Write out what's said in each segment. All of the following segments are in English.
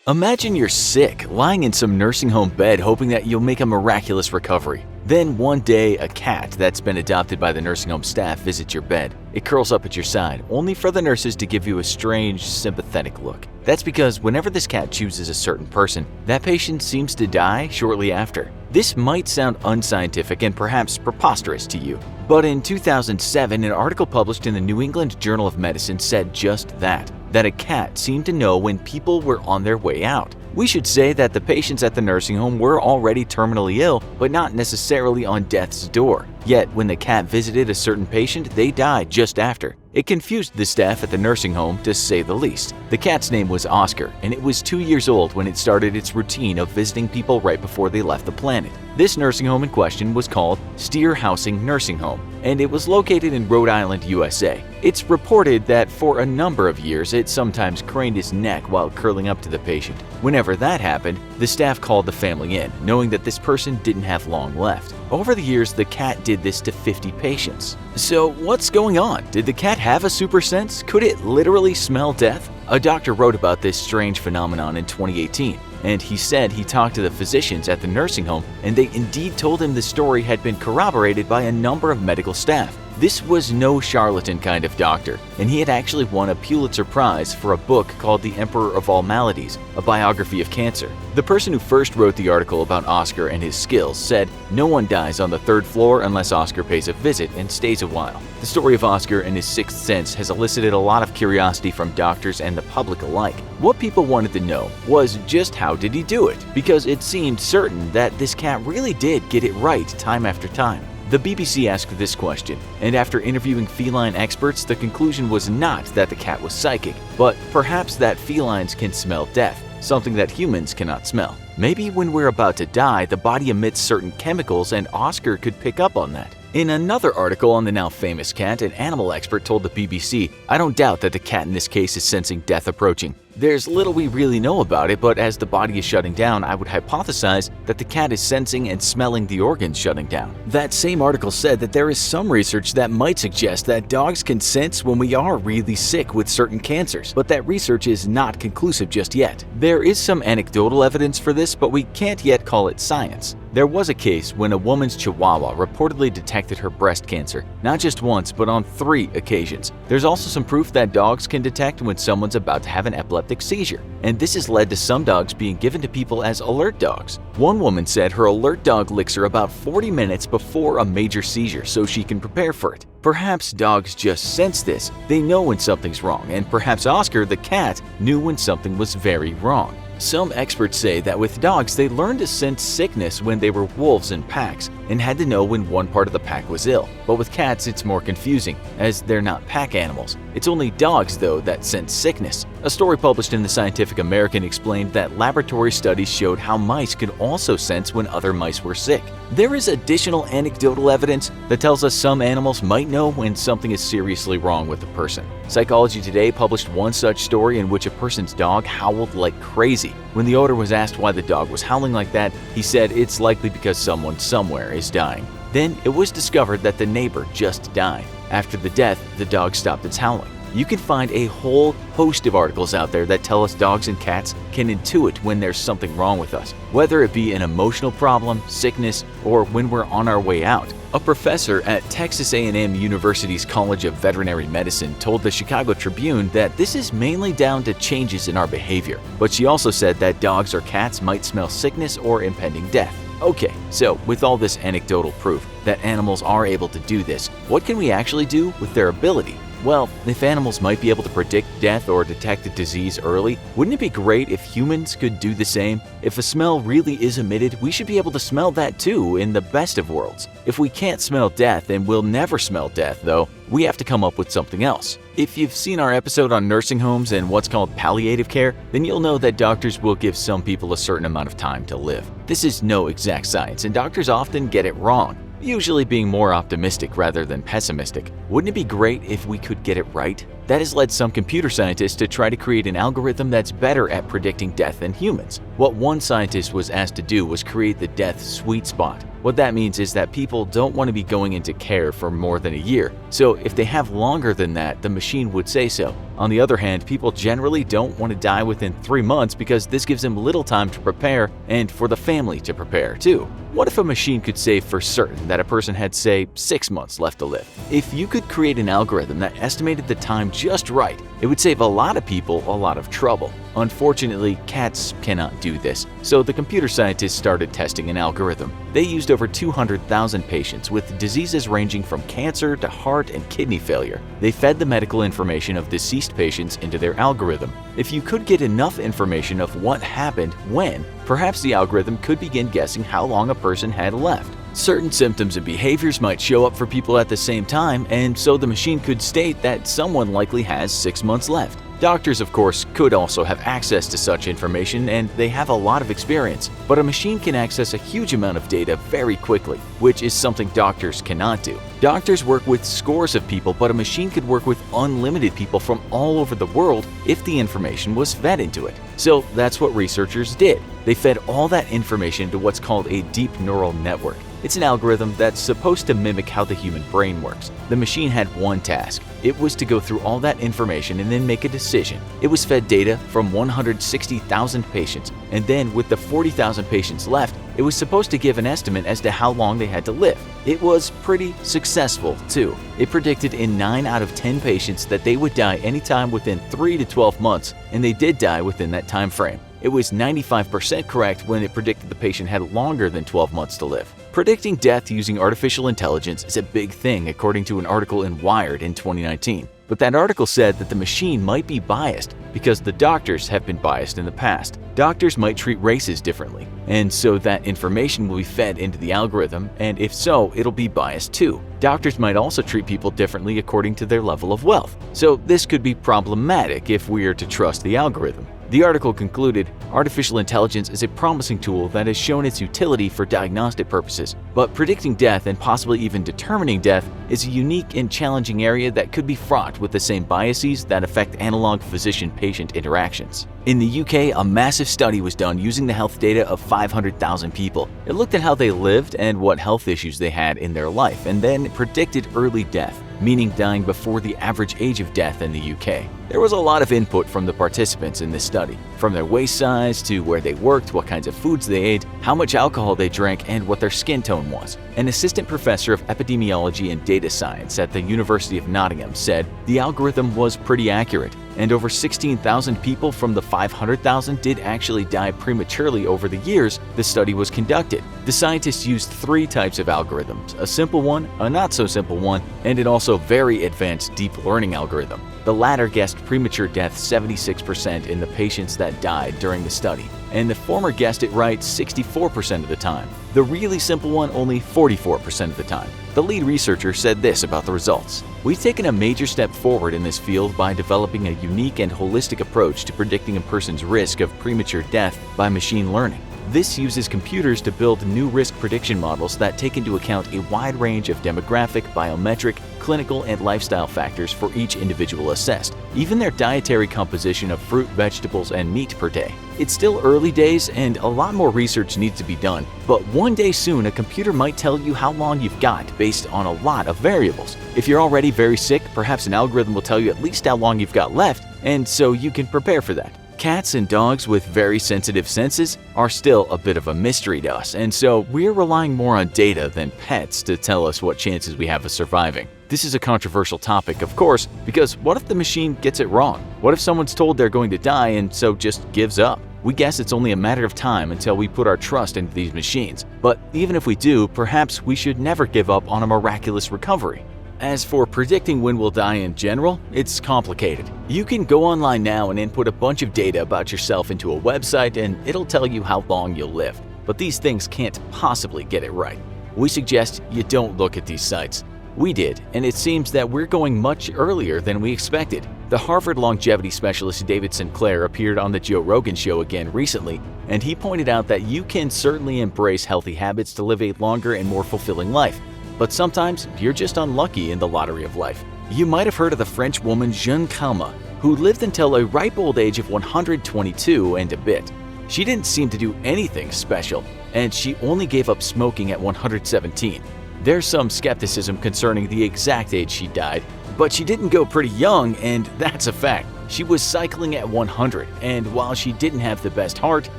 Imagine you're sick, lying in some nursing home bed hoping that you'll make a miraculous recovery. Then one day, a cat that's been adopted by the nursing home staff visits your bed. It curls up at your side, only for the nurses to give you a strange, sympathetic look. That's because whenever this cat chooses a certain person, that patient seems to die shortly after. This might sound unscientific and perhaps preposterous to you, but in 2007, an article published in the New England Journal of Medicine said just that a cat seemed to know when people were on their way out. We should say that the patients at the nursing home were already terminally ill, but not necessarily on death's door. Yet, when the cat visited a certain patient, they died just after. It confused the staff at the nursing home, to say the least. The cat's name was Oscar, and it was 2 years old when it started its routine of visiting people right before they left the planet. This nursing home in question was called Steer Housing Nursing Home, and it was located in Rhode Island, USA. It's reported that for a number of years, it sometimes craned its neck while curling up to the patient. Whenever that happened, the staff called the family in, knowing that this person didn't have long left. Over the years, the cat did this to 50 patients. So what's going on? Did the cat have a super sense? Could it literally smell death? A doctor wrote about this strange phenomenon in 2018, and he said he talked to the physicians at the nursing home, and they indeed told him the story had been corroborated by a number of medical staff. This was no charlatan kind of doctor, and he had actually won a Pulitzer Prize for a book called The Emperor of All Maladies, a biography of cancer. The person who first wrote the article about Oscar and his skills said, "No one dies on the 3rd floor unless Oscar pays a visit and stays a while." The story of Oscar and his sixth sense has elicited a lot of curiosity from doctors and the public alike. What people wanted to know was just how did he do it, because it seemed certain that this cat really did get it right time after time. The BBC asked this question, and after interviewing feline experts, the conclusion was not that the cat was psychic, but perhaps that felines can smell death, something that humans cannot smell. Maybe when we're about to die, the body emits certain chemicals and Oscar could pick up on that. In another article on the now famous cat, an animal expert told the BBC, "I don't doubt that the cat in this case is sensing death approaching. There's little we really know about it, but as the body is shutting down, I would hypothesize that the cat is sensing and smelling the organs shutting down." That same article said that there is some research that might suggest that dogs can sense when we are really sick with certain cancers, but that research is not conclusive just yet. There is some anecdotal evidence for this, but we can't yet call it science. There was a case when a woman's chihuahua reportedly detected her breast cancer, not just once, but on 3 occasions. There's also some proof that dogs can detect when someone's about to have an epileptic seizure, and this has led to some dogs being given to people as alert dogs. One woman said her alert dog licks her about 40 minutes before a major seizure so she can prepare for it. Perhaps dogs just sense this. They know when something's wrong, and perhaps Oscar, the cat, knew when something was very wrong. Some experts say that with dogs, they learned to sense sickness when they were wolves in packs and had to know when one part of the pack was ill. But with cats, it's more confusing, as they're not pack animals. It's only dogs, though, that sense sickness. A story published in the Scientific American explained that laboratory studies showed how mice could also sense when other mice were sick. There is additional anecdotal evidence that tells us some animals might know when something is seriously wrong with a person. Psychology Today published one such story in which a person's dog howled like crazy. When the owner was asked why the dog was howling like that, he said it's likely because someone somewhere is dying. Then it was discovered that the neighbor just died. After the death, the dog stopped its howling. You can find a whole host of articles out there that tell us dogs and cats can intuit when there's something wrong with us, whether it be an emotional problem, sickness, or when we're on our way out. A professor at Texas A&M University's College of Veterinary Medicine told the Chicago Tribune that this is mainly down to changes in our behavior, but she also said that dogs or cats might smell sickness or impending death. Okay, so with all this anecdotal proof that animals are able to do this, what can we actually do with their ability? Well, if animals might be able to predict death or detect a disease early, wouldn't it be great if humans could do the same? If a smell really is emitted, we should be able to smell that too in the best of worlds. If we can't smell death and we'll never smell death though, we have to come up with something else. If you've seen our episode on nursing homes and what's called palliative care, then you'll know that doctors will give some people a certain amount of time to live. This is no exact science, and doctors often get it wrong, usually being more optimistic rather than pessimistic. Wouldn't it be great if we could get it right? That has led some computer scientists to try to create an algorithm that's better at predicting death than humans. What one scientist was asked to do was create the death sweet spot. What that means is that people don't want to be going into care for more than a year, so if they have longer than that, the machine would say so. On the other hand, people generally don't want to die within 3 months because this gives them little time to prepare and for the family to prepare too. What if a machine could say for certain that a person had, say, 6 months left to live? If you could create an algorithm that estimated the time just right, it would save a lot of people a lot of trouble. Unfortunately, cats cannot do this, so the computer scientists started testing an algorithm. They used over 200,000 patients with diseases ranging from cancer to heart and kidney failure. They fed the medical information of deceased patients into their algorithm. If you could get enough information of what happened when, perhaps the algorithm could begin guessing how long a person had left. Certain symptoms and behaviors might show up for people at the same time, and so the machine could state that someone likely has 6 months left. Doctors, of course, could also have access to such information, and they have a lot of experience, but a machine can access a huge amount of data very quickly, which is something doctors cannot do. Doctors work with scores of people, but a machine could work with unlimited people from all over the world if the information was fed into it. So that's what researchers did. They fed all that information into what's called a deep neural network. It's an algorithm that's supposed to mimic how the human brain works. The machine had one task. It was to go through all that information and then make a decision. It was fed data from 160,000 patients, and then with the 40,000 patients left, it was supposed to give an estimate as to how long they had to live. It was pretty successful, too. It predicted in 9 out of 10 patients that they would die anytime within 3 to 12 months, and they did die within that time frame. It was 95% correct when it predicted the patient had longer than 12 months to live. Predicting death using artificial intelligence is a big thing, according to an article in Wired in 2019. But that article said that the machine might be biased because the doctors have been biased in the past. Doctors might treat races differently, and so that information will be fed into the algorithm, and if so, it'll be biased too. Doctors might also treat people differently according to their level of wealth. So this could be problematic if we are to trust the algorithm. The article concluded, artificial intelligence is a promising tool that has shown its utility for diagnostic purposes, but predicting death and possibly even determining death is a unique and challenging area that could be fraught with the same biases that affect analog physician-patient interactions. In the UK, a massive study was done using the health data of 500,000 people. It looked at how they lived and what health issues they had in their life, and then predicted early death, meaning dying before the average age of death in the UK. There was a lot of input from the participants in this study, from their waist size to where they worked, what kinds of foods they ate, how much alcohol they drank, and what their skin tone was. An assistant professor of epidemiology and data science at the University of Nottingham said the algorithm was pretty accurate, and over 16,000 people from the 500,000 did actually die prematurely over the years the study was conducted. The scientists used 3 types of algorithms, a simple one, a not so simple one, and an also very advanced deep learning algorithm. The latter guessed premature death 76% in the patients that died during the study, and the former guessed it right 64% of the time. The really simple one only 44% of the time. The lead researcher said this about the results. We've taken a major step forward in this field by developing a unique and holistic approach to predicting a person's risk of premature death by machine learning. This uses computers to build new risk prediction models that take into account a wide range of demographic, biometric, clinical, and lifestyle factors for each individual assessed, even their dietary composition of fruit, vegetables, and meat per day. It's still early days and a lot more research needs to be done, but one day soon a computer might tell you how long you've got based on a lot of variables. If you're already very sick, perhaps an algorithm will tell you at least how long you've got left, and so you can prepare for that. Cats and dogs with very sensitive senses are still a bit of a mystery to us, and so we're relying more on data than pets to tell us what chances we have of surviving. This is a controversial topic, of course, because what if the machine gets it wrong? What if someone's told they're going to die and so just gives up? We guess it's only a matter of time until we put our trust into these machines. But even if we do, perhaps we should never give up on a miraculous recovery. As for predicting when we'll die in general, it's complicated. You can go online now and input a bunch of data about yourself into a website and it'll tell you how long you'll live. But these things can't possibly get it right. We suggest you don't look at these sites. We did, and it seems that we're going much earlier than we expected. The Harvard longevity specialist David Sinclair appeared on the Joe Rogan Show again recently, and he pointed out that you can certainly embrace healthy habits to live a longer and more fulfilling life. But sometimes you're just unlucky in the lottery of life. You might have heard of the French woman Jeanne Calment, who lived until a ripe old age of 122 and a bit. She didn't seem to do anything special, and she only gave up smoking at 117. There's some skepticism concerning the exact age she died, but she didn't go pretty young, and that's a fact. She was cycling at 100, and while she didn't have the best heart,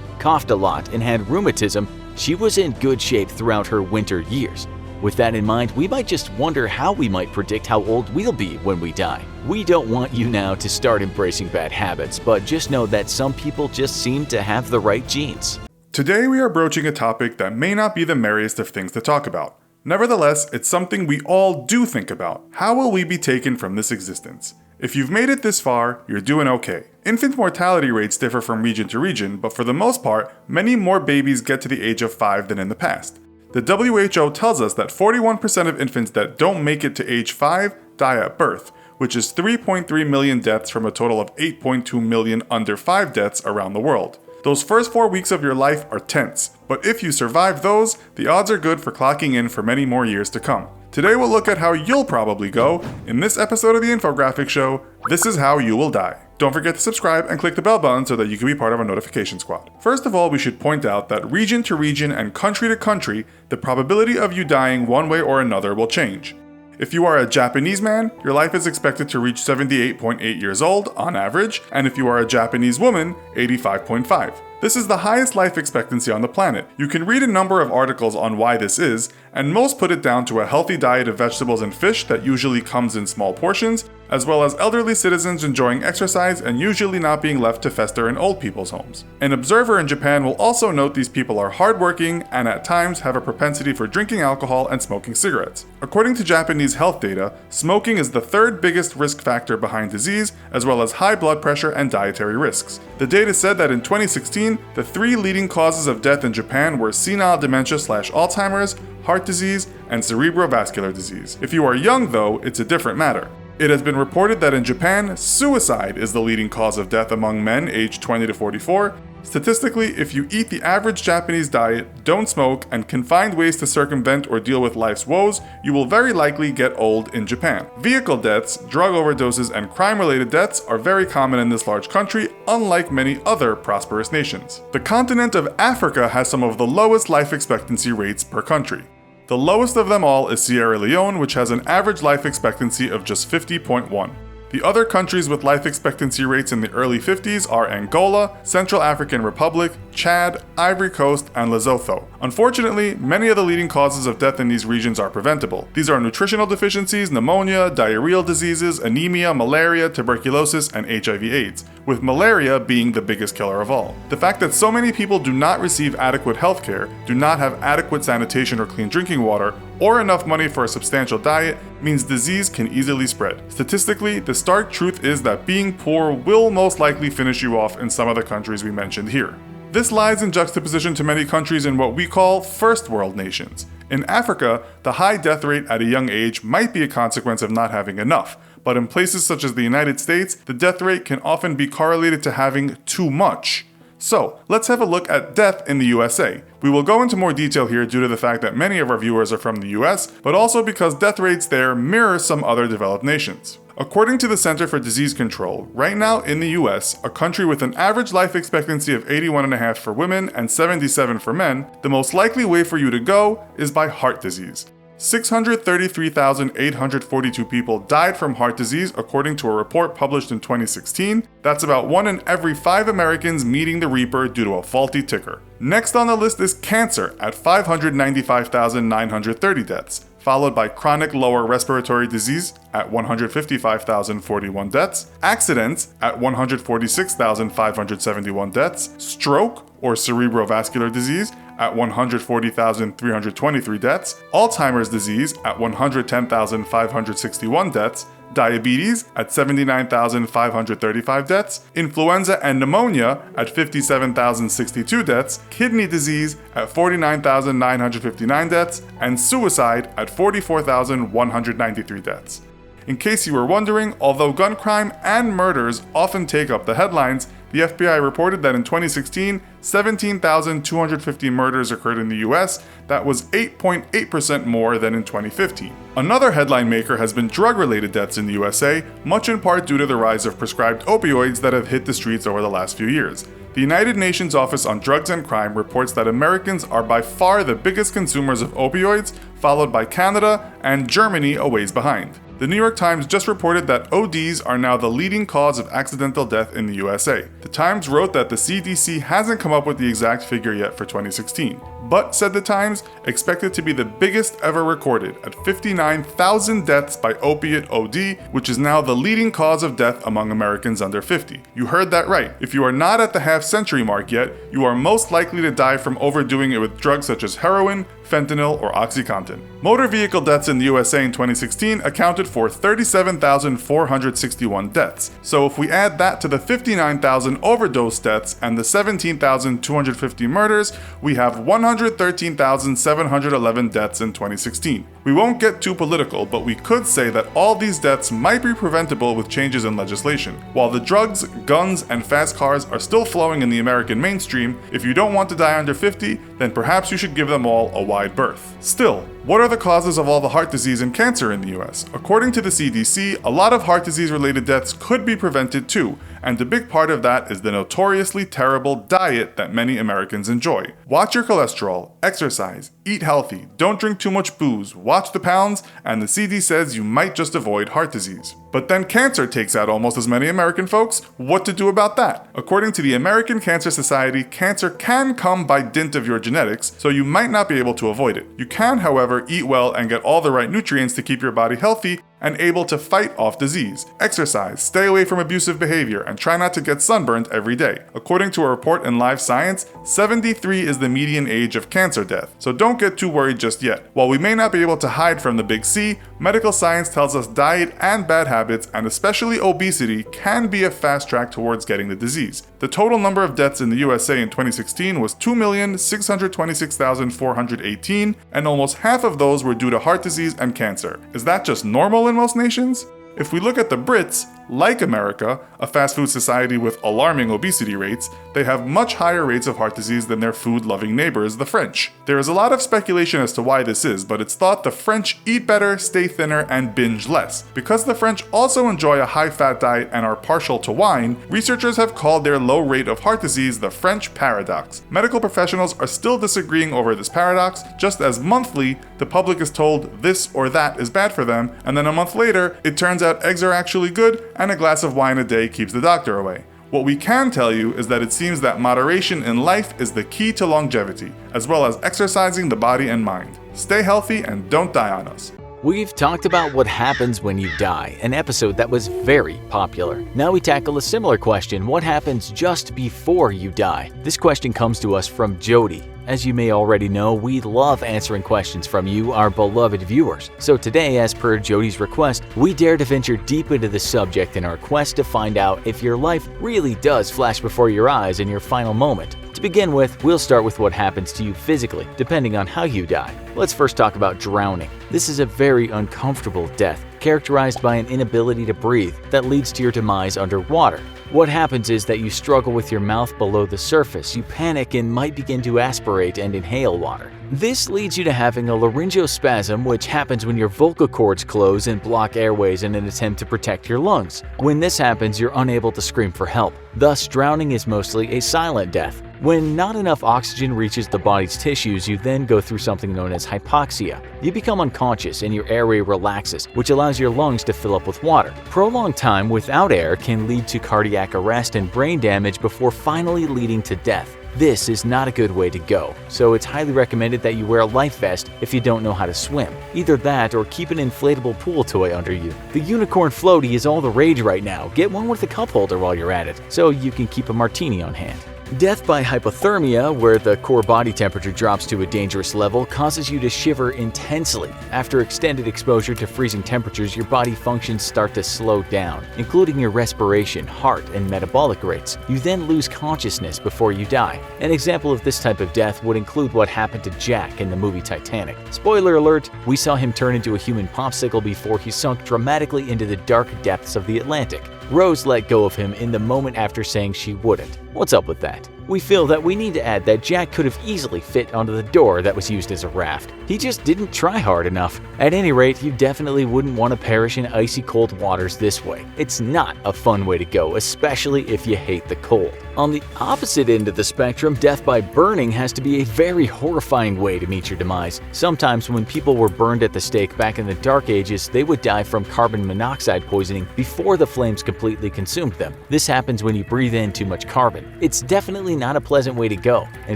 coughed a lot, and had rheumatism, she was in good shape throughout her winter years. With that in mind, we might just wonder how we might predict how old we'll be when we die. We don't want you now to start embracing bad habits, but just know that some people just seem to have the right genes. Today we are broaching a topic that may not be the merriest of things to talk about. Nevertheless, it's something we all do think about. How will we be taken from this existence? If you've made it this far, you're doing okay. Infant mortality rates differ from region to region, but for the most part, many more babies get to the age of 5 than in the past. The WHO tells us that 41% of infants that don't make it to age 5 die at birth, which is 3.3 million deaths from a total of 8.2 million under 5 deaths around the world. Those first 4 weeks of your life are tense, but if you survive those, the odds are good for clocking in for many more years to come. Today we'll look at how you'll probably go in this episode of the Infographic Show, This is How You Will Die. Don't forget to subscribe and click the bell button so that you can be part of our notification squad. First of all, we should point out that region to region and country to country, the probability of you dying one way or another will change. If you are a Japanese man, your life is expected to reach 78.8 years old on average, and if you are a Japanese woman, 85.5. This is the highest life expectancy on the planet. You can read a number of articles on why this is, and most put it down to a healthy diet of vegetables and fish that usually comes in small portions, as well as elderly citizens enjoying exercise and usually not being left to fester in old people's homes. An observer in Japan will also note these people are hardworking and at times have a propensity for drinking alcohol and smoking cigarettes. According to Japanese health data, smoking is the third biggest risk factor behind disease, as well as high blood pressure and dietary risks. The data said that in 2016, the 3 leading causes of death in Japan were senile dementia/Alzheimer's, heart disease, and cerebrovascular disease. If you are young though, it's a different matter. It has been reported that in Japan, suicide is the leading cause of death among men aged 20 to 44. Statistically, if you eat the average Japanese diet, don't smoke, and can find ways to circumvent or deal with life's woes, you will very likely get old in Japan. Vehicle deaths, drug overdoses, and crime-related deaths are very common in this large country, unlike many other prosperous nations. The continent of Africa has some of the lowest life expectancy rates per country. The lowest of them all is Sierra Leone, which has an average life expectancy of just 50.1. The other countries with life expectancy rates in the early 50s are Angola, Central African Republic, Chad, Ivory Coast, and Lesotho. Unfortunately, many of the leading causes of death in these regions are preventable. These are nutritional deficiencies, pneumonia, diarrheal diseases, anemia, malaria, tuberculosis, and HIV/AIDS, with malaria being the biggest killer of all. The fact that so many people do not receive adequate health care, do not have adequate sanitation or clean drinking water, or enough money for a substantial diet means disease can easily spread. Statistically, the stark truth is that being poor will most likely finish you off in some of the countries we mentioned here. This lies in juxtaposition to many countries in what we call first world nations. In Africa, the high death rate at a young age might be a consequence of not having enough, but in places such as the United States, the death rate can often be correlated to having too much. So, let's have a look at death in the USA. We will go into more detail here due to the fact that many of our viewers are from the US, but also because death rates there mirror some other developed nations. According to the Center for Disease Control, right now in the US, a country with an average life expectancy of 81.5 for women and 77 for men, the most likely way for you to go is by heart disease. 633,842 people died from heart disease according to a report published in 2016. That's about 1 in every 5 Americans meeting the reaper due to a faulty ticker. Next on the list is cancer at 595,930 deaths, followed by chronic lower respiratory disease at 155,041 deaths, accidents at 146,571 deaths, stroke or cerebrovascular disease at 140,323 deaths, Alzheimer's disease at 110,561 deaths, diabetes at 79,535 deaths, influenza and pneumonia at 57,062 deaths, kidney disease at 49,959 deaths, and suicide at 44,193 deaths. In case you were wondering, although gun crime and murders often take up the headlines, the FBI reported that in 2016, 17,250 murders occurred in the US. That was 8.8% more than in 2015. Another headline maker has been drug-related deaths in the USA, much in part due to the rise of prescribed opioids that have hit the streets over the last few years. The United Nations Office on Drugs and Crime reports that Americans are by far the biggest consumers of opioids, followed by Canada, and Germany a ways behind. The New York Times just reported that ODs are now the leading cause of accidental death in the USA. The Times wrote that the CDC hasn't come up with the exact figure yet for 2016. But, said the Times, expect it to be the biggest ever recorded at 59,000 deaths by opiate OD, which is now the leading cause of death among Americans under 50. You heard that right. If you are not at the half-century mark yet, you are most likely to die from overdoing it with drugs such as heroin, fentanyl, or OxyContin. Motor vehicle deaths in the USA in 2016 accounted for 37,461 deaths. So if we add that to the 59,000 overdose deaths and the 17,250 murders, we have 113,711 deaths in 2016. We won't get too political, but we could say that all these deaths might be preventable with changes in legislation. While the drugs, guns, and fast cars are still flowing in the American mainstream, if you don't want to die under 50, then perhaps you should give them all a wide berth. Still, what are the causes of all the heart disease and cancer in the US? According to the CDC, a lot of heart disease-related deaths could be prevented too, and a big part of that is the notoriously terrible diet that many Americans enjoy. Watch your cholesterol, exercise, eat healthy, don't drink too much booze, watch the pounds, and the CD says you might just avoid heart disease. But then cancer takes out almost as many American folks. What to do about that? According to the American Cancer Society, cancer can come by dint of your genetics, so you might not be able to avoid it. You can, however, eat well and get all the right nutrients to keep your body healthy and able to fight off disease. Exercise, stay away from abusive behavior, and try not to get sunburned every day. According to a report in Live Science, 73 is the median age of cancer death, so don't get too worried just yet. While we may not be able to hide from the big C, medical science tells us diet and bad habits, and especially obesity, can be a fast track towards getting the disease. The total number of deaths in the USA in 2016 was 2,626,418, and almost half of those were due to heart disease and cancer. Is that just normal in most nations? If we look at the Brits, like America, a fast food society with alarming obesity rates, they have much higher rates of heart disease than their food-loving neighbors, the French. There is a lot of speculation as to why this is, but it's thought the French eat better, stay thinner, and binge less. Because the French also enjoy a high-fat diet and are partial to wine, researchers have called their low rate of heart disease the French paradox. Medical professionals are still disagreeing over this paradox, just as monthly, the public is told this or that is bad for them, and then a month later, it turns out eggs are actually good, and a glass of wine a day keeps the doctor away. What we can tell you is that it seems that moderation in life is the key to longevity, as well as exercising the body and mind. Stay healthy and don't die on us. We've talked about what happens when you die, an episode that was very popular. Now we tackle a similar question: what happens just before you die? This question comes to us from Jody. As you may already know, we love answering questions from you, our beloved viewers. So today, as per Jody's request, we dare to venture deep into the subject in our quest to find out if your life really does flash before your eyes in your final moment. To begin with, we'll start with what happens to you physically, depending on how you die. Let's first talk about drowning. This is a very uncomfortable death, characterized by an inability to breathe that leads to your demise underwater. What happens is that you struggle with your mouth below the surface, you panic and might begin to aspirate and inhale water. This leads you to having a laryngospasm, which happens when your vocal cords close and block airways in an attempt to protect your lungs. When this happens, you're unable to scream for help. Thus, drowning is mostly a silent death. When not enough oxygen reaches the body's tissues, you then go through something known as hypoxia. You become unconscious and your airway relaxes, which allows your lungs to fill up with water. Prolonged time without air can lead to cardiac arrest and brain damage before finally leading to death. This is not a good way to go, so it's highly recommended that you wear a life vest if you don't know how to swim. Either that or keep an inflatable pool toy under you. The unicorn floaty is all the rage right now. Get one with a cup holder while you're at it, so you can keep a martini on hand. Death by hypothermia, where the core body temperature drops to a dangerous level, causes you to shiver intensely. After extended exposure to freezing temperatures, your body functions start to slow down, including your respiration, heart, and metabolic rates. You then lose consciousness before you die. An example of this type of death would include what happened to Jack in the movie Titanic. Spoiler alert, we saw him turn into a human popsicle before he sunk dramatically into the dark depths of the Atlantic. Rose let go of him in the moment after saying she wouldn't. What's up with that? We feel that we need to add that Jack could have easily fit onto the door that was used as a raft. He just didn't try hard enough. At any rate, you definitely wouldn't want to perish in icy cold waters this way. It's not a fun way to go, especially if you hate the cold. On the opposite end of the spectrum, death by burning has to be a very horrifying way to meet your demise. Sometimes when people were burned at the stake back in the Dark Ages, they would die from carbon monoxide poisoning before the flames completely consumed them. This happens when you breathe in too much carbon. It's definitely not a pleasant way to go. In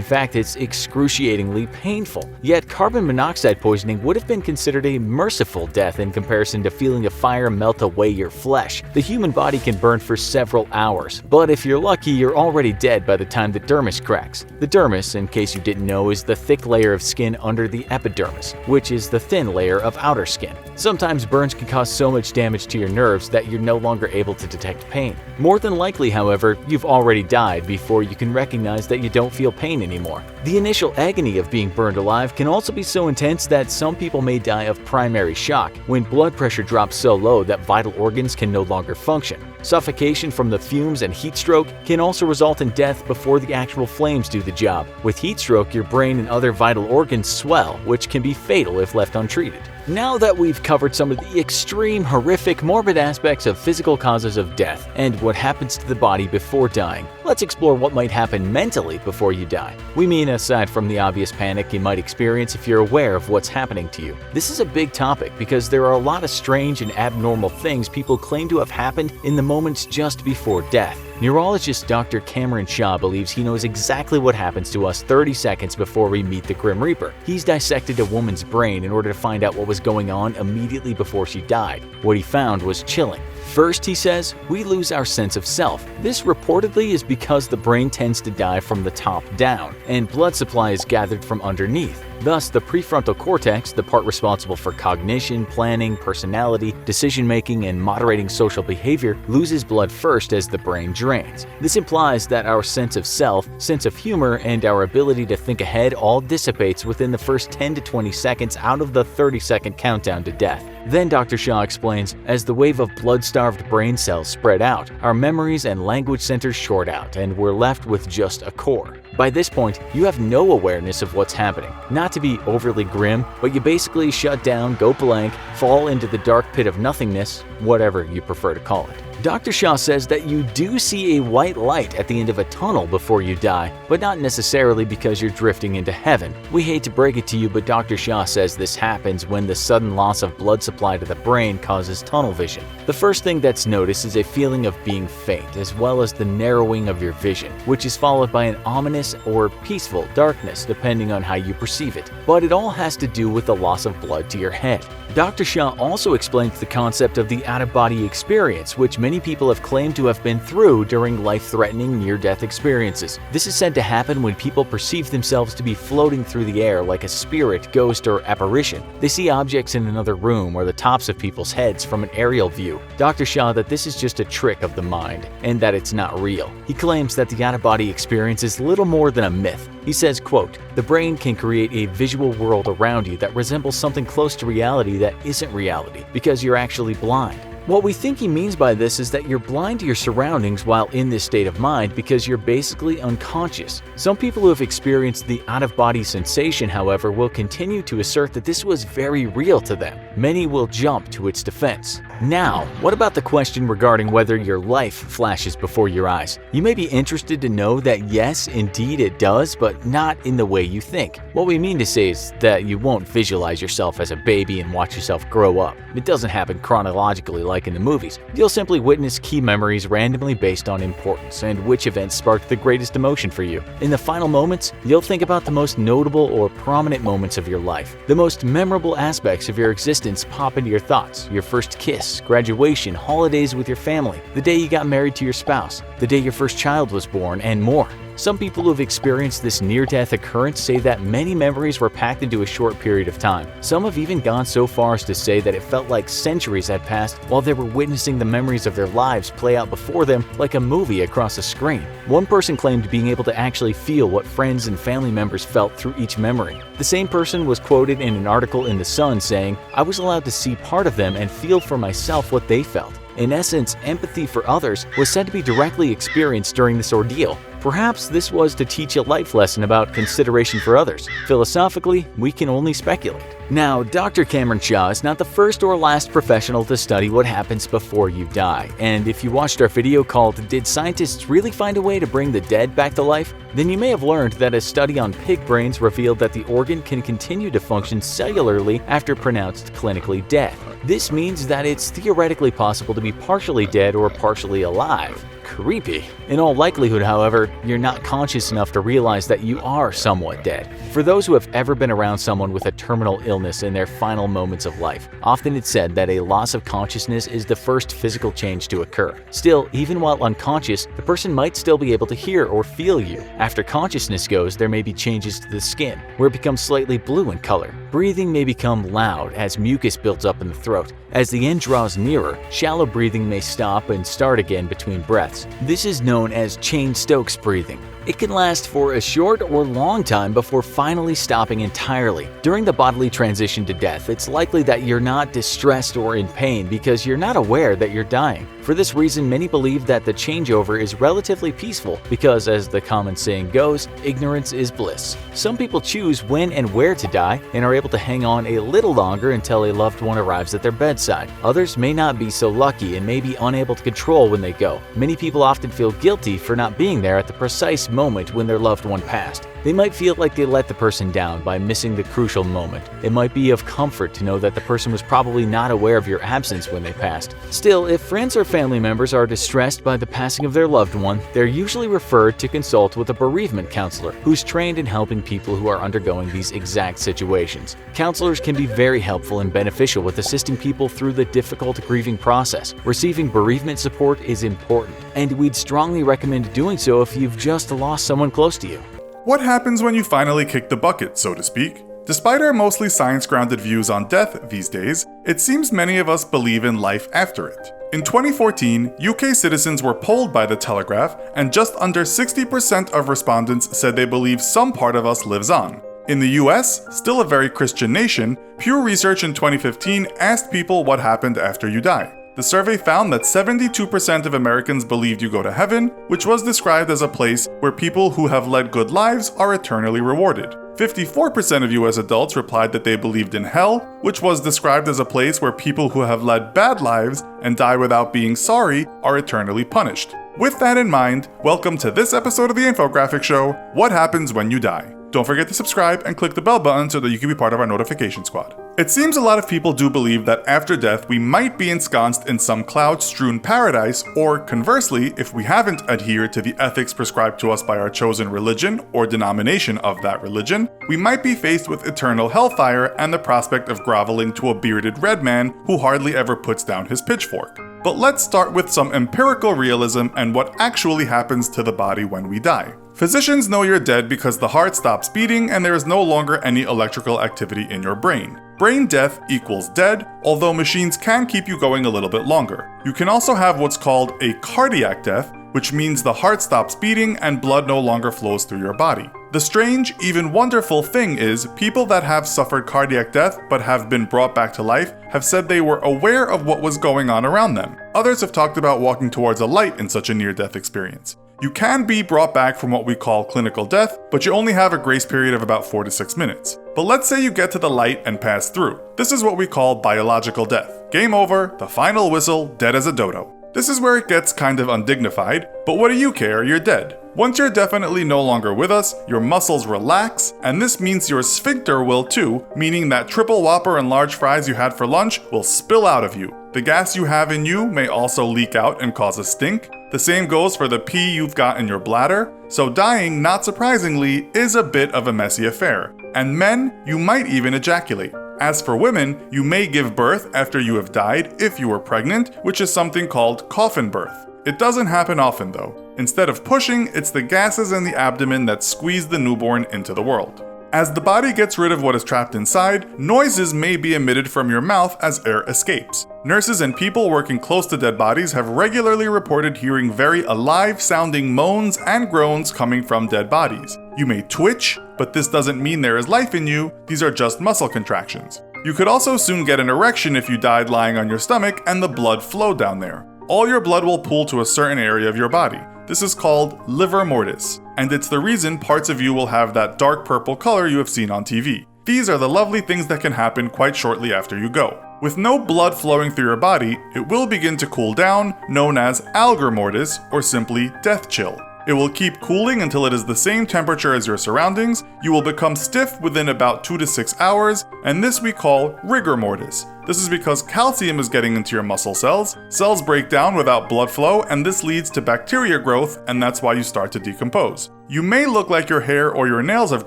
fact, it's excruciatingly painful. Yet carbon monoxide poisoning would have been considered a merciful death in comparison to feeling a fire melt away your flesh. The human body can burn for several hours, but if you're lucky, you're already dead by the time the dermis cracks. The dermis, in case you didn't know, is the thick layer of skin under the epidermis, which is the thin layer of outer skin. Sometimes burns can cause so much damage to your nerves that you're no longer able to detect pain. More than likely, however, you've already died before you can recognize that you don't feel pain anymore. The initial agony of being burned alive can also be so intense that some people may die of primary shock, when blood pressure drops so low that vital organs can no longer function. Suffocation from the fumes and heat stroke can also result in death before the actual flames do the job. With heat stroke, your brain and other vital organs swell, which can be fatal if left untreated. Now that we've covered some of the extreme, horrific, morbid aspects of physical causes of death and what happens to the body before dying, let's explore what might happen mentally before you die. We mean aside from the obvious panic you might experience if you're aware of what's happening to you. This is a big topic because there are a lot of strange and abnormal things people claim to have happened in the moments just before death. Neurologist Dr. Cameron Shaw believes he knows exactly what happens to us 30 seconds before we meet the Grim Reaper. He's dissected a woman's brain in order to find out what was going on immediately before she died. What he found was chilling. First, he says, we lose our sense of self. This reportedly is because the brain tends to die from the top down, and blood supply is gathered from underneath. Thus, the prefrontal cortex, the part responsible for cognition, planning, personality, decision-making, and moderating social behavior, loses blood first as the brain drains. This implies that our sense of self, sense of humor, and our ability to think ahead all dissipates within the first 10 to 20 seconds out of the 30-second countdown to death. Then Dr. Shaw explains, as the wave of blood-starved brain cells spread out, our memories and language centers short out, and we're left with just a core. By this point, you have no awareness of what's happening. Not to be overly grim, but you basically shut down, go blank, fall into the dark pit of nothingness, whatever you prefer to call it. Dr. Shaw says that you do see a white light at the end of a tunnel before you die, but not necessarily because you're drifting into heaven. We hate to break it to you, but Dr. Shaw says this happens when the sudden loss of blood supply to the brain causes tunnel vision. The first thing that's noticed is a feeling of being faint, as well as the narrowing of your vision, which is followed by an ominous or peaceful darkness depending on how you perceive it. But it all has to do with the loss of blood to your head. Dr. Shaw also explains the concept of the out-of-body experience, which many people have claimed to have been through during life-threatening near-death experiences. This is said to happen when people perceive themselves to be floating through the air like a spirit, ghost, or apparition. They see objects in another room or the tops of people's heads from an aerial view. Dr. Shaw that this is just a trick of the mind and that it's not real. He claims that the out-of-body experience is little more than a myth. He says, quote, "The brain can create a visual world around you that resembles something close to reality that isn't reality because you're actually blind." What we think he means by this is that you're blind to your surroundings while in this state of mind because you're basically unconscious. Some people who have experienced the out-of-body sensation, however, will continue to assert that this was very real to them. Many will jump to its defense. Now, what about the question regarding whether your life flashes before your eyes? You may be interested to know that yes, indeed it does, but not in the way you think. What we mean to say is that you won't visualize yourself as a baby and watch yourself grow up. It doesn't happen chronologically like in the movies. You'll simply witness key memories randomly based on importance and which events sparked the greatest emotion for you. In the final moments, you'll think about the most notable or prominent moments of your life. The most memorable aspects of your existence pop into your thoughts: your first kiss, graduation, holidays with your family, the day you got married to your spouse, the day your first child was born, and more. Some people who have experienced this near-death occurrence say that many memories were packed into a short period of time. Some have even gone so far as to say that it felt like centuries had passed while they were witnessing the memories of their lives play out before them like a movie across a screen. One person claimed being able to actually feel what friends and family members felt through each memory. The same person was quoted in an article in The Sun saying, "I was allowed to see part of them and feel for myself what they felt." In essence, empathy for others was said to be directly experienced during this ordeal. Perhaps this was to teach a life lesson about consideration for others. Philosophically, we can only speculate. Now, Dr. Cameron Shaw is not the first or last professional to study what happens before you die. And if you watched our video called "Did Scientists Really Find a Way to Bring the Dead Back to Life?", then you may have learned that a study on pig brains revealed that the organ can continue to function cellularly after pronounced clinically dead. This means that it's theoretically possible to be partially dead or partially alive. Creepy. In all likelihood, however, you're not conscious enough to realize that you are somewhat dead. For those who have ever been around someone with a terminal illness in their final moments of life, often it's said that a loss of consciousness is the first physical change to occur. Still, even while unconscious, the person might still be able to hear or feel you. After consciousness goes, there may be changes to the skin, where it becomes slightly blue in color. Breathing may become loud as mucus builds up in the throat. As the end draws nearer, shallow breathing may stop and start again between breaths. This is known as Cheyne-Stokes breathing. It can last for a short or long time before finally stopping entirely. During the bodily transition to death, it's likely that you're not distressed or in pain because you're not aware that you're dying. For this reason, many believe that the changeover is relatively peaceful because, as the common saying goes, ignorance is bliss. Some people choose when and where to die and are able to hang on a little longer until a loved one arrives at their bedside. Others may not be so lucky and may be unable to control when they go. Many people often feel guilty for not being there at the precise moment when their loved one passed. They might feel like they let the person down by missing the crucial moment. It might be of comfort to know that the person was probably not aware of your absence when they passed. Still, if friends or family members are distressed by the passing of their loved one, they're usually referred to consult with a bereavement counselor who's trained in helping people who are undergoing these exact situations. Counselors can be very helpful and beneficial with assisting people through the difficult grieving process. Receiving bereavement support is important, and we'd strongly recommend doing so if you've just lost someone close to you. What happens when you finally kick the bucket, so to speak? Despite our mostly science-grounded views on death these days, it seems many of us believe in life after it. In 2014, UK citizens were polled by The Telegraph, and just under 60% of respondents said they believe some part of us lives on. In the US, still a very Christian nation, Pew Research in 2015 asked people what happened after you die. The survey found that 72% of Americans believed you go to heaven, which was described as a place where people who have led good lives are eternally rewarded. 54% of US adults replied that they believed in hell, which was described as a place where people who have led bad lives and die without being sorry are eternally punished. With that in mind, welcome to this episode of the Infographic Show, What Happens When You Die. Don't forget to subscribe and click the bell button so that you can be part of our notification squad. It seems a lot of people do believe that after death we might be ensconced in some cloud-strewn paradise, or conversely, if we haven't adhered to the ethics prescribed to us by our chosen religion or denomination of that religion, we might be faced with eternal hellfire and the prospect of groveling to a bearded red man who hardly ever puts down his pitchfork. But let's start with some empirical realism and what actually happens to the body when we die. Physicians know you're dead because the heart stops beating and there is no longer any electrical activity in your brain. Brain death equals dead, although machines can keep you going a little bit longer. You can also have what's called a cardiac death, which means the heart stops beating and blood no longer flows through your body. The strange, even wonderful thing is, people that have suffered cardiac death but have been brought back to life have said they were aware of what was going on around them. Others have talked about walking towards a light in such a near-death experience. You can be brought back from what we call clinical death, but you only have a grace period of about 4 to 6 minutes. But let's say you get to the light and pass through. This is what we call biological death. Game over, the final whistle, dead as a dodo. This is where it gets kind of undignified, but what do you care, you're dead. Once you're definitely no longer with us, your muscles relax, and this means your sphincter will too, meaning that triple whopper and large fries you had for lunch will spill out of you. The gas you have in you may also leak out and cause a stink. The same goes for the pee you've got in your bladder. So dying, not surprisingly, is a bit of a messy affair. And men, you might even ejaculate. As for women, you may give birth after you have died if you were pregnant, which is something called coffin birth. It doesn't happen often though. Instead of pushing, it's the gases in the abdomen that squeeze the newborn into the world. As the body gets rid of what is trapped inside, noises may be emitted from your mouth as air escapes. Nurses and people working close to dead bodies have regularly reported hearing very alive-sounding moans and groans coming from dead bodies. You may twitch, but this doesn't mean there is life in you, these are just muscle contractions. You could also soon get an erection if you died lying on your stomach and the blood flowed down there. All your blood will pool to a certain area of your body. This is called livor mortis, and it's the reason parts of you will have that dark purple color you have seen on TV. These are the lovely things that can happen quite shortly after you go. With no blood flowing through your body, it will begin to cool down, known as algor mortis, or simply death chill. It will keep cooling until it is the same temperature as your surroundings. You will become stiff within about 2 to 6 hours, and this we call rigor mortis. This is because calcium is getting into your muscle cells. Cells break down without blood flow, and this leads to bacteria growth, and that's why you start to decompose. You may look like your hair or your nails have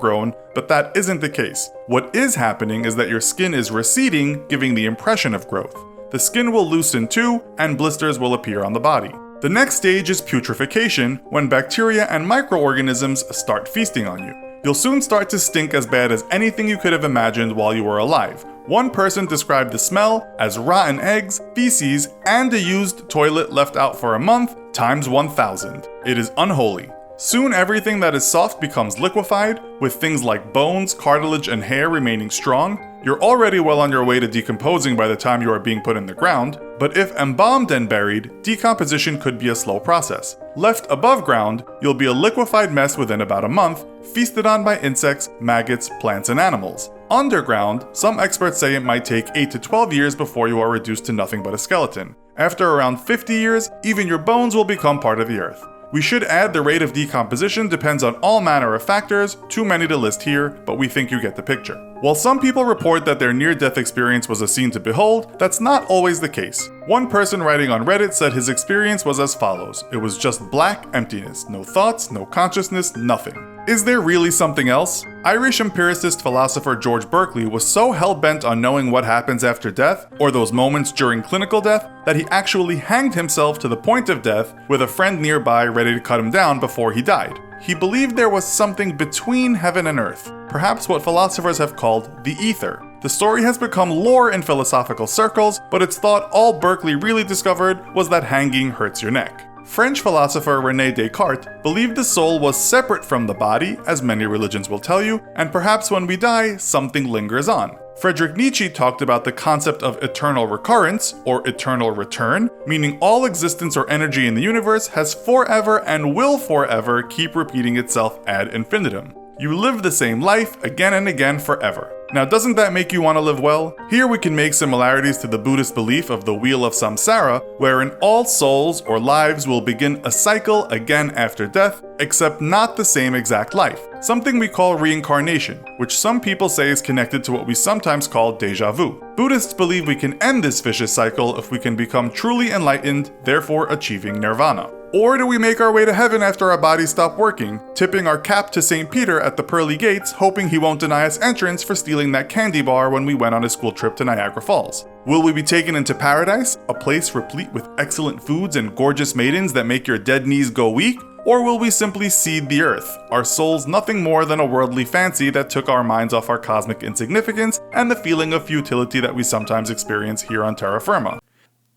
grown, but that isn't the case. What is happening is that your skin is receding, giving the impression of growth. The skin will loosen too, and blisters will appear on the body. The next stage is putrefaction, when bacteria and microorganisms start feasting on you. You'll soon start to stink as bad as anything you could have imagined while you were alive. One person described the smell as rotten eggs, feces, and a used toilet left out for a month times 1,000. It is unholy. Soon everything that is soft becomes liquefied, with things like bones, cartilage, and hair remaining strong. You're already well on your way to decomposing by the time you are being put in the ground, but if embalmed and buried, decomposition could be a slow process. Left above ground, you'll be a liquefied mess within about a month, feasted on by insects, maggots, plants, and animals. Underground, some experts say it might take 8 to 12 years before you are reduced to nothing but a skeleton. After around 50 years, even your bones will become part of the earth. We should add the rate of decomposition depends on all manner of factors, too many to list here, but we think you get the picture. While some people report that their near-death experience was a scene to behold, that's not always the case. One person writing on Reddit said his experience was as follows: it was just black emptiness, no thoughts, no consciousness, nothing. Is there really something else? Irish empiricist philosopher George Berkeley was so hell-bent on knowing what happens after death, or those moments during clinical death, that he actually hanged himself to the point of death with a friend nearby ready to cut him down before he died. He believed there was something between heaven and earth, perhaps what philosophers have called the ether. The story has become lore in philosophical circles, but it's thought all Berkeley really discovered was that hanging hurts your neck. French philosopher René Descartes believed the soul was separate from the body, as many religions will tell you, and perhaps when we die, something lingers on. Friedrich Nietzsche talked about the concept of eternal recurrence, or eternal return, meaning all existence or energy in the universe has forever and will forever keep repeating itself ad infinitum. You live the same life again and again forever. Now, doesn't that make you want to live well? Here we can make similarities to the Buddhist belief of the Wheel of Samsara, wherein all souls or lives will begin a cycle again after death, except not the same exact life. Something we call reincarnation, which some people say is connected to what we sometimes call déjà vu. Buddhists believe we can end this vicious cycle if we can become truly enlightened, therefore achieving nirvana. Or do we make our way to heaven after our bodies stop working, tipping our cap to St. Peter at the pearly gates, hoping he won't deny us entrance for stealing that candy bar when we went on a school trip to Niagara Falls? Will we be taken into paradise, a place replete with excellent foods and gorgeous maidens that make your dead knees go weak? Or will we simply seed the earth, our souls nothing more than a worldly fancy that took our minds off our cosmic insignificance and the feeling of futility that we sometimes experience here on terra firma?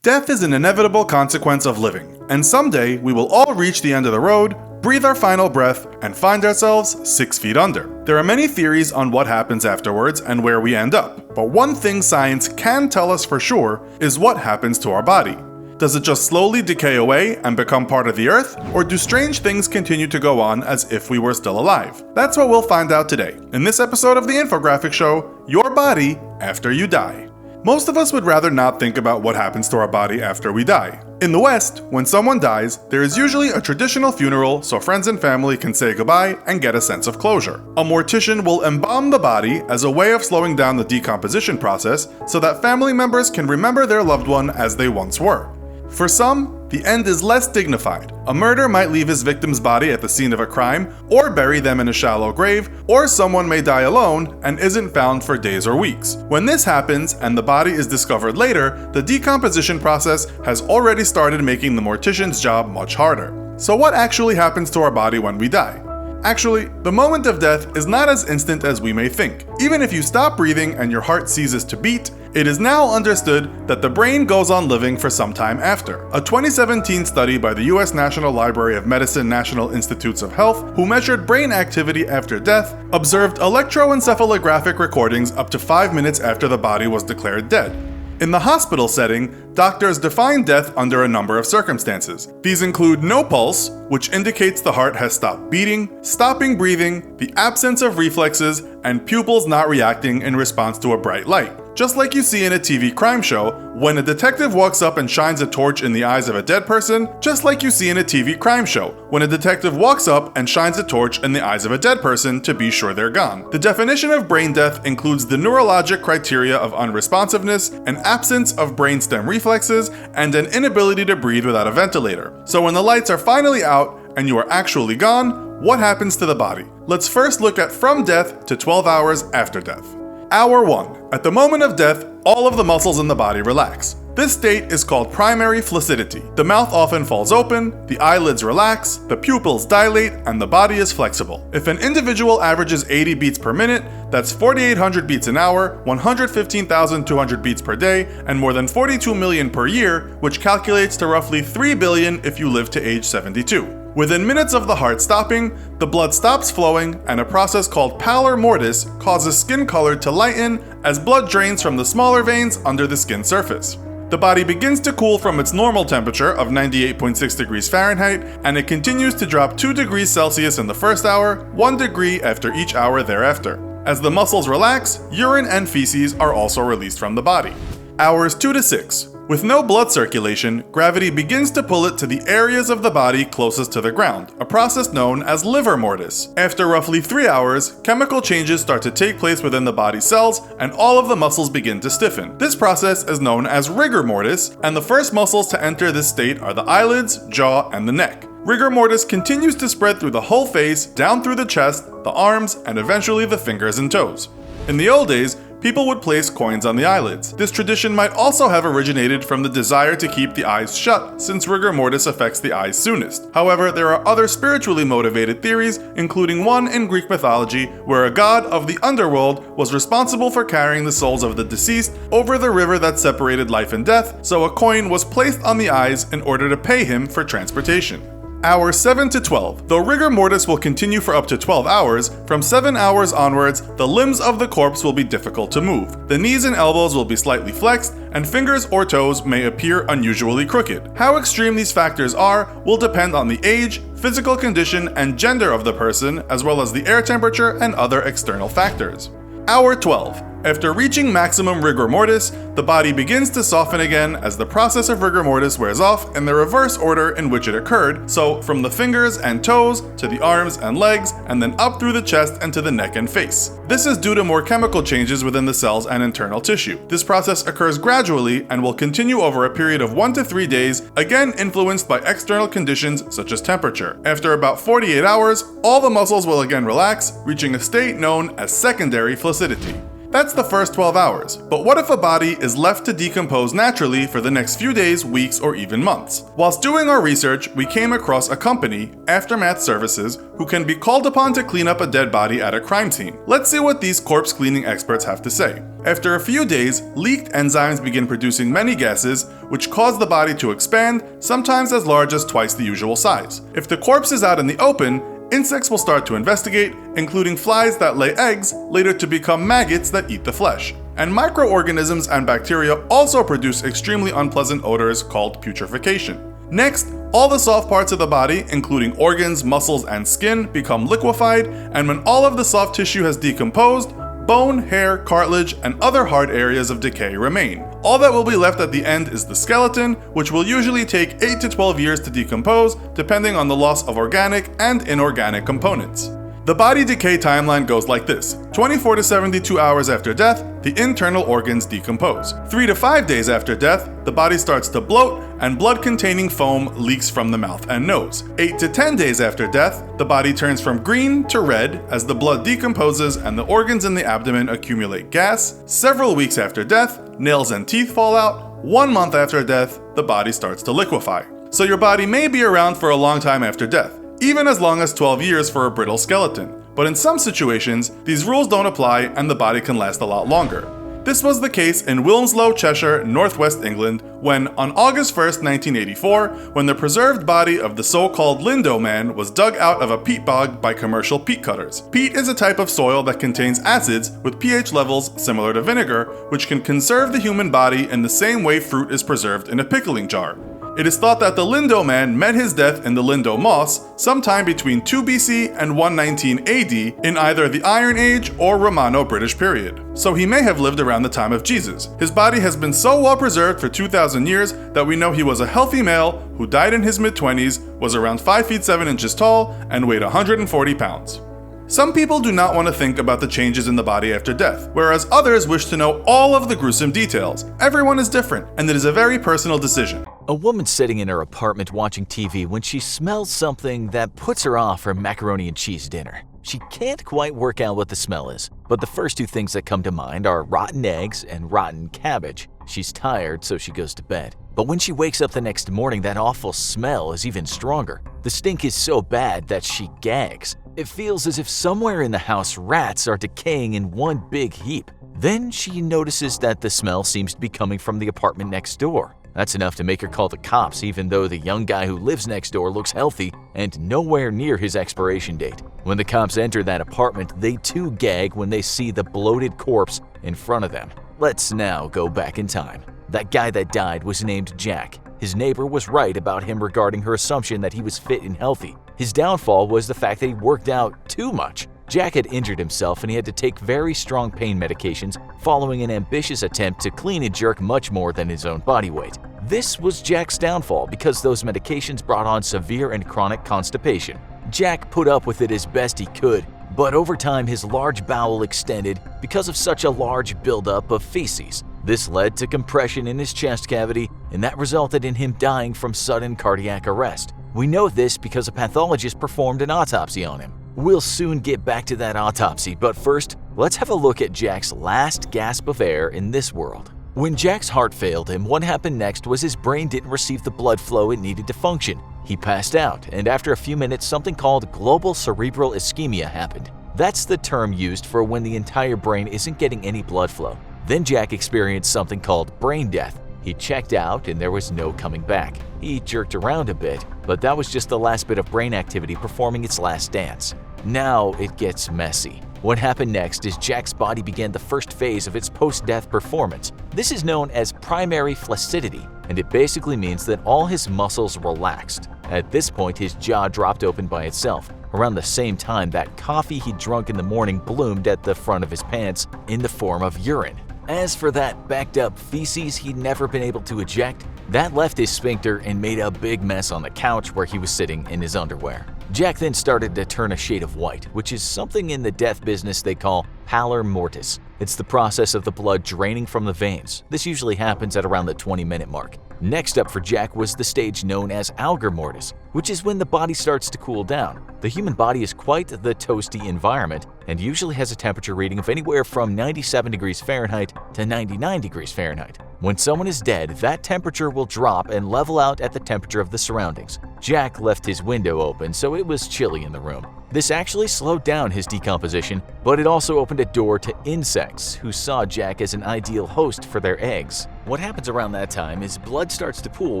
Death is an inevitable consequence of living, and someday we will all reach the end of the road, breathe our final breath, and find ourselves 6 feet under. There are many theories on what happens afterwards and where we end up, but one thing science can tell us for sure is what happens to our body. Does it just slowly decay away and become part of the earth, or do strange things continue to go on as if we were still alive? That's what we'll find out today, in this episode of the Infographic Show, Your Body After You Die. Most of us would rather not think about what happens to our body after we die. In the West, when someone dies, there is usually a traditional funeral so friends and family can say goodbye and get a sense of closure. A mortician will embalm the body as a way of slowing down the decomposition process so that family members can remember their loved one as they once were. For some, the end is less dignified. A murderer might leave his victim's body at the scene of a crime, or bury them in a shallow grave, or someone may die alone and isn't found for days or weeks. When this happens, and the body is discovered later, the decomposition process has already started making the mortician's job much harder. So what actually happens to our body when we die? Actually, the moment of death is not as instant as we may think. Even if you stop breathing and your heart ceases to beat, it is now understood that the brain goes on living for some time after. A 2017 study by the US National Library of Medicine National Institutes of Health, who measured brain activity after death, observed electroencephalographic recordings up to 5 minutes after the body was declared dead. In the hospital setting, doctors define death under a number of circumstances. These include no pulse, which indicates the heart has stopped beating, stopping breathing, the absence of reflexes, and pupils not reacting in response to a bright light. Just like you see in a TV crime show, when a detective walks up and shines a torch in the eyes of a dead person, just like you see in a TV crime show, when a detective walks up and shines a torch in the eyes of a dead person to be sure they're gone. The definition of brain death includes the neurologic criteria of unresponsiveness, an absence of brainstem reflexes, and an inability to breathe without a ventilator. So when the lights are finally out and you are actually gone, what happens to the body? Let's first look at from death to 12 hours after death. Hour 1. At the moment of death, all of the muscles in the body relax. This state is called primary flaccidity. The mouth often falls open, the eyelids relax, the pupils dilate, and the body is flexible. If an individual averages 80 beats per minute, that's 4,800 beats an hour, 115,200 beats per day, and more than 42 million per year, which calculates to roughly 3 billion if you live to age 72. Within minutes of the heart stopping, the blood stops flowing, and a process called pallor mortis causes skin color to lighten as blood drains from the smaller veins under the skin surface. The body begins to cool from its normal temperature of 98.6 degrees Fahrenheit, and it continues to drop 2 degrees Celsius in the first hour, 1 degree after each hour thereafter. As the muscles relax, urine and feces are also released from the body. Hours 2 to 6. With no blood circulation, gravity begins to pull it to the areas of the body closest to the ground, a process known as livor mortis. After roughly 3 hours, chemical changes start to take place within the body cells, and all of the muscles begin to stiffen. This process is known as rigor mortis, and the first muscles to enter this state are the eyelids, jaw, and the neck. Rigor mortis continues to spread through the whole face, down through the chest, the arms, and eventually the fingers and toes. In the old days, people would place coins on the eyelids. This tradition might also have originated from the desire to keep the eyes shut, since rigor mortis affects the eyes soonest. However, there are other spiritually motivated theories, including one in Greek mythology, where a god of the underworld was responsible for carrying the souls of the deceased over the river that separated life and death, so a coin was placed on the eyes in order to pay him for transportation. Hours 7 to 12. Though rigor mortis will continue for up to 12 hours, from 7 hours onwards, the limbs of the corpse will be difficult to move. The knees and elbows will be slightly flexed, and fingers or toes may appear unusually crooked. How extreme these factors are will depend on the age, physical condition, and gender of the person, as well as the air temperature and other external factors. Hour 12. After reaching maximum rigor mortis, the body begins to soften again as the process of rigor mortis wears off in the reverse order in which it occurred, so from the fingers and toes to the arms and legs, and then up through the chest and to the neck and face. This is due to more chemical changes within the cells and internal tissue. This process occurs gradually and will continue over a period of 1 to 3 days, again influenced by external conditions such as temperature. After about 48 hours, all the muscles will again relax, reaching a state known as secondary flaccidity. That's the first 12 hours, but what if a body is left to decompose naturally for the next few days, weeks, or even months? Whilst doing our research, we came across a company, Aftermath Services, who can be called upon to clean up a dead body at a crime scene. Let's see what these corpse cleaning experts have to say. After a few days, leaked enzymes begin producing many gases, which cause the body to expand, sometimes as large as twice the usual size. If the corpse is out in the open, insects will start to investigate, including flies that lay eggs, later to become maggots that eat the flesh. And microorganisms and bacteria also produce extremely unpleasant odors called putrefaction. Next, all the soft parts of the body, including organs, muscles, and skin, become liquefied, and when all of the soft tissue has decomposed, bone, hair, cartilage, and other hard areas of decay remain. All that will be left at the end is the skeleton, which will usually take 8 to 12 years to decompose, depending on the loss of organic and inorganic components. The body decay timeline goes like this. 24 to 72 hours after death, the internal organs decompose. 3 to 5 days after death, the body starts to bloat and blood-containing foam leaks from the mouth and nose. 8 to 10 days after death, the body turns from green to red as the blood decomposes and the organs in the abdomen accumulate gas. Several weeks after death, nails and teeth fall out. 1 month after death, the body starts to liquefy. So your body may be around for a long time after death, even as long as 12 years for a brittle skeleton. But in some situations, these rules don't apply and the body can last a lot longer. This was the case in Wilmslow, Cheshire, northwest England, when on August 1st, 1984, when the preserved body of the so-called Lindo man was dug out of a peat bog by commercial peat cutters. Peat is a type of soil that contains acids with pH levels similar to vinegar, which can conserve the human body in the same way fruit is preserved in a pickling jar. It is thought that the Lindo man met his death in the Lindo Moss sometime between 2 BC and 119 AD in either the Iron Age or Romano-British period. So he may have lived around the time of Jesus. His body has been so well preserved for 2,000 years that we know he was a healthy male who died in his mid-20s, was around 5 feet 7 inches tall, and weighed 140 pounds. Some people do not want to think about the changes in the body after death, whereas others wish to know all of the gruesome details. Everyone is different, and it is a very personal decision. A woman sitting in her apartment watching TV when she smells something that puts her off her macaroni and cheese dinner. She can't quite work out what the smell is, but the first two things that come to mind are rotten eggs and rotten cabbage. She's tired, so she goes to bed. But when she wakes up the next morning, that awful smell is even stronger. The stink is so bad that she gags. It feels as if somewhere in the house rats are decaying in one big heap. Then she notices that the smell seems to be coming from the apartment next door. That's enough to make her call the cops, even though the young guy who lives next door looks healthy and nowhere near his expiration date. When the cops enter that apartment, they too gag when they see the bloated corpse in front of them. Let's now go back in time. That guy that died was named Jack. His neighbor was right about him regarding her assumption that he was fit and healthy. His downfall was the fact that he worked out too much. Jack had injured himself and he had to take very strong pain medications following an ambitious attempt to clean and jerk much more than his own body weight. This was Jack's downfall because those medications brought on severe and chronic constipation. Jack put up with it as best he could, but over time his large bowel extended because of such a large buildup of feces. This led to compression in his chest cavity, and that resulted in him dying from sudden cardiac arrest. We know this because a pathologist performed an autopsy on him. We'll soon get back to that autopsy, but first, let's have a look at Jack's last gasp of air in this world. When Jack's heart failed him, what happened next was his brain didn't receive the blood flow it needed to function. He passed out, and after a few minutes, something called global cerebral ischemia happened. That's the term used for when the entire brain isn't getting any blood flow. Then Jack experienced something called brain death. He checked out and there was no coming back. He jerked around a bit, but that was just the last bit of brain activity performing its last dance. Now it gets messy. What happened next is Jack's body began the first phase of its post-death performance. This is known as primary flaccidity, and it basically means that all his muscles relaxed. At this point, his jaw dropped open by itself. Around the same time, that coffee he drunk in the morning bloomed at the front of his pants in the form of urine. As for that backed up feces he'd never been able to eject, that left his sphincter and made a big mess on the couch where he was sitting in his underwear. Jack then started to turn a shade of white, which is something in the death business they call pallor mortis. It's the process of the blood draining from the veins. This usually happens at around the 20-minute mark. Next up for Jack was the stage known as algor mortis, which is when the body starts to cool down. The human body is quite the toasty environment and usually has a temperature reading of anywhere from 97 degrees Fahrenheit to 99 degrees Fahrenheit. When someone is dead, that temperature will drop and level out at the temperature of the surroundings. Jack left his window open, so it was chilly in the room. This actually slowed down his decomposition, but it also opened a door to insects, who saw Jack as an ideal host for their eggs. What happens around that time is blood starts to pool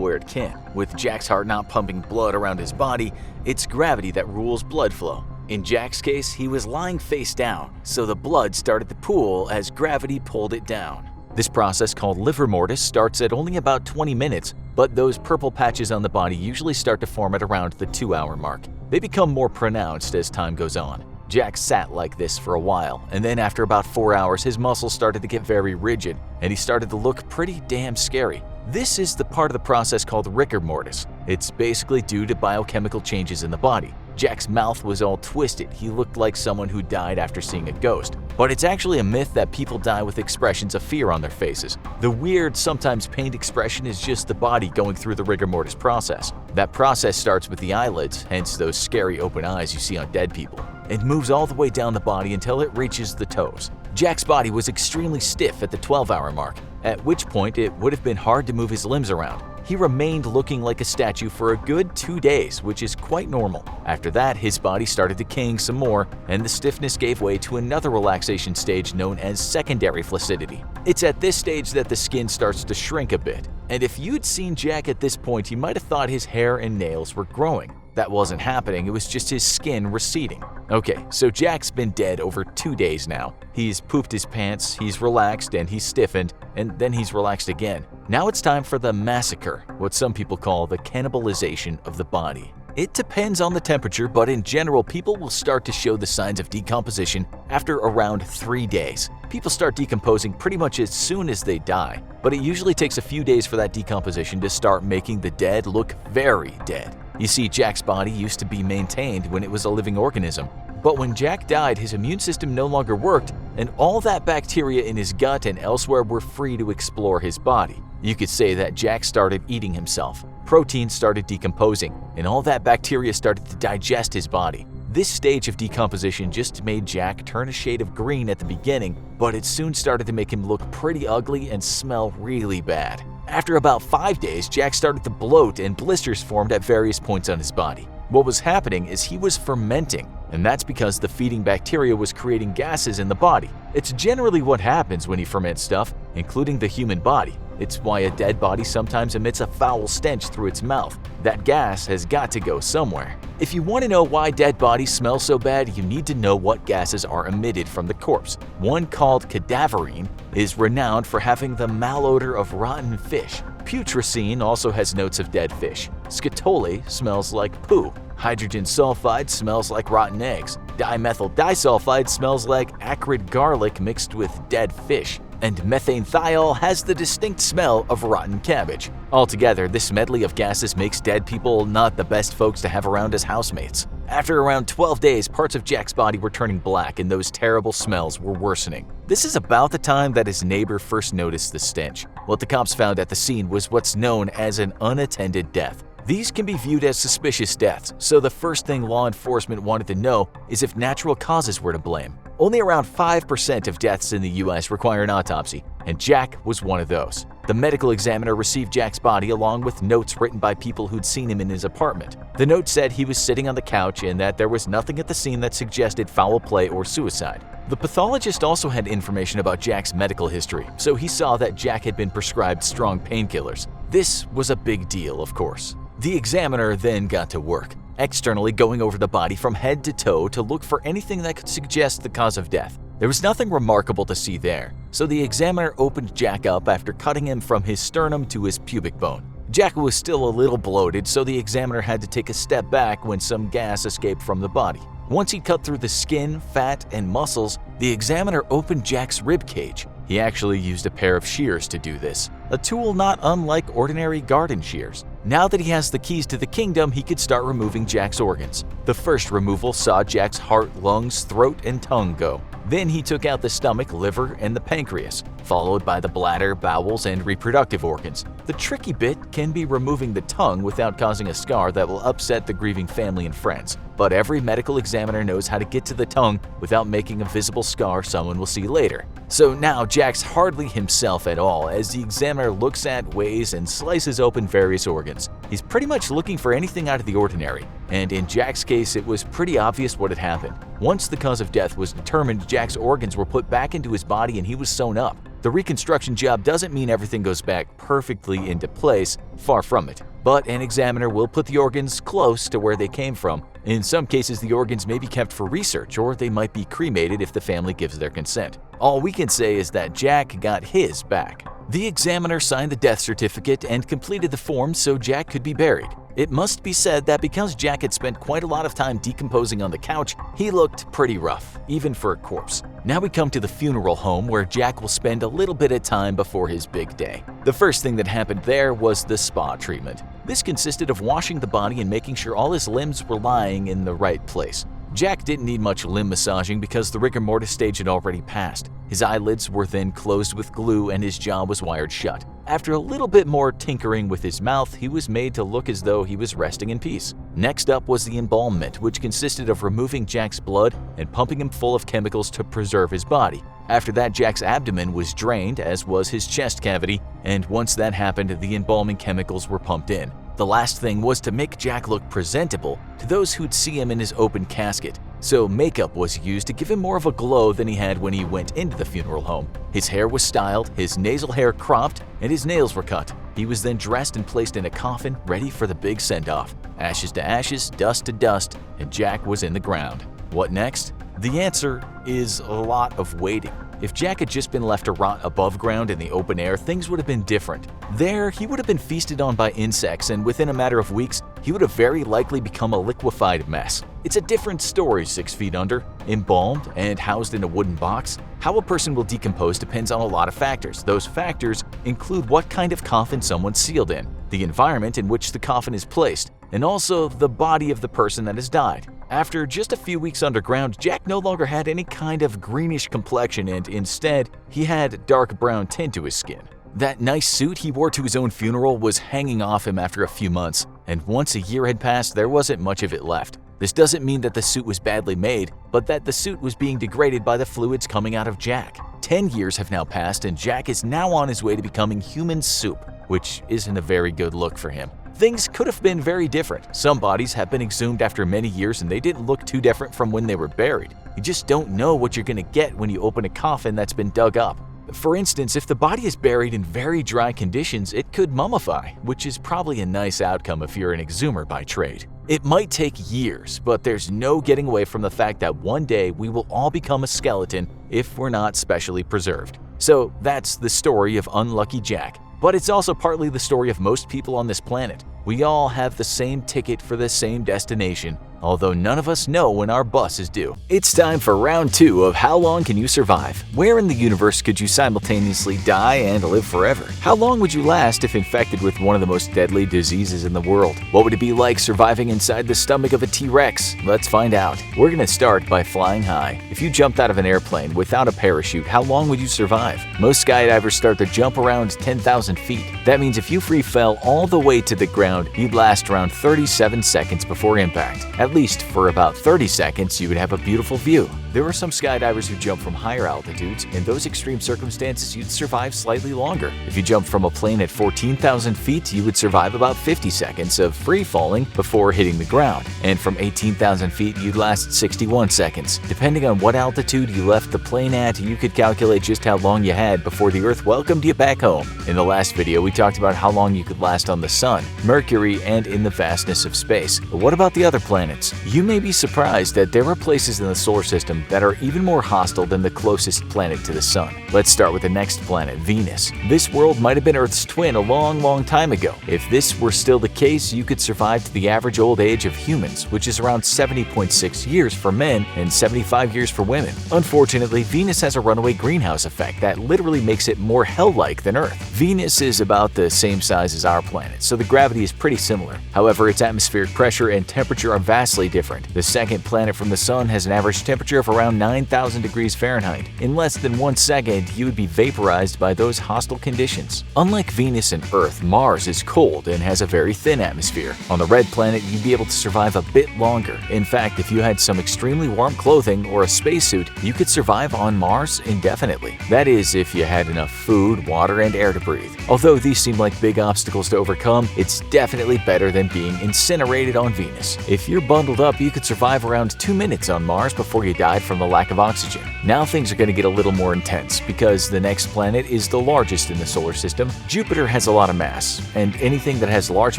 where it can. With Jack's heart not pumping blood around his body, it's gravity that rules blood flow. In Jack's case, he was lying face down, so the blood started to pool as gravity pulled it down. This process, called livor mortis, starts at only about 20 minutes, but those purple patches on the body usually start to form at around the 2-hour mark. They become more pronounced as time goes on. Jack sat like this for a while, and then after about 4 hours, his muscles started to get very rigid, and he started to look pretty damn scary. This is the part of the process called rigor mortis. It's basically due to biochemical changes in the body. Jack's mouth was all twisted. He looked like someone who died after seeing a ghost. But it's actually a myth that people die with expressions of fear on their faces. The weird, sometimes pained expression is just the body going through the rigor mortis process. That process starts with the eyelids, hence those scary open eyes you see on dead people. It moves all the way down the body until it reaches the toes. Jack's body was extremely stiff at the 12-hour mark, at which point it would have been hard to move his limbs around. He remained looking like a statue for a good 2 days, which is quite normal. After that, his body started decaying some more, and the stiffness gave way to another relaxation stage known as secondary flaccidity. It's at this stage that the skin starts to shrink a bit. And if you'd seen Jack at this point, you might have thought his hair and nails were growing. That wasn't happening, it was just his skin receding. Okay, so Jack's been dead over 2 days now. He's pooped his pants, he's relaxed, and he's stiffened, and then he's relaxed again. Now it's time for the massacre, what some people call the cannibalization of the body. It depends on the temperature, but in general, people will start to show the signs of decomposition after around 3 days. People start decomposing pretty much as soon as they die, but it usually takes a few days for that decomposition to start making the dead look very dead. You see, Jack's body used to be maintained when it was a living organism, but when Jack died, his immune system no longer worked, and all that bacteria in his gut and elsewhere were free to explore his body. You could say that Jack started eating himself. Protein started decomposing, and all that bacteria started to digest his body. This stage of decomposition just made Jack turn a shade of green at the beginning, but it soon started to make him look pretty ugly and smell really bad. After about 5 days, Jack started to bloat and blisters formed at various points on his body. What was happening is he was fermenting, and that's because the feeding bacteria was creating gases in the body. It's generally what happens when you ferment stuff, including the human body. It's why a dead body sometimes emits a foul stench through its mouth. That gas has got to go somewhere. If you want to know why dead bodies smell so bad, you need to know what gases are emitted from the corpse. One called cadaverine is renowned for having the malodor of rotten fish. Putrescine also has notes of dead fish. Scatole smells like poo. Hydrogen sulfide smells like rotten eggs. Dimethyl disulfide smells like acrid garlic mixed with dead fish. And methane thiol has the distinct smell of rotten cabbage. Altogether, this medley of gases makes dead people not the best folks to have around as housemates. After around 12 days, parts of Jack's body were turning black and those terrible smells were worsening. This is about the time that his neighbor first noticed the stench. What the cops found at the scene was what's known as an unattended death. These can be viewed as suspicious deaths, so the first thing law enforcement wanted to know is if natural causes were to blame. Only around 5% of deaths in the US require an autopsy, and Jack was one of those. The medical examiner received Jack's body along with notes written by people who'd seen him in his apartment. The note said he was sitting on the couch and that there was nothing at the scene that suggested foul play or suicide. The pathologist also had information about Jack's medical history, so he saw that Jack had been prescribed strong painkillers. This was a big deal, of course. The examiner then got to work, externally going over the body from head to toe to look for anything that could suggest the cause of death. There was nothing remarkable to see there, so the examiner opened Jack up after cutting him from his sternum to his pubic bone. Jack was still a little bloated, so the examiner had to take a step back when some gas escaped from the body. Once he cut through the skin, fat, and muscles, the examiner opened Jack's rib cage. He actually used a pair of shears to do this, a tool not unlike ordinary garden shears. Now that he has the keys to the kingdom, he could start removing Jack's organs. The first removal saw Jack's heart, lungs, throat, and tongue go. Then he took out the stomach, liver, and the pancreas, followed by the bladder, bowels, and reproductive organs. The tricky bit can be removing the tongue without causing a scar that will upset the grieving family and friends. But every medical examiner knows how to get to the tongue without making a visible scar someone will see later. So now Jack's hardly himself at all as the examiner looks at, weighs, and slices open various organs. He's pretty much looking for anything out of the ordinary, and in Jack's case it was pretty obvious what had happened. Once the cause of death was determined, Jack's organs were put back into his body and he was sewn up. The reconstruction job doesn't mean everything goes back perfectly into place, far from it. But an examiner will put the organs close to where they came from. In some cases, the organs may be kept for research, or they might be cremated if the family gives their consent. All we can say is that Jack got his back. The examiner signed the death certificate and completed the form so Jack could be buried. It must be said that because Jack had spent quite a lot of time decomposing on the couch, he looked pretty rough, even for a corpse. Now we come to the funeral home where Jack will spend a little bit of time before his big day. The first thing that happened there was the spa treatment. This consisted of washing the body and making sure all his limbs were lying in the right place. Jack didn't need much limb massaging because the rigor mortis stage had already passed. His eyelids were then closed with glue and his jaw was wired shut. After a little bit more tinkering with his mouth, he was made to look as though he was resting in peace. Next up was the embalmment, which consisted of removing Jack's blood and pumping him full of chemicals to preserve his body. After that, Jack's abdomen was drained, as was his chest cavity, and once that happened, the embalming chemicals were pumped in. The last thing was to make Jack look presentable to those who'd see him in his open casket, so makeup was used to give him more of a glow than he had when he went into the funeral home. His hair was styled, his nasal hair cropped, and his nails were cut. He was then dressed and placed in a coffin, ready for the big send-off. Ashes to ashes, dust to dust, and Jack was in the ground. What next? The answer is a lot of waiting. If Jack had just been left to rot above ground in the open air, things would have been different. There, he would have been feasted on by insects, and within a matter of weeks, he would have very likely become a liquefied mess. It's a different story 6 feet under, embalmed and housed in a wooden box. How a person will decompose depends on a lot of factors. Those factors include what kind of coffin someone's sealed in, the environment in which the coffin is placed, and also the body of the person that has died. After just a few weeks underground, Jack no longer had any kind of greenish complexion, and instead, he had dark brown tint to his skin. That nice suit he wore to his own funeral was hanging off him after a few months, and once a year had passed, there wasn't much of it left. This doesn't mean that the suit was badly made, but that the suit was being degraded by the fluids coming out of Jack. 10 years have now passed, and Jack is now on his way to becoming human soup, which isn't a very good look for him. Things could have been very different. Some bodies have been exhumed after many years and they didn't look too different from when they were buried. You just don't know what you're going to get when you open a coffin that's been dug up. For instance, if the body is buried in very dry conditions, it could mummify, which is probably a nice outcome if you're an exhumer by trade. It might take years, but there's no getting away from the fact that one day we will all become a skeleton if we're not specially preserved. So that's the story of Unlucky Jack. But it's also partly the story of most people on this planet. We all have the same ticket for the same destination, although none of us know when our bus is due. It's time for round 2 of How Long Can You Survive? Where in the universe could you simultaneously die and live forever? How long would you last if infected with one of the most deadly diseases in the world? What would it be like surviving inside the stomach of a T-Rex? Let's find out. We're going to start by flying high. If you jumped out of an airplane without a parachute, how long would you survive? Most skydivers start their jump around 10,000 feet. That means if you free fell all the way to the ground, you'd last around 37 seconds before impact. At least for about 30 seconds, you would have a beautiful view. There are some skydivers who jump from higher altitudes. In those extreme circumstances, you'd survive slightly longer. If you jump from a plane at 14,000 feet, you would survive about 50 seconds of free falling before hitting the ground. And from 18,000 feet, you'd last 61 seconds. Depending on what altitude you left the plane at, you could calculate just how long you had before the Earth welcomed you back home. In the last video, we talked about how long you could last on the Sun, Mercury, and in the vastness of space. But what about the other planets? You may be surprised that there are places in the solar system that are even more hostile than the closest planet to the Sun. Let's start with the next planet, Venus. This world might have been Earth's twin a long time ago. If this were still the case, you could survive to the average old age of humans, which is around 70.6 years for men and 75 years for women. Unfortunately, Venus has a runaway greenhouse effect that literally makes it more hell-like than Earth. Venus is about the same size as our planet, so the gravity is pretty similar. However, its atmospheric pressure and temperature are vastly different. The second planet from the Sun has an average temperature of around 9,000 degrees Fahrenheit. In less than 1 second, you would be vaporized by those hostile conditions. Unlike Venus and Earth, Mars is cold and has a very thin atmosphere. On the red planet, you'd be able to survive a bit longer. In fact, if you had some extremely warm clothing or a spacesuit, you could survive on Mars indefinitely. That is, if you had enough food, water, and air to breathe. Although these seem like big obstacles to overcome, it's definitely better than being incinerated on Venus. If you're bundled up, you could survive around 2 minutes on Mars before you died from the lack of oxygen. Now things are going to get a little more intense because the next planet is the largest in the solar system. Jupiter has a lot of mass, and anything that has large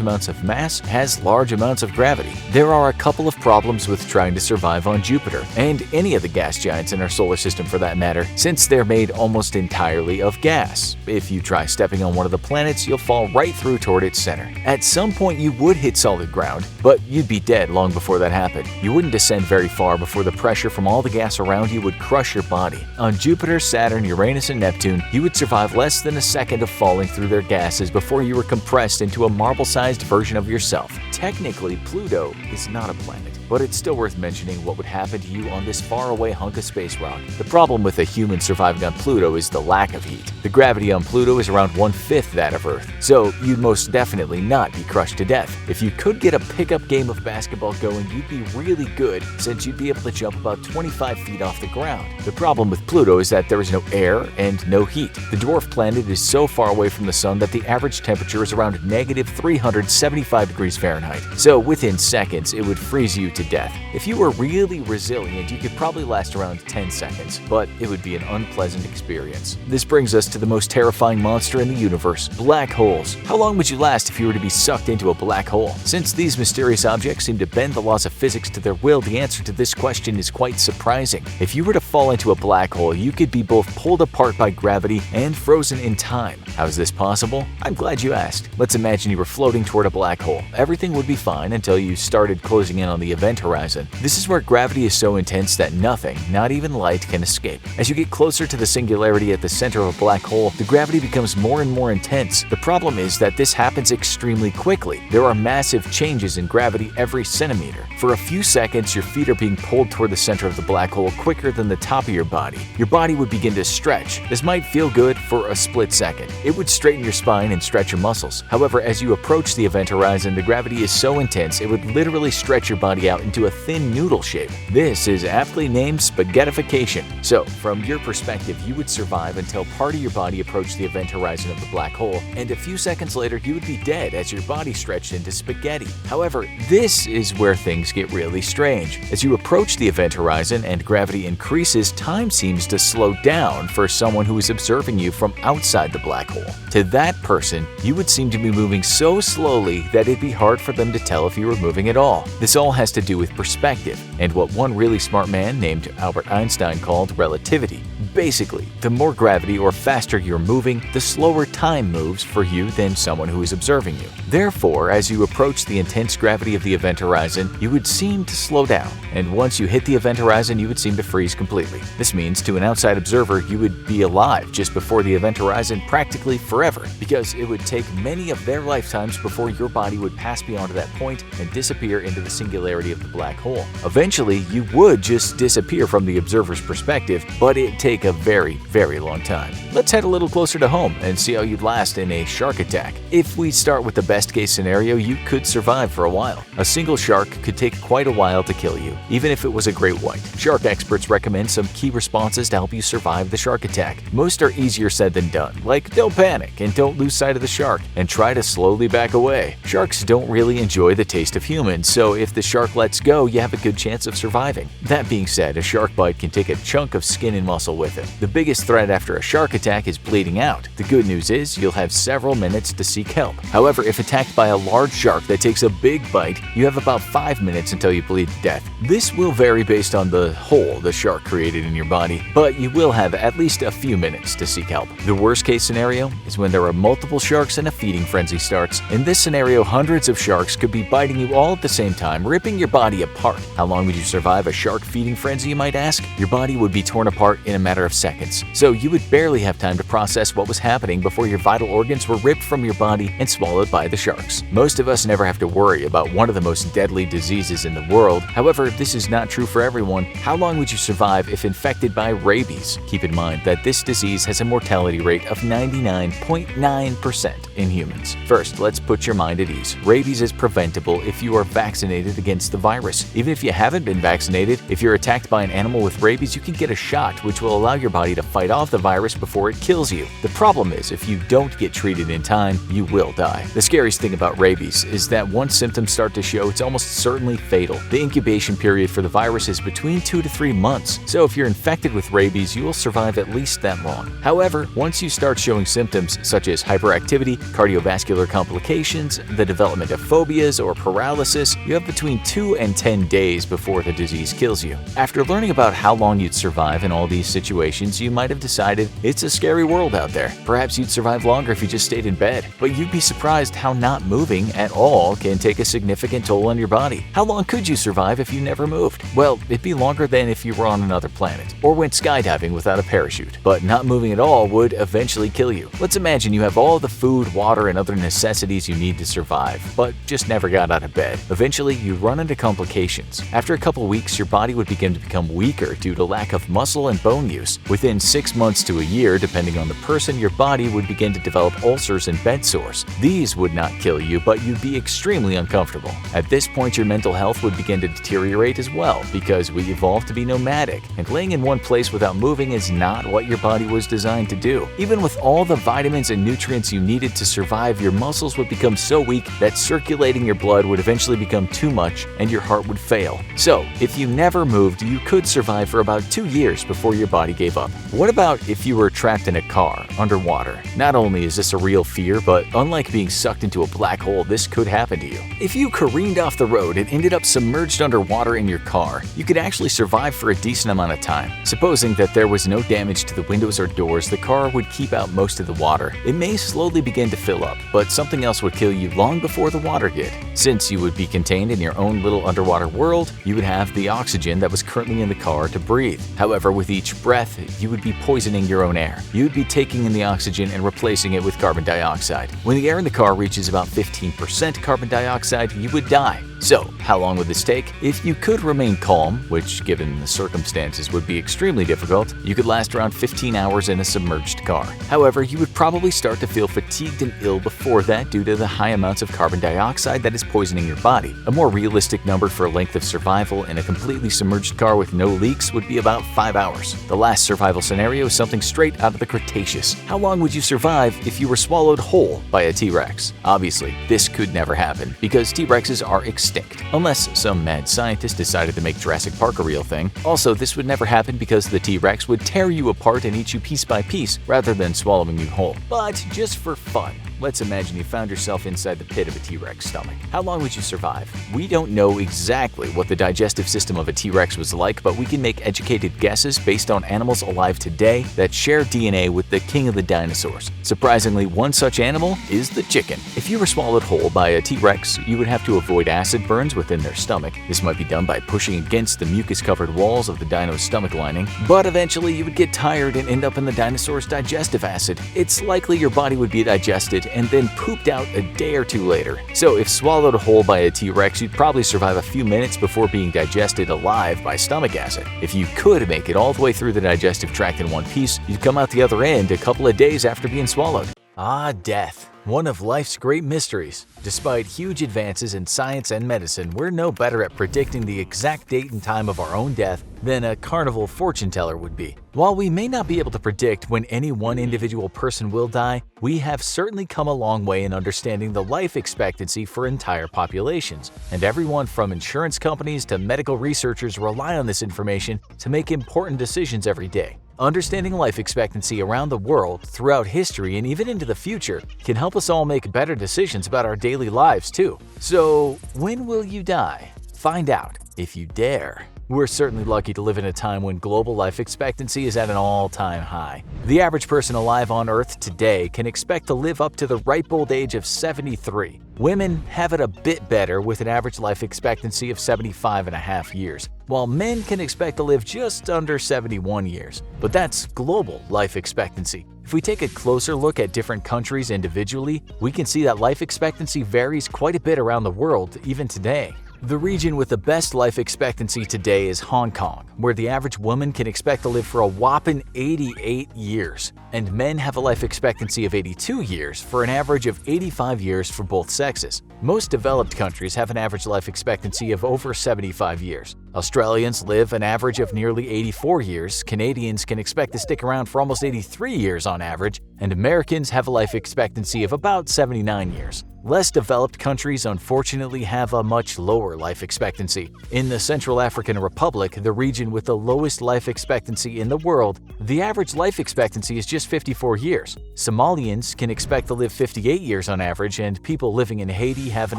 amounts of mass has large amounts of gravity. There are a couple of problems with trying to survive on Jupiter, and any of the gas giants in our solar system for that matter, since they're made almost entirely of gas. If you try stepping on one of the planets, you'll fall right through toward its center. At some point you would hit solid ground, but you'd be dead long before that happened. You wouldn't descend very far before the pressure from all the gas around you would crush your body. On Jupiter, Saturn, Uranus, and Neptune, you would survive less than a second of falling through their gases before you were compressed into a marble-sized version of yourself. Technically, Pluto is not a planet, but it's still worth mentioning what would happen to you on this faraway hunk of space rock. The problem with a human surviving on Pluto is the lack of heat. The gravity on Pluto is around 1/5 that of Earth, so you'd most definitely not be crushed to death. If you could get a pickup game of basketball going, you'd be really good since you'd be able to jump about 25 feet off the ground. The problem with Pluto is that there is no air and no heat. The dwarf planet is so far away from the sun that the average temperature is around -375 degrees Fahrenheit, so within seconds it would freeze you to death. If you were really resilient, you could probably last around 10 seconds, but it would be an unpleasant experience. This brings us to the most terrifying monster in the universe, black holes. How long would you last if you were to be sucked into a black hole? Since these mysterious objects seem to bend the laws of physics to their will, the answer to this question is quite surprising. If you were to fall into a black hole, you could be both pulled apart by gravity and frozen in time. How is this possible? I'm glad you asked. Let's imagine you were floating toward a black hole. Everything would be fine until you started closing in on the event horizon. This is where gravity is so intense that nothing, not even light, can escape. As you get closer to the singularity at the center of a black hole, the gravity becomes more and more intense. The problem is that this happens extremely quickly. There are massive changes in gravity every centimeter. For a few seconds, your feet are being pulled toward the center of the black hole quicker than the top of your body. Your body would begin to stretch. This might feel good for a split second. It would straighten your spine and stretch your muscles. However, as you approach the event horizon, the gravity is so intense it would literally stretch your body out into a thin noodle shape. This is aptly named spaghettification. So, from your perspective, you would survive until part of your body approached the event horizon of the black hole, and a few seconds later you would be dead as your body stretched into spaghetti. However, this is where things get really strange. As you approach the event horizon and gravity increases, time seems to slow down for someone who is observing you from outside the black hole. To that person, you would seem to be moving so slowly that it'd be hard for them to tell if you were moving at all. This all has to do with perspective, and what one really smart man named Albert Einstein called relativity. Basically, the more gravity or faster you're moving, the slower time moves for you than someone who is observing you. Therefore, as you approach the intense gravity of the event horizon, you would seem to slow down, and once you hit the event horizon, you would seem to freeze completely. This means to an outside observer, you would be alive just before the event horizon practically forever, because it would take many of their lifetimes before your body would pass beyond that point and disappear into the singularity of the black hole. Eventually, you would just disappear from the observer's perspective, but it'd take a very, very long time. Let's head a little closer to home and see how you'd last in a shark attack. If we start with the best case scenario, you could survive for a while. A single shark could take quite a while to kill you, even if it was a great white. Shark experts recommend some key responses to help you survive the shark attack. Most are easier said than done, like don't panic and don't lose sight of the shark, and try to slowly back away. Sharks don't really enjoy the taste of humans, so if the shark lets go, you have a good chance of surviving. That being said, a shark bite can take a chunk of skin and muscle with it. The biggest threat after a shark attack is bleeding out. The good news is you'll have several minutes to seek help. However, if attacked by a large shark that takes a big bite, you have about 5 minutes until you bleed to death. This will vary based on the hole the shark created in your body, but you will have at least a few minutes to seek help. The worst case scenario is when there are multiple sharks and a feeding frenzy starts. In this scenario, hundreds of sharks could be biting you all at the same time, ripping your body apart. How long would you survive a shark feeding frenzy, you might ask? Your body would be torn apart in a matter of seconds, so you would barely have time to process what was happening before your vital organs were ripped from your body and swallowed by the sharks. Most of us never have to worry about one of the most deadly diseases in the world. However, this is not true for everyone. How long would you survive if infected by rabies? Keep in mind that this disease has a mortality rate of 99.9% in humans. First, let's put your mind at ease. Rabies is preventable if you are vaccinated against the virus. Even if you haven't been vaccinated, if you're attacked by an animal with rabies, you can get a shot which will allow your body to fight off the virus before it kills you. The problem is, if you don't get treated in time, you will die. The scariest thing about rabies is that once symptoms start to show, it's almost certainly fatal. The incubation period for the virus is between 2 to 3 months, so if you're infected with rabies, you will survive at least that long. However, once you start showing symptoms such as hyperactivity, cardiovascular complications, the development of phobias or paralysis, you have between 2 and 10 days before the disease kills you. After learning about how long you'd survive in all these situations, you might have decided it's a scary world out there. Perhaps you'd survive longer if you just stayed in bed, but you'd be surprised how not moving at all can take a significant toll on your body. How long could you survive if you never moved? Well, it'd be longer than if you were on another planet or went skydiving without a parachute, but not moving at all would eventually kill you. Let's imagine you have all the food, water, and other necessities you need to survive, but just never got out of bed. Eventually, you run into complications. After a couple weeks, your body would begin to become weaker due to lack of muscle and bone use. Within 6 months to a year, depending on the person, your body would begin to develop ulcers and bed sores. These would not kill you, but you'd be extremely uncomfortable. At this point, your mental health would begin to deteriorate as well, because we evolved to be nomadic, and laying in one place without moving is not what your body was designed to do. Even with all the vitamins and nutrients you needed to survive, your muscles would become so weak that circulating your blood would eventually become too much and your heart would fail. So, if you never moved, you could survive for about 2 years before your body gave up. What about if you were trapped in a car, underwater? Not only is this a real fear, but unlike being sucked into a black hole, this could happen to you. If you careened off the road and ended up submerged underwater in your car, you could actually survive for a decent amount of time. Supposing that there was no damage to the windows or doors, the car would keep out most of the water. It may slowly begin to fill up, but something else would kill you long before the water did. Since you would be contained in your own little underwater world, you would have the oxygen that was currently in the car to breathe. However, with each breath, you would be poisoning your own air. You would be taking in the oxygen and replacing it with carbon dioxide. When the air in the car reaches about 15% carbon dioxide, you would die. So, how long would this take? If you could remain calm, which given the circumstances would be extremely difficult, you could last around 15 hours in a submerged car. However, you would probably start to feel fatigued and ill before that due to the high amounts of carbon dioxide that is poisoning your body. A more realistic number for length of survival in a completely submerged car with no leaks would be about 5 hours. The last survival scenario is something straight out of the Cretaceous. How long would you survive if you were swallowed whole by a T-Rex? Obviously, this could never happen because T-Rexes are extinct, unless some mad scientist decided to make Jurassic Park a real thing. Also, this would never happen because the T-Rex would tear you apart and eat you piece by piece rather than swallowing you whole. But just for fun, let's imagine you found yourself inside the pit of a T-Rex stomach. How long would you survive? We don't know exactly what the digestive system of a T-Rex was like, but we can make educated guesses based on animals alive today that share DNA with the king of the dinosaurs. Surprisingly, one such animal is the chicken. If you were swallowed whole by a T-Rex, you would have to avoid acid burns within their stomach. This might be done by pushing against the mucus-covered walls of the dino's stomach lining, but eventually you would get tired and end up in the dinosaur's digestive acid. It's likely your body would be digested and then pooped out a day or two later. So if swallowed whole by a T-Rex, you'd probably survive a few minutes before being digested alive by stomach acid. If you could make it all the way through the digestive tract in one piece, you'd come out the other end a couple of days after being swallowed. Ah, death. One of life's great mysteries. Despite huge advances in science and medicine, we're no better at predicting the exact date and time of our own death than a carnival fortune teller would be. While we may not be able to predict when any one individual person will die, we have certainly come a long way in understanding the life expectancy for entire populations, and everyone from insurance companies to medical researchers rely on this information to make important decisions every day. Understanding life expectancy around the world, throughout history, and even into the future can help us all make better decisions about our daily lives too. So, when will you die? Find out if you dare. We're certainly lucky to live in a time when global life expectancy is at an all-time high. The average person alive on Earth today can expect to live up to the ripe old age of 73. Women have it a bit better with an average life expectancy of 75.5 years, while men can expect to live just under 71 years. But that's global life expectancy. If we take a closer look at different countries individually, we can see that life expectancy varies quite a bit around the world, even today. The region with the best life expectancy today is Hong Kong, where the average woman can expect to live for a whopping 88 years, and men have a life expectancy of 82 years for an average of 85 years for both sexes. Most developed countries have an average life expectancy of over 75 years. Australians live an average of nearly 84 years, Canadians can expect to stick around for almost 83 years on average, and Americans have a life expectancy of about 79 years. Less developed countries unfortunately have a much lower life expectancy. In the Central African Republic, the region with the lowest life expectancy in the world, the average life expectancy is just 54 years. Somalians can expect to live 58 years on average, and people living in Haiti have an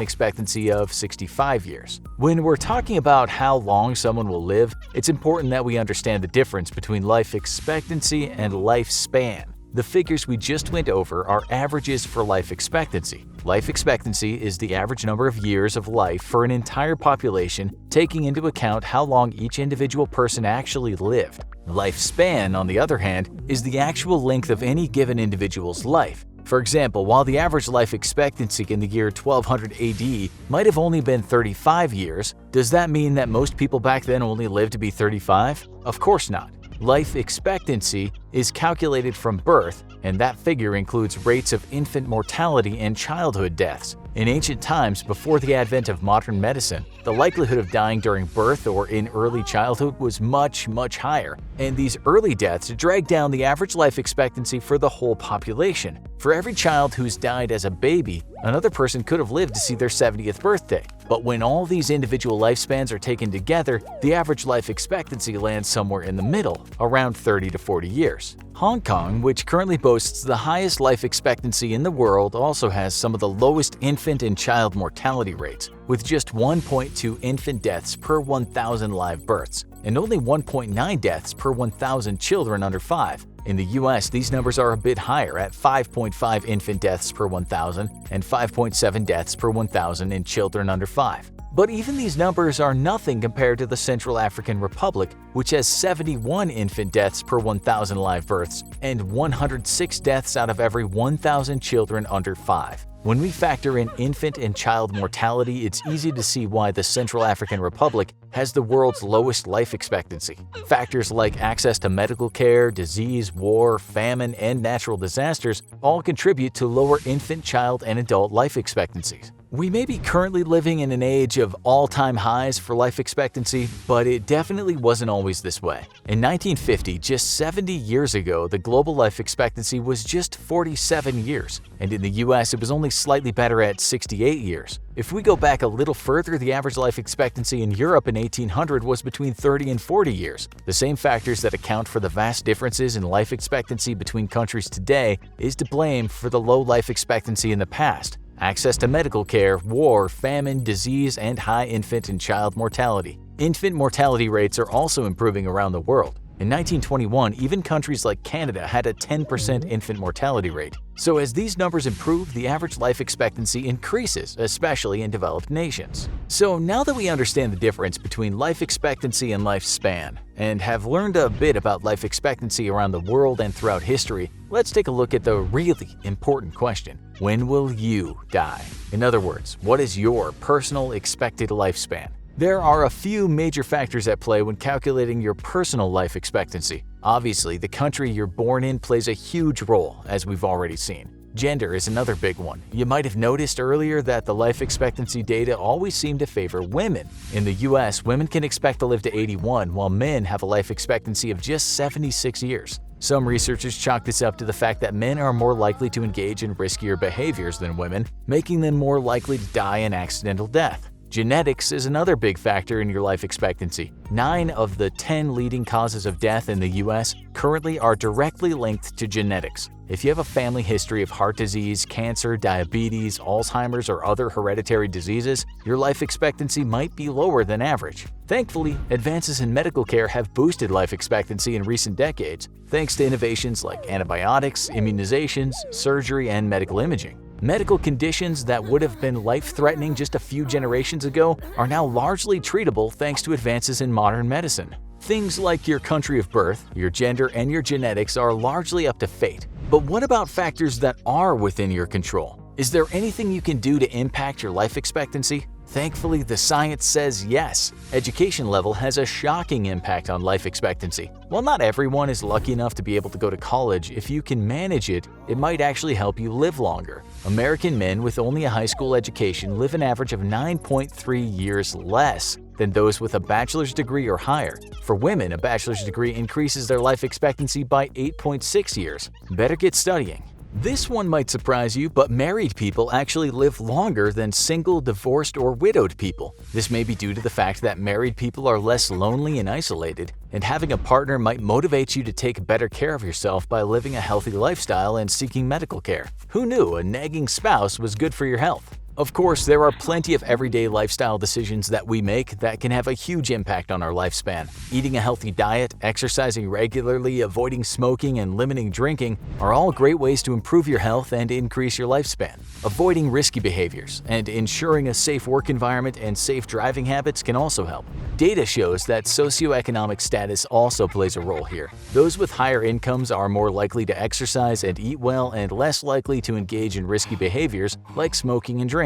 expectancy of 65 years. When we're talking about how long someone will live, it's important that we understand the difference between life expectancy and lifespan. The figures we just went over are averages for life expectancy. Life expectancy is the average number of years of life for an entire population, taking into account how long each individual person actually lived. Lifespan, on the other hand, is the actual length of any given individual's life. For example, while the average life expectancy in the year 1200 AD might have only been 35 years, Does that mean that most people back then only lived to be 35? Of course not. Life expectancy is calculated from birth, and that figure includes rates of infant mortality and childhood deaths. In ancient times, before the advent of modern medicine, the likelihood of dying during birth or in early childhood was much higher, and these early deaths dragged down the average life expectancy for the whole population. For every child who's died as a baby, another person could have lived to see their 70th birthday. But when all these individual lifespans are taken together, the average life expectancy lands somewhere in the middle, around 30 to 40 years. Hong Kong, which currently boasts the highest life expectancy in the world, also has some of the lowest infant and child mortality rates, with just 1.2 infant deaths per 1,000 live births, and only 1.9 deaths per 1,000 children under 5. In the US, these numbers are a bit higher at 5.5 infant deaths per 1,000 and 5.7 deaths per 1,000 in children under 5. But even these numbers are nothing compared to the Central African Republic, which has 71 infant deaths per 1,000 live births and 106 deaths out of every 1,000 children under 5. When we factor in infant and child mortality, it's easy to see why the Central African Republic has the world's lowest life expectancy. Factors like access to medical care, disease, war, famine, and natural disasters all contribute to lower infant, child, and adult life expectancies. We may be currently living in an age of all-time highs for life expectancy, but it definitely wasn't always this way. In 1950, just 70 years ago, the global life expectancy was just 47 years, and in the US it was only slightly better at 68 years. If we go back a little further, the average life expectancy in Europe in 1800 was between 30 and 40 years. The same factors that account for the vast differences in life expectancy between countries today is to blame for the low life expectancy in the past. Access to medical care, war, famine, disease, and high infant and child mortality. Infant mortality rates are also improving around the world. In 1921, even countries like Canada had a 10% infant mortality rate. So as these numbers improve, the average life expectancy increases, especially in developed nations. So now that we understand the difference between life expectancy and lifespan, and have learned a bit about life expectancy around the world and throughout history, let's take a look at the really important question. When will you die? In other words, what is your personal expected lifespan? There are a few major factors at play when calculating your personal life expectancy. Obviously, the country you're born in plays a huge role, as we've already seen. Gender is another big one. You might have noticed earlier that the life expectancy data always seem to favor women. In the US, women can expect to live to 81, while men have a life expectancy of just 76 years. Some researchers chalk this up to the fact that men are more likely to engage in riskier behaviors than women, making them more likely to die an accidental death. Genetics is another big factor in your life expectancy. 9 of the 10 leading causes of death in the US currently are directly linked to genetics. If you have a family history of heart disease, cancer, diabetes, Alzheimer's, or other hereditary diseases, your life expectancy might be lower than average. Thankfully, advances in medical care have boosted life expectancy in recent decades, thanks to innovations like antibiotics, immunizations, surgery, and medical imaging. Medical conditions that would have been life-threatening just a few generations ago are now largely treatable thanks to advances in modern medicine. Things like your country of birth, your gender, and your genetics are largely up to fate. But what about factors that are within your control? Is there anything you can do to impact your life expectancy? Thankfully, the science says yes. Education level has a shocking impact on life expectancy. While not everyone is lucky enough to be able to go to college, if you can manage it, it might actually help you live longer. American men with only a high school education live an average of 9.3 years less than those with a bachelor's degree or higher. For women, a bachelor's degree increases their life expectancy by 8.6 years. Better get studying. This one might surprise you, but married people actually live longer than single, divorced, or widowed people. This may be due to the fact that married people are less lonely and isolated, and having a partner might motivate you to take better care of yourself by living a healthy lifestyle and seeking medical care. Who knew a nagging spouse was good for your health? Of course, there are plenty of everyday lifestyle decisions that we make that can have a huge impact on our lifespan. Eating a healthy diet, exercising regularly, avoiding smoking, and limiting drinking are all great ways to improve your health and increase your lifespan. Avoiding risky behaviors and ensuring a safe work environment and safe driving habits can also help. Data shows that socioeconomic status also plays a role here. Those with higher incomes are more likely to exercise and eat well and less likely to engage in risky behaviors like smoking and drinking.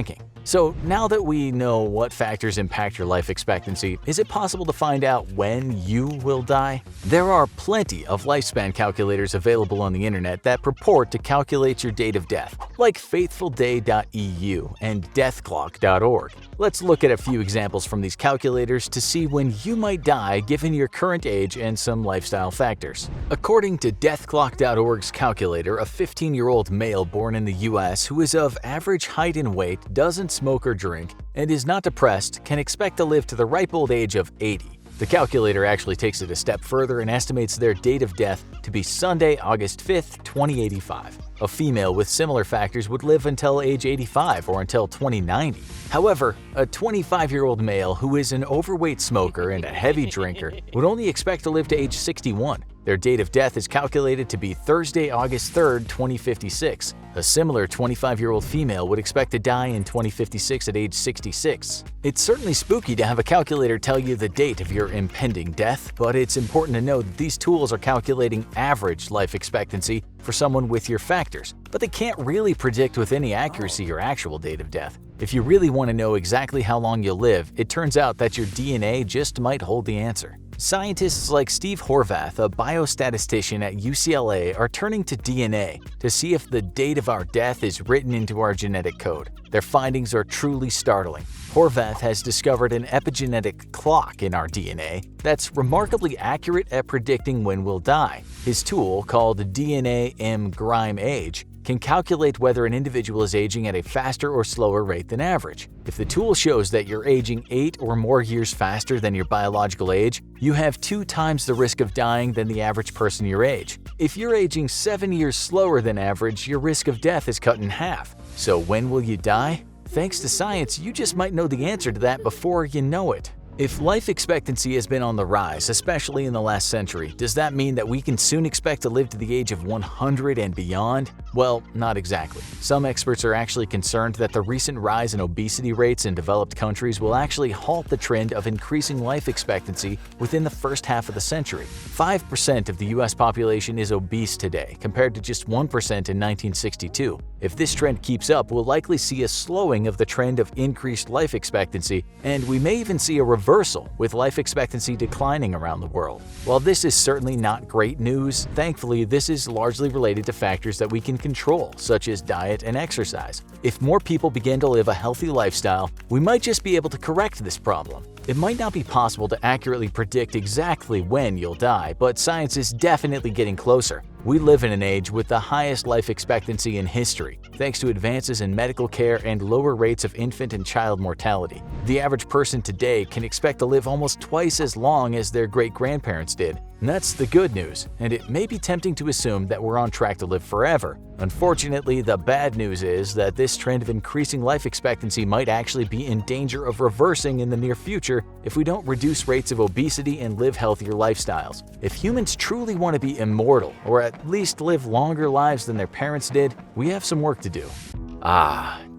So now that we know what factors impact your life expectancy, is it possible to find out when you will die? There are plenty of lifespan calculators available on the internet that purport to calculate your date of death, like faithfulday.eu and deathclock.org. Let's look at a few examples from these calculators to see when you might die given your current age and some lifestyle factors. According to deathclock.org's calculator, a 15-year-old male born in the US who is of average height and weight, doesn't smoke or drink, and is not depressed can expect to live to the ripe old age of 80. The calculator actually takes it a step further and estimates their date of death to be Sunday, August 5th, 2085. A female with similar factors would live until age 85 or until 2090. However, a 25-year-old male who is an overweight smoker and a heavy drinker would only expect to live to age 61. Their date of death is calculated to be Thursday, August 3rd, 2056. A similar 25-year-old female would expect to die in 2056 at age 66. It's certainly spooky to have a calculator tell you the date of your impending death, but it's important to know that these tools are calculating average life expectancy for someone with your factors, but they can't really predict with any accuracy your actual date of death. If you really want to know exactly how long you'll live, it turns out that your DNA just might hold the answer. Scientists like Steve Horvath, a biostatistician at UCLA, are turning to DNA to see if the date of our death is written into our genetic code. Their findings are truly startling. Horvath has discovered an epigenetic clock in our DNA that's remarkably accurate at predicting when we'll die. His tool, called DNA M-Grime Age, can calculate whether an individual is aging at a faster or slower rate than average. If the tool shows that you're aging 8 or more years faster than your biological age, you have 2 times the risk of dying than the average person your age. If you're aging 7 years slower than average, your risk of death is cut in half. So when will you die? Thanks to science, you just might know the answer to that before you know it. If life expectancy has been on the rise, especially in the last century, does that mean that we can soon expect to live to the age of 100 and beyond? Well, not exactly. Some experts are actually concerned that the recent rise in obesity rates in developed countries will actually halt the trend of increasing life expectancy within the first half of the century. 5% of the US population is obese today, compared to just 1% in 1962. If this trend keeps up, we'll likely see a slowing of the trend of increased life expectancy, and we may even see a reversal, with life expectancy declining around the world. While this is certainly not great news, thankfully this is largely related to factors that we can control, such as diet and exercise. If more people begin to live a healthy lifestyle, we might just be able to correct this problem. It might not be possible to accurately predict exactly when you'll die, but science is definitely getting closer. We live in an age with the highest life expectancy in history, thanks to advances in medical care and lower rates of infant and child mortality. The average person today can expect to live almost twice as long as their great-grandparents did. And that's the good news, and it may be tempting to assume that we're on track to live forever. Unfortunately, the bad news is that this trend of increasing life expectancy might actually be in danger of reversing in the near future if we don't reduce rates of obesity and live healthier lifestyles. If humans truly want to be immortal, or at least live longer lives than their parents did, we have some work to do.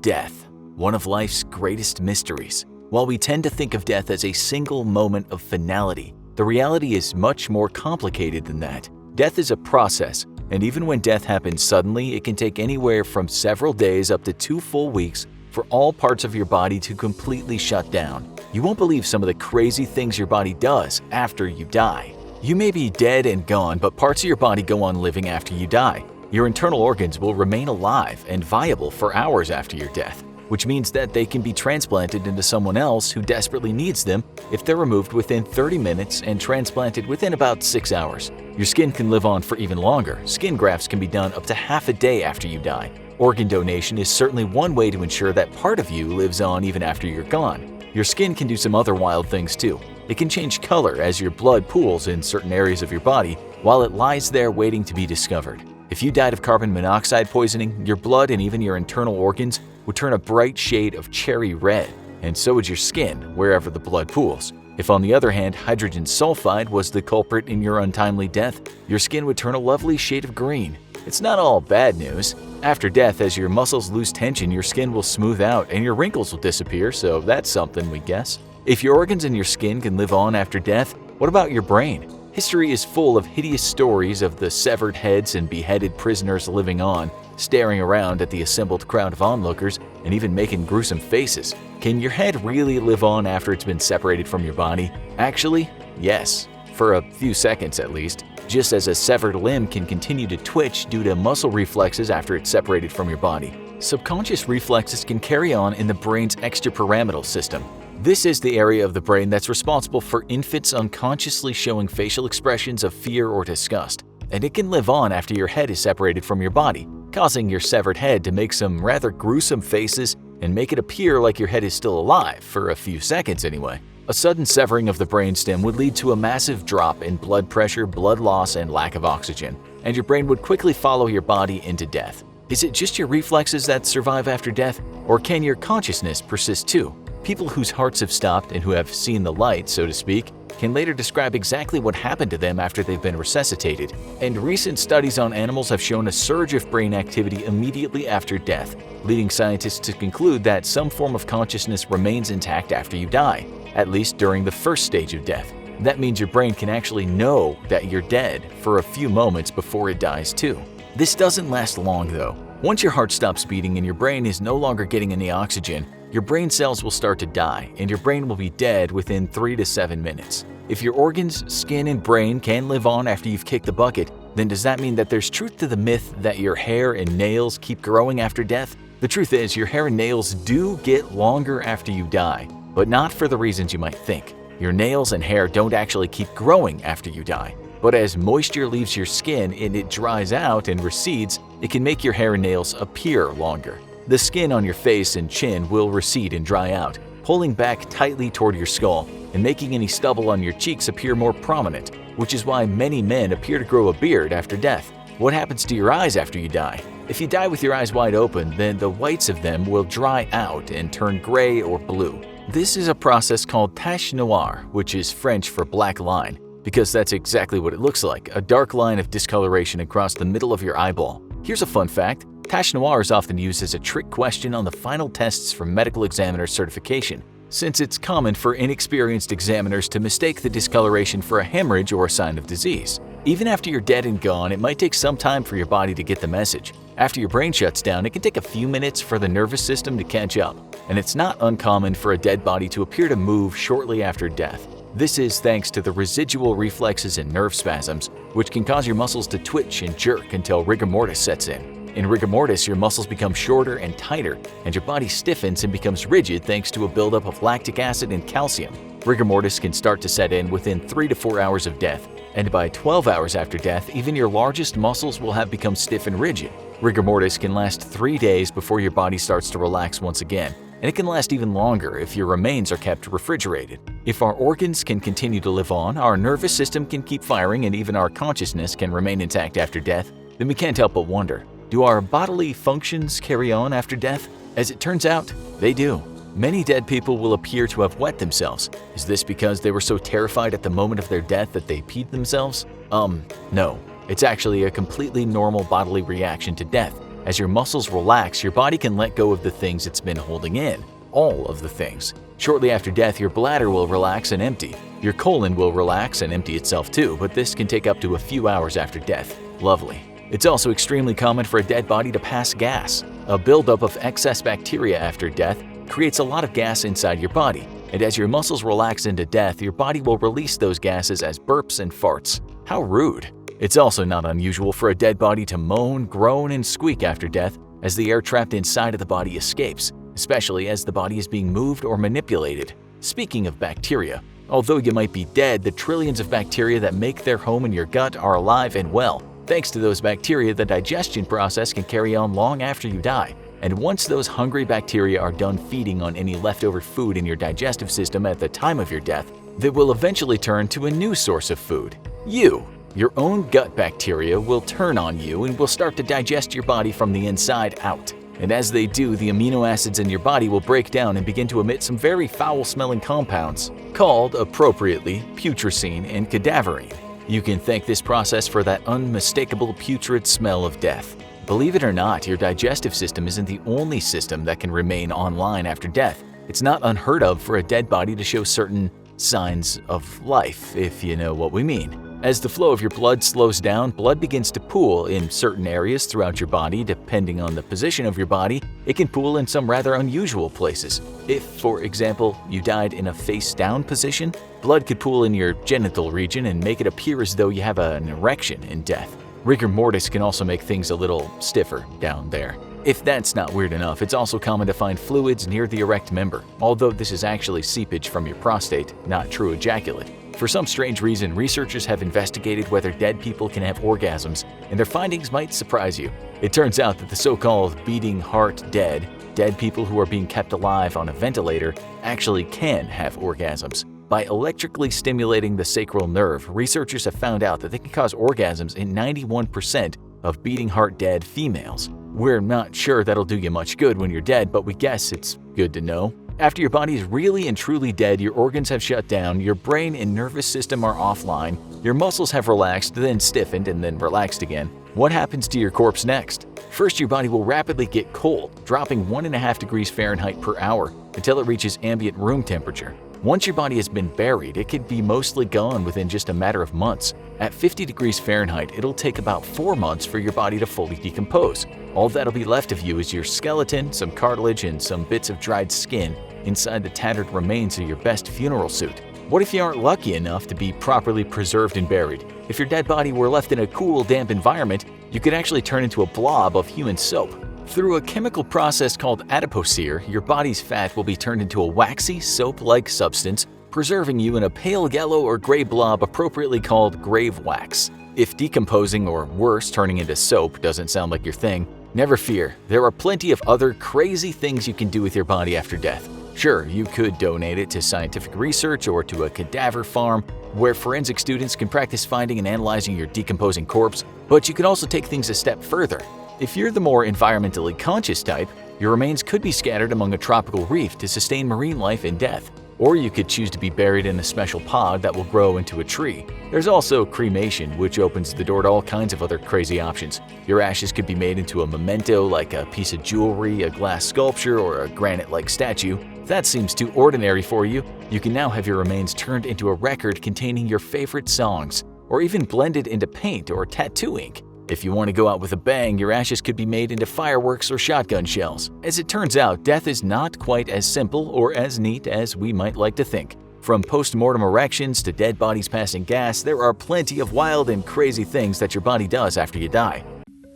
Death, one of life's greatest mysteries. While we tend to think of death as a single moment of finality, the reality is much more complicated than that. Death is a process, and even when death happens suddenly, it can take anywhere from several days up to 2 full weeks for all parts of your body to completely shut down. You won't believe some of the crazy things your body does after you die. You may be dead and gone, but parts of your body go on living after you die. Your internal organs will remain alive and viable for hours after your death, which means that they can be transplanted into someone else who desperately needs them if they're removed within 30 minutes and transplanted within about 6 hours. Your skin can live on for even longer. Skin grafts can be done up to half a day after you die. Organ donation is certainly one way to ensure that part of you lives on even after you're gone. Your skin can do some other wild things too. It can change color as your blood pools in certain areas of your body while it lies there waiting to be discovered. If you died of carbon monoxide poisoning, your blood and even your internal organs would turn a bright shade of cherry red, and so would your skin wherever the blood pools. If, on the other hand, hydrogen sulfide was the culprit in your untimely death, your skin would turn a lovely shade of green. It's not all bad news. After death, as your muscles lose tension, your skin will smooth out and your wrinkles will disappear, so that's something, we guess. If your organs and your skin can live on after death, what about your brain? History is full of hideous stories of the severed heads and beheaded prisoners living on, staring around at the assembled crowd of onlookers and even making gruesome faces. Can your head really live on after it's been separated from your body? Actually, yes, for a few seconds at least. Just as a severed limb can continue to twitch due to muscle reflexes after it's separated from your body, subconscious reflexes can carry on in the brain's extrapyramidal system. This is the area of the brain that's responsible for infants unconsciously showing facial expressions of fear or disgust, and it can live on after your head is separated from your body, causing your severed head to make some rather gruesome faces and make it appear like your head is still alive, for a few seconds anyway. A sudden severing of the brainstem would lead to a massive drop in blood pressure, blood loss, and lack of oxygen, and your brain would quickly follow your body into death. Is it just your reflexes that survive after death, or can your consciousness persist too? People whose hearts have stopped and who have seen the light, so to speak, can later describe exactly what happened to them after they've been resuscitated, and recent studies on animals have shown a surge of brain activity immediately after death, leading scientists to conclude that some form of consciousness remains intact after you die, at least during the first stage of death. That means your brain can actually know that you're dead for a few moments before it dies too. This doesn't last long though. Once your heart stops beating and your brain is no longer getting any oxygen, your brain cells will start to die, and your brain will be dead within 3 to 7 minutes. If your organs, skin, and brain can live on after you've kicked the bucket, then does that mean that there's truth to the myth that your hair and nails keep growing after death? The truth is, your hair and nails do get longer after you die, but not for the reasons you might think. Your nails and hair don't actually keep growing after you die, but as moisture leaves your skin and it dries out and recedes, it can make your hair and nails appear longer. The skin on your face and chin will recede and dry out, pulling back tightly toward your skull and making any stubble on your cheeks appear more prominent, which is why many men appear to grow a beard after death. What happens to your eyes after you die? If you die with your eyes wide open, then the whites of them will dry out and turn gray or blue. This is a process called tache noire, which is French for black line, because that's exactly what it looks like, a dark line of discoloration across the middle of your eyeball. Here's a fun fact. Tache noire is often used as a trick question on the final tests for medical examiner certification, since it's common for inexperienced examiners to mistake the discoloration for a hemorrhage or a sign of disease. Even after you're dead and gone, it might take some time for your body to get the message. After your brain shuts down, it can take a few minutes for the nervous system to catch up, and it's not uncommon for a dead body to appear to move shortly after death. This is thanks to the residual reflexes and nerve spasms, which can cause your muscles to twitch and jerk until rigor mortis sets in. In rigor mortis, your muscles become shorter and tighter, and your body stiffens and becomes rigid thanks to a buildup of lactic acid and calcium. Rigor mortis can start to set in within 3 to 4 hours of death, and by 12 hours after death, even your largest muscles will have become stiff and rigid. Rigor mortis can last 3 days before your body starts to relax once again, and it can last even longer if your remains are kept refrigerated. If our organs can continue to live on, our nervous system can keep firing, and even our consciousness can remain intact after death, then we can't help but wonder, do our bodily functions carry on after death? As it turns out, they do. Many dead people will appear to have wet themselves. Is this because they were so terrified at the moment of their death that they peed themselves? No. It's actually a completely normal bodily reaction to death. As your muscles relax, your body can let go of the things it's been holding in. All of the things. Shortly after death, your bladder will relax and empty. Your colon will relax and empty itself too, but this can take up to a few hours after death. Lovely. It's also extremely common for a dead body to pass gas. A buildup of excess bacteria after death creates a lot of gas inside your body, and as your muscles relax into death, your body will release those gases as burps and farts. How rude. It's also not unusual for a dead body to moan, groan, and squeak after death as the air trapped inside of the body escapes, especially as the body is being moved or manipulated. Speaking of bacteria, although you might be dead, the trillions of bacteria that make their home in your gut are alive and well. Thanks to those bacteria, the digestion process can carry on long after you die. And once those hungry bacteria are done feeding on any leftover food in your digestive system at the time of your death, they will eventually turn to a new source of food. You. Your own gut bacteria will turn on you and will start to digest your body from the inside out. And as they do, the amino acids in your body will break down and begin to emit some very foul-smelling compounds, called, appropriately, putrescine and cadaverine. You can thank this process for that unmistakable putrid smell of death. Believe it or not, your digestive system isn't the only system that can remain online after death. It's not unheard of for a dead body to show certain signs of life, if you know what we mean. As the flow of your blood slows down, blood begins to pool in certain areas throughout your body. Depending on the position of your body, it can pool in some rather unusual places. If, for example, you died in a face-down position, blood could pool in your genital region and make it appear as though you have an erection in death. Rigor mortis can also make things a little stiffer down there. If that's not weird enough, it's also common to find fluids near the erect member, although this is actually seepage from your prostate, not true ejaculate. For some strange reason, researchers have investigated whether dead people can have orgasms, and their findings might surprise you. It turns out that the so-called beating heart dead people who are being kept alive on a ventilator, actually can have orgasms. By electrically stimulating the sacral nerve, researchers have found out that they can cause orgasms in 91% of beating heart dead females. We're not sure that'll do you much good when you're dead, but we guess it's good to know. After your body is really and truly dead, your organs have shut down, your brain and nervous system are offline, your muscles have relaxed, then stiffened, and then relaxed again. What happens to your corpse next? First, your body will rapidly get cold, dropping 1.5 degrees Fahrenheit per hour until it reaches ambient room temperature. Once your body has been buried, it could be mostly gone within just a matter of months. At 50 degrees Fahrenheit, it'll take about 4 months for your body to fully decompose. All that'll be left of you is your skeleton, some cartilage, and some bits of dried skin inside the tattered remains of your best funeral suit. What if you aren't lucky enough to be properly preserved and buried? If your dead body were left in a cool, damp environment, you could actually turn into a blob of human soap. Through a chemical process called adipocere, your body's fat will be turned into a waxy, soap-like substance, preserving you in a pale yellow or gray blob appropriately called grave wax. If decomposing, or worse, turning into soap doesn't sound like your thing, never fear, there are plenty of other crazy things you can do with your body after death. Sure, you could donate it to scientific research or to a cadaver farm where forensic students can practice finding and analyzing your decomposing corpse, but you could also take things a step further. If you're the more environmentally conscious type, your remains could be scattered among a tropical reef to sustain marine life in death. Or you could choose to be buried in a special pod that will grow into a tree. There's also cremation, which opens the door to all kinds of other crazy options. Your ashes could be made into a memento like a piece of jewelry, a glass sculpture, or a granite-like statue. If that seems too ordinary for you, you can now have your remains turned into a record containing your favorite songs, or even blended into paint or tattoo ink. If you want to go out with a bang, your ashes could be made into fireworks or shotgun shells. As it turns out, death is not quite as simple or as neat as we might like to think. From post-mortem erections to dead bodies passing gas, there are plenty of wild and crazy things that your body does after you die.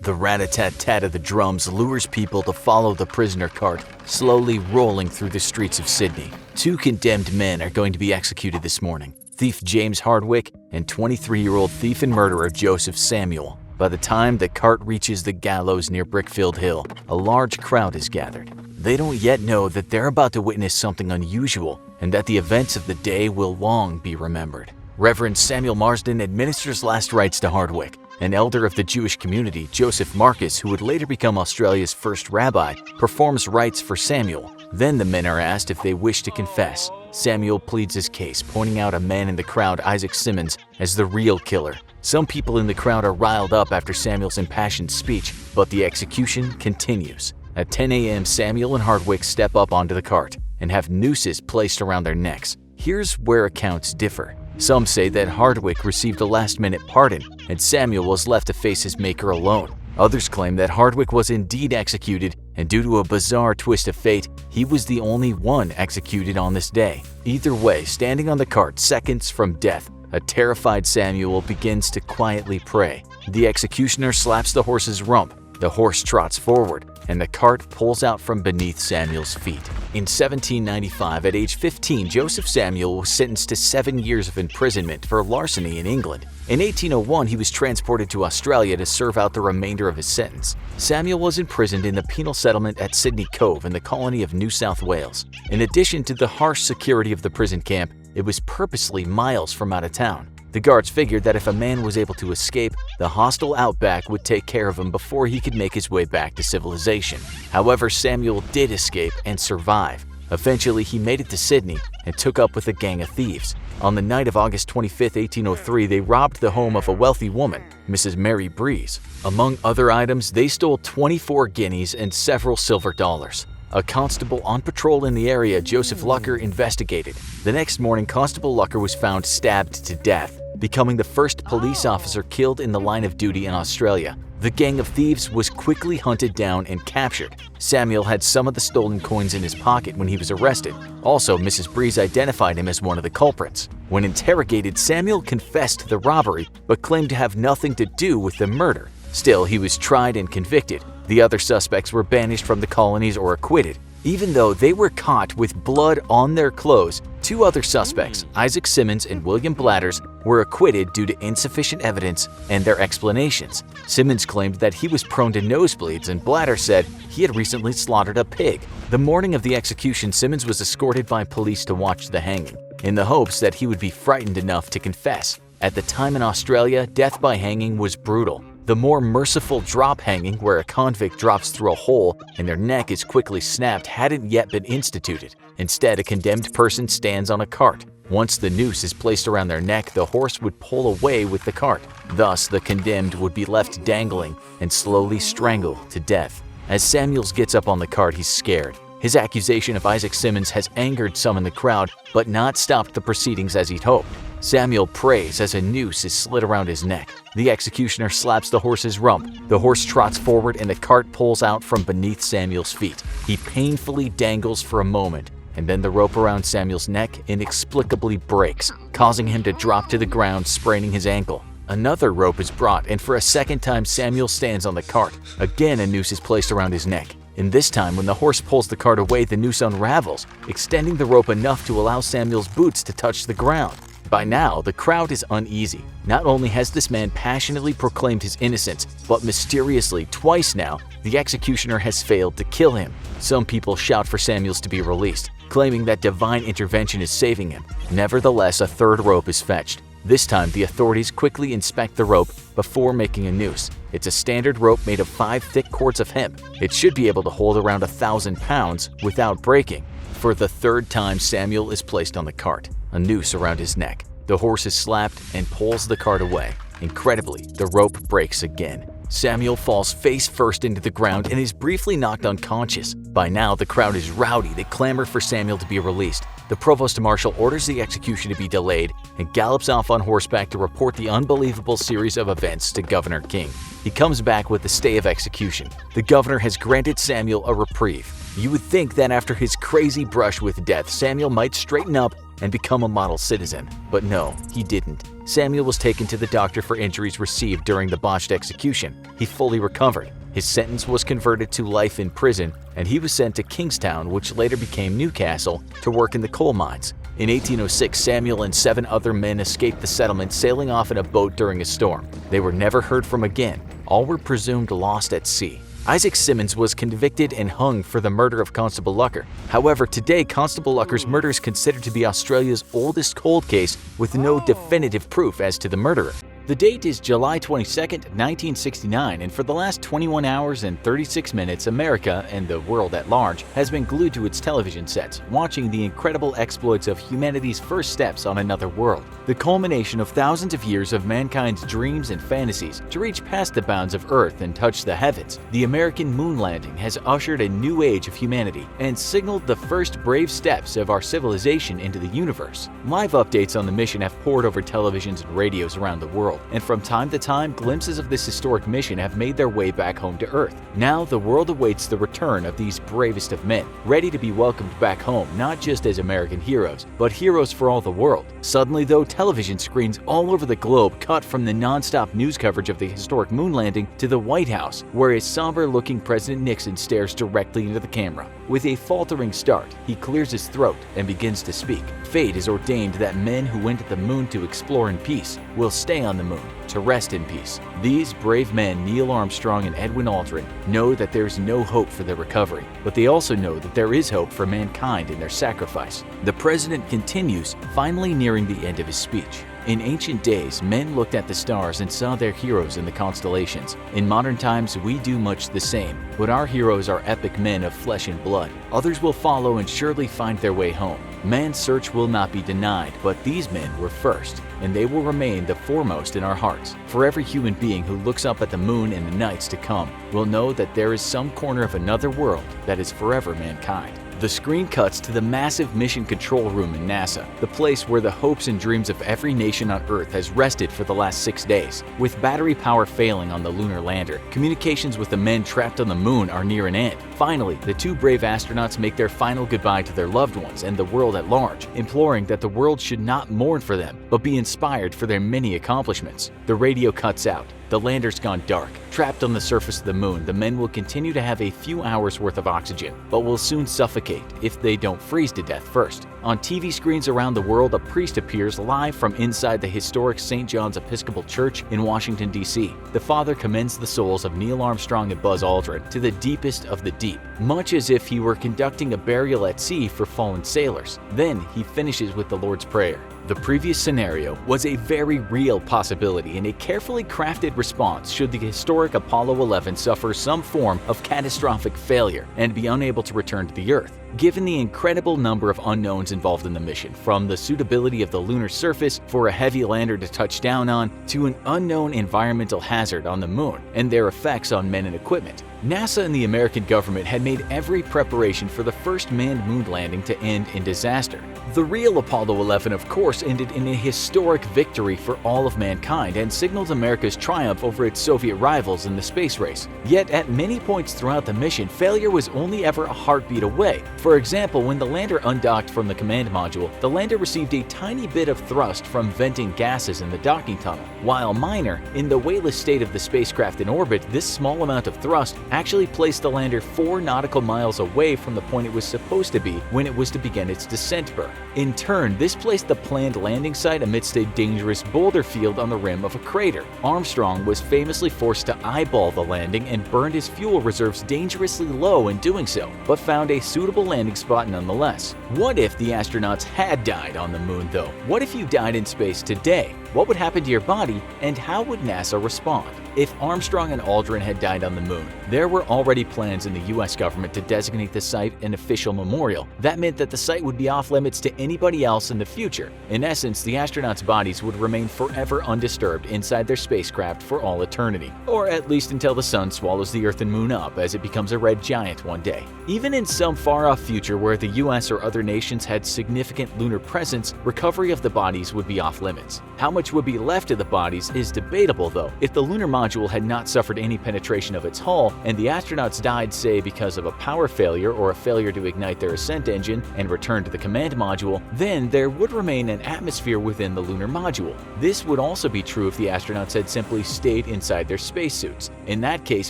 The rat-a-tat-tat of the drums lures people to follow the prisoner cart, slowly rolling through the streets of Sydney. 2 condemned men are going to be executed this morning: thief James Hardwick and 23-year-old thief and murderer Joseph Samuel. By the time the cart reaches the gallows near Brickfield Hill, a large crowd is gathered. They don't yet know that they're about to witness something unusual and that the events of the day will long be remembered. Reverend Samuel Marsden administers last rites to Hardwick. An elder of the Jewish community, Joseph Marcus, who would later become Australia's first rabbi, performs rites for Samuel. Then the men are asked if they wish to confess. Samuel pleads his case, pointing out a man in the crowd, Isaac Simmons, as the real killer. Some people in the crowd are riled up after Samuel's impassioned speech, but the execution continues. At 10 a.m., Samuel and Hardwick step up onto the cart and have nooses placed around their necks. Here's where accounts differ. Some say that Hardwick received a last-minute pardon and Samuel was left to face his maker alone. Others claim that Hardwick was indeed executed, and due to a bizarre twist of fate, he was the only one executed on this day. Either way, standing on the cart seconds from death, a terrified Samuel begins to quietly pray. The executioner slaps the horse's rump, the horse trots forward, and the cart pulls out from beneath Samuel's feet. In 1795, at age 15, Joseph Samuel was sentenced to 7 years of imprisonment for larceny in England. In 1801, he was transported to Australia to serve out the remainder of his sentence. Samuel was imprisoned in the penal settlement at Sydney Cove in the colony of New South Wales. In addition to the harsh security of the prison camp, it was purposely miles from out of town. The guards figured that if a man was able to escape, the hostile outback would take care of him before he could make his way back to civilization. However, Samuel did escape and survive. Eventually, he made it to Sydney and took up with a gang of thieves. On the night of August 25, 1803, they robbed the home of a wealthy woman, Mrs. Mary Breeze. Among other items, they stole 24 guineas and several silver dollars. A constable on patrol in the area, Joseph Lucker, investigated. The next morning, Constable Lucker was found stabbed to death. becoming the first police officer killed in the line of duty in Australia. The gang of thieves was quickly hunted down and captured. Samuel had some of the stolen coins in his pocket when he was arrested. Also, Mrs. Breeze identified him as one of the culprits. When interrogated, Samuel confessed the robbery, but claimed to have nothing to do with the murder. Still, he was tried and convicted. The other suspects were banished from the colonies or acquitted. Even though they were caught with blood on their clothes, two other suspects, Isaac Simmons and William Blatters, were acquitted due to insufficient evidence and their explanations. Simmons claimed that he was prone to nosebleeds, and Blatters said he had recently slaughtered a pig. The morning of the execution, Simmons was escorted by police to watch the hanging, in the hopes that he would be frightened enough to confess. At the time in Australia, death by hanging was brutal. The more merciful drop hanging, where a convict drops through a hole and their neck is quickly snapped, hadn't yet been instituted. Instead, a condemned person stands on a cart. Once the noose is placed around their neck, the horse would pull away with the cart. Thus, the condemned would be left dangling and slowly strangled to death. As Samuels gets up on the cart, he's scared. His accusation of Isaac Simmons has angered some in the crowd, but not stopped the proceedings as he'd hoped. Samuel prays as a noose is slid around his neck. The executioner slaps the horse's rump. The horse trots forward and the cart pulls out from beneath Samuel's feet. He painfully dangles for a moment, and then the rope around Samuel's neck inexplicably breaks, causing him to drop to the ground, spraining his ankle. Another rope is brought, and for a second time Samuel stands on the cart. Again, a noose is placed around his neck. And this time, when the horse pulls the cart away, the noose unravels, extending the rope enough to allow Samuel's boots to touch the ground. By now, the crowd is uneasy. Not only has this man passionately proclaimed his innocence, but mysteriously, twice now, the executioner has failed to kill him. Some people shout for Samuels to be released, claiming that divine intervention is saving him. Nevertheless, a third rope is fetched. This time, the authorities quickly inspect the rope before making a noose. It's a standard rope made of 5 thick cords of hemp. It should be able to hold around 1,000 pounds without breaking. For the third time, Samuel is placed on the cart, a noose around his neck. The horse is slapped and pulls the cart away. Incredibly, the rope breaks again. Samuel falls face first into the ground and is briefly knocked unconscious. By now, the crowd is rowdy. They clamor for Samuel to be released. The provost marshal orders the execution to be delayed and gallops off on horseback to report the unbelievable series of events to Governor King. He comes back with the stay of execution. The governor has granted Samuel a reprieve. You would think that after his crazy brush with death, Samuel might straighten up and become a model citizen. But no, he didn't. Samuel was taken to the doctor for injuries received during the botched execution. He fully recovered. His sentence was converted to life in prison, and he was sent to Kingstown, which later became Newcastle, to work in the coal mines. In 1806, Samuel and 7 other men escaped the settlement, sailing off in a boat during a storm. They were never heard from again. All were presumed lost at sea. Isaac Simmons was convicted and hung for the murder of Constable Lucker. However, today, Constable Lucker's murder is considered to be Australia's oldest cold case with no definitive proof as to the murderer. The date is July 22, 1969, and for the last 21 hours and 36 minutes, America, and the world at large, has been glued to its television sets, watching the incredible exploits of humanity's first steps on another world. The culmination of thousands of years of mankind's dreams and fantasies to reach past the bounds of Earth and touch the heavens. The American moon landing has ushered a new age of humanity and signaled the first brave steps of our civilization into the universe. Live updates on the mission have poured over televisions and radios around the world, and from time to time, glimpses of this historic mission have made their way back home to Earth. Now, the world awaits the return of these bravest of men, ready to be welcomed back home, not just as American heroes, but heroes for all the world. Suddenly, though, television screens all over the globe cut from the non-stop news coverage of the historic moon landing to the White House, where a somber-looking President Nixon stares directly into the camera. With a faltering start, he clears his throat and begins to speak. Fate has ordained that men who went to the moon to explore in peace will stay on the moon to rest in peace. These brave men, Neil Armstrong and Edwin Aldrin, know that there is no hope for their recovery, but they also know that there is hope for mankind in their sacrifice. The president continues, finally nearing the end of his speech. In ancient days, men looked at the stars and saw their heroes in the constellations. In modern times, we do much the same, but our heroes are epic men of flesh and blood. Others will follow and surely find their way home. Man's search will not be denied, but these men were first, and they will remain the foremost in our hearts. For every human being who looks up at the moon in the nights to come will know that there is some corner of another world that is forever mankind. The screen cuts to the massive mission control room in NASA, the place where the hopes and dreams of every nation on Earth has rested for the last 6 days. With battery power failing on the lunar lander, communications with the men trapped on the moon are near an end. Finally, the two brave astronauts make their final goodbye to their loved ones and the world at large, imploring that the world should not mourn for them, but be inspired for their many accomplishments. The radio cuts out. The lander's gone dark. Trapped on the surface of the moon, the men will continue to have a few hours worth of oxygen, but will soon suffocate if they don't freeze to death first. On TV screens around the world, a priest appears live from inside the historic St. John's Episcopal Church in Washington, D.C. The father commends the souls of Neil Armstrong and Buzz Aldrin to the deepest of the deep, much as if he were conducting a burial at sea for fallen sailors. Then he finishes with the Lord's Prayer. The previous scenario was a very real possibility and a carefully crafted response should the historic Apollo 11 suffer some form of catastrophic failure and be unable to return to the Earth. Given the incredible number of unknowns involved in the mission, from the suitability of the lunar surface for a heavy lander to touch down on, to an unknown environmental hazard on the moon and their effects on men and equipment, NASA and the American government had made every preparation for the first manned moon landing to end in disaster. The real Apollo 11, of course, ended in a historic victory for all of mankind and signaled America's triumph over its Soviet rivals in the space race. Yet at many points throughout the mission, failure was only ever a heartbeat away. For example, when the lander undocked from the command module, the lander received a tiny bit of thrust from venting gases in the docking tunnel. While minor, in the weightless state of the spacecraft in orbit, this small amount of thrust actually placed the lander 4 nautical miles away from the point it was supposed to be when it was to begin its descent burn. In turn, this placed the planned landing site amidst a dangerous boulder field on the rim of a crater. Armstrong was famously forced to eyeball the landing and burned his fuel reserves dangerously low in doing so, but found a suitable landing spot nonetheless. What if the astronauts had died on the moon, though? What if you died in space today? What would happen to your body, and how would NASA respond? If Armstrong and Aldrin had died on the moon, there were already plans in the US government to designate the site an official memorial. That meant that the site would be off limits to anybody else in the future. In essence, the astronauts' bodies would remain forever undisturbed inside their spacecraft for all eternity, or at least until the sun swallows the Earth and Moon up as it becomes a red giant one day. Even in some far-off future where the US or other nations had significant lunar presence, recovery of the bodies would be off limits. How much would be left of the bodies is debatable, though. If the lunar module had not suffered any penetration of its hull, and the astronauts died, say, because of a power failure or a failure to ignite their ascent engine and return to the command module, then there would remain an atmosphere within the lunar module. This would also be true if the astronauts had simply stayed inside their spacesuits. In that case,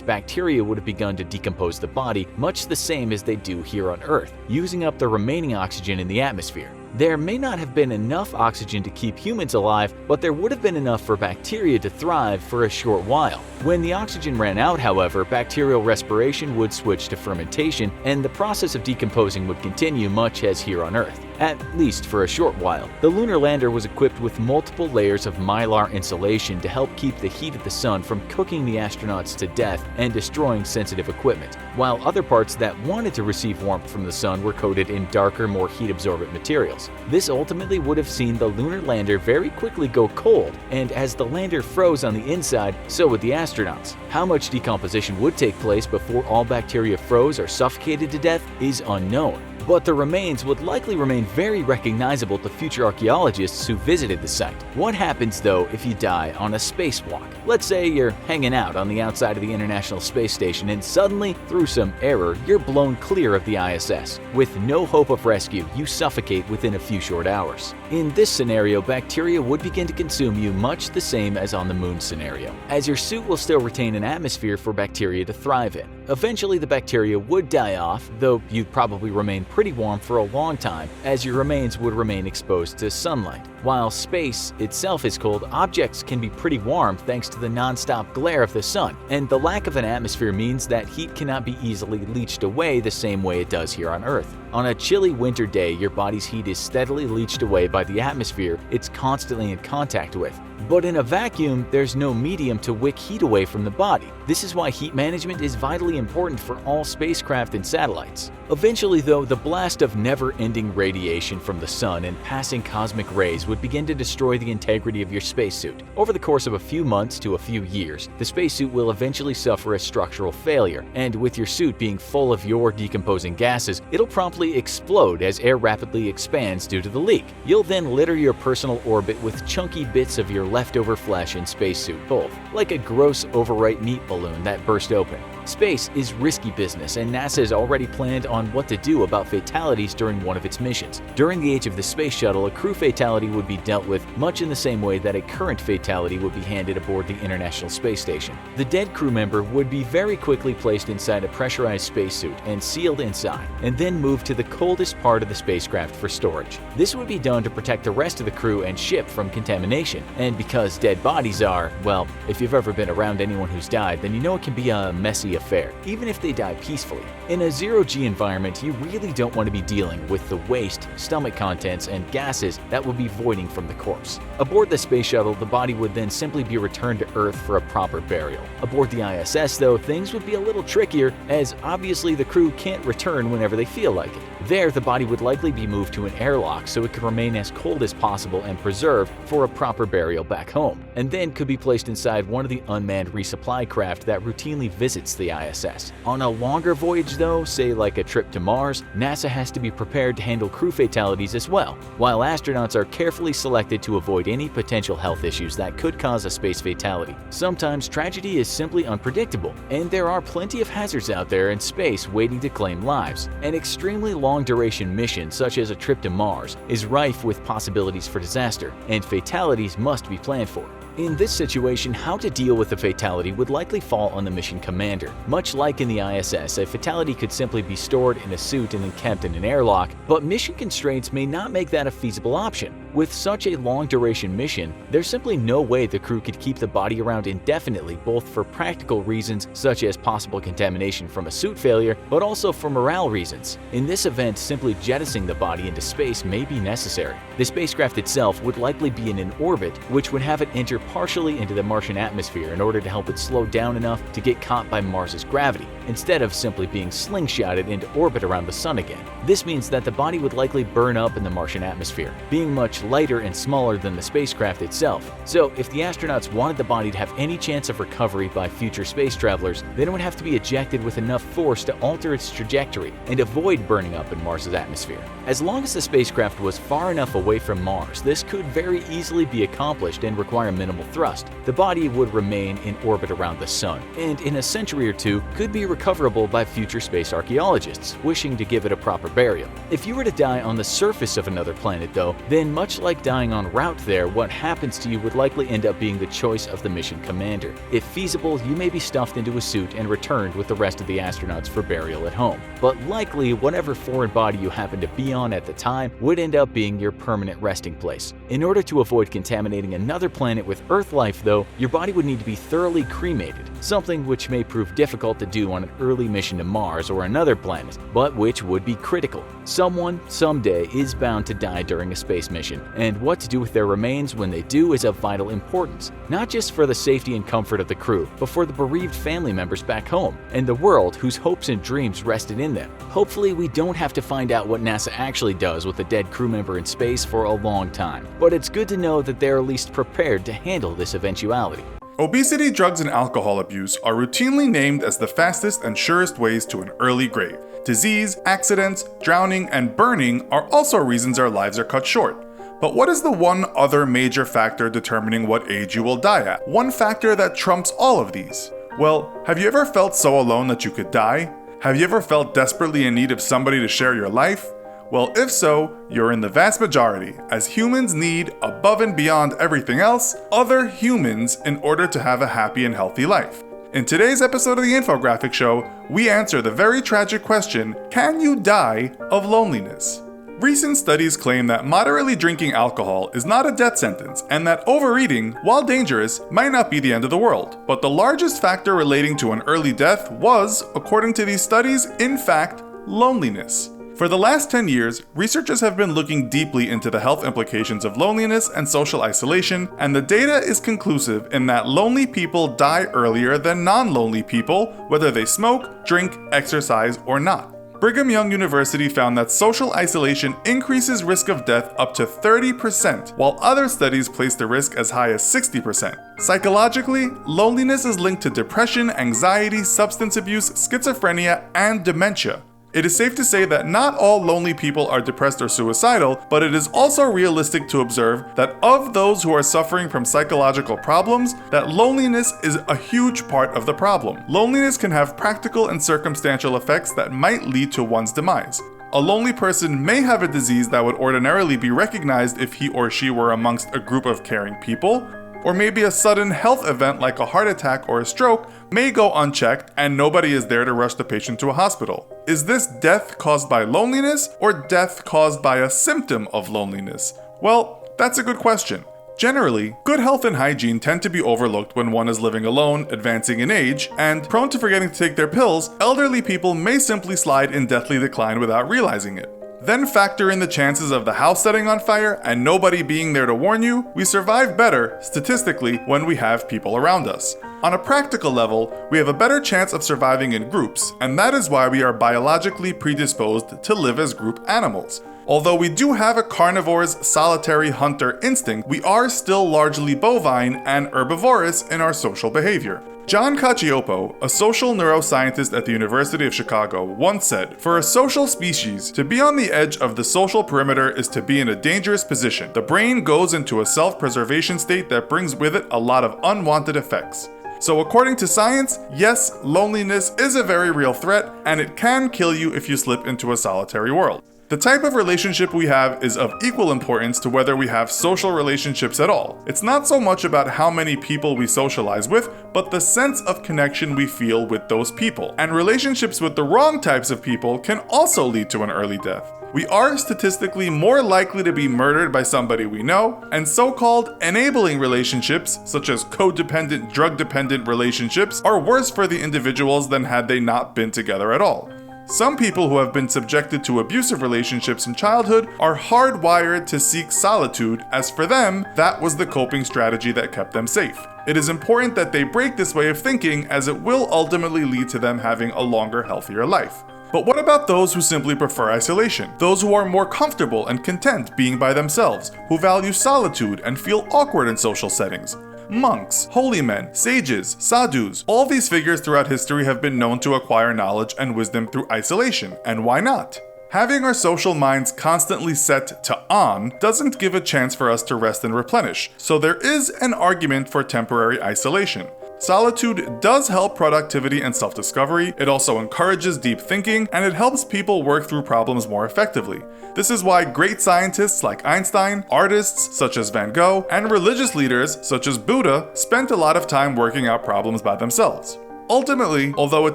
bacteria would have begun to decompose the body much the same as they do here on Earth, using up the remaining oxygen in the atmosphere. There may not have been enough oxygen to keep humans alive, but there would have been enough for bacteria to thrive for a short while. When the oxygen ran out, however, bacterial respiration would switch to fermentation, and the process of decomposing would continue much as here on Earth, at least for a short while. The lunar lander was equipped with multiple layers of mylar insulation to help keep the heat of the sun from cooking the astronauts to death and destroying sensitive equipment, while other parts that wanted to receive warmth from the sun were coated in darker, more heat-absorbent materials. This ultimately would have seen the lunar lander very quickly go cold, and as the lander froze on the inside, so would the astronauts. How much decomposition would take place before all bacteria froze or suffocated to death is unknown, but the remains would likely remain very recognizable to future archaeologists who visited the site. What happens, though, if you die on a spacewalk? Let's say you're hanging out on the outside of the International Space Station and suddenly, through some error, you're blown clear of the ISS. With no hope of rescue, you suffocate within a few short hours. In this scenario, bacteria would begin to consume you much the same as on the moon scenario, as your suit will still retain an atmosphere for bacteria to thrive in. Eventually, the bacteria would die off, though you'd probably remain pretty warm for a long time, as your remains would remain exposed to sunlight. While space itself is cold, objects can be pretty warm thanks to the non-stop glare of the sun, and the lack of an atmosphere means that heat cannot be easily leached away the same way it does here on Earth. On a chilly winter day, your body's heat is steadily leached away by the atmosphere it's constantly in contact with. But in a vacuum, there's no medium to wick heat away from the body. This is why heat management is vitally important for all spacecraft and satellites. Eventually, though, the blast of never-ending radiation from the sun and passing cosmic rays would begin to destroy the integrity of your spacesuit. Over the course of a few months to a few years, the spacesuit will eventually suffer a structural failure, and with your suit being full of your decomposing gases, it'll promptly simply explode as air rapidly expands due to the leak. You'll then litter your personal orbit with chunky bits of your leftover flesh and spacesuit both, like a gross overripe meat balloon that burst open. Space is risky business, and NASA has already planned on what to do about fatalities during one of its missions. During the age of the space shuttle, a crew fatality would be dealt with much in the same way that a current fatality would be handed aboard the International Space Station. The dead crew member would be very quickly placed inside a pressurized spacesuit and sealed inside, and then moved to the coldest part of the spacecraft for storage. This would be done to protect the rest of the crew and ship from contamination. And because dead bodies are, well, if you've ever been around anyone who's died, then you know it can be a messy affair, even if they die peacefully. In a zero-G environment, you really don't want to be dealing with the waste, stomach contents, and gases that will be voiding from the corpse. Aboard the space shuttle, the body would then simply be returned to Earth for a proper burial. Aboard the ISS, though, things would be a little trickier, as obviously the crew can't return whenever they feel like it. There, the body would likely be moved to an airlock so it could remain as cold as possible and preserved for a proper burial back home, and then could be placed inside one of the unmanned resupply craft that routinely visits the ISS. On a longer voyage though, say like a trip to Mars, NASA has to be prepared to handle crew fatalities as well, while astronauts are carefully selected to avoid any potential health issues that could cause a space fatality. Sometimes tragedy is simply unpredictable, and there are plenty of hazards out there in space waiting to claim lives. An extremely long-duration mission, such as a trip to Mars, is rife with possibilities for disaster, and fatalities must be planned for. In this situation, how to deal with a fatality would likely fall on the mission commander. Much like in the ISS, a fatality could simply be stored in a suit and then kept in an airlock, but mission constraints may not make that a feasible option. With such a long-duration mission, there's simply no way the crew could keep the body around indefinitely, both for practical reasons such as possible contamination from a suit failure, but also for morale reasons. In this event, simply jettisoning the body into space may be necessary. The spacecraft itself would likely be in an orbit, which would have it enter partially into the Martian atmosphere in order to help it slow down enough to get caught by Mars's gravity, instead of simply being slingshotted into orbit around the Sun again. This means that the body would likely burn up in the Martian atmosphere, being much lighter and smaller than the spacecraft itself. So if the astronauts wanted the body to have any chance of recovery by future space travelers, then it would have to be ejected with enough force to alter its trajectory and avoid burning up in Mars's atmosphere. As long as the spacecraft was far enough away from Mars, this could very easily be accomplished and require minimal thrust. The body would remain in orbit around the Sun, and in a century or two could be recoverable by future space archaeologists wishing to give it a proper burial. If you were to die on the surface of another planet though, then much like dying en route there, what happens to you would likely end up being the choice of the mission commander. If feasible, you may be stuffed into a suit and returned with the rest of the astronauts for burial at home. But likely, whatever foreign body you happen to be on at the time would end up being your permanent resting place. In order to avoid contaminating another planet with Earth life though, your body would need to be thoroughly cremated, something which may prove difficult to do on an early mission to Mars or another planet, but which would be critical. Someone, someday, is bound to die during a space mission, and what to do with their remains when they do is of vital importance, not just for the safety and comfort of the crew, but for the bereaved family members back home, and the world whose hopes and dreams rested in them. Hopefully we don't have to find out what NASA actually does with a dead crew member in space for a long time, but it's good to know that they're at least prepared to handle this eventuality. Obesity, drugs, and alcohol abuse are routinely named as the fastest and surest ways to an early grave. Disease, accidents, drowning, and burning are also reasons our lives are cut short. But what is the one other major factor determining what age you will die at? One factor that trumps all of these? Well, have you ever felt so alone that you could die? Have you ever felt desperately in need of somebody to share your life? Well, if so, you're in the vast majority, as humans need, above and beyond everything else, other humans in order to have a happy and healthy life. In today's episode of the Infographic Show, we answer the very tragic question, can you die of loneliness? Recent studies claim that moderately drinking alcohol is not a death sentence, and that overeating, while dangerous, might not be the end of the world. But the largest factor relating to an early death was, according to these studies, in fact, loneliness. For the last 10 years, researchers have been looking deeply into the health implications of loneliness and social isolation, and the data is conclusive in that lonely people die earlier than non-lonely people, whether they smoke, drink, exercise, or not. Brigham Young University found that social isolation increases risk of death up to 30%, while other studies place the risk as high as 60%. Psychologically, loneliness is linked to depression, anxiety, substance abuse, schizophrenia, and dementia. It is safe to say that not all lonely people are depressed or suicidal, but it is also realistic to observe that of those who are suffering from psychological problems, that loneliness is a huge part of the problem. Loneliness can have practical and circumstantial effects that might lead to one's demise. A lonely person may have a disease that would ordinarily be recognized if he or she were amongst a group of caring people, or maybe a sudden health event like a heart attack or a stroke may go unchecked and nobody is there to rush the patient to a hospital. Is this death caused by loneliness or death caused by a symptom of loneliness? Well, that's a good question. Generally, good health and hygiene tend to be overlooked when one is living alone, advancing in age, and prone to forgetting to take their pills. Elderly people may simply slide in deathly decline without realizing it. Then factor in the chances of the house setting on fire and nobody being there to warn you. We survive better, statistically, when we have people around us. On a practical level, we have a better chance of surviving in groups, and that is why we are biologically predisposed to live as group animals. Although we do have a carnivore's solitary hunter instinct, we are still largely bovine and herbivorous in our social behavior. John Cacioppo, a social neuroscientist at the University of Chicago, once said, "For a social species, to be on the edge of the social perimeter is to be in a dangerous position. The brain goes into a self-preservation state that brings with it a lot of unwanted effects." So according to science, yes, loneliness is a very real threat, and it can kill you if you slip into a solitary world. The type of relationship we have is of equal importance to whether we have social relationships at all. It's not so much about how many people we socialize with, but the sense of connection we feel with those people. And relationships with the wrong types of people can also lead to an early death. We are statistically more likely to be murdered by somebody we know, and so-called enabling relationships, such as codependent, drug-dependent relationships, are worse for the individuals than had they not been together at all. Some people who have been subjected to abusive relationships in childhood are hardwired to seek solitude, as for them, that was the coping strategy that kept them safe. It is important that they break this way of thinking, as it will ultimately lead to them having a longer, healthier life. But what about those who simply prefer isolation? Those who are more comfortable and content being by themselves, who value solitude and feel awkward in social settings? Monks, holy men, sages, sadhus, all these figures throughout history have been known to acquire knowledge and wisdom through isolation, and why not? Having our social minds constantly set to on doesn't give a chance for us to rest and replenish, so there is an argument for temporary isolation. Solitude does help productivity and self-discovery, it also encourages deep thinking, and it helps people work through problems more effectively. This is why great scientists like Einstein, artists such as Van Gogh, and religious leaders such as Buddha spent a lot of time working out problems by themselves. Ultimately, although it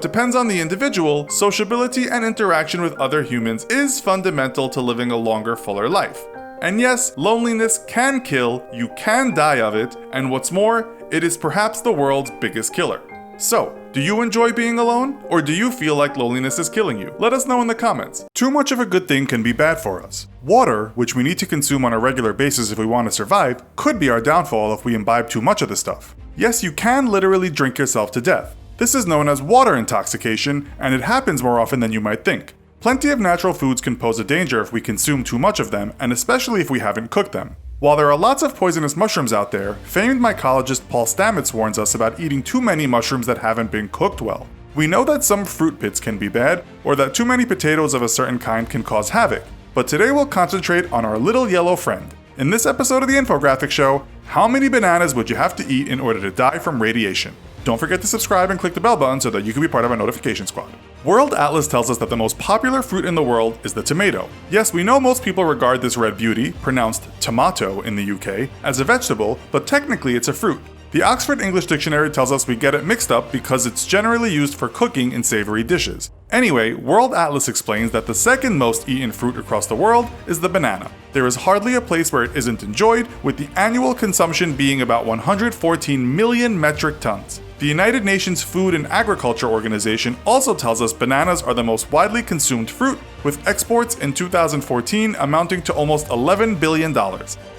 depends on the individual, sociability and interaction with other humans is fundamental to living a longer, fuller life. And yes, loneliness can kill, you can die of it, and what's more, it is perhaps the world's biggest killer. So, do you enjoy being alone, or do you feel like loneliness is killing you? Let us know in the comments. Too much of a good thing can be bad for us. Water, which we need to consume on a regular basis if we want to survive, could be our downfall if we imbibe too much of the stuff. Yes, you can literally drink yourself to death. This is known as water intoxication, and it happens more often than you might think. Plenty of natural foods can pose a danger if we consume too much of them, and especially if we haven't cooked them. While there are lots of poisonous mushrooms out there, famed mycologist Paul Stamets warns us about eating too many mushrooms that haven't been cooked well. We know that some fruit pits can be bad, or that too many potatoes of a certain kind can cause havoc, but today we'll concentrate on our little yellow friend. In this episode of the Infographic Show, how many bananas would you have to eat in order to die from radiation? Don't forget to subscribe and click the bell button so that you can be part of our notification squad. World Atlas tells us that the most popular fruit in the world is the tomato. Yes, we know most people regard this red beauty, pronounced tomato in the UK, as a vegetable, but technically it's a fruit. The Oxford English Dictionary tells us we get it mixed up because it's generally used for cooking in savory dishes. Anyway, World Atlas explains that the second most eaten fruit across the world is the banana. There is hardly a place where it isn't enjoyed, with the annual consumption being about 114 million metric tons. The United Nations Food and Agriculture Organization also tells us bananas are the most widely consumed fruit, with exports in 2014 amounting to almost $11 billion.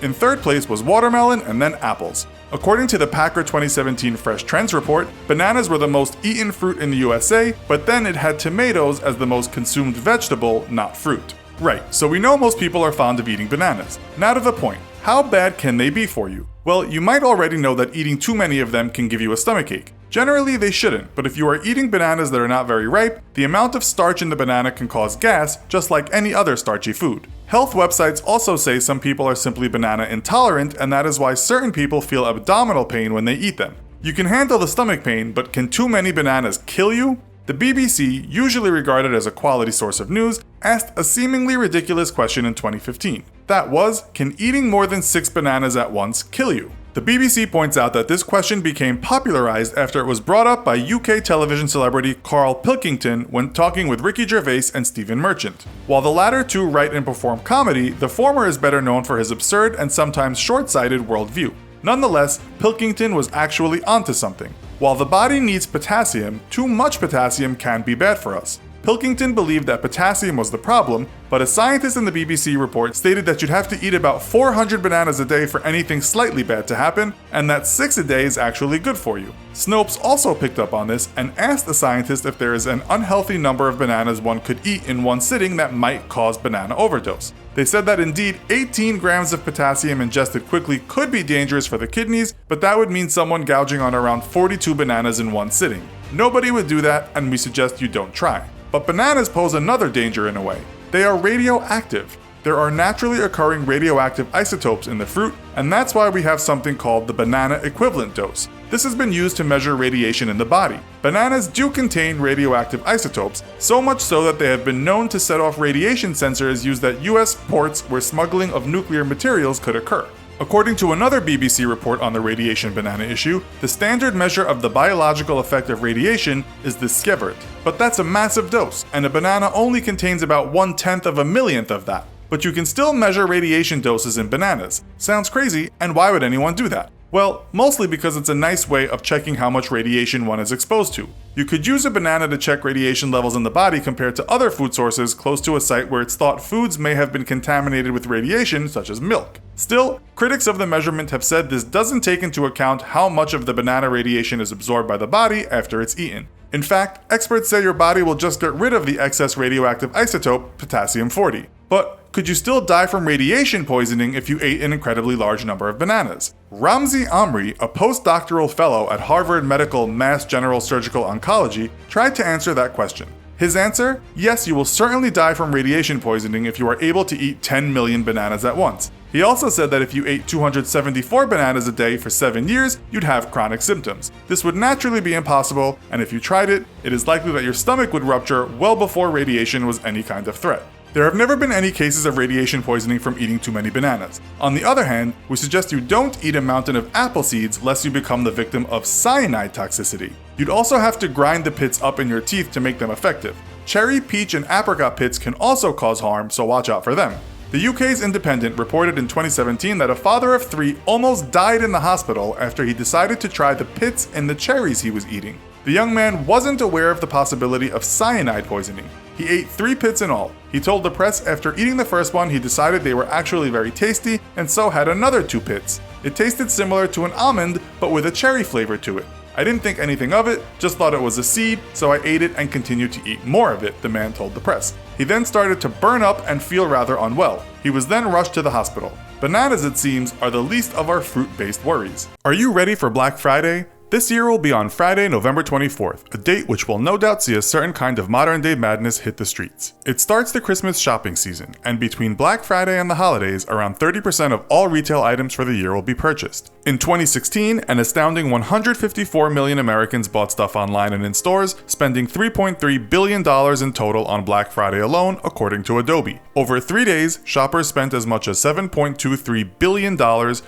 In third place was watermelon and then apples. According to the Packer 2017 Fresh Trends report, bananas were the most eaten fruit in the USA, but then it had tomatoes as the most consumed vegetable, not fruit. Right, so we know most people are fond of eating bananas. Now to the point. How bad can they be for you? Well, you might already know that eating too many of them can give you a stomachache. Generally, they shouldn't, but if you are eating bananas that are not very ripe, the amount of starch in the banana can cause gas, just like any other starchy food. Health websites also say some people are simply banana intolerant, and that is why certain people feel abdominal pain when they eat them. You can handle the stomach pain, but can too many bananas kill you? The BBC, usually regarded as a quality source of news, asked a seemingly ridiculous question in 2015. That was, can eating more than 6 bananas at once kill you? The BBC points out that this question became popularized after it was brought up by UK television celebrity Carl Pilkington when talking with Ricky Gervais and Stephen Merchant. While the latter two write and perform comedy, the former is better known for his absurd and sometimes short-sighted worldview. Nonetheless, Pilkington was actually onto something. While the body needs potassium, too much potassium can be bad for us. Pilkington believed that potassium was the problem, but a scientist in the BBC report stated that you'd have to eat about 400 bananas a day for anything slightly bad to happen, and that 6 a day is actually good for you. Snopes also picked up on this and asked the scientist if there is an unhealthy number of bananas one could eat in one sitting that might cause banana overdose. They said that indeed 18 grams of potassium ingested quickly could be dangerous for the kidneys, but that would mean someone gouging on around 42 bananas in one sitting. Nobody would do that, and we suggest you don't try. But bananas pose another danger in a way. They are radioactive. There are naturally occurring radioactive isotopes in the fruit, and that's why we have something called the banana equivalent dose. This has been used to measure radiation in the body. Bananas do contain radioactive isotopes, so much so that they have been known to set off radiation sensors used at US ports where smuggling of nuclear materials could occur. According to another BBC report on the radiation banana issue, the standard measure of the biological effect of radiation is the sievert. But that's a massive dose, and a banana only contains about 1/10 of a millionth of that. But you can still measure radiation doses in bananas. Sounds crazy, and why would anyone do that? Well, mostly because it's a nice way of checking how much radiation one is exposed to. You could use a banana to check radiation levels in the body compared to other food sources close to a site where it's thought foods may have been contaminated with radiation, such as milk. Still, critics of the measurement have said this doesn't take into account how much of the banana radiation is absorbed by the body after it's eaten. In fact, experts say your body will just get rid of the excess radioactive isotope, potassium-40. But could you still die from radiation poisoning if you ate an incredibly large number of bananas? Ramzi Amri, a postdoctoral fellow at Harvard Medical Mass General Surgical Oncology, tried to answer that question. His answer? Yes, you will certainly die from radiation poisoning if you are able to eat 10 million bananas at once. He also said that if you ate 274 bananas a day for 7 years, you'd have chronic symptoms. This would naturally be impossible, and if you tried it, it is likely that your stomach would rupture well before radiation was any kind of threat. There have never been any cases of radiation poisoning from eating too many bananas. On the other hand, we suggest you don't eat a mountain of apple seeds lest you become the victim of cyanide toxicity. You'd also have to grind the pits up in your teeth to make them effective. Cherry, peach, and apricot pits can also cause harm, so watch out for them. The UK's Independent reported in 2017 that a father of 3 almost died in the hospital after he decided to try the pits in the cherries he was eating. The young man wasn't aware of the possibility of cyanide poisoning. He ate 3 pits in all. He told the press after eating the first one he decided they were actually very tasty and so had another 2 pits. It tasted similar to an almond but with a cherry flavor to it. I didn't think anything of it, just thought it was a seed, so I ate it and continued to eat more of it, the man told the press. He then started to burn up and feel rather unwell. He was then rushed to the hospital. Bananas, it seems, are the least of our fruit-based worries. Are you ready for Black Friday? This year will be on Friday, November 24th, a date which will no doubt see a certain kind of modern-day madness hit the streets. It starts the Christmas shopping season, and between Black Friday and the holidays, around 30% of all retail items for the year will be purchased. In 2016, an astounding 154 million Americans bought stuff online and in stores, spending $3.3 billion in total on Black Friday alone, according to Adobe. Over 3 days, shoppers spent as much as $7.23 billion,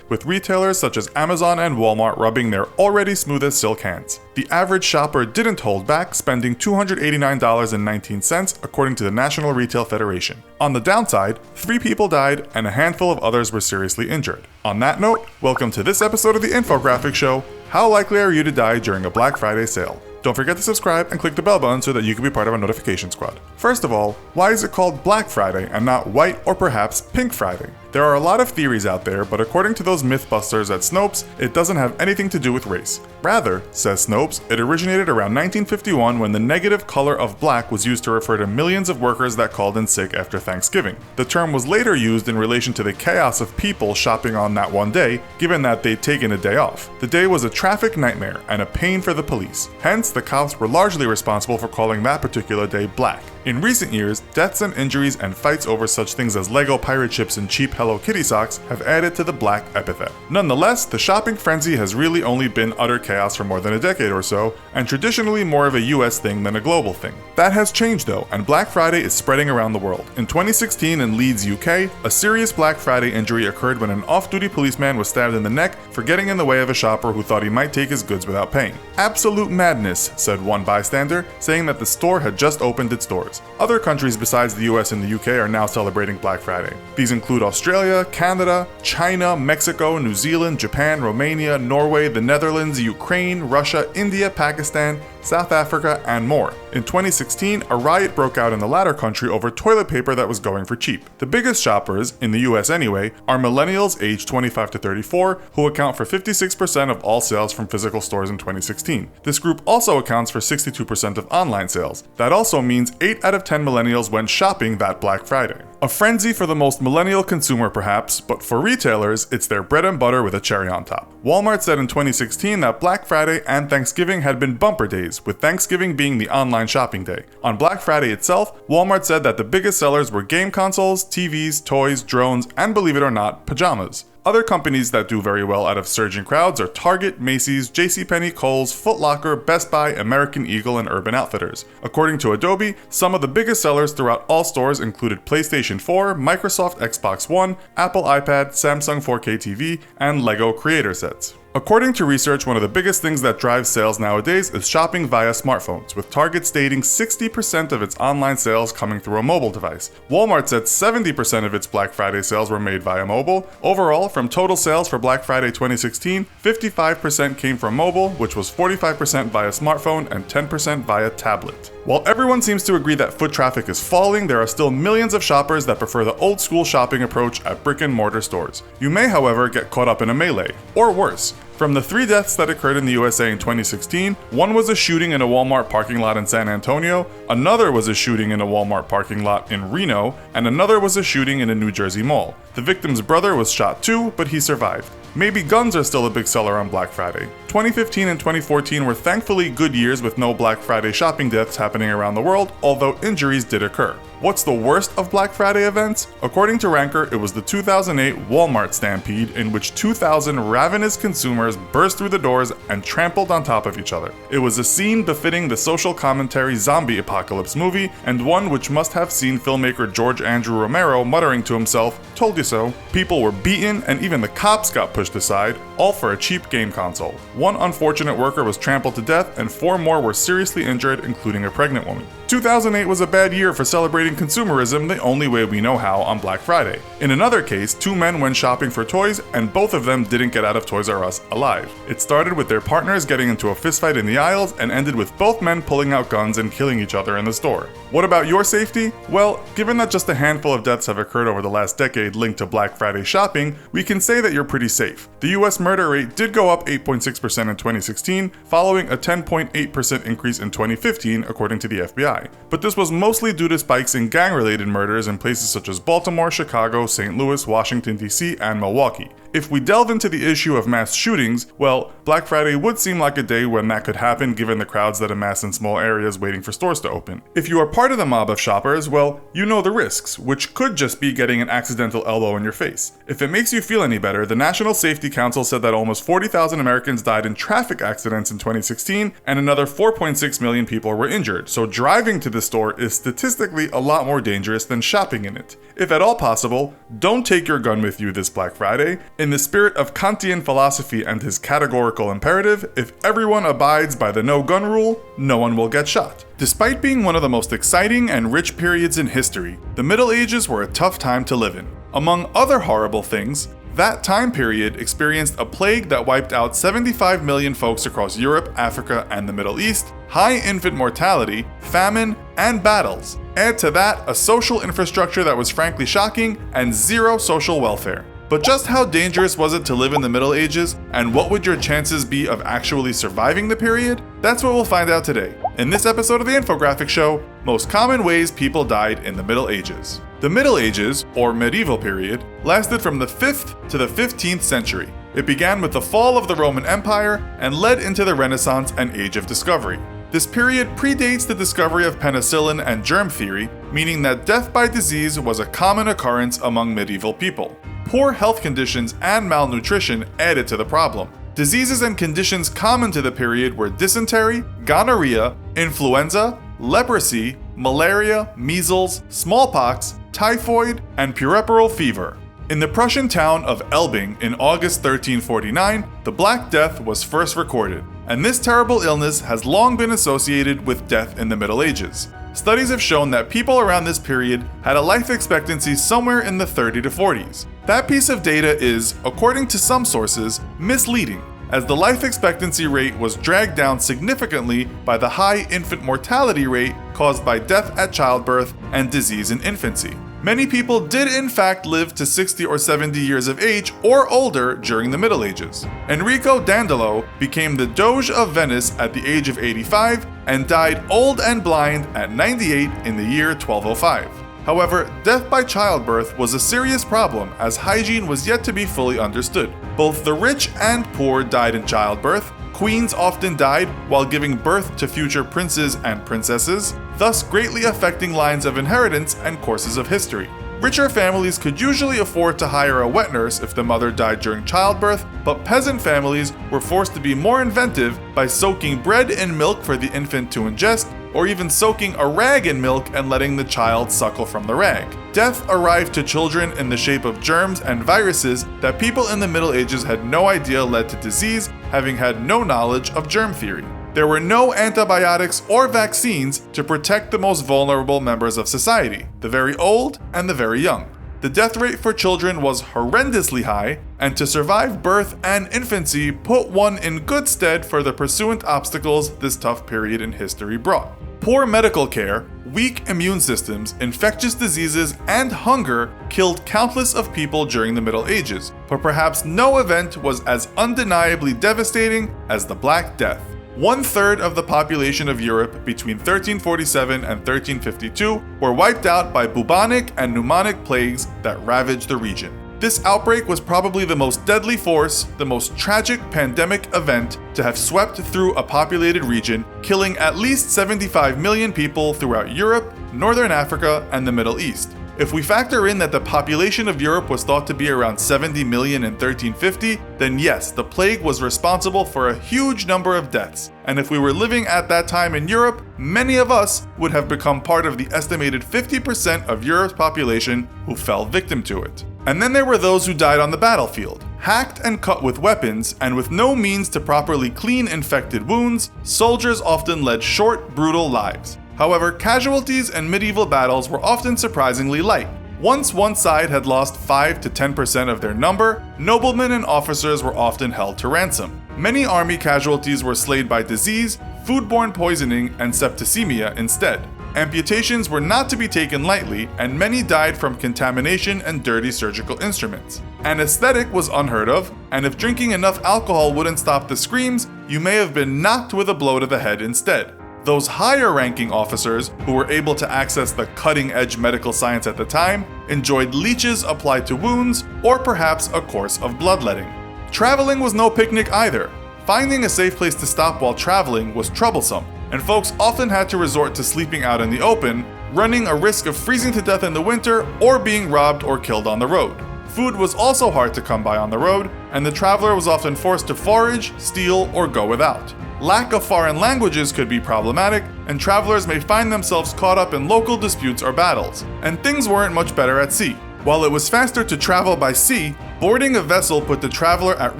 with retailers such as Amazon and Walmart rubbing their already smooth as silk hands. The average shopper didn't hold back, spending $289.19 according to the National Retail Federation. On the downside, 3 people died and a handful of others were seriously injured. On that note, welcome to this episode of the Infographic Show. How likely are you to die during a Black Friday sale? Don't forget to subscribe and click the bell button so that you can be part of our notification squad. First of all, why is it called Black Friday and not White or perhaps Pink Friday? There are a lot of theories out there, but according to those mythbusters at Snopes, it doesn't have anything to do with race. Rather, says Snopes, it originated around 1951 when the negative color of black was used to refer to millions of workers that called in sick after Thanksgiving. The term was later used in relation to the chaos of people shopping on that one day, given that they'd taken a day off. The day was a traffic nightmare and a pain for the police. Hence, the cops were largely responsible for calling that particular day black. In recent years, deaths and injuries and fights over such things as Lego pirate ships and cheap Hello Kitty socks have added to the black epithet. Nonetheless, the shopping frenzy has really only been utter chaos for more than a decade or so, and traditionally more of a US thing than a global thing. That has changed though, and Black Friday is spreading around the world. In 2016 in Leeds, UK, a serious Black Friday injury occurred when an off-duty policeman was stabbed in the neck for getting in the way of a shopper who thought he might take his goods without paying. Absolute madness, said one bystander, saying that the store had just opened its doors. Other countries besides the US and the UK are now celebrating Black Friday. These include Australia, Canada, China, Mexico, New Zealand, Japan, Romania, Norway, the Netherlands, Ukraine, Russia, India, Pakistan, South Africa, and more. In 2016, a riot broke out in the latter country over toilet paper that was going for cheap. The biggest shoppers, in the US anyway, are millennials aged 25 to 34, who account for 56% of all sales from physical stores in 2016. This group also accounts for 62% of online sales. That also means 8 out of 10 millennials went shopping that Black Friday. A frenzy for the most millennial consumer perhaps, but for retailers, it's their bread and butter with a cherry on top. Walmart said in 2016 that Black Friday and Thanksgiving had been bumper days, with Thanksgiving being the online shopping day. On Black Friday itself, Walmart said that the biggest sellers were game consoles, TVs, toys, drones, and believe it or not, pajamas. Other companies that do very well out of surging crowds are Target, Macy's, JCPenney, Kohl's, Foot Locker, Best Buy, American Eagle, and Urban Outfitters. According to Adobe, some of the biggest sellers throughout all stores included PlayStation 4, Microsoft Xbox One, Apple iPad, Samsung 4K TV, and Lego creator sets. According to research, one of the biggest things that drives sales nowadays is shopping via smartphones, with Target stating 60% of its online sales coming through a mobile device. Walmart said 70% of its Black Friday sales were made via mobile. Overall, from total sales for Black Friday 2016, 55% came from mobile, which was 45% via smartphone and 10% via tablet. While everyone seems to agree that foot traffic is falling, there are still millions of shoppers that prefer the old school shopping approach at brick and mortar stores. You may, however, get caught up in a melee, or worse. From the 3 deaths that occurred in the USA in 2016, one was a shooting in a Walmart parking lot in San Antonio, another was a shooting in a Walmart parking lot in Reno, and another was a shooting in a New Jersey mall. The victim's brother was shot too, but he survived. Maybe guns are still a big seller on Black Friday. 2015 and 2014 were thankfully good years with no Black Friday shopping deaths happening around the world, although injuries did occur. What's the worst of Black Friday events? According to Ranker, it was the 2008 Walmart stampede in which 2,000 ravenous consumers burst through the doors and trampled on top of each other. It was a scene befitting the social commentary zombie apocalypse movie, and one which must have seen filmmaker George Andrew Romero muttering to himself, "Told you so." People were beaten and even the cops got pushed aside, all for a cheap game console. One unfortunate worker was trampled to death and 4 more were seriously injured, including a pregnant woman. 2008 was a bad year for celebrating consumerism the only way we know how on Black Friday. In another case, 2 men went shopping for toys and both of them didn't get out of Toys R Us alive. It started with their partners getting into a fistfight in the aisles and ended with both men pulling out guns and killing each other in the store. What about your safety? Well, given that just a handful of deaths have occurred over the last decade linked to Black Friday shopping, we can say that you're pretty safe. The US murder rate did go up 8.6% in 2016, following a 10.8% increase in 2015, according to the FBI. But this was mostly due to spikes in gang-related murders in places such as Baltimore, Chicago, St. Louis, Washington, D.C., and Milwaukee. If we delve into the issue of mass shootings, well, Black Friday would seem like a day when that could happen given the crowds that amass in small areas waiting for stores to open. If you are part of the mob of shoppers, well, you know the risks, which could just be getting an accidental elbow in your face. If it makes you feel any better, the National Safety Council said that almost 40,000 Americans died in traffic accidents in 2016, and another 4.6 million people were injured, so driving to the store is statistically a lot more dangerous than shopping in it. If at all possible, don't take your gun with you this Black Friday. In the spirit of Kantian philosophy and his categorical imperative, if everyone abides by the no-gun rule, no one will get shot. Despite being one of the most exciting and rich periods in history, the Middle Ages were a tough time to live in. Among other horrible things, That time period experienced a plague that wiped out 75 million folks across Europe, Africa, and the Middle East, high infant mortality, famine, and battles. Add to that a social infrastructure that was frankly shocking, and zero social welfare. But just how dangerous was it to live in the Middle Ages, and what would your chances be of actually surviving the period? That's what we'll find out today. In this episode of the Infographic Show, most common ways people died in the Middle Ages. The Middle Ages, or medieval period, lasted from the 5th to the 15th century. It began with the fall of the Roman Empire and led into the Renaissance and Age of Discovery. This period predates the discovery of penicillin and germ theory, meaning that death by disease was a common occurrence among medieval people. Poor health conditions and malnutrition added to the problem. Diseases and conditions common to the period were dysentery, gonorrhea, influenza, leprosy, malaria, measles, smallpox, typhoid, and puerperal fever. In the Prussian town of Elbing in August 1349, the Black Death was first recorded, and this terrible illness has long been associated with death in the Middle Ages. Studies have shown that people around this period had a life expectancy somewhere in the 30 to 40s. That piece of data is, according to some sources, misleading, as the life expectancy rate was dragged down significantly by the high infant mortality rate caused by death at childbirth and disease in infancy. Many people did in fact live to 60 or 70 years of age or older during the Middle Ages. Enrico Dandolo became the Doge of Venice at the age of 85 and died old and blind at 98 in the year 1205. However, death by childbirth was a serious problem as hygiene was yet to be fully understood. Both the rich and poor died in childbirth. Queens often died while giving birth to future princes and princesses, thus greatly affecting lines of inheritance and courses of history. Richer families could usually afford to hire a wet nurse if the mother died during childbirth, but peasant families were forced to be more inventive by soaking bread in milk for the infant to ingest, or even soaking a rag in milk and letting the child suckle from the rag. Death arrived to children in the shape of germs and viruses that people in the Middle Ages had no idea led to disease, having had no knowledge of germ theory. There were no antibiotics or vaccines to protect the most vulnerable members of society, the very old and the very young. The death rate for children was horrendously high, and to survive birth and infancy put one in good stead for the pursuant obstacles this tough period in history brought. Poor medical care, weak immune systems, infectious diseases, and hunger killed countless of people during the Middle Ages, but perhaps no event was as undeniably devastating as the Black Death. 1/3 of the population of Europe between 1347 and 1352 were wiped out by bubonic and pneumonic plagues that ravaged the region. This outbreak was probably the most deadly force, the most tragic pandemic event to have swept through a populated region, killing at least 75 million people throughout Europe, Northern Africa, and the Middle East. If we factor in that the population of Europe was thought to be around 70 million in 1350, then yes, the plague was responsible for a huge number of deaths. And if we were living at that time in Europe, many of us would have become part of the estimated 50% of Europe's population who fell victim to it. And then there were those who died on the battlefield. Hacked and cut with weapons, and with no means to properly clean infected wounds, soldiers often led short, brutal lives. However, casualties in medieval battles were often surprisingly light. Once one side had lost 5 to 10% of their number, noblemen and officers were often held to ransom. Many army casualties were slayed by disease, foodborne poisoning, and septicemia instead. Amputations were not to be taken lightly, and many died from contamination and dirty surgical instruments. Anesthetic was unheard of, and if drinking enough alcohol wouldn't stop the screams, you may have been knocked with a blow to the head instead. Those higher-ranking officers, who were able to access the cutting-edge medical science at the time, enjoyed leeches applied to wounds, or perhaps a course of bloodletting. Traveling was no picnic either. Finding a safe place to stop while traveling was troublesome, and folks often had to resort to sleeping out in the open, running a risk of freezing to death in the winter or being robbed or killed on the road. Food was also hard to come by on the road, and the traveler was often forced to forage, steal, or go without. Lack of foreign languages could be problematic, and travelers may find themselves caught up in local disputes or battles, and things weren't much better at sea. While it was faster to travel by sea, boarding a vessel put the traveler at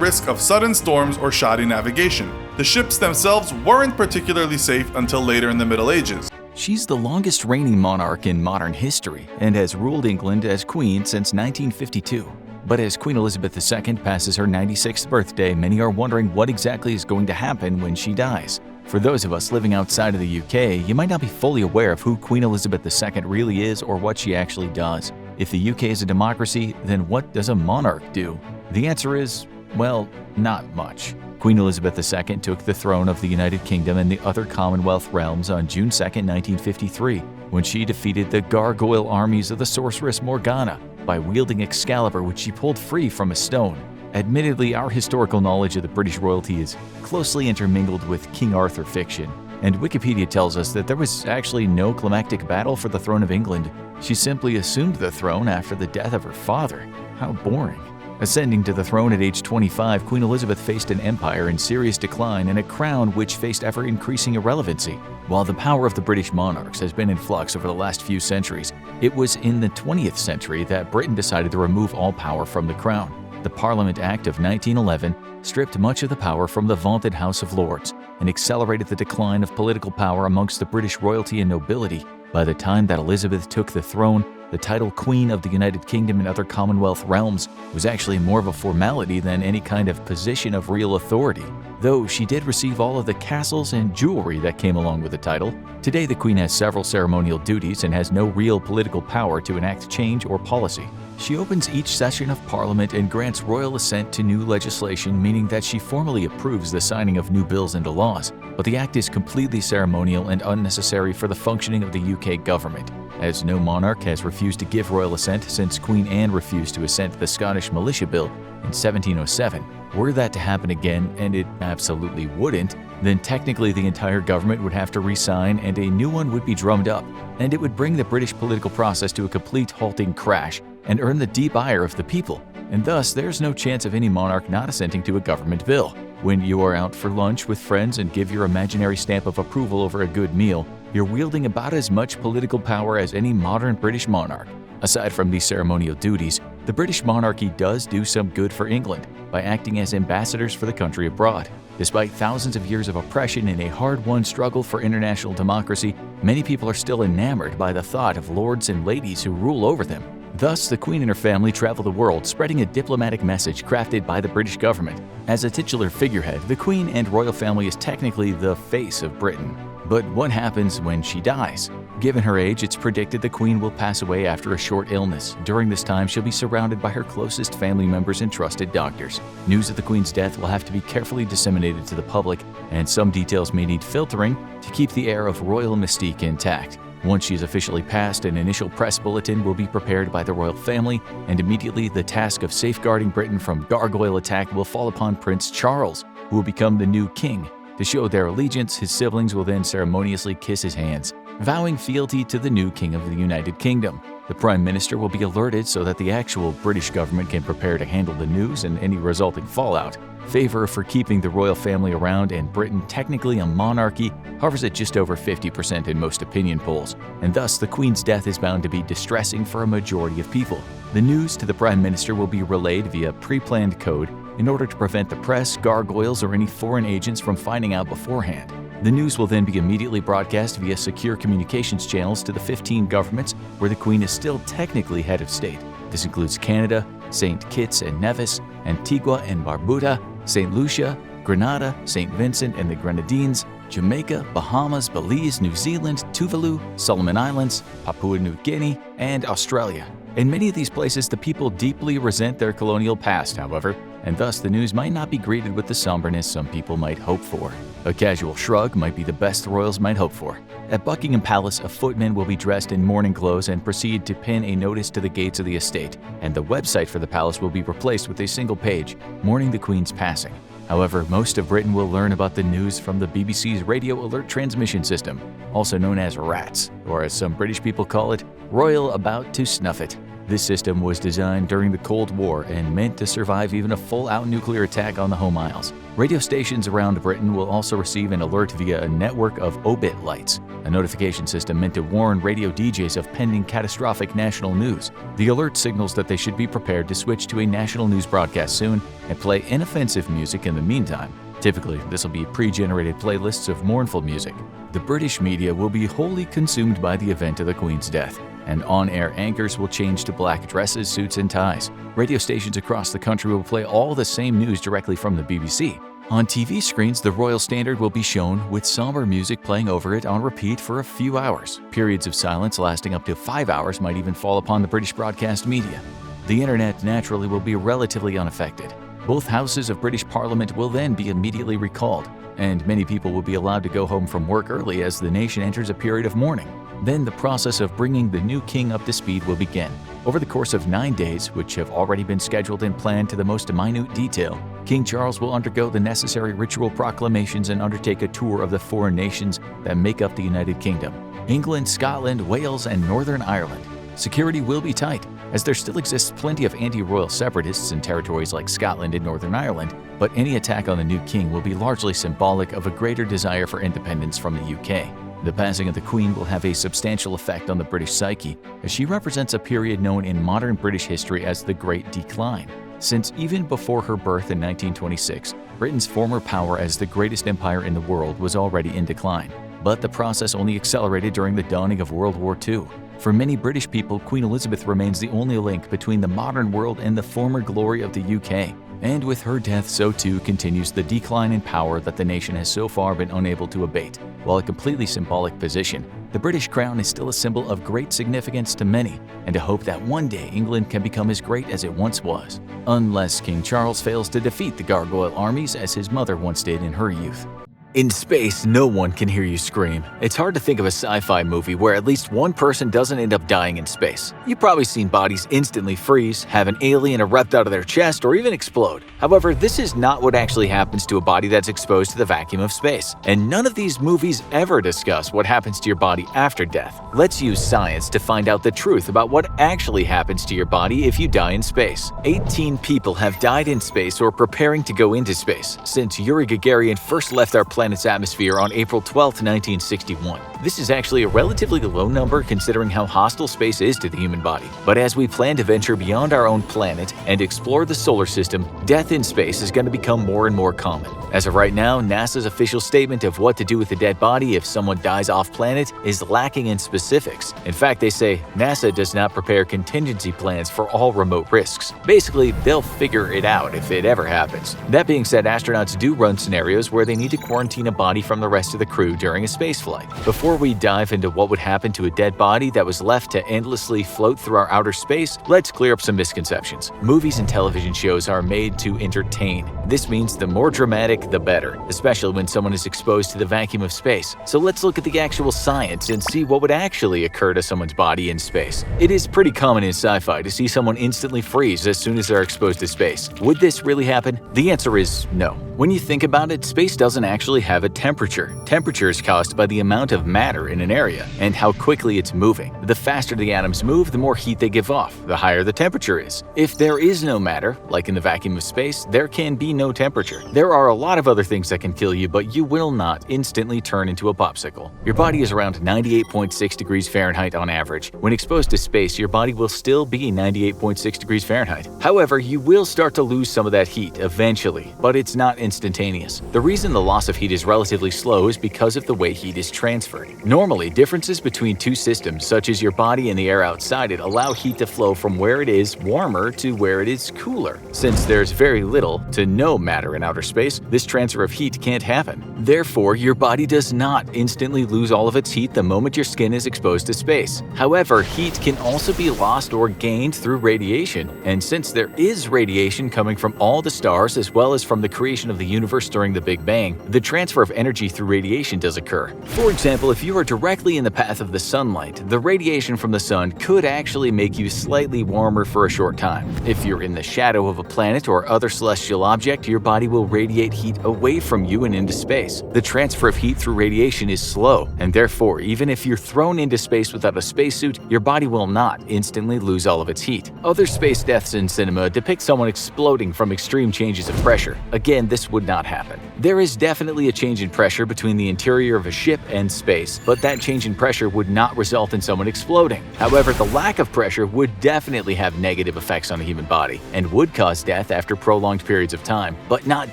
risk of sudden storms or shoddy navigation. The ships themselves weren't particularly safe until later in the Middle Ages. She's the longest reigning monarch in modern history and has ruled England as queen since 1952. But as Queen Elizabeth II passes her 96th birthday, many are wondering what exactly is going to happen when she dies. For those of us living outside of the UK, you might not be fully aware of who Queen Elizabeth II really is or what she actually does. If the UK is a democracy, then what does a monarch do? The answer is, well, not much. Queen Elizabeth II took the throne of the United Kingdom and the other Commonwealth realms on June 2, 1953, when she defeated the gargoyle armies of the sorceress Morgana by wielding Excalibur, which she pulled free from a stone. Admittedly, our historical knowledge of the British royalty is closely intermingled with King Arthur fiction, and Wikipedia tells us that there was actually no climactic battle for the throne of England. She simply assumed the throne after the death of her father. How boring. Ascending to the throne at age 25, Queen Elizabeth faced an empire in serious decline and a crown which faced ever-increasing irrelevancy. While the power of the British monarchs has been in flux over the last few centuries, it was in the 20th century that Britain decided to remove all power from the crown. The Parliament Act of 1911 stripped much of the power from the vaunted House of Lords and accelerated the decline of political power amongst the British royalty and nobility. By the time that Elizabeth took the throne, the title Queen of the United Kingdom and other Commonwealth realms was actually more of a formality than any kind of position of real authority. Though she did receive all of the castles and jewelry that came along with the title, today the Queen has several ceremonial duties and has no real political power to enact change or policy. She opens each session of Parliament and grants royal assent to new legislation, meaning that she formally approves the signing of new bills into laws, but the act is completely ceremonial and unnecessary for the functioning of the UK government, as no monarch has refused to give royal assent since Queen Anne refused to assent to the Scottish Militia Bill in 1707. Were that to happen again, and it absolutely wouldn't, then technically the entire government would have to re-sign and a new one would be drummed up, and it would bring the British political process to a complete halting crash and earn the deep ire of the people, and thus there's no chance of any monarch not assenting to a government bill. When you are out for lunch with friends and give your imaginary stamp of approval over a good meal, you're wielding about as much political power as any modern British monarch. Aside from these ceremonial duties, the British monarchy does do some good for England by acting as ambassadors for the country abroad. Despite thousands of years of oppression and a hard-won struggle for international democracy, many people are still enamored by the thought of lords and ladies who rule over them. Thus, the Queen and her family travel the world, spreading a diplomatic message crafted by the British government. As a titular figurehead, the Queen and royal family is technically the face of Britain. But what happens when she dies? Given her age, it's predicted the Queen will pass away after a short illness. During this time, she'll be surrounded by her closest family members and trusted doctors. News of the Queen's death will have to be carefully disseminated to the public, and some details may need filtering to keep the air of royal mystique intact. Once she is officially passed, an initial press bulletin will be prepared by the royal family, and immediately the task of safeguarding Britain from gargoyle attack will fall upon Prince Charles, who will become the new king. To show their allegiance, his siblings will then ceremoniously kiss his hands, vowing fealty to the new king of the United Kingdom. The Prime Minister will be alerted so that the actual British government can prepare to handle the news and any resulting fallout. Favor for keeping the royal family around and Britain technically a monarchy hovers at just over 50% in most opinion polls, and thus the Queen's death is bound to be distressing for a majority of people. The news to the Prime Minister will be relayed via pre-planned code in order to prevent the press, gargoyles, or any foreign agents from finding out beforehand. The news will then be immediately broadcast via secure communications channels to the 15 governments where the Queen is still technically head of state. This includes Canada, St. Kitts and Nevis, Antigua and Barbuda, St. Lucia, Grenada, St. Vincent and the Grenadines, Jamaica, Bahamas, Belize, New Zealand, Tuvalu, Solomon Islands, Papua New Guinea, and Australia. In many of these places, the people deeply resent their colonial past, however, and thus the news might not be greeted with the somberness some people might hope for. A casual shrug might be the best the royals might hope for. At Buckingham Palace, a footman will be dressed in mourning clothes and proceed to pin a notice to the gates of the estate, and the website for the palace will be replaced with a single page, mourning the Queen's passing. However, most of Britain will learn about the news from the BBC's Radio Alert Transmission System, also known as RATS, or as some British people call it, Royal About to Snuff It. This system was designed during the Cold War and meant to survive even a full-out nuclear attack on the home isles. Radio stations around Britain will also receive an alert via a network of obit lights, a notification system meant to warn radio DJs of pending catastrophic national news. The alert signals that they should be prepared to switch to a national news broadcast soon and play inoffensive music in the meantime. Typically, this will be pre-generated playlists of mournful music. The British media will be wholly consumed by the event of the Queen's death. and on-air anchors will change to black dresses, suits, and ties. Radio stations across the country will play all the same news directly from the BBC. On TV screens, the royal standard will be shown with somber music playing over it on repeat for a few hours. Periods of silence lasting up to 5 hours might even fall upon the British broadcast media. The internet naturally will be relatively unaffected. Both houses of British Parliament will then be immediately recalled, and many people will be allowed to go home from work early as the nation enters a period of mourning. Then the process of bringing the new king up to speed will begin. Over the course of 9 days, which have already been scheduled and planned to the most minute detail, King Charles will undergo the necessary ritual proclamations and undertake a tour of the foreign nations that make up the United Kingdom: England, Scotland, Wales, and Northern Ireland. Security will be tight, as there still exists plenty of anti-royal separatists in territories like Scotland and Northern Ireland, but any attack on the new king will be largely symbolic of a greater desire for independence from the UK. The passing of the Queen will have a substantial effect on the British psyche, as she represents a period known in modern British history as the Great Decline. Since even before her birth in 1926, Britain's former power as the greatest empire in the world was already in decline. But the process only accelerated during the dawning of World War II. For many British people, Queen Elizabeth remains the only link between the modern world and the former glory of the UK. And with her death, so too continues the decline in power that the nation has so far been unable to abate. While a completely symbolic position, the British crown is still a symbol of great significance to many, and a hope that one day England can become as great as it once was. Unless King Charles fails to defeat the gargoyle armies as his mother once did in her youth. In space, no one can hear you scream. It's hard to think of a sci-fi movie where at least one person doesn't end up dying in space. You've probably seen bodies instantly freeze, have an alien erupt out of their chest, or even explode. However, this is not what actually happens to a body that's exposed to the vacuum of space. And none of these movies ever discuss what happens to your body after death. Let's use science to find out the truth about what actually happens to your body if you die in space. 18 people have died in space or preparing to go into space since Yuri Gagarin first left our planet's atmosphere on April 12, 1961. This is actually a relatively low number considering how hostile space is to the human body. But as we plan to venture beyond our own planet and explore the solar system, death in space is going to become more and more common. As of right now, NASA's official statement of what to do with a dead body if someone dies off-planet is lacking in specifics. In fact, they say NASA does not prepare contingency plans for all remote risks. Basically, they'll figure it out if it ever happens. That being said, astronauts do run scenarios where they need to quarantine a body from the rest of the crew during a spaceflight. Before we dive into what would happen to a dead body that was left to endlessly float through our outer space, let's clear up some misconceptions. Movies and television shows are made to entertain. This means the more dramatic, the better, especially when someone is exposed to the vacuum of space. So let's look at the actual science and see what would actually occur to someone's body in space. It is pretty common in sci-fi to see someone instantly freeze as soon as they're exposed to space. Would this really happen? The answer is no. When you think about it, space doesn't actually have a temperature. Temperature is caused by the amount of matter in an area and how quickly it's moving. The faster the atoms move, the more heat they give off, the higher the temperature is. If there is no matter, like in the vacuum of space, there can be no temperature. There are a lot of other things that can kill you, but you will not instantly turn into a popsicle. Your body is around 98.6 degrees Fahrenheit on average. When exposed to space, your body will still be 98.6 degrees Fahrenheit. However, you will start to lose some of that heat eventually, but it's not instantaneous. The reason the loss of heat is relatively slow is because of the way heat is transferred. Normally, differences between two systems, such as your body and the air outside it, allow heat to flow from where it is warmer to where it is cooler. Since there's very little to no matter in outer space, this transfer of heat can't happen. Therefore, your body does not instantly lose all of its heat the moment your skin is exposed to space. However, heat can also be lost or gained through radiation, and since there is radiation coming from all the stars as well as from the creation of the universe during the Big Bang, the transfer of energy through radiation does occur. For example, if you are directly in the path of the sunlight, the radiation from the sun could actually make you slightly warmer for a short time. If you're in the shadow of a planet or other celestial object, your body will radiate heat away from you and into space. The transfer of heat through radiation is slow, and therefore, even if you're thrown into space without a spacesuit, your body will not instantly lose all of its heat. Other space deaths in cinema depict someone exploding from extreme changes of pressure. Again, this this would not happen. There is definitely a change in pressure between the interior of a ship and space, but that change in pressure would not result in someone exploding. However, the lack of pressure would definitely have negative effects on the human body and would cause death after prolonged periods of time, but not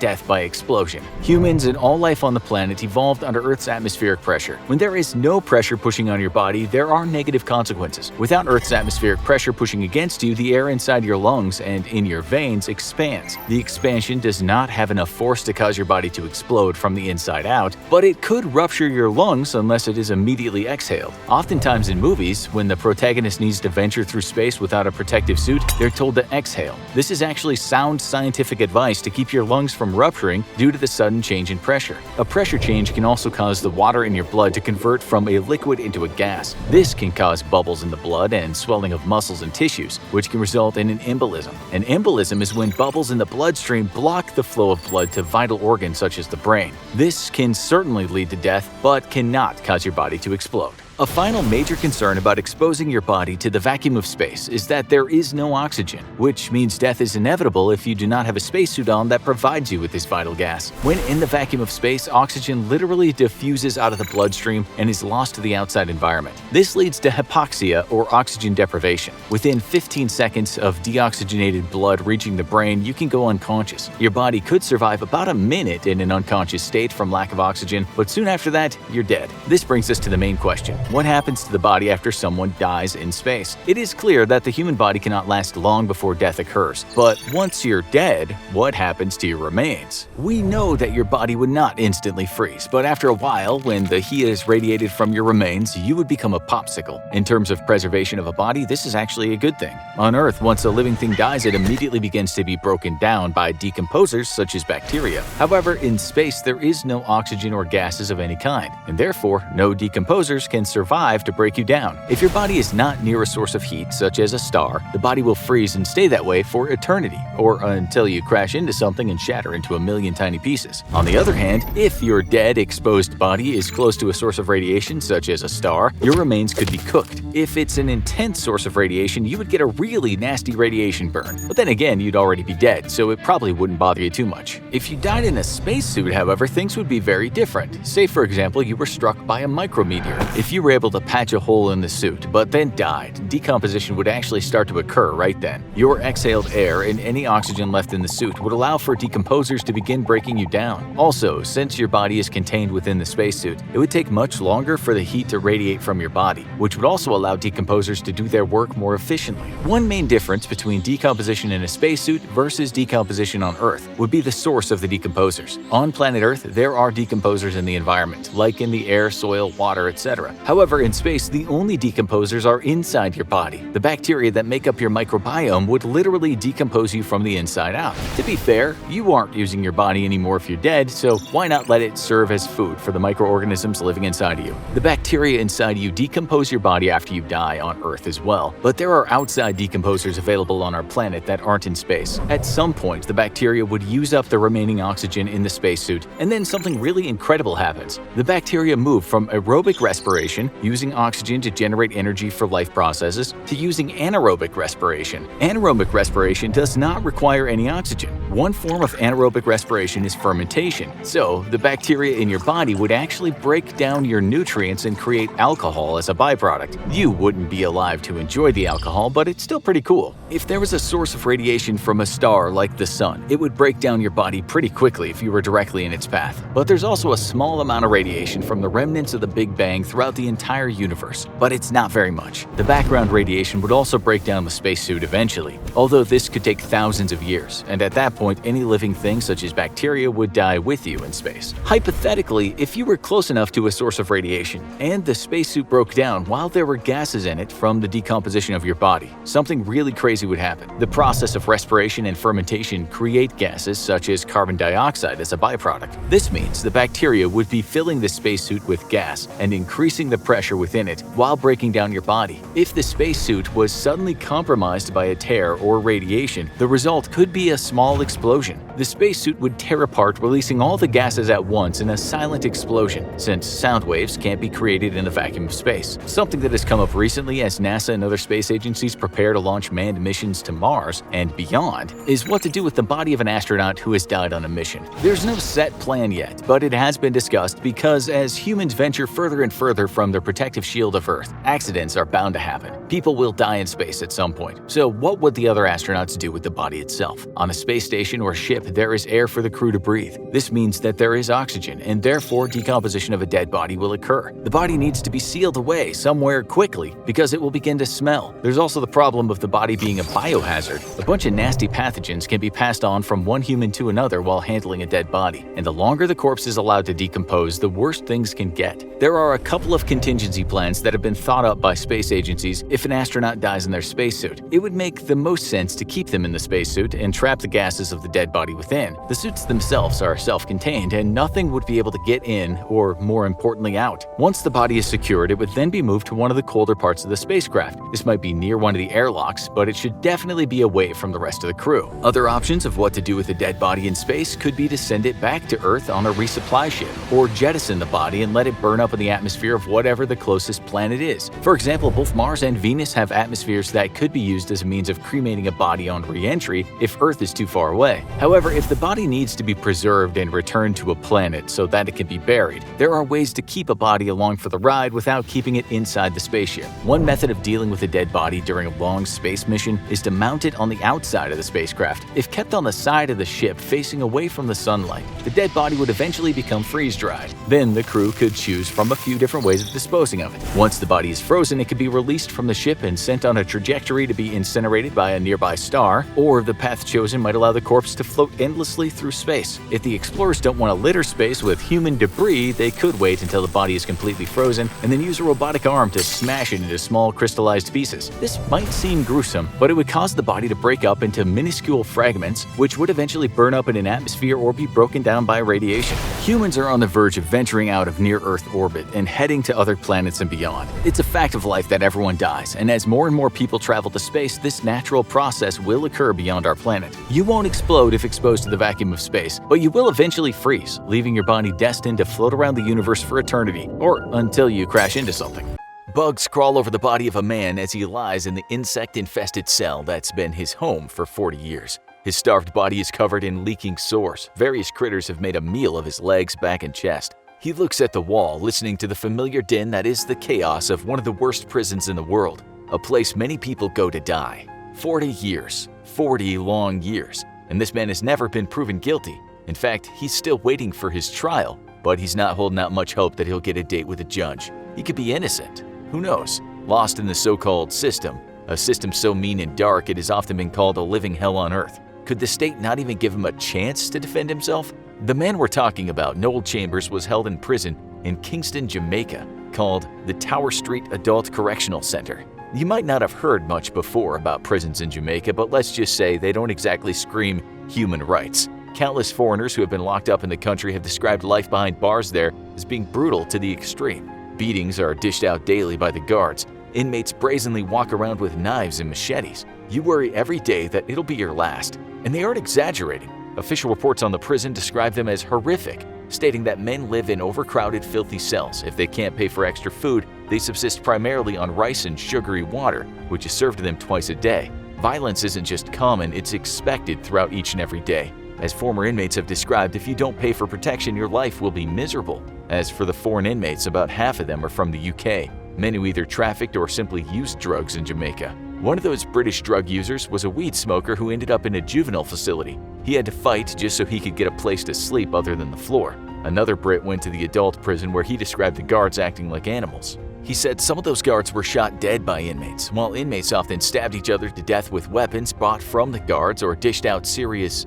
death by explosion. Humans and all life on the planet evolved under Earth's atmospheric pressure. When there is no pressure pushing on your body, there are negative consequences. Without Earth's atmospheric pressure pushing against you, the air inside your lungs and in your veins expands. The expansion does not have enough force to cause your body to explode from the inside out, but it could rupture your lungs unless it is immediately exhaled. Oftentimes in movies, when the protagonist needs to venture through space without a protective suit, they're told to exhale. This is actually sound scientific advice to keep your lungs from rupturing due to the sudden change in pressure. A pressure change can also cause the water in your blood to convert from a liquid into a gas. This can cause bubbles in the blood and swelling of muscles and tissues, which can result in an embolism. An embolism is when bubbles in the bloodstream block the flow of blood to vital organs such as the brain. This can certainly lead to death, but cannot cause your body to explode. A final major concern about exposing your body to the vacuum of space is that there is no oxygen, which means death is inevitable if you do not have a spacesuit on that provides you with this vital gas. When in the vacuum of space, oxygen literally diffuses out of the bloodstream and is lost to the outside environment. This leads to hypoxia or oxygen deprivation. Within 15 seconds of deoxygenated blood reaching the brain, you can go unconscious. Your body could survive about a minute in an unconscious state from lack of oxygen, but soon after that, you're dead. This brings us to the main question. What happens to the body after someone dies in space? It is clear that the human body cannot last long before death occurs. But once you're dead, what happens to your remains? We know that your body would not instantly freeze, but after a while, when the heat is radiated from your remains, you would become a popsicle. In terms of preservation of a body, this is actually a good thing. On Earth, once a living thing dies, it immediately begins to be broken down by decomposers such as bacteria. However, in space, there is no oxygen or gases of any kind, and therefore, no decomposers can survive to break you down. If your body is not near a source of heat, such as a star, the body will freeze and stay that way for eternity, or until you crash into something and shatter into a million tiny pieces. On the other hand, if your dead, exposed body is close to a source of radiation, such as a star, your remains could be cooked. If it's an intense source of radiation, you would get a really nasty radiation burn. But then again, you'd already be dead, so it probably wouldn't bother you too much. If you died in a spacesuit, however, things would be very different. Say, for example, you were struck by a micrometeor. If you were able to patch a hole in the suit, but then died, decomposition would actually start to occur right then. Your exhaled air and any oxygen left in the suit would allow for decomposers to begin breaking you down. Also, since your body is contained within the spacesuit, it would take much longer for the heat to radiate from your body, which would also allow decomposers to do their work more efficiently. One main difference between decomposition in a spacesuit versus decomposition on Earth would be the source of the decomposers. On planet Earth, there are decomposers in the environment, like in the air, soil, water, etc. However, in space, the only decomposers are inside your body. The bacteria that make up your microbiome would literally decompose you from the inside out. To be fair, you aren't using your body anymore if you're dead, so why not let it serve as food for the microorganisms living inside of you? The bacteria inside you decompose your body after you die on Earth as well, but there are outside decomposers available on our planet that aren't in space. At some point, the bacteria would use up the remaining oxygen in the spacesuit, and then something really incredible happens. The bacteria move from aerobic respiration, using oxygen to generate energy for life processes, to using anaerobic respiration. Anaerobic respiration does not require any oxygen. One form of anaerobic respiration is fermentation. So, the bacteria in your body would actually break down your nutrients and create alcohol as a byproduct. You wouldn't be alive to enjoy the alcohol, but it's still pretty cool. If there was a source of radiation from a star like the sun, it would break down your body pretty quickly if you were directly in its path. But there's also a small amount of radiation from the remnants of the Big Bang throughout the entire universe, but it's not very much. The background radiation would also break down the spacesuit eventually, although this could take thousands of years, and at that point, any living thing such as bacteria would die with you in space. Hypothetically, if you were close enough to a source of radiation, and the spacesuit broke down while there were gases in it from the decomposition of your body, something really crazy would happen. The process of respiration and fermentation create gases such as carbon dioxide as a byproduct. This means the bacteria would be filling the spacesuit with gas and increasing the pressure within it while breaking down your body. If the spacesuit was suddenly compromised by a tear or radiation, the result could be a small explosion. The spacesuit would tear apart, releasing all the gases at once in a silent explosion, since sound waves can't be created in the vacuum of space. Something that has come up recently as NASA and other space agencies prepare to launch manned missions to Mars and beyond is what to do with the body of an astronaut who has died on a mission. There's no set plan yet, but it has been discussed because as humans venture further and further from their protective shield of Earth, accidents are bound to happen. People will die in space at some point. So what would the other astronauts do with the body itself? On a space station or ship, there is air for the crew to breathe. This means that there is oxygen, and therefore decomposition of a dead body will occur. The body needs to be sealed away somewhere quickly because it will begin to smell. There's also the problem of the body being a biohazard. A bunch of nasty pathogens can be passed on from one human to another while handling a dead body, and the longer the corpse is allowed to decompose, the worse things can get. There are a couple of contingency plans that have been thought up by space agencies if an astronaut dies in their spacesuit. It would make the most sense to keep them in the spacesuit and trap the gases of the dead body within. The suits themselves are self-contained, and nothing would be able to get in or, more importantly, out. Once the body is secured, it would then be moved to one of the colder parts of the spacecraft. This might be near one of the airlocks, but it should definitely be away from the rest of the crew. Other options of what to do with a dead body in space could be to send it back to Earth on a resupply ship, or jettison the body and let it burn up in the atmosphere of whatever the closest planet is. For example, both Mars and Venus have atmospheres that could be used as a means of cremating a body on re-entry if Earth is too far away. However, if the body needs to be preserved and returned to a planet so that it can be buried, there are ways to keep a body along for the ride without keeping it inside the spaceship. One method of dealing with a dead body during a long space mission is to mount it on the outside of the spacecraft. If kept on the side of the ship facing away from the sunlight, the dead body would eventually become freeze-dried. Then the crew could choose from a few different ways of disposing of it. Once the body is frozen, it could be released from the ship and sent on a trajectory to be incinerated by a nearby star, or the path chosen might allow the corpse to float endlessly through space. If the explorers don't want to litter space with human debris, they could wait until the body is completely frozen and then use a robotic arm to smash it into small crystallized pieces. This might seem gruesome, but it would cause the body to break up into minuscule fragments, which would eventually burn up in an atmosphere or be broken down by radiation. Humans are on the verge of venturing out of near-Earth orbit and heading to other planets and beyond. It's a fact of life that everyone dies, and as more and more people travel to space, this natural process will occur beyond our planet. You won't explode if exposed to the vacuum of space, but you will eventually freeze, leaving your body destined to float around the universe for eternity, or until you crash into something. Bugs crawl over the body of a man as he lies in the insect-infested cell that's been his home for 40 years. His starved body is covered in leaking sores. Various critters have made a meal of his legs, back, and chest. He looks at the wall, listening to the familiar din that is the chaos of one of the worst prisons in the world, a place many people go to die. 40 years. 40 long years. And this man has never been proven guilty. In fact, he's still waiting for his trial, but he's not holding out much hope that he'll get a date with a judge. He could be innocent. Who knows? Lost in the so-called system, a system so mean and dark it has often been called a living hell on earth. Could the state not even give him a chance to defend himself? The man we're talking about, Noel Chambers, was held in prison in Kingston, Jamaica, called the Tower Street Adult Correctional Center. You might not have heard much before about prisons in Jamaica, but let's just say they don't exactly scream human rights. Countless foreigners who have been locked up in the country have described life behind bars there as being brutal to the extreme. Beatings are dished out daily by the guards. Inmates brazenly walk around with knives and machetes. You worry every day that it'll be your last. And they aren't exaggerating. Official reports on the prison describe them as horrific, stating that men live in overcrowded, filthy cells. If they can't pay for extra food, they subsist primarily on rice and sugary water, which is served to them twice a day. Violence isn't just common, it's expected throughout each and every day. As former inmates have described, if you don't pay for protection, your life will be miserable. As for the foreign inmates, about half of them are from the UK, men who either trafficked or simply used drugs in Jamaica. One of those British drug users was a weed smoker who ended up in a juvenile facility. He had to fight just so he could get a place to sleep other than the floor. Another Brit went to the adult prison where he described the guards acting like animals. He said some of those guards were shot dead by inmates, while inmates often stabbed each other to death with weapons bought from the guards or dished out serious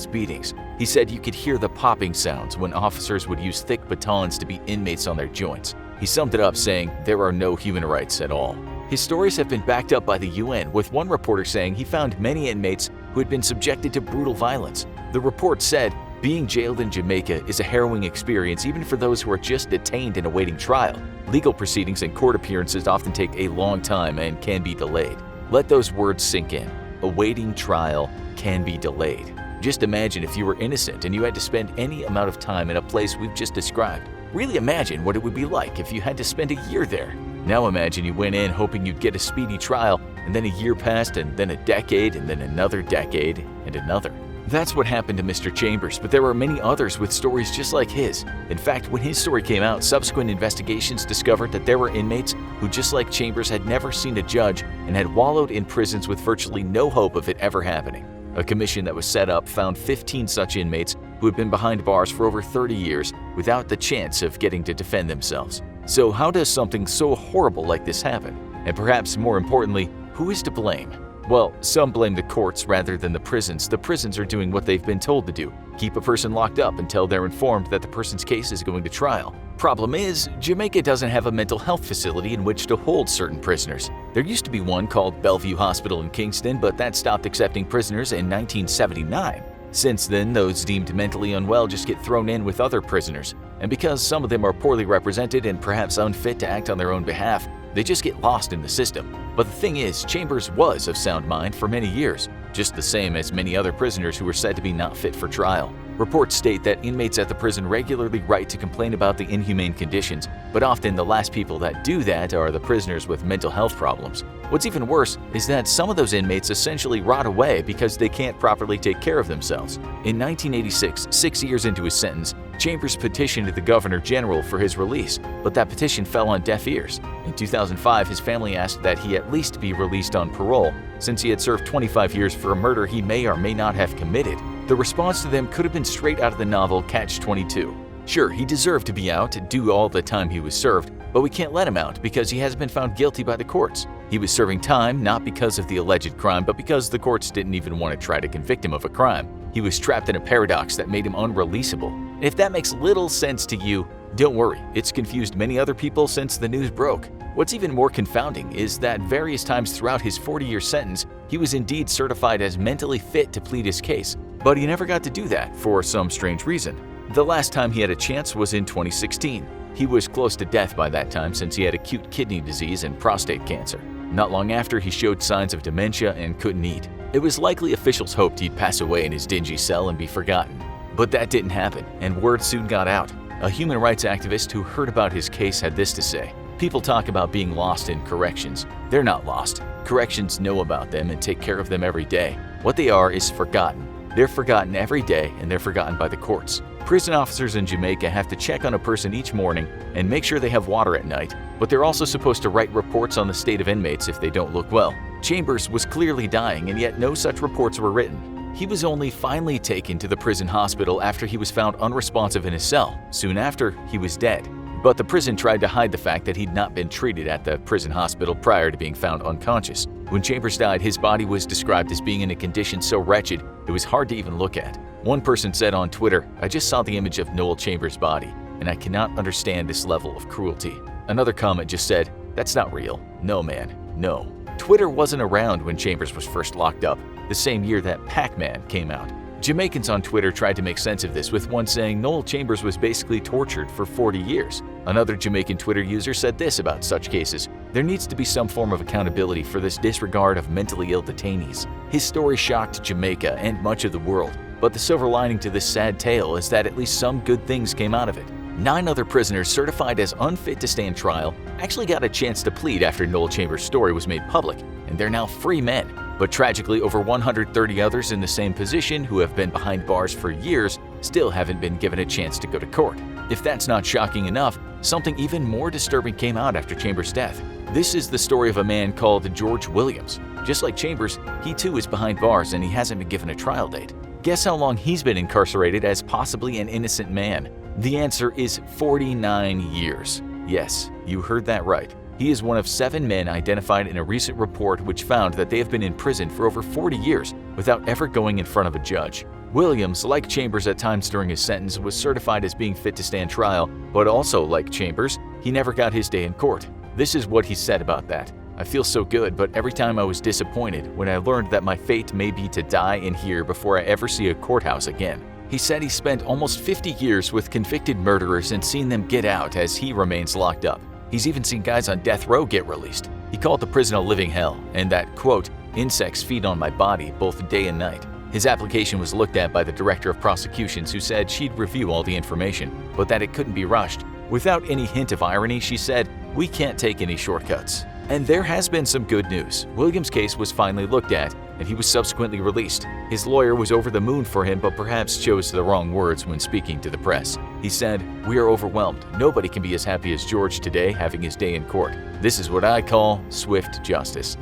beatings. He said you could hear the popping sounds when officers would use thick batons to beat inmates on their joints. He summed it up saying, "There are no human rights at all." His stories have been backed up by the UN, with one reporter saying he found many inmates who had been subjected to brutal violence. The report said, "Being jailed in Jamaica is a harrowing experience even for those who are just detained and awaiting trial. Legal proceedings and court appearances often take a long time and can be delayed." Let those words sink in. Awaiting trial can be delayed. Just imagine if you were innocent and you had to spend any amount of time in a place we've just described. Really imagine what it would be like if you had to spend a year there. Now imagine you went in hoping you'd get a speedy trial, and then a year passed, and then a decade, and then another decade, and another. That's what happened to Mr. Chambers, but there were many others with stories just like his. In fact, when his story came out, subsequent investigations discovered that there were inmates who, just like Chambers, had never seen a judge and had wallowed in prisons with virtually no hope of it ever happening. A commission that was set up found 15 such inmates who had been behind bars for over 30 years without the chance of getting to defend themselves. So how does something so horrible like this happen? And perhaps more importantly, who is to blame? Well, some blame the courts rather than the prisons. The prisons are doing what they've been told to do: keep a person locked up until they're informed that the person's case is going to trial. Problem is, Jamaica doesn't have a mental health facility in which to hold certain prisoners. There used to be one called Bellevue Hospital in Kingston, but that stopped accepting prisoners in 1979. Since then, those deemed mentally unwell just get thrown in with other prisoners, and because some of them are poorly represented and perhaps unfit to act on their own behalf, they just get lost in the system. But the thing is, Chambers was of sound mind for many years, just the same as many other prisoners who were said to be not fit for trial. Reports state that inmates at the prison regularly write to complain about the inhumane conditions, but often the last people that do that are the prisoners with mental health problems. What's even worse is that some of those inmates essentially rot away because they can't properly take care of themselves. In 1986, 6 years into his sentence, Chambers petitioned the Governor General for his release, but that petition fell on deaf ears. In 2005, his family asked that he at least be released on parole, since he had served 25 years for a murder he may or may not have committed. The response to them could have been straight out of the novel Catch-22. Sure, he deserved to be out, do all the time he was served, but we can't let him out because he hasn't been found guilty by the courts. He was serving time not because of the alleged crime, but because the courts didn't even want to try to convict him of a crime. He was trapped in a paradox that made him unreleasable. If that makes little sense to you, don't worry, it's confused many other people since the news broke. What's even more confounding is that various times throughout his 40-year sentence, he was indeed certified as mentally fit to plead his case, but he never got to do that for some strange reason. The last time he had a chance was in 2016. He was close to death by that time since he had acute kidney disease and prostate cancer. Not long after, he showed signs of dementia and couldn't eat. It was likely officials hoped he'd pass away in his dingy cell and be forgotten. But that didn't happen, and word soon got out. A human rights activist who heard about his case had this to say: "People talk about being lost in corrections. They're not lost. Corrections know about them and take care of them every day. What they are is forgotten. They're forgotten every day, and they're forgotten by the courts. Prison officers in Jamaica have to check on a person each morning and make sure they have water at night, but they're also supposed to write reports on the state of inmates if they don't look well." Chambers was clearly dying, and yet no such reports were written. He was only finally taken to the prison hospital after he was found unresponsive in his cell. Soon after, he was dead. But the prison tried to hide the fact that he'd not been treated at the prison hospital prior to being found unconscious. When Chambers died, his body was described as being in a condition so wretched it was hard to even look at. One person said on Twitter, "I just saw the image of Noel Chambers' body, and I cannot understand this level of cruelty." Another comment just said, "That's not real. No, man, no." Twitter wasn't around when Chambers was first locked up, the same year that Pac-Man came out. Jamaicans on Twitter tried to make sense of this, with one saying Noel Chambers was basically tortured for 40 years. Another Jamaican Twitter user said this about such cases: "There needs to be some form of accountability for this disregard of mentally ill detainees." His story shocked Jamaica and much of the world, but the silver lining to this sad tale is that at least some good things came out of it. 9 other prisoners certified as unfit to stand trial actually got a chance to plead after Noel Chambers' story was made public, and they're now free men. But tragically, over 130 others in the same position who have been behind bars for years still haven't been given a chance to go to court. If that's not shocking enough, something even more disturbing came out after Chambers' death. This is the story of a man called George Williams. Just like Chambers, he too is behind bars and he hasn't been given a trial date. Guess how long he's been incarcerated as possibly an innocent man? The answer is 49 years. Yes, you heard that right. He is one of 7 men identified in a recent report which found that they have been in prison for over 40 years without ever going in front of a judge. Williams, like Chambers at times during his sentence, was certified as being fit to stand trial, but also, like Chambers, he never got his day in court. This is what he said about that: "I feel so good, but every time I was disappointed when I learned that my fate may be to die in here before I ever see a courthouse again." He said he spent almost 50 years with convicted murderers and seen them get out as he remains locked up. He's even seen guys on death row get released. He called the prison a living hell, and that, quote, "insects feed on my body both day and night." His application was looked at by the director of prosecutions, who said she'd review all the information, but that it couldn't be rushed. Without any hint of irony, she said, "We can't take any shortcuts." And there has been some good news. Williams' case was finally looked at, and he was subsequently released. His lawyer was over the moon for him, but perhaps chose the wrong words when speaking to the press. He said, "We are overwhelmed. Nobody can be as happy as George today having his day in court. This is what I call swift justice."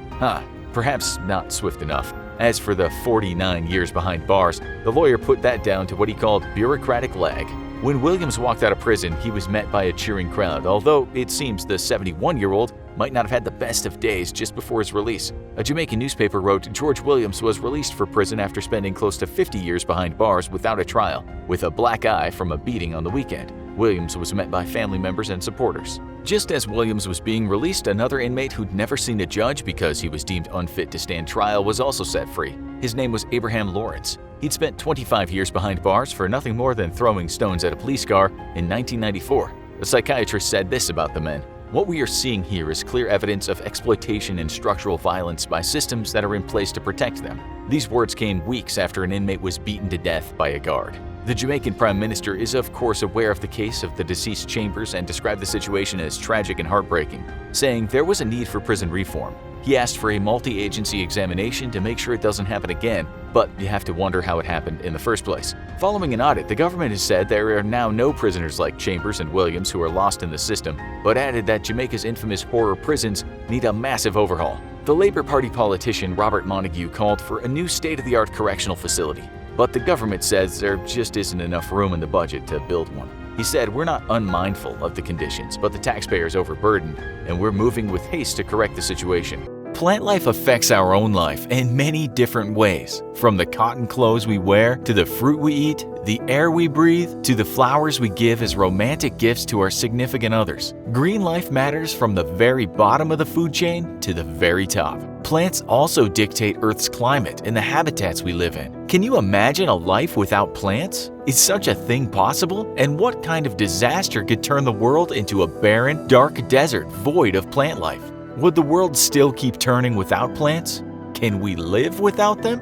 Perhaps not swift enough. As for the 49 years behind bars, the lawyer put that down to what he called bureaucratic lag. When Williams walked out of prison, he was met by a cheering crowd, although it seems the 71-year-old might not have had the best of days just before his release. A Jamaican newspaper wrote George Williams was released for prison after spending close to 50 years behind bars without a trial, with a black eye from a beating on the weekend. Williams was met by family members and supporters. Just as Williams was being released, another inmate who'd never seen a judge because he was deemed unfit to stand trial was also set free. His name was Abraham Lawrence. He'd spent 25 years behind bars for nothing more than throwing stones at a police car in 1994. A psychiatrist said this about the men: "What we are seeing here is clear evidence of exploitation and structural violence by systems that are in place to protect them." These words came weeks after an inmate was beaten to death by a guard. The Jamaican Prime Minister is of course aware of the case of the deceased Chambers and described the situation as tragic and heartbreaking, saying there was a need for prison reform. He asked for a multi-agency examination to make sure it doesn't happen again, but you have to wonder how it happened in the first place. Following an audit, the government has said there are now no prisoners like Chambers and Williams who are lost in the system, but added that Jamaica's infamous horror prisons need a massive overhaul. The Labour Party politician Robert Montague called for a new state-of-the-art correctional facility, but the government says there just isn't enough room in the budget to build one. He said, "We're not unmindful of the conditions, but the taxpayers overburdened, and we're moving with haste to correct the situation." Plant life affects our own life in many different ways, from the cotton clothes we wear, to the fruit we eat, the air we breathe, to the flowers we give as romantic gifts to our significant others. Green life matters from the very bottom of the food chain to the very top. Plants also dictate Earth's climate and the habitats we live in. Can you imagine a life without plants? Is such a thing possible? And what kind of disaster could turn the world into a barren, dark desert void of plant life? Would the world still keep turning without plants? Can we live without them?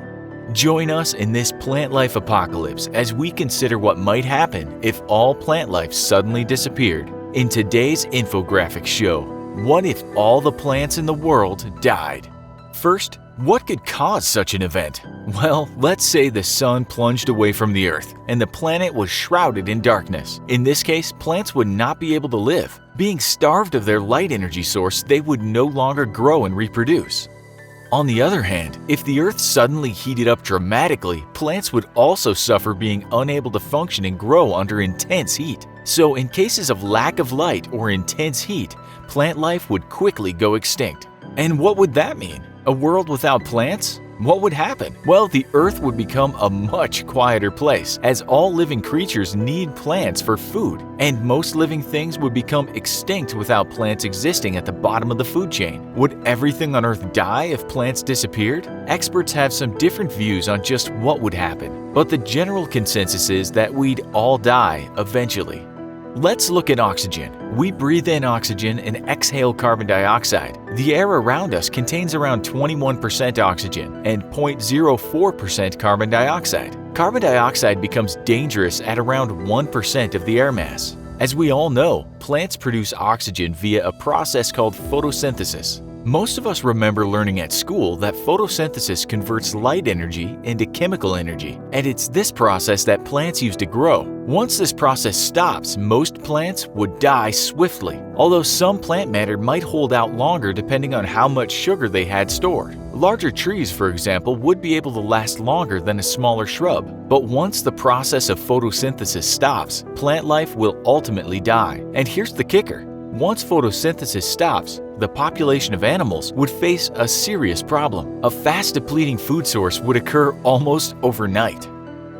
Join us in this plant life apocalypse as we consider what might happen if all plant life suddenly disappeared. In today's infographic show, what if all the plants in the world died? First, what could cause such an event? Well, let's say the sun plunged away from the Earth and the planet was shrouded in darkness. In this case, plants would not be able to live. Being starved of their light energy source, they would no longer grow and reproduce. On the other hand, if the Earth suddenly heated up dramatically, plants would also suffer being unable to function and grow under intense heat. So in cases of lack of light or intense heat, plant life would quickly go extinct. And what would that mean? A world without plants? What would happen? Well, the Earth would become a much quieter place, as all living creatures need plants for food, and most living things would become extinct without plants existing at the bottom of the food chain. Would everything on Earth die if plants disappeared? Experts have some different views on just what would happen, but the general consensus is that we'd all die eventually. Let's look at oxygen. We breathe in oxygen and exhale carbon dioxide. The air around us contains around 21% oxygen and 0.04% carbon dioxide. Carbon dioxide becomes dangerous at around 1% of the air mass. As we all know, plants produce oxygen via a process called photosynthesis. Most of us remember learning at school that photosynthesis converts light energy into chemical energy, and it's this process that plants use to grow. Once this process stops, most plants would die swiftly, although some plant matter might hold out longer depending on how much sugar they had stored. Larger trees, for example, would be able to last longer than a smaller shrub. But once the process of photosynthesis stops, plant life will ultimately die. And here's the kicker. Once photosynthesis stops, the population of animals would face a serious problem. A fast depleting food source would occur almost overnight.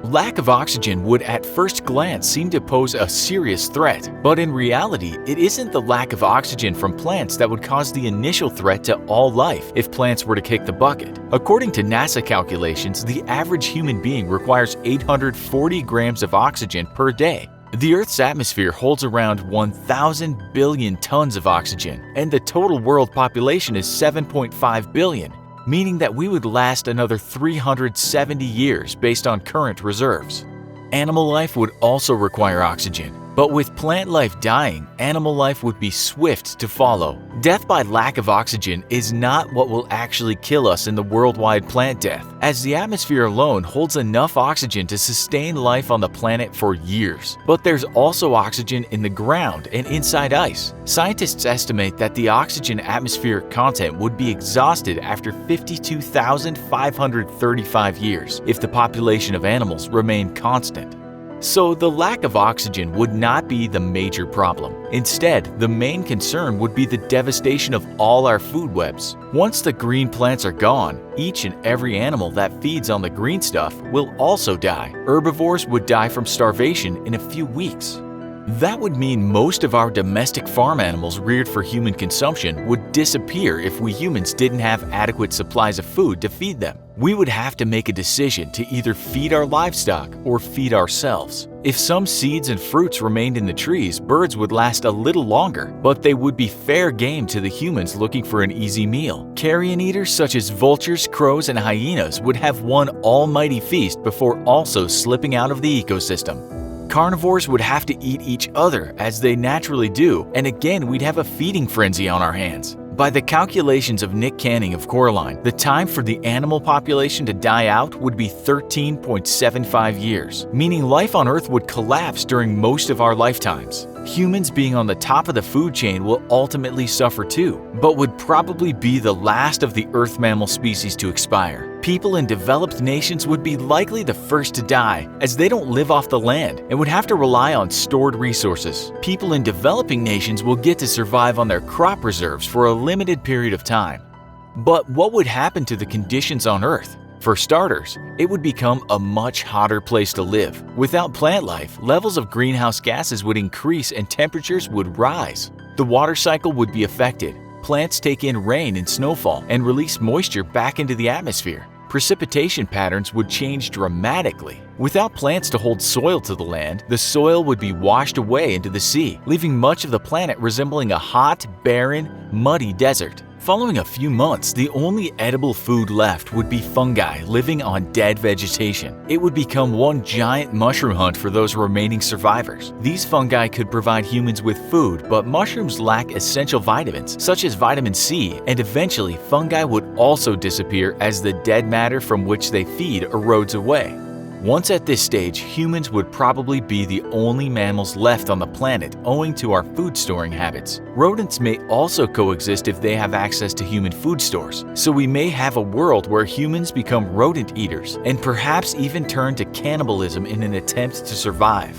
Lack of oxygen would at first glance seem to pose a serious threat, but in reality, it isn't the lack of oxygen from plants that would cause the initial threat to all life if plants were to kick the bucket. According to NASA calculations, the average human being requires 840 grams of oxygen per day. The Earth's atmosphere holds around 1,000 billion tons of oxygen, and the total world population is 7.5 billion. meaning that we would last another 370 years based on current reserves. Animal life would also require oxygen, but with plant life dying, animal life would be swift to follow. Death by lack of oxygen is not what will actually kill us in the worldwide plant death, as the atmosphere alone holds enough oxygen to sustain life on the planet for years. But there's also oxygen in the ground and inside ice. Scientists estimate that the oxygen atmospheric content would be exhausted after 52,535 years if the population of animals remained constant. So the lack of oxygen would not be the major problem. Instead, the main concern would be the devastation of all our food webs. Once the green plants are gone, each and every animal that feeds on the green stuff will also die. Herbivores would die from starvation in a few weeks. That would mean most of our domestic farm animals reared for human consumption would disappear if we humans didn't have adequate supplies of food to feed them. We would have to make a decision to either feed our livestock or feed ourselves. If some seeds and fruits remained in the trees, birds would last a little longer, but they would be fair game to the humans looking for an easy meal. Carrion eaters such as vultures, crows, and hyenas would have one almighty feast before also slipping out of the ecosystem. Carnivores would have to eat each other as they naturally do, and again we'd have a feeding frenzy on our hands. By the calculations of Nick Canning of Coraline, the time for the animal population to die out would be 13.75 years, meaning life on Earth would collapse during most of our lifetimes. Humans being on the top of the food chain will ultimately suffer too, but would probably be the last of the Earth mammal species to expire. People in developed nations would be likely the first to die, as they don't live off the land and would have to rely on stored resources. People in developing nations will get to survive on their crop reserves for a limited period of time. But what would happen to the conditions on Earth? For starters, it would become a much hotter place to live. Without plant life, levels of greenhouse gases would increase and temperatures would rise. The water cycle would be affected. Plants take in rain and snowfall and release moisture back into the atmosphere. Precipitation patterns would change dramatically. Without plants to hold soil to the land, the soil would be washed away into the sea, leaving much of the planet resembling a hot, barren, muddy desert. Following a few months, the only edible food left would be fungi living on dead vegetation. It would become one giant mushroom hunt for those remaining survivors. These fungi could provide humans with food, but mushrooms lack essential vitamins such as vitamin C, and eventually fungi would also disappear as the dead matter from which they feed erodes away. Once at this stage, humans would probably be the only mammals left on the planet owing to our food storing habits. Rodents may also coexist if they have access to human food stores, so we may have a world where humans become rodent eaters and perhaps even turn to cannibalism in an attempt to survive.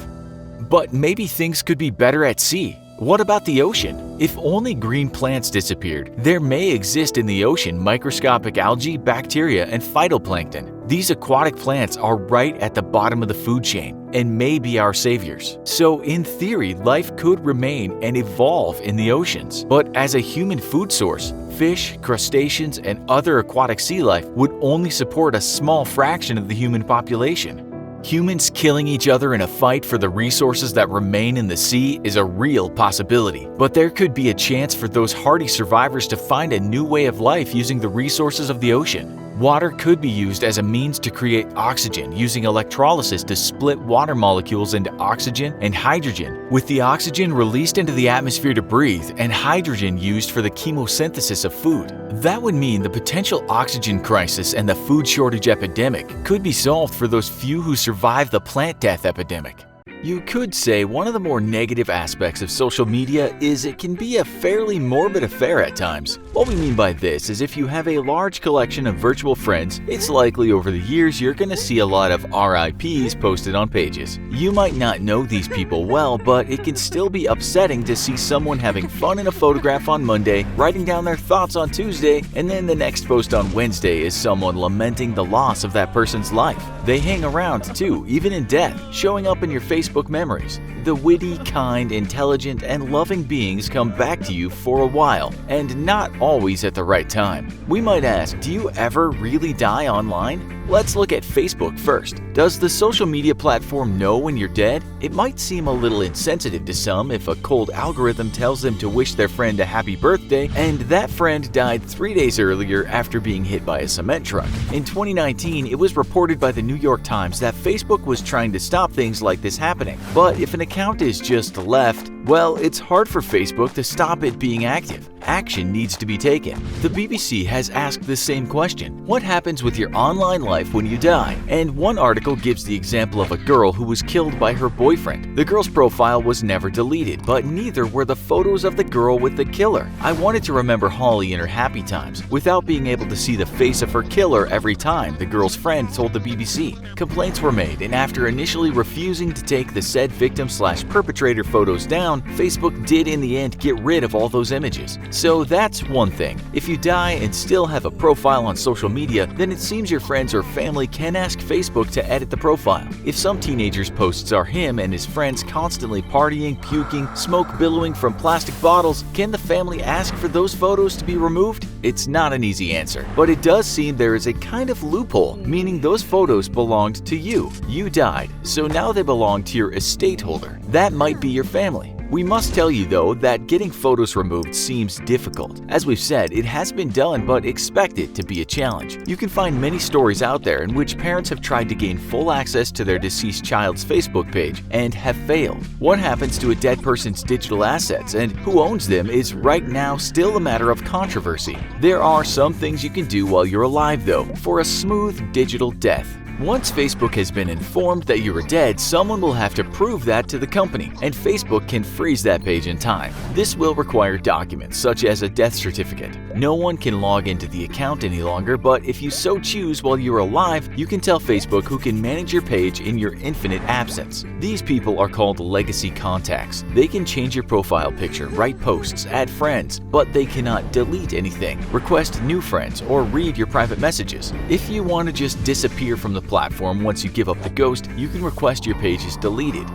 But maybe things could be better at sea. What about the ocean? If only green plants disappeared, there may exist in the ocean microscopic algae, bacteria, and phytoplankton. These aquatic plants are right at the bottom of the food chain and may be our saviors. So in theory, life could remain and evolve in the oceans. But as a human food source, fish, crustaceans, and other aquatic sea life would only support a small fraction of the human population. Humans killing each other in a fight for the resources that remain in the sea is a real possibility, but there could be a chance for those hardy survivors to find a new way of life using the resources of the ocean. Water could be used as a means to create oxygen using electrolysis to split water molecules into oxygen and hydrogen, with the oxygen released into the atmosphere to breathe and hydrogen used for the chemosynthesis of food. That would mean the potential oxygen crisis and the food shortage epidemic could be solved for those few who survive the plant death epidemic. You could say one of the more negative aspects of social media is it can be a fairly morbid affair at times. What we mean by this is if you have a large collection of virtual friends, it's likely over the years you're going to see a lot of RIPs posted on pages. You might not know these people well, but it can still be upsetting to see someone having fun in a photograph on Monday, writing down their thoughts on Tuesday, and then the next post on Wednesday is someone lamenting the loss of that person's life. They hang around too, even in death, showing up in your Facebook Facebook memories. The witty, kind, intelligent, and loving beings come back to you for a while, and not always at the right time. We might ask, do you ever really die online? Let's look at Facebook first. Does the social media platform know when you're dead? It might seem a little insensitive to some if a cold algorithm tells them to wish their friend a happy birthday, and that friend died 3 days earlier after being hit by a cement truck. In 2019, it was reported by the New York Times that Facebook was trying to stop things like this happening. But if an account is just left, well, it's hard for Facebook to stop it being active. Action needs to be taken. The BBC has asked the same question. What happens with your online life when you die? And one article gives the example of a girl who was killed by her boyfriend. The girl's profile was never deleted, but neither were the photos of the girl with the killer. I wanted to remember Holly in her happy times without being able to see the face of her killer every time, the girl's friend told the BBC. Complaints were made, and after initially refusing to take the said victim/perpetrator photos down, Facebook did in the end get rid of all those images. So that's one thing. If you die and still have a profile on social media, then it seems your friends or family can ask Facebook to edit the profile. If some teenager's posts are him and his friends constantly partying, puking, smoke billowing from plastic bottles, can the family ask for those photos to be removed? It's not an easy answer, but it does seem there is a kind of loophole, meaning those photos belonged to you. You died, so now they belong to your estate holder. That might be your family. We must tell you though that getting photos removed seems difficult. As we've said, it has been done, but expect it to be a challenge. You can find many stories out there in which parents have tried to gain full access to their deceased child's Facebook page and have failed. What happens to a dead person's digital assets and who owns them is right now still a matter of controversy. There are some things you can do while you're alive though, for a smooth digital death. Once Facebook has been informed that you are dead, someone will have to prove that to the company, and Facebook can freeze that page in time. This will require documents such as a death certificate. No one can log into the account any longer, but if you so choose while you're alive, you can tell Facebook who can manage your page in your infinite absence. These people are called legacy contacts. They can change your profile picture, write posts, add friends, but they cannot delete anything, request new friends, or read your private messages. If you want to just disappear from the platform once you give up the ghost, you can request your page is deleted.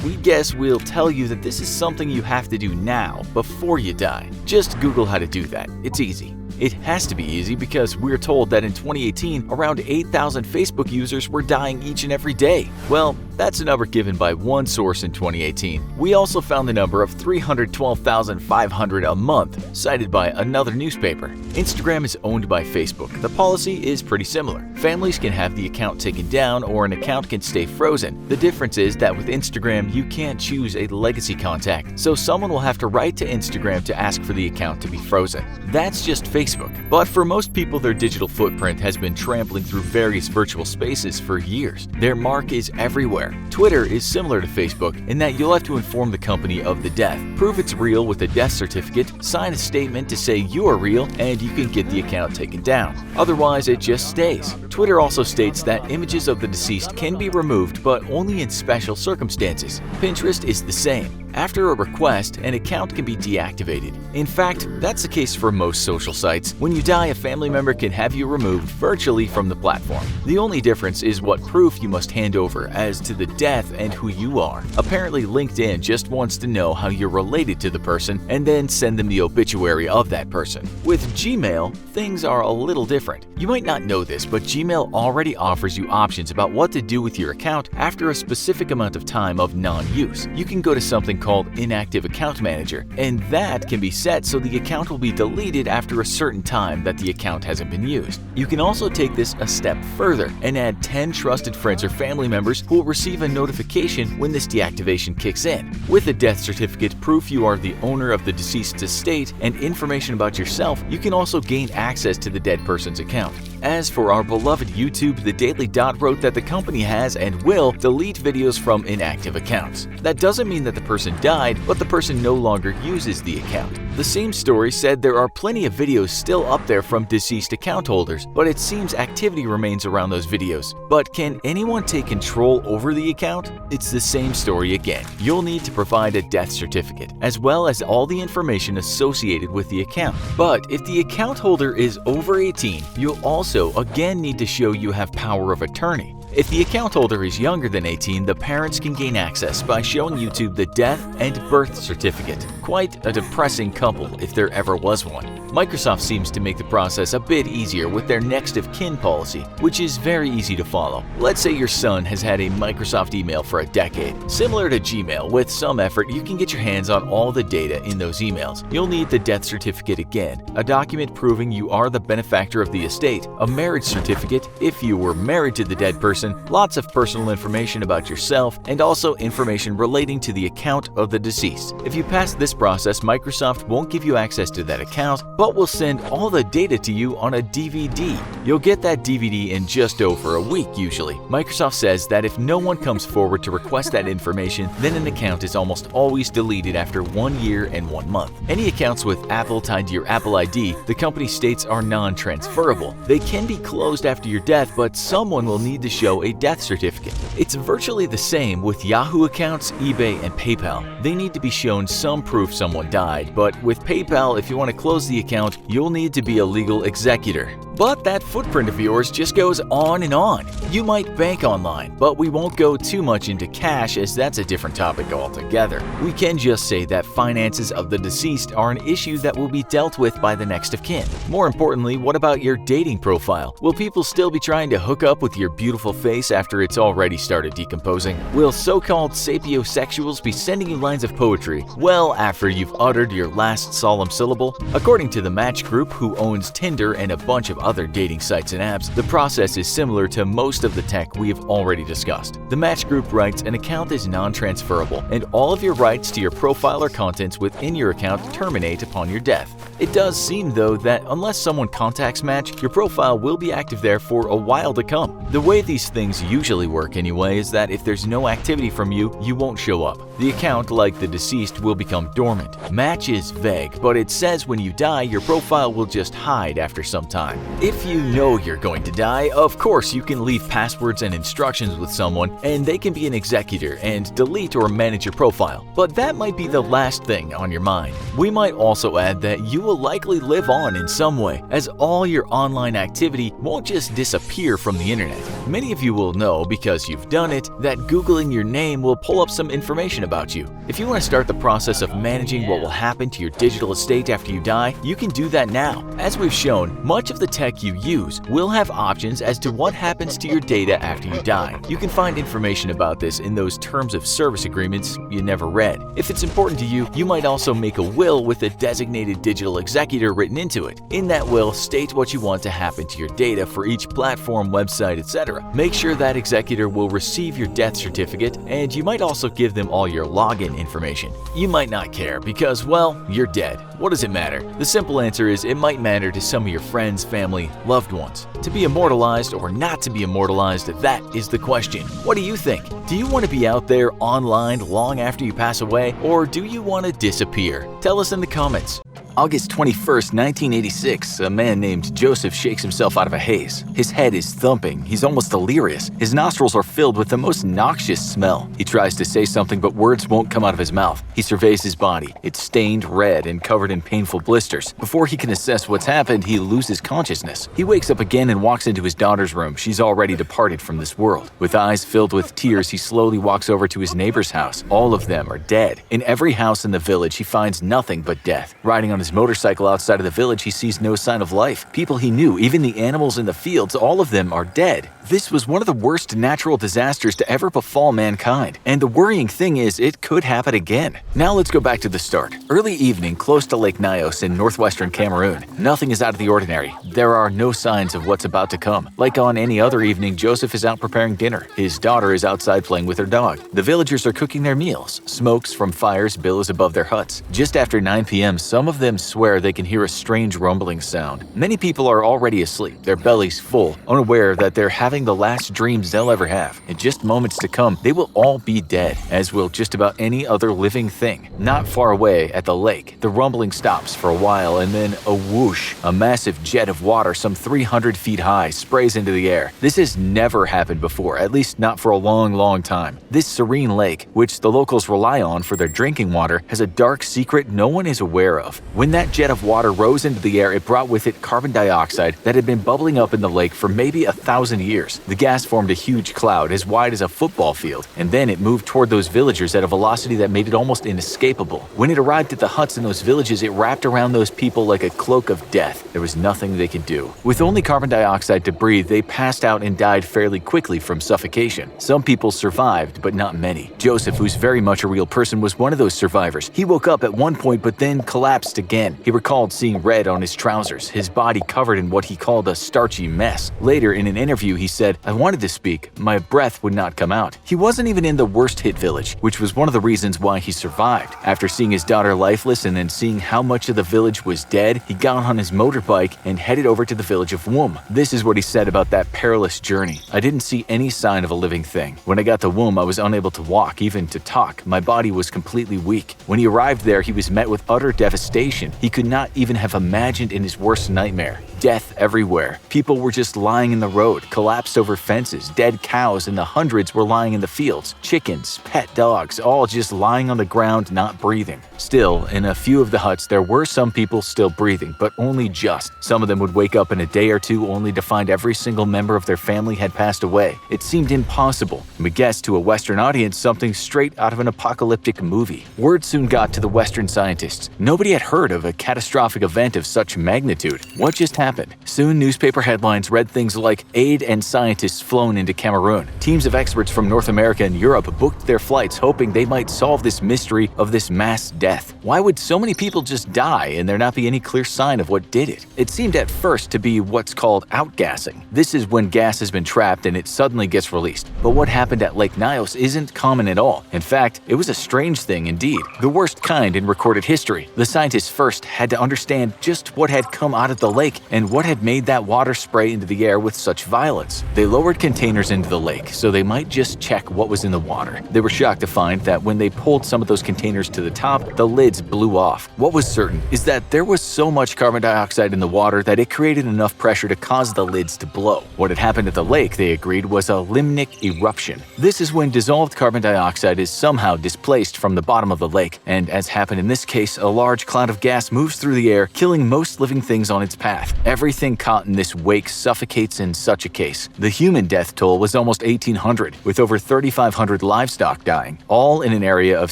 We guess we'll tell you that this is something you have to do now, before you die. Just Google how to do that. It's easy. It has to be easy because we're told that in 2018, around 8,000 Facebook users were dying each and every day. Well, that's a number given by one source in 2018. We also found the number of 312,500 a month, cited by another newspaper. Instagram is owned by Facebook. The policy is pretty similar. Families can have the account taken down or an account can stay frozen. The difference is that with Instagram, you can't choose a legacy contact, so someone will have to write to Instagram to ask for the account to be frozen. That's just Facebook. But for most people, their digital footprint has been trampling through various virtual spaces for years. Their mark is everywhere. Twitter is similar to Facebook in that you'll have to inform the company of the death, prove it's real with a death certificate, sign a statement to say you are real, and you can get the account taken down. Otherwise, it just stays. Twitter also states that images of the deceased can be removed, but only in special circumstances. Pinterest is the same. After a request, an account can be deactivated. In fact, that's the case for most social sites. When you die, a family member can have you removed virtually from the platform. The only difference is what proof you must hand over as to the death and who you are. Apparently, LinkedIn just wants to know how you're related to the person and then send them the obituary of that person. With Gmail, things are a little different. You might not know this, but Gmail already offers you options about what to do with your account after a specific amount of time of non-use. You can go to something called Inactive Account Manager, and that can be set so the account will be deleted after a certain time that the account hasn't been used. You can also take this a step further and add 10 trusted friends or family members who will receive a notification when this deactivation kicks in. With a death certificate, proof you are the owner of the deceased's estate, and information about yourself, you can also gain access to the dead person's account. As for our beloved YouTube, the Daily Dot wrote that the company has and will delete videos from inactive accounts. That doesn't mean that the person died, but the person no longer uses the account. The same story said there are plenty of videos still up there from deceased account holders, but it seems activity remains around those videos. But can anyone take control over the account? It's the same story again. You'll need to provide a death certificate, as well as all the information associated with the account. But if the account holder is over 18, you'll also again need to show you have power of attorney. If the account holder is younger than 18, the parents can gain access by showing YouTube the death and birth certificate. Quite a depressing couple if there ever was one. Microsoft seems to make the process a bit easier with their next of kin policy, which is very easy to follow. Let's say your son has had a Microsoft email for a decade. Similar to Gmail, with some effort you can get your hands on all the data in those emails. You'll need the death certificate again, a document proving you are the benefactor of the estate, a marriage certificate if you were married to the dead person, lots of personal information about yourself, and also information relating to the account of the deceased. If you pass this process, Microsoft won't give you access to that account, but will send all the data to you on a DVD. You'll get that DVD in just over a week usually. Microsoft says that if no one comes forward to request that information, then an account is almost always deleted after 1 year and 1 month. Any accounts with Apple tied to your Apple ID, the company states are non-transferable. They can be closed after your death, but someone will need to show a death certificate. It's virtually the same with Yahoo accounts, eBay, and PayPal. They need to be shown some proof someone died, but with PayPal, if you want to close the account, you'll need to be a legal executor. But that footprint of yours just goes on and on. You might bank online, but we won't go too much into cash as that's a different topic altogether. We can just say that finances of the deceased are an issue that will be dealt with by the next of kin. More importantly, what about your dating profile? Will people still be trying to hook up with your beautiful face after it's already started decomposing? Will so-called sapiosexuals be sending you lines of poetry well after you've uttered your last solemn syllable? According to the Match Group, who owns Tinder and a bunch of other dating sites and apps, the process is similar to most of the tech we have already discussed. The Match Group writes an account is non-transferable, and all of your rights to your profile or contents within your account terminate upon your death. It does seem, though, that unless someone contacts Match, your profile will be active there for a while to come. The way these things usually work anyway is that if there's no activity from you, you won't show up. The account, like the deceased, will become dormant. Match is vague, but it says when you die, your profile will just hide after some time. If you know you're going to die, of course you can leave passwords and instructions with someone, and they can be an executor and delete or manage your profile. But that might be the last thing on your mind. We might also add that you will likely live on in some way, as all your online activity won't just disappear from the internet. Many of you will know, because you've done it, that Googling your name will pull up some information about you. If you want to start the process of managing what will happen to your digital estate after you die, you can do that now. As we've shown, much of the tech you use will have options as to what happens to your data after you die. You can find information about this in those terms of service agreements you never read. If it's important to you, you might also make a will with a designated digital executor written into it. In that will, state what you want to happen to your data for each platform, website, etc. Make sure that executor will receive your death certificate, and you might also give them all your login information. You might not care because, well, you're dead. What does it matter? The simple answer is it might matter to some of your friends, family, loved ones. To be immortalized or not to be immortalized, that is the question. What do you think? Do you want to be out there online long after you pass away, or do you want to disappear? Tell us in the comments. August 21st, 1986, a man named Joseph shakes himself out of a haze. His head is thumping. He's almost delirious. His nostrils are filled with the most noxious smell. He tries to say something, but words won't come out of his mouth. He surveys his body. It's stained red and covered in painful blisters. Before he can assess what's happened, he loses consciousness. He wakes up again and walks into his daughter's room. She's already departed from this world. With eyes filled with tears, he slowly walks over to his neighbor's house. All of them are dead. In every house in the village, he finds nothing but death. Riding on his motorcycle outside of the village, he sees no sign of life. People he knew, even the animals in the fields, all of them are dead. This was one of the worst natural disasters to ever befall mankind. And the worrying thing is, it could happen again. Now let's go back to the start. Early evening, close to Lake Nyos in northwestern Cameroon. Nothing is out of the ordinary. There are no signs of what's about to come. Like on any other evening, Joseph is out preparing dinner. His daughter is outside playing with her dog. The villagers are cooking their meals. Smokes from fires billows above their huts. Just after 9 p.m., some of them swear they can hear a strange rumbling sound. Many people are already asleep, their bellies full, unaware that they're having the last dreams they'll ever have. In just moments to come, they will all be dead, as will just about any other living thing. Not far away at the lake, the rumbling stops for a while, and then a whoosh, a massive jet of water some 300 feet high sprays into the air. This has never happened before, at least not for a long time. This serene lake, which the locals rely on for their drinking water, has a dark secret no one is aware of. When that jet of water rose into the air, it brought with it carbon dioxide that had been bubbling up in the lake for maybe 1,000 years. The gas formed a huge cloud as wide as a football field, and then it moved toward those villagers at a velocity that made it almost inescapable. When it arrived at the huts in those villages, it wrapped around those people like a cloak of death. There was nothing they could do. With only carbon dioxide to breathe, they passed out and died fairly quickly from suffocation. Some people survived, but not many. Joseph, who's very much a real person, was one of those survivors. He woke up at one point but then collapsed again. He recalled seeing red on his trousers, his body covered in what he called a starchy mess. Later, in an interview, he said, "I wanted to speak. My breath would not come out." He wasn't even in the worst hit village, which was one of the reasons why he survived. After seeing his daughter lifeless and then seeing how much of the village was dead, he got on his motorbike and headed over to the village of Wum. This is what he said about that perilous journey. "I didn't see any sign of a living thing. When I got to Wum, I was unable to walk, even to talk. My body was completely weak. When he arrived there, he was met with utter devastation. He could not even have imagined in his worst nightmare. Death everywhere. People were just lying in the road, collapsed over fences. Dead cows in the hundreds were lying in the fields. Chickens, pet dogs, all just lying on the ground, not breathing." Still, in a few of the huts, there were some people still breathing, but only just. Some of them would wake up in a day or two only to find every single member of their family had passed away. It seemed impossible. We guessed to a Western audience something straight out of an apocalyptic movie. Word soon got to the Western scientists. Nobody had heard of a catastrophic event of such magnitude. What just happened? Soon, newspaper headlines read things like, "Aid and scientists flown into Cameroon." Teams of experts from North America and Europe booked their flights hoping they might solve this mystery of this mass death. Why would so many people just die and there not be any clear sign of what did it? It seemed at first to be what's called outgassing. This is when gas has been trapped and it suddenly gets released. But what happened at Lake Nyos isn't common at all. In fact, it was a strange thing indeed. The worst kind in recorded history. The scientists first had to understand just what had come out of the lake and what had made that water spray into the air with such violence. They lowered containers into the lake so they might just check what was in the water. They were shocked to find that when they pulled some of those containers to the top, the lids blew off. What was certain is that there was so much carbon dioxide in the water that it created enough pressure to cause the lids to blow. What had happened at the lake, they agreed, was a limnic eruption. This is when dissolved carbon dioxide is somehow displaced from the bottom of the lake, and as happened in this case, a large cloud of gas moves through the air, killing most living things on its path. Everything caught in this wake suffocates in such a case. The human death toll was almost 1,800, with over 3,500 livestock dying, all in an area of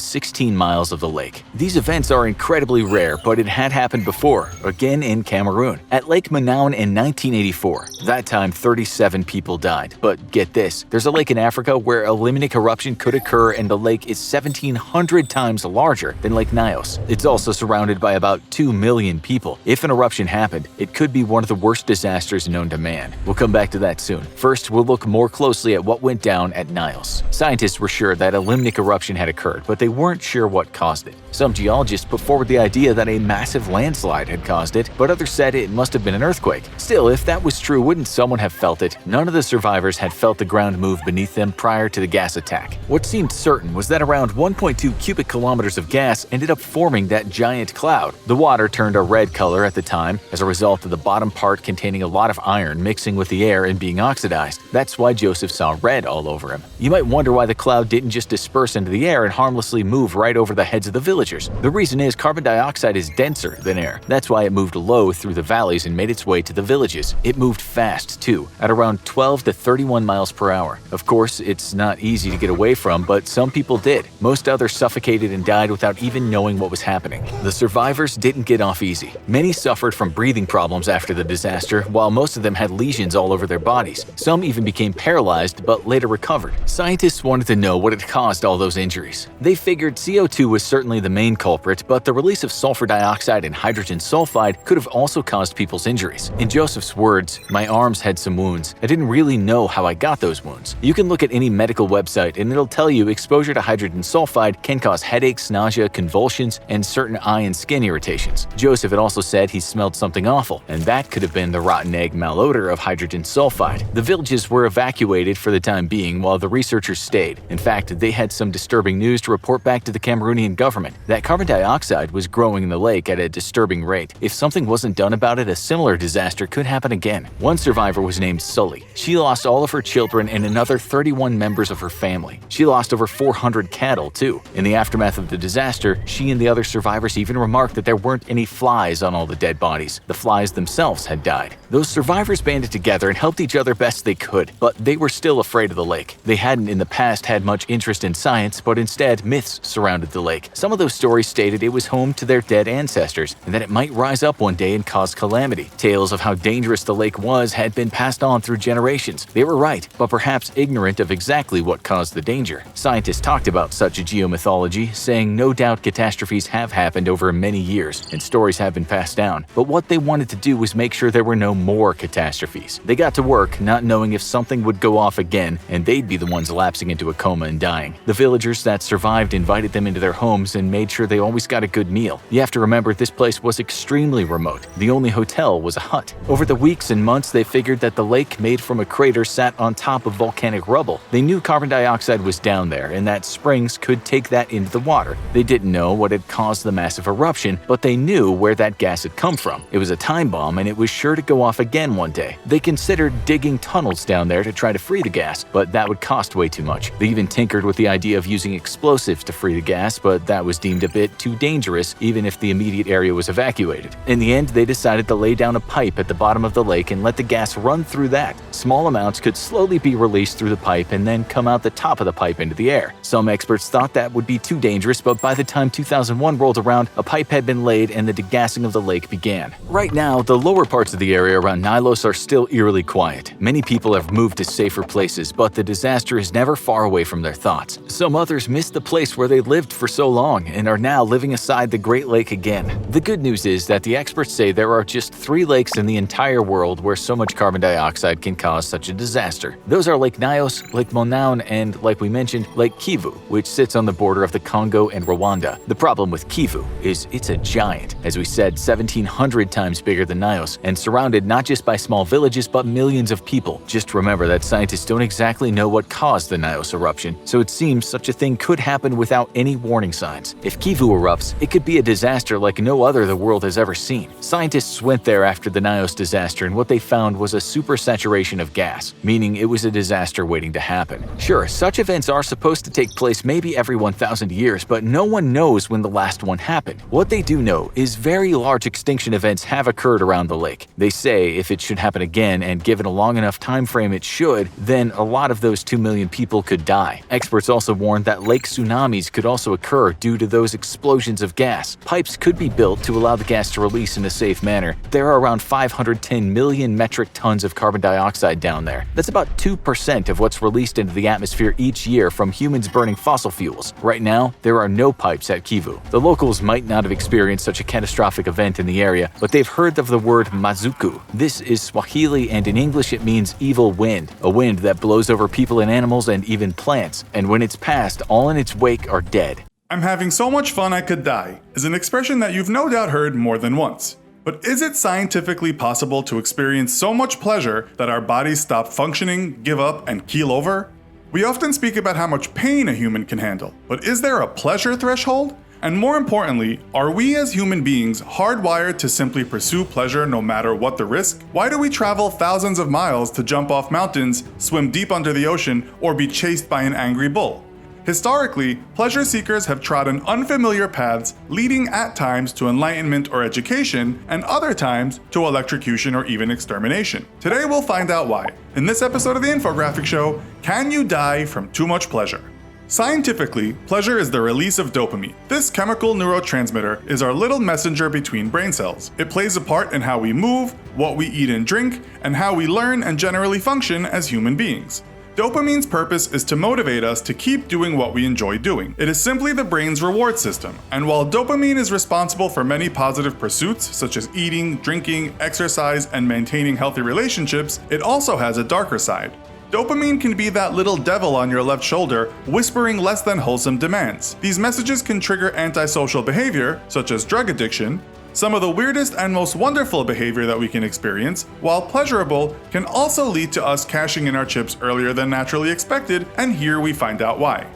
16 miles of the lake. These events are incredibly rare, but it had happened before, again in Cameroon, at Lake Manaun in 1984. That time, 37 people died. But get this, there's a lake in Africa where a limnic eruption could occur and the lake is 1,700 times larger than Lake Nyos. It's also surrounded by about 2 million people. If an eruption happened, it could be one of the worst disasters known to man. We'll come back to that soon. First, we'll look more closely at what went down at Nyos. Scientists were sure that a limnic eruption had occurred, but they weren't sure what caused it. Some geologists put forward the idea that a massive landslide had caused it, but others said it must have been an earthquake. Still, if that was true, wouldn't someone have felt it? None of the survivors had felt the ground move beneath them prior to the gas attack. What seemed certain was that around 1.2 cubic kilometers of gas ended up forming that giant cloud. The water turned a red color at the time as a result of the bottom part containing a lot of iron mixing with the air and being oxidized. That's why Joseph saw red all over him. You might wonder why the cloud didn't just disperse into the air and harmlessly move right over the heads of the villagers. The reason is carbon dioxide is denser than air. That's why it moved low through the valleys and made its way to the villages. It moved fast, too, at around 12 to 31 miles per hour. Of course, it's not easy to get away from, but some people did. Most others suffocated and died without even knowing what was happening. The survivors didn't get off easy. Many suffered from breathing problems after the disaster, while most of them had lesions all over their bodies. Some even became paralyzed, but later recovered. Scientists wanted to know what had caused all those injuries. They figured CO2 was certainly the main culprit, but the release of sulfur dioxide and hydrogen sulfide could have also caused people's injuries. In Joseph's words, "My arms had some wounds. I didn't really know how I got those wounds." You can look at any medical website and it'll tell you exposure to hydrogen sulfide can cause headaches, nausea, convulsions, and certain eye and skin irritations. Joseph had also said he smelled something awful, and that could have been the rotten egg malodor of hydrogen sulfide. The villages were evacuated for the time being while the researchers stayed. In fact, they had some disturbing news to report back to the Cameroonian government. That carbon dioxide was growing in the lake at a disturbing rate. If something wasn't done about it, a similar disaster could happen again. One survivor was named Sully. She lost all of her children and another 31 members of her family. She lost over 400 cattle, too. In the aftermath of the disaster, she and the other survivors even remarked that there weren't any flies on all the dead bodies. The flies themselves had died. Those survivors banded together and helped each other best they could, but they were still afraid of the lake. They hadn't in the past had much interest in science, but instead myths surrounded the lake. Some of those stories stated it was home to their dead ancestors and that it might rise up one day and cause calamity. Tales of how dangerous the lake was had been passed on through generations. They were right, but perhaps ignorant of exactly what caused the danger. Scientists talked about such a geomythology, saying no doubt catastrophes have happened over many years and stories have been passed down, but what they wanted to do was make sure there were no more catastrophes. They got to work not knowing if something would go off again and they'd be the ones lapsing into a coma and dying. The villagers that survived invited them into their homes and made sure they always got a good meal. You have to remember this place was extremely remote. The only hotel was a hut. Over the weeks and months, they figured that the lake made from a crater sat on top of volcanic rubble. They knew carbon dioxide was down there and that springs could take that into the water. They didn't know what had caused the massive eruption, but they knew where that gas had come from. It was a time bomb and it was sure to go off again one day. They considered digging tunnels down there to try to free the gas, but that would cost way too much. They even tinkered with the idea of using explosives to free the gas, but that was deemed a bit too dangerous even if the immediate area was evacuated. In the end, they decided to lay down a pipe at the bottom of the lake and let the gas run through that. Small amounts could slowly be released through the pipe and then come out the top of the pipe into the air. Some experts thought that would be too dangerous, but by the time 2001 rolled around, a pipe had been laid and the degassing of the lake began. Right now, the lower parts of the area around Nilos are still eerily quiet. Many people have moved to safer places, but the disaster is never far away from their thoughts. Some others missed the place where they lived for so long and are now living aside the Great Lake again. The good news is that the experts say there are just 3 lakes in the entire world where so much carbon dioxide can cause such a disaster. Those are Lake Nyos, Lake Monaun, and, like we mentioned, Lake Kivu, which sits on the border of the Congo and Rwanda. The problem with Kivu is it's a giant, as we said, 1,700 times bigger than Nyos, and surrounded not just by small villages but millions of people. Just remember that scientists don't exactly know what caused the Nyos eruption, so it seems such a thing could happen without any warning signs. If Kivu erupts, it could be a disaster like no other the world has ever seen. Scientists went there after the Nyos disaster, and what they found was a supersaturation of gas, meaning it was a disaster waiting to happen. Sure, such events are supposed to take place maybe every 1,000 years, but no one knows when the last one happened. What they do know is very large extinction events have occurred around the lake. They say if it should happen again, and given a long enough time frame it should, then a lot of those 2 million people could die. Experts also warned that lake tsunamis could also occur due to those explosions of gas. Pipes could be built to allow the gas to release in a safe manner. There are around 510 million metric tons of carbon dioxide down there. That's about 2% of what's released into the atmosphere each year from humans burning fossil fuels. Right now, there are no pipes at Kivu. The locals might not have experienced such a catastrophic event in the area, but they've heard of the word mazuku. This is Swahili, and in English it means evil wind, a wind that blows over people and animals and even plants. And when it's passed, all in its wake are dead. "I'm having so much fun I could die" is an expression that you've no doubt heard more than once. But is it scientifically possible to experience so much pleasure that our bodies stop functioning, give up, and keel over? We often speak about how much pain a human can handle, but is there a pleasure threshold? And more importantly, are we as human beings hardwired to simply pursue pleasure no matter what the risk? Why do we travel thousands of miles to jump off mountains, swim deep under the ocean, or be chased by an angry bull? Historically, pleasure seekers have trodden unfamiliar paths, leading at times to enlightenment or education, and other times to electrocution or even extermination. Today we'll find out why. In this episode of the Infographic Show, can you die from too much pleasure? Scientifically, pleasure is the release of dopamine. This chemical neurotransmitter is our little messenger between brain cells. It plays a part in how we move, what we eat and drink, and how we learn and generally function as human beings. Dopamine's purpose is to motivate us to keep doing what we enjoy doing. It is simply the brain's reward system, and while dopamine is responsible for many positive pursuits such as eating, drinking, exercise, and maintaining healthy relationships, it also has a darker side. Dopamine can be that little devil on your left shoulder whispering less than wholesome demands. These messages can trigger antisocial behavior, such as drug addiction, Some of the weirdest and most wonderful behavior that we can experience, while pleasurable, can also lead to us cashing in our chips earlier than naturally expected, and here we find out why.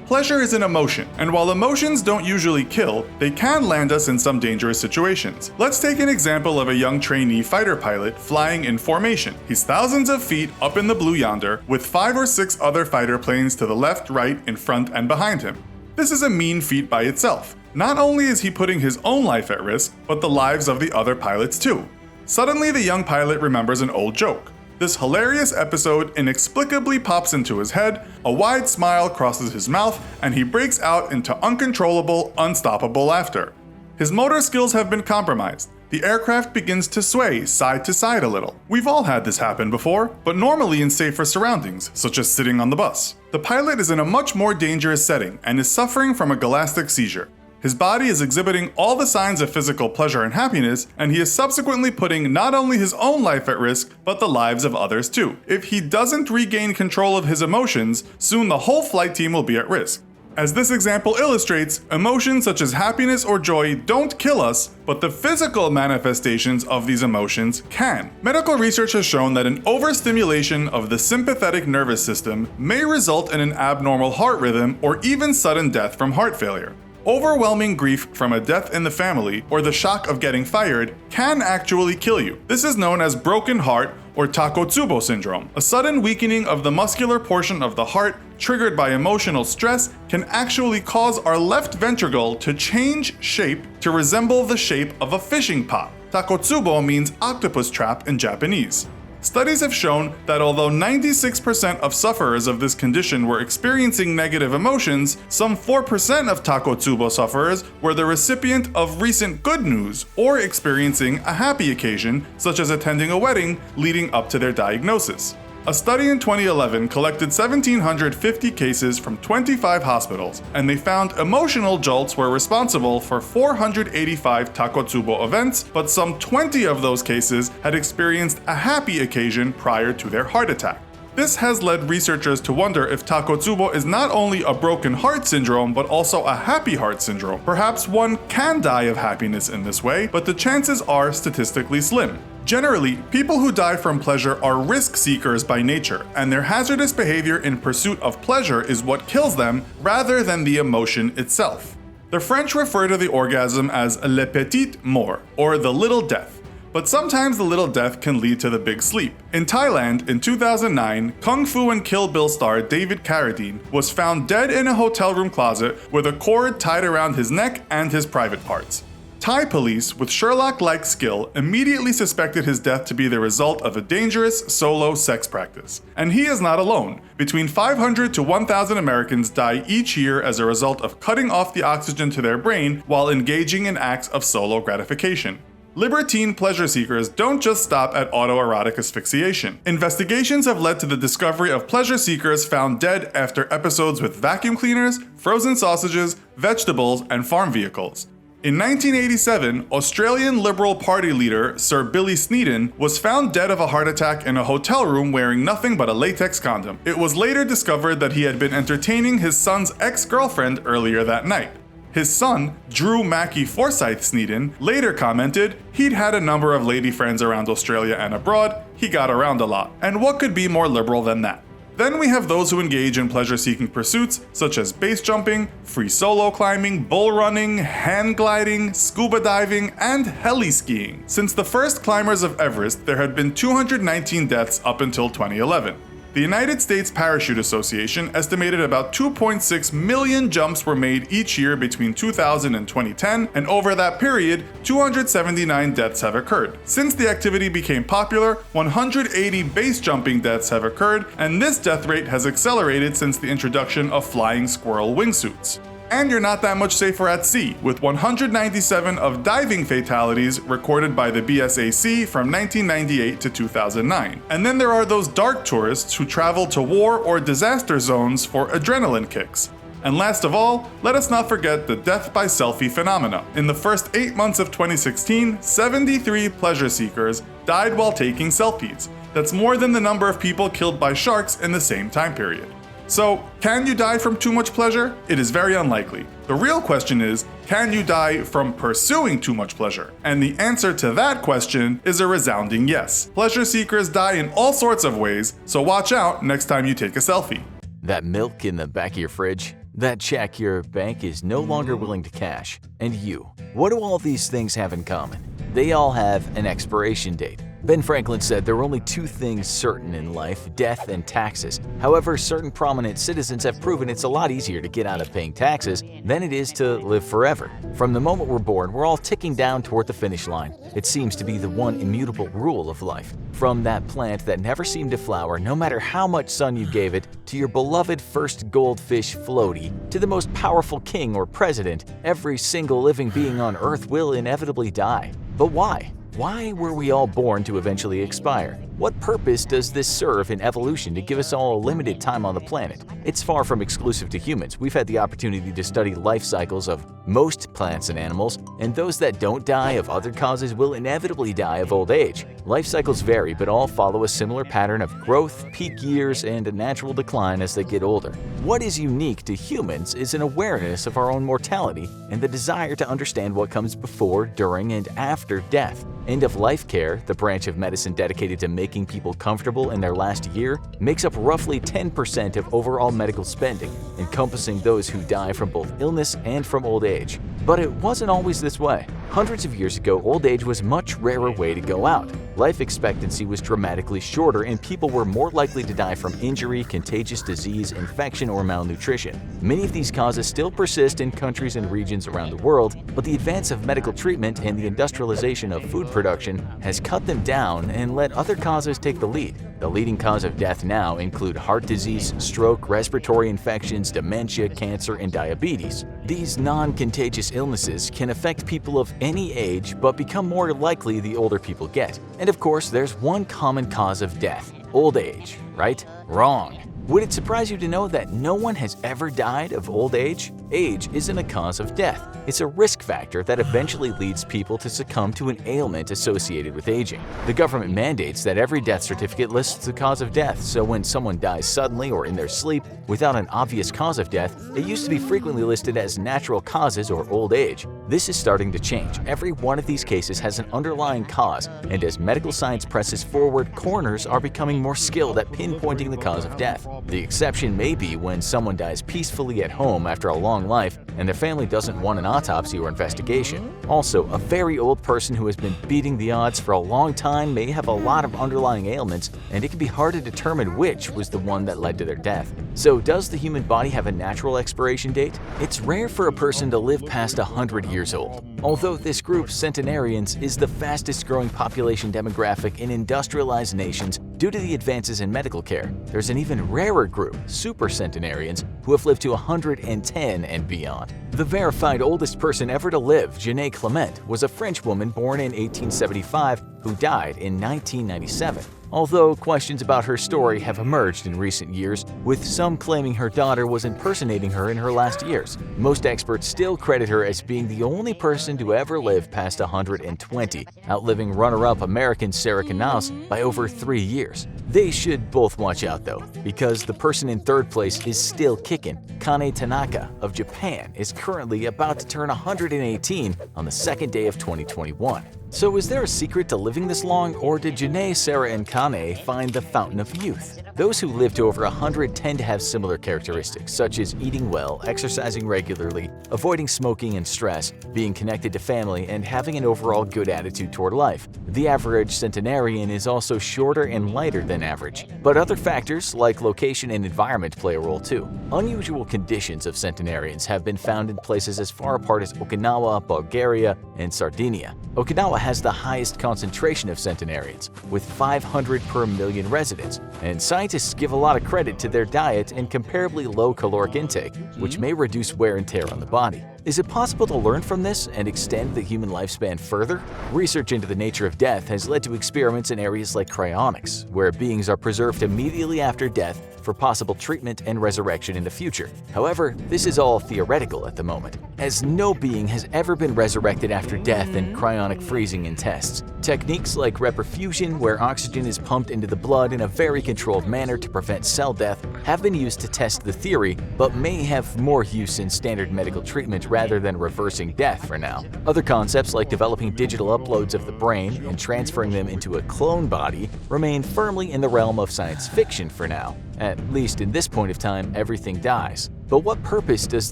Pleasure is an emotion, and while emotions don't usually kill, they can land us in some dangerous situations. Let's take an example of a young trainee fighter pilot flying in formation. He's thousands of feet up in the blue yonder, with 5 or 6 other fighter planes to the left, right, in front, and behind him. This is a mean feat by itself. Not only is he putting his own life at risk, but the lives of the other pilots too. Suddenly, the young pilot remembers an old joke. This hilarious episode inexplicably pops into his head, a wide smile crosses his mouth, and he breaks out into uncontrollable, unstoppable laughter. His motor skills have been compromised. The aircraft begins to sway side to side a little. We've all had this happen before, but normally in safer surroundings, such as sitting on the bus. The pilot is in a much more dangerous setting and is suffering from a galactic seizure. His body is exhibiting all the signs of physical pleasure and happiness, and he is subsequently putting not only his own life at risk, but the lives of others too. If he doesn't regain control of his emotions, soon the whole flight team will be at risk. As this example illustrates, emotions such as happiness or joy don't kill us, but the physical manifestations of these emotions can. Medical research has shown that an overstimulation of the sympathetic nervous system may result in an abnormal heart rhythm or even sudden death from heart failure. Overwhelming grief from a death in the family or the shock of getting fired can actually kill you. This is known as broken heart or Takotsubo syndrome. A sudden weakening of the muscular portion of the heart triggered by emotional stress can actually cause our left ventricle to change shape to resemble the shape of a fishing pot. Takotsubo means octopus trap in Japanese. Studies have shown that although 96% of sufferers of this condition were experiencing negative emotions, some 4% of Takotsubo sufferers were the recipient of recent good news or experiencing a happy occasion, such as attending a wedding leading up to their diagnosis. A study in 2011 collected 1,750 cases from 25 hospitals, and they found emotional jolts were responsible for 485 Takotsubo events, but some 20 of those cases had experienced a happy occasion prior to their heart attack. This has led researchers to wonder if Takotsubo is not only a broken heart syndrome, but also a happy heart syndrome. Perhaps one can die of happiness in this way, but the chances are statistically slim. Generally, people who die from pleasure are risk seekers by nature, and their hazardous behavior in pursuit of pleasure is what kills them rather than the emotion itself. The French refer to the orgasm as le petit mort, or the little death. But sometimes the little death can lead to the big sleep. In Thailand, in 2009, Kung Fu and Kill Bill star David Carradine was found dead in a hotel room closet with a cord tied around his neck and his private parts. Thai police, with Sherlock-like skill, immediately suspected his death to be the result of a dangerous solo sex practice. And he is not alone. Between 500 to 1,000 Americans die each year as a result of cutting off the oxygen to their brain while engaging in acts of solo gratification. Libertine pleasure seekers don't just stop at autoerotic asphyxiation. Investigations have led to the discovery of pleasure seekers found dead after episodes with vacuum cleaners, frozen sausages, vegetables, and farm vehicles. In 1987, Australian Liberal Party leader Sir Billy Sneeden was found dead of a heart attack in a hotel room wearing nothing but a latex condom. It was later discovered that he had been entertaining his son's ex-girlfriend earlier that night. His son, Drew Mackey Forsyth Sneeden, later commented, he'd had a number of lady friends around Australia and abroad, he got around a lot, and what could be more liberal than that? Then we have those who engage in pleasure-seeking pursuits such as base jumping, free solo climbing, bull running, hang gliding, scuba diving, and heli skiing. Since the first climbers of Everest, there had been 219 deaths up until 2011. The United States Parachute Association estimated about 2.6 million jumps were made each year between 2000 and 2010, and over that period, 279 deaths have occurred. Since the activity became popular, 180 base jumping deaths have occurred, and this death rate has accelerated since the introduction of flying squirrel wingsuits. And you're not that much safer at sea, with 197 of diving fatalities recorded by the BSAC from 1998 to 2009. And then there are those dark tourists who travel to war or disaster zones for adrenaline kicks. And last of all, let us not forget the death by selfie phenomena. In the first 8 months of 2016, 73 pleasure seekers died while taking selfies. That's more than the number of people killed by sharks in the same time period. So, can you die from too much pleasure? It is very unlikely. The real question is, can you die from pursuing too much pleasure? And the answer to that question is a resounding yes. Pleasure seekers die in all sorts of ways, so watch out next time you take a selfie. That milk in the back of your fridge? That check your bank is no longer willing to cash? And you? What do all these things have in common? They all have an expiration date. Ben Franklin said there are only two things certain in life, death and taxes. However, certain prominent citizens have proven it's a lot easier to get out of paying taxes than it is to live forever. From the moment we're born, we're all ticking down toward the finish line. It seems to be the one immutable rule of life. From that plant that never seemed to flower, no matter how much sun you gave it, to your beloved first goldfish floaty, to the most powerful king or president, every single living being on Earth will inevitably die. But why? Why were we all born to eventually expire? What purpose does this serve in evolution to give us all a limited time on the planet? It's far from exclusive to humans. We've had the opportunity to study life cycles of most plants and animals, and those that don't die of other causes will inevitably die of old age. Life cycles vary, but all follow a similar pattern of growth, peak years, and a natural decline as they get older. What is unique to humans is an awareness of our own mortality and the desire to understand what comes before, during, and after death. End-of-life care, the branch of medicine dedicated to making people comfortable in their last year, makes up roughly 10% of overall medical spending, encompassing those who die from both illness and from old age. But it wasn't always this way. Hundreds of years ago, old age was a much rarer way to go out. Life expectancy was dramatically shorter and people were more likely to die from injury, contagious disease, infection, or malnutrition. Many of these causes still persist in countries and regions around the world, but the advance of medical treatment and the industrialization of food production has cut them down and let other causes take the lead. The leading cause of death now include heart disease, stroke, respiratory infections, dementia, cancer, and diabetes. These non-contagious illnesses can affect people of any age but become more likely the older people get. And of course, there's one common cause of death: old age, right? Wrong. Would it surprise you to know that no one has ever died of old age? Age isn't a cause of death. It's a risk factor that eventually leads people to succumb to an ailment associated with aging. The government mandates that every death certificate lists the cause of death, so when someone dies suddenly or in their sleep without an obvious cause of death, it used to be frequently listed as natural causes or old age. This is starting to change. Every one of these cases has an underlying cause, and as medical science presses forward, coroners are becoming more skilled at pinpointing the cause of death. The exception may be when someone dies peacefully at home after a long life and their family doesn't want an autopsy or investigation. Also, a very old person who has been beating the odds for a long time may have a lot of underlying ailments, and it can be hard to determine which was the one that led to their death. So, does the human body have a natural expiration date? It's rare for a person to live past 100 years old. Although this group, centenarians, is the fastest growing population demographic in industrialized nations due to the advances in medical care, there's an even rarer group, supercentenarians, who have lived to 110 and beyond. The verified oldest person ever to live, Jeanne Clement, was a French woman born in 1875 who died in 1997. Although questions about her story have emerged in recent years, with some claiming her daughter was impersonating her in her last years. Most experts still credit her as being the only person to ever live past 120, outliving runner-up American Sarah Knaus by over 3 years. They should both watch out though, because the person in third place is still kicking. Kane Tanaka of Japan is currently about to turn 118 on the second day of 2021. So is there a secret to living this long, or did Janae, Sarah, and Kane find the fountain of youth? Those who live to over 100 tend to have similar characteristics, such as eating well, exercising regularly, avoiding smoking and stress, being connected to family, and having an overall good attitude toward life. The average centenarian is also shorter and lighter than average. But other factors, like location and environment, play a role too. Unusual conditions of centenarians have been found in places as far apart as Okinawa, Bulgaria, and Sardinia. Okinawa has the highest concentration of centenarians, with 500 per million residents, and scientists give a lot of credit to their diet and comparably low caloric intake, which may reduce wear and tear on the body. Is it possible to learn from this and extend the human lifespan further? Research into the nature of death has led to experiments in areas like cryonics, where beings are preserved immediately after death for possible treatment and resurrection in the future. However, this is all theoretical at the moment, as no being has ever been resurrected after death in cryonic freezing in tests. Techniques like reperfusion, where oxygen is pumped into the blood in a very controlled manner to prevent cell death, have been used to test the theory, but may have more use in standard medical treatment rather than reversing death for now. Other concepts like developing digital uploads of the brain and transferring them into a clone body remain firmly in the realm of science fiction for now. At least in this point of time, everything dies. But what purpose does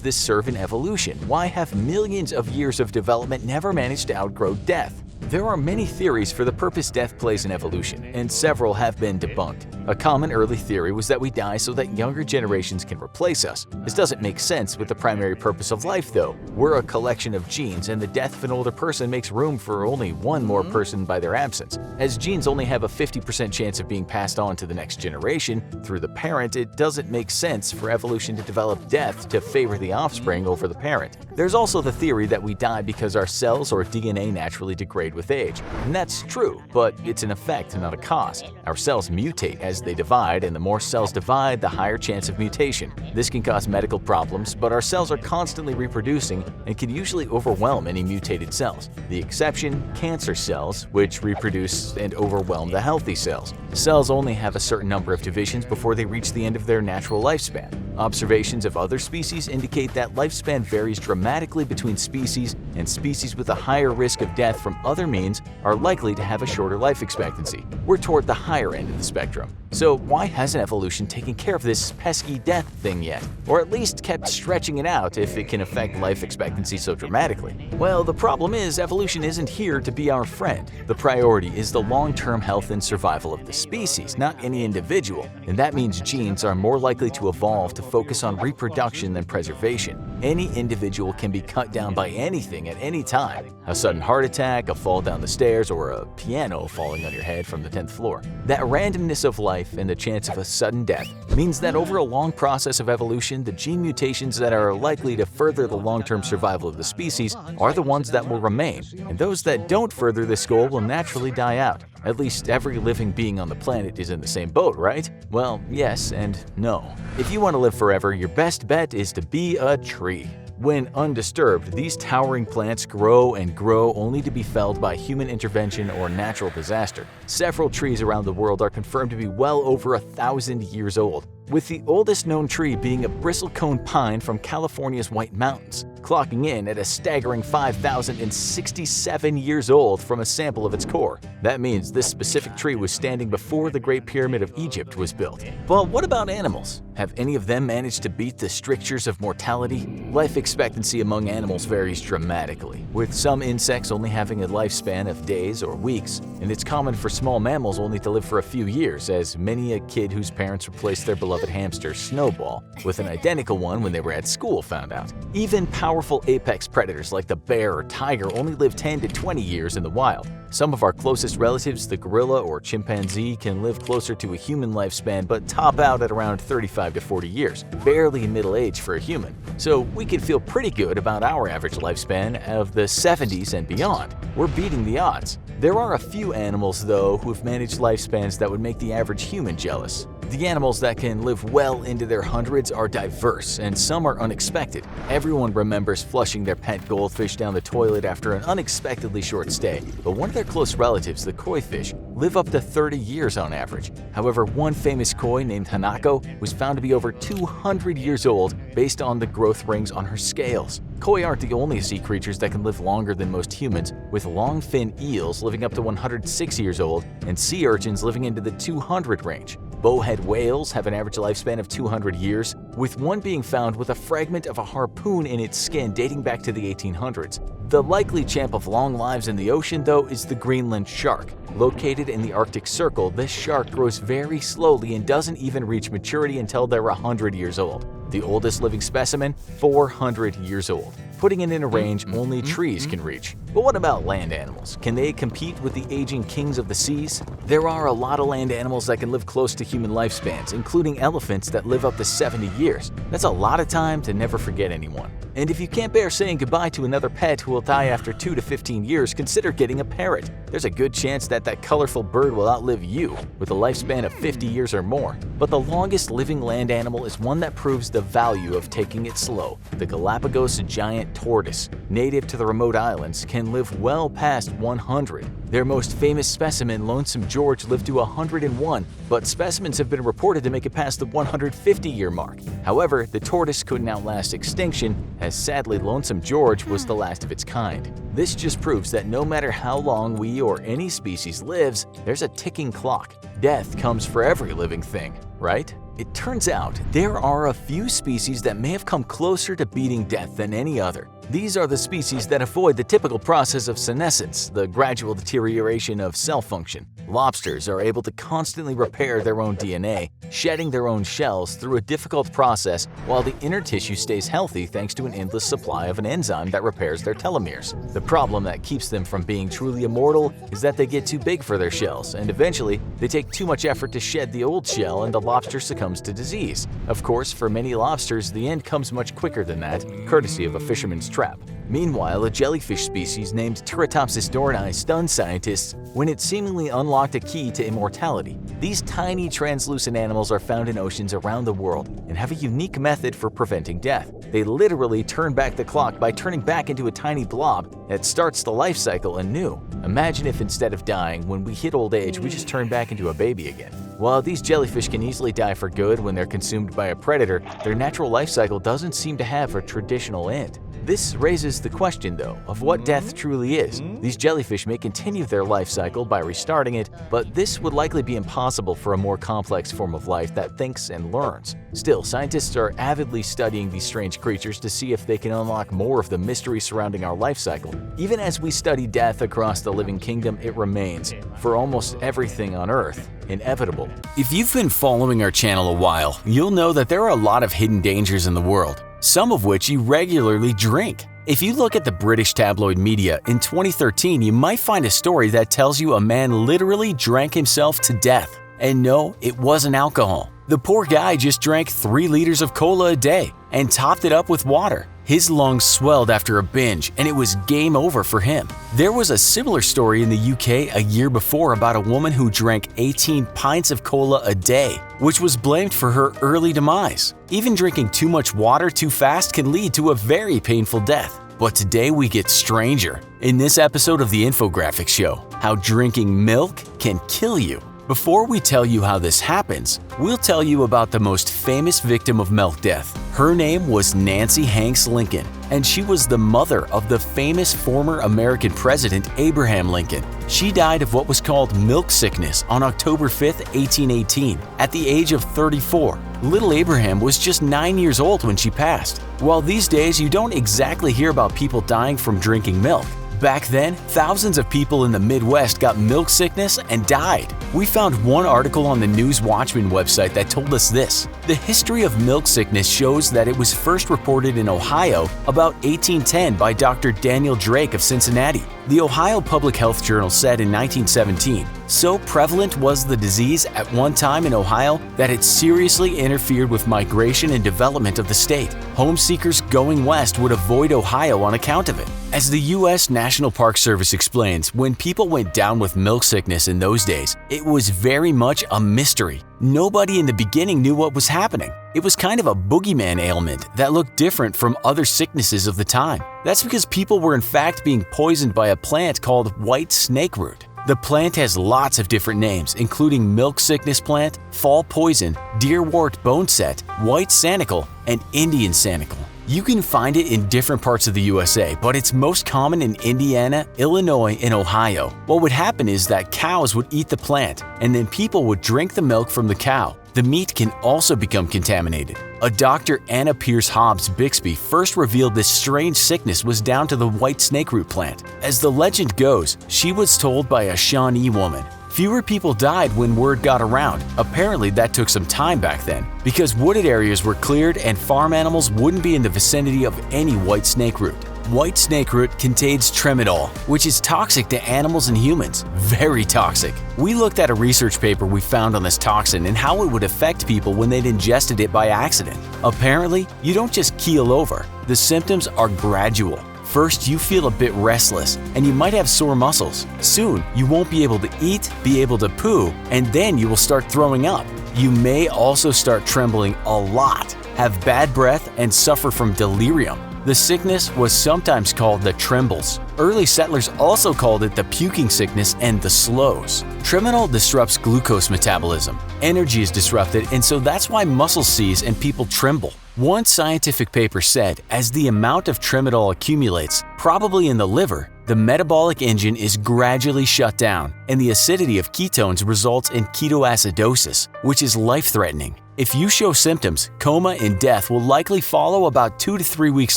this serve in evolution? Why have millions of years of development never managed to outgrow death? There are many theories for the purpose death plays in evolution, and several have been debunked. A common early theory was that we die so that younger generations can replace us. This doesn't make sense with the primary purpose of life, though. We're a collection of genes, and the death of an older person makes room for only one more person by their absence. As genes only have a 50% chance of being passed on to the next generation through the parent, it doesn't make sense for evolution to develop death to favor the offspring over the parent. There's also the theory that we die because our cells or DNA naturally degrade with age. And that's true, but it's an effect, not a cause. Our cells mutate as they divide, and the more cells divide, the higher chance of mutation. This can cause medical problems, but our cells are constantly reproducing and can usually overwhelm any mutated cells. The exception, cancer cells, which reproduce and overwhelm the healthy cells. Cells only have a certain number of divisions before they reach the end of their natural lifespan. Observations of other species indicate that lifespan varies dramatically between species, and species with a higher risk of death from other means are likely to have a shorter life expectancy. We're toward the higher end of the spectrum. So why hasn't evolution taken care of this pesky death thing yet? Or at least kept stretching it out if it can affect life expectancy so dramatically? Well, the problem is evolution isn't here to be our friend. The priority is the long-term health and survival of the species, not any individual. And that means genes are more likely to evolve to focus on reproduction than preservation. Any individual can be cut down by anything at any time. A sudden heart attack, a fall down the stairs, or a piano falling on your head from the 10th floor. That randomness of life and the chance of a sudden death means that over a long process of evolution, the gene mutations that are likely to further the long-term survival of the species are the ones that will remain, and those that don't further this goal will naturally die out. At least every living being on the planet is in the same boat, right? Well, yes and no. If you want to live forever, your best bet is to be a tree. When undisturbed, these towering plants grow and grow only to be felled by human intervention or natural disaster. Several trees around the world are confirmed to be well over 1,000 years old, with the oldest known tree being a bristlecone pine from California's White Mountains, clocking in at a staggering 5,067 years old from a sample of its core. That means this specific tree was standing before the Great Pyramid of Egypt was built. But what about animals? Have any of them managed to beat the strictures of mortality? Life expectancy among animals varies dramatically, with some insects only having a lifespan of days or weeks, and it's common for small mammals only to live for a few years, as many a kid whose parents replaced their beloved hamster Snowball with an identical one when they were at school found out. Even powerful apex predators like the bear or tiger only live 10 to 20 years in the wild. Some of our closest relatives, the gorilla or chimpanzee, can live closer to a human lifespan but top out at around 35 to 40 years, barely middle age for a human. So we can feel pretty good about our average lifespan of the 70s and beyond. We're beating the odds. There are a few animals, though, who've managed lifespans that would make the average human jealous. The animals that can live well into their hundreds are diverse, and some are unexpected. Everyone remembers flushing their pet goldfish down the toilet after an unexpectedly short stay, but one of their close relatives, the koi fish, live up to 30 years on average. However, one famous koi named Hanako was found to be over 200 years old based on the growth rings on her scales. Koi aren't the only sea creatures that can live longer than most humans, with long-fin eels living up to 106 years old and sea urchins living into the 200 range. Bowhead whales have an average lifespan of 200 years, with one being found with a fragment of a harpoon in its skin dating back to the 1800s. The likely champ of long lives in the ocean, though, is the Greenland shark. Located in the Arctic Circle, this shark grows very slowly and doesn't even reach maturity until they're 100 years old. The oldest living specimen, 400 years old, putting it in a range only trees can reach. But what about land animals? Can they compete with the aging kings of the seas? There are a lot of land animals that can live close to human lifespans, including elephants that live up to 70 years. That's a lot of time to never forget anyone. And if you can't bear saying goodbye to another pet who will die after 2 to 15 years, consider getting a parrot. There's a good chance that colorful bird will outlive you, with a lifespan of 50 years or more. But the longest living land animal is one that proves the value of taking it slow. The Galapagos giant tortoise, native to the remote islands, can live well past 100. Their most famous specimen, Lonesome George, lived to 101, but specimens have been reported to make it past the 150-year mark. However, the tortoise couldn't outlast extinction, as sadly Lonesome George was the last of its kind. This just proves that no matter how long we or any species lives, there's a ticking clock. Death comes for every living thing, right? It turns out there are a few species that may have come closer to beating death than any other. These are the species that avoid the typical process of senescence, the gradual deterioration of cell function. Lobsters are able to constantly repair their own DNA, shedding their own shells through a difficult process, while the inner tissue stays healthy thanks to an endless supply of an enzyme that repairs their telomeres. The problem that keeps them from being truly immortal is that they get too big for their shells, and eventually they take too much effort to shed the old shell and the lobster succumbs to disease. Of course, for many lobsters, the end comes much quicker than that, courtesy of a fisherman's trap. Meanwhile, a jellyfish species named Turritopsis dohrnii stunned scientists when it seemingly unlocked a key to immortality. These tiny translucent animals are found in oceans around the world and have a unique method for preventing death. They literally turn back the clock by turning back into a tiny blob that starts the life cycle anew. Imagine if instead of dying, when we hit old age, we just turn back into a baby again. While these jellyfish can easily die for good when they're consumed by a predator, their natural life cycle doesn't seem to have a traditional end. This raises the question, though, of what death truly is. These jellyfish may continue their life cycle by restarting it, but this would likely be impossible for a more complex form of life that thinks and learns. Still, scientists are avidly studying these strange creatures to see if they can unlock more of the mystery surrounding our life cycle. Even as we study death across the living kingdom, it remains, for almost everything on Earth, inevitable. If you've been following our channel a while, you'll know that there are a lot of hidden dangers in the world, some of which you regularly drink. If you look at the British tabloid media, in 2013 you might find a story that tells you a man literally drank himself to death. And no, it wasn't alcohol. The poor guy just drank 3 liters of cola a day and topped it up with water. His lungs swelled after a binge, and it was game over for him. There was a similar story in the UK a year before about a woman who drank 18 pints of cola a day, which was blamed for her early demise. Even drinking too much water too fast can lead to a very painful death. But today we get stranger. In this episode of the Infographics Show, how drinking milk can kill you. Before we tell you how this happens, we'll tell you about the most famous victim of milk death. Her name was Nancy Hanks Lincoln, and she was the mother of the famous former American president Abraham Lincoln. She died of what was called milk sickness on October 5, 1818, at the age of 34. Little Abraham was just 9 years old when she passed. While these days you don't exactly hear about people dying from drinking milk, back then, thousands of people in the Midwest got milk sickness and died. We found one article on the News Watchman website that told us this. The history of milk sickness shows that it was first reported in Ohio about 1810 by Dr. Daniel Drake of Cincinnati. The Ohio Public Health Journal said in 1917, so prevalent was the disease at one time in Ohio that it seriously interfered with migration and development of the state. Home seekers going west would avoid Ohio on account of it. As the U.S. National Park Service explains, when people went down with milk sickness in those days, it was very much a mystery. Nobody in the beginning knew what was happening. It was kind of a boogeyman ailment that looked different from other sicknesses of the time. That's because people were in fact being poisoned by a plant called white snakeroot. The plant has lots of different names, including milk sickness plant, fall poison, deerwort boneset, white sanicle, and Indian sanicle. You can find it in different parts of the USA, but it's most common in Indiana, Illinois, and Ohio. What would happen is that cows would eat the plant, and then people would drink the milk from the cow. The meat can also become contaminated. A Dr. Anna Pierce Hobbs Bixby first revealed this strange sickness was down to the white snakeroot plant. As the legend goes, she was told by a Shawnee woman. Fewer people died when word got around. Apparently that took some time back then, because wooded areas were cleared and farm animals wouldn't be in the vicinity of any white snakeroot. White snakeroot contains tramadol, which is toxic to animals and humans. Very toxic. We looked at a research paper we found on this toxin and how it would affect people when they'd ingested it by accident. Apparently, you don't just keel over. The symptoms are gradual. First, you feel a bit restless, and you might have sore muscles. Soon, you won't be able to eat, be able to poo, and then you will start throwing up. You may also start trembling a lot, have bad breath, and suffer from delirium. The sickness was sometimes called the trembles. Early settlers also called it the puking sickness and the slows. Tremenol disrupts glucose metabolism. Energy is disrupted, and so that's why muscles seize and people tremble. One scientific paper said, as the amount of tremenol accumulates, probably in the liver, the metabolic engine is gradually shut down, and the acidity of ketones results in ketoacidosis, which is life-threatening. If you show symptoms, coma and death will likely follow about 2 to 3 weeks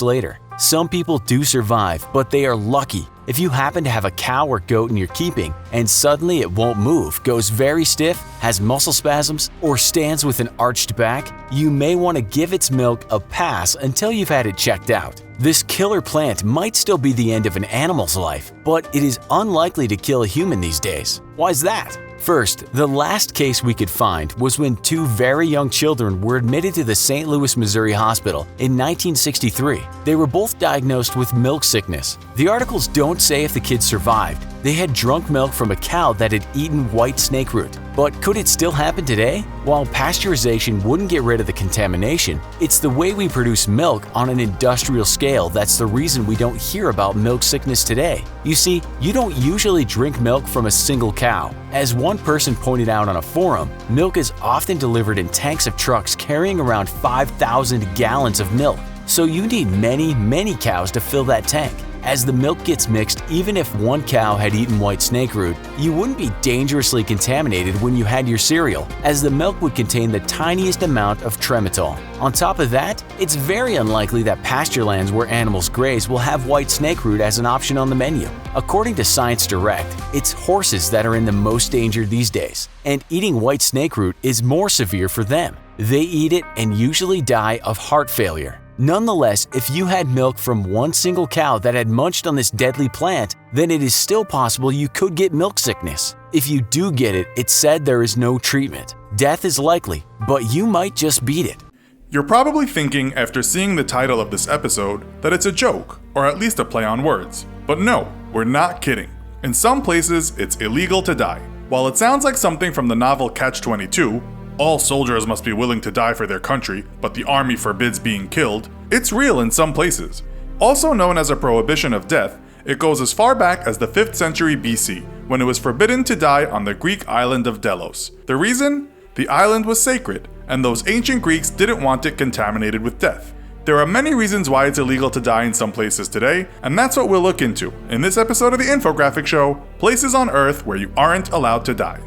later. Some people do survive, but they are lucky. If you happen to have a cow or goat in your keeping and suddenly it won't move, goes very stiff, has muscle spasms, or stands with an arched back, you may want to give its milk a pass until you've had it checked out. This killer plant might still be the end of an animal's life, but it is unlikely to kill a human these days. Why is that? First, the last case we could find was when 2 very young children were admitted to the St. Louis, Missouri hospital in 1963. They were both diagnosed with milk sickness. The articles don't say if the kids survived. They had drunk milk from a cow that had eaten white snake root. But could it still happen today? While pasteurization wouldn't get rid of the contamination, it's the way we produce milk on an industrial scale that's the reason we don't hear about milk sickness today. You see, you don't usually drink milk from a single cow. As one person pointed out on a forum, milk is often delivered in tanks of trucks carrying around 5,000 gallons of milk. So you need many cows to fill that tank. As the milk gets mixed, even if one cow had eaten white snake root, you wouldn't be dangerously contaminated when you had your cereal, as the milk would contain the tiniest amount of tremenol. On top of that, it's very unlikely that pasture lands where animals graze will have white snake root as an option on the menu. According to Science Direct, it's horses that are in the most danger these days, and eating white snake root is more severe for them. They eat it and usually die of heart failure. Nonetheless, if you had milk from one single cow that had munched on this deadly plant, then it is still possible you could get milk sickness. If you do get it, it's said there is no treatment. Death is likely, but you might just beat it. You're probably thinking after seeing the title of this episode that it's a joke, or at least a play on words. But no, we're not kidding. In some places, it's illegal to die. While it sounds like something from the novel Catch-22, all soldiers must be willing to die for their country, but the army forbids being killed, it's real in some places. Also known as a prohibition of death, it goes as far back as the 5th century BC, when it was forbidden to die on the Greek island of Delos. The reason? The island was sacred, and those ancient Greeks didn't want it contaminated with death. There are many reasons why it's illegal to die in some places today, and that's what we'll look into in this episode of the Infographic Show, Places on Earth Where You Aren't Allowed to Die.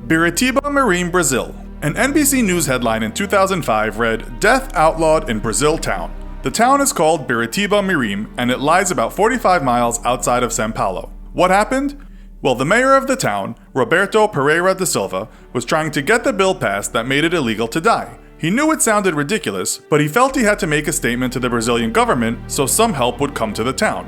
Biritiba Marine, Brazil. An NBC News headline in 2005 read, "Death Outlawed in Brazil Town." The town is called Biritiba Mirim, and it lies about 45 miles outside of São Paulo. What happened? Well, the mayor of the town, Roberto Pereira da Silva, was trying to get the bill passed that made it illegal to die. He knew it sounded ridiculous, but he felt he had to make a statement to the Brazilian government so some help would come to the town.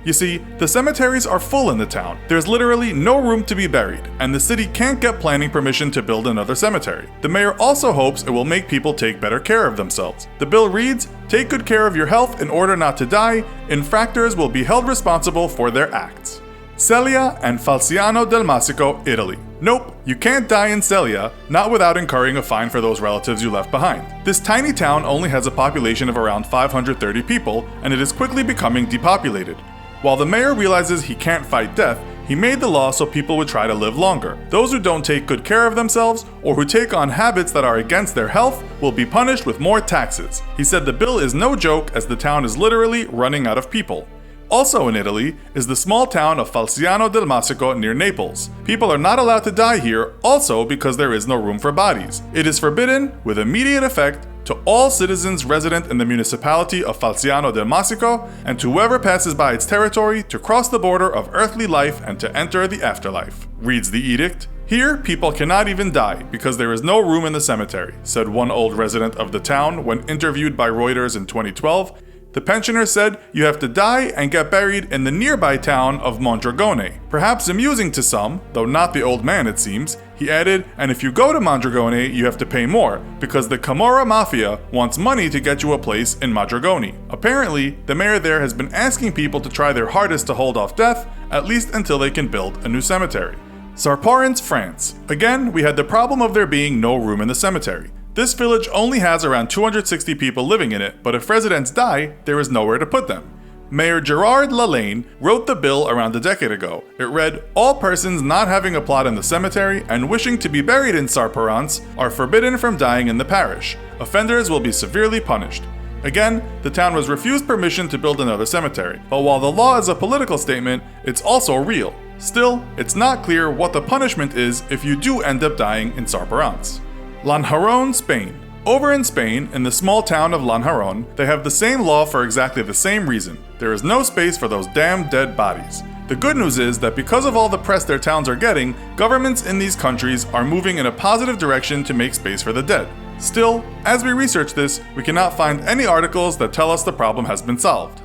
You see, the cemeteries are full in the town. There's literally no room to be buried, and the city can't get planning permission to build another cemetery. The mayor also hopes it will make people take better care of themselves. The bill reads, "Take good care of your health in order not to die. Infractors will be held responsible for their acts." Celia and Falciano del Masico, Italy. Nope, you can't die in Celia, not without incurring a fine for those relatives you left behind. This tiny town only has a population of around 530 people, and it is quickly becoming depopulated. While the mayor realizes he can't fight death, he made the law so people would try to live longer. Those who don't take good care of themselves or who take on habits that are against their health will be punished with more taxes. He said the bill is no joke as the town is literally running out of people. Also in Italy is the small town of Falciano del Masico near Naples. People are not allowed to die here also because there is no room for bodies. It is forbidden with immediate effect to all citizens resident in the municipality of Falciano del Masico and to whoever passes by its territory to cross the border of earthly life and to enter the afterlife, reads the edict. Here, people cannot even die because there is no room in the cemetery, said one old resident of the town when interviewed by Reuters in 2012. The pensioner said you have to die and get buried in the nearby town of Mondragone. Perhaps amusing to some, though not the old man it seems, he added, and if you go to Mondragone, you have to pay more, because the Camorra Mafia wants money to get you a place in Mondragone. Apparently, the mayor there has been asking people to try their hardest to hold off death, at least until they can build a new cemetery. Sarparins, France. Again, we had the problem of there being no room in the cemetery. This village only has around 260 people living in it, but if residents die, there is nowhere to put them. Mayor Gerard Lalaine wrote the bill around a decade ago. It read, "All persons not having a plot in the cemetery and wishing to be buried in Sarparins are forbidden from dying in the parish. Offenders will be severely punished." Again, the town was refused permission to build another cemetery, but while the law is a political statement, it's also real. Still, it's not clear what the punishment is if you do end up dying in Sarparins. Lanjarón, Spain. Over in Spain, in the small town of Lanjarón, they have the same law for exactly the same reason. There is no space for those damn dead bodies. The good news is that because of all the press their towns are getting, governments in these countries are moving in a positive direction to make space for the dead. Still, as we research this, we cannot find any articles that tell us the problem has been solved.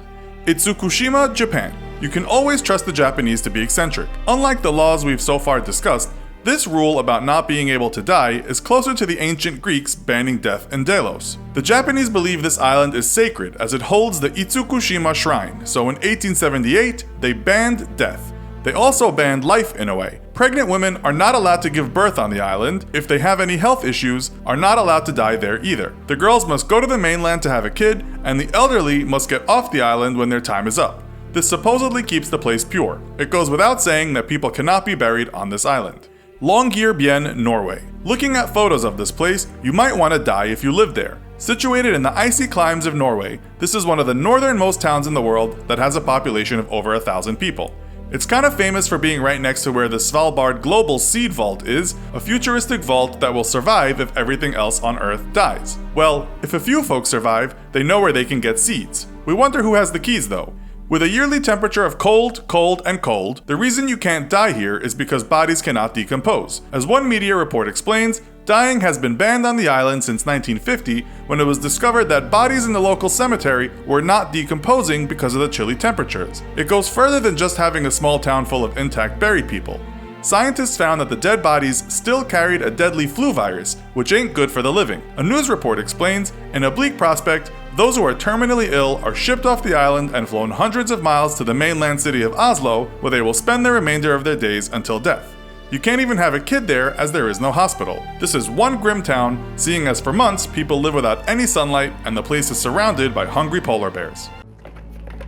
Itsukushima, Japan. You can always trust the Japanese to be eccentric. Unlike the laws we've so far discussed, this rule about not being able to die is closer to the ancient Greeks banning death in Delos. The Japanese believe this island is sacred as it holds the Itsukushima Shrine, so in 1878, they banned death. They also banned life in a way. Pregnant women are not allowed to give birth on the island. If they have any health issues, are not allowed to die there either. The girls must go to the mainland to have a kid, and the elderly must get off the island when their time is up. This supposedly keeps the place pure. It goes without saying that people cannot be buried on this island. Longyearbyen, Norway. Looking at photos of this place, you might want to die if you lived there. Situated in the icy climes of Norway, this is one of the northernmost towns in the world that has a population of over 1,000 people. It's kind of famous for being right next to where the Svalbard Global Seed Vault is, a futuristic vault that will survive if everything else on Earth dies. Well, if a few folks survive, they know where they can get seeds. We wonder who has the keys though. With a yearly temperature of cold, cold, and cold, the reason you can't die here is because bodies cannot decompose. As one media report explains, dying has been banned on the island since 1950 when it was discovered that bodies in the local cemetery were not decomposing because of the chilly temperatures. It goes further than just having a small town full of intact buried people. Scientists found that the dead bodies still carried a deadly flu virus, which ain't good for the living. A news report explains, in a bleak prospect, those who are terminally ill are shipped off the island and flown hundreds of miles to the mainland city of Oslo, where they will spend the remainder of their days until death. You can't even have a kid there as there is no hospital. This is one grim town, seeing as for months people live without any sunlight and the place is surrounded by hungry polar bears.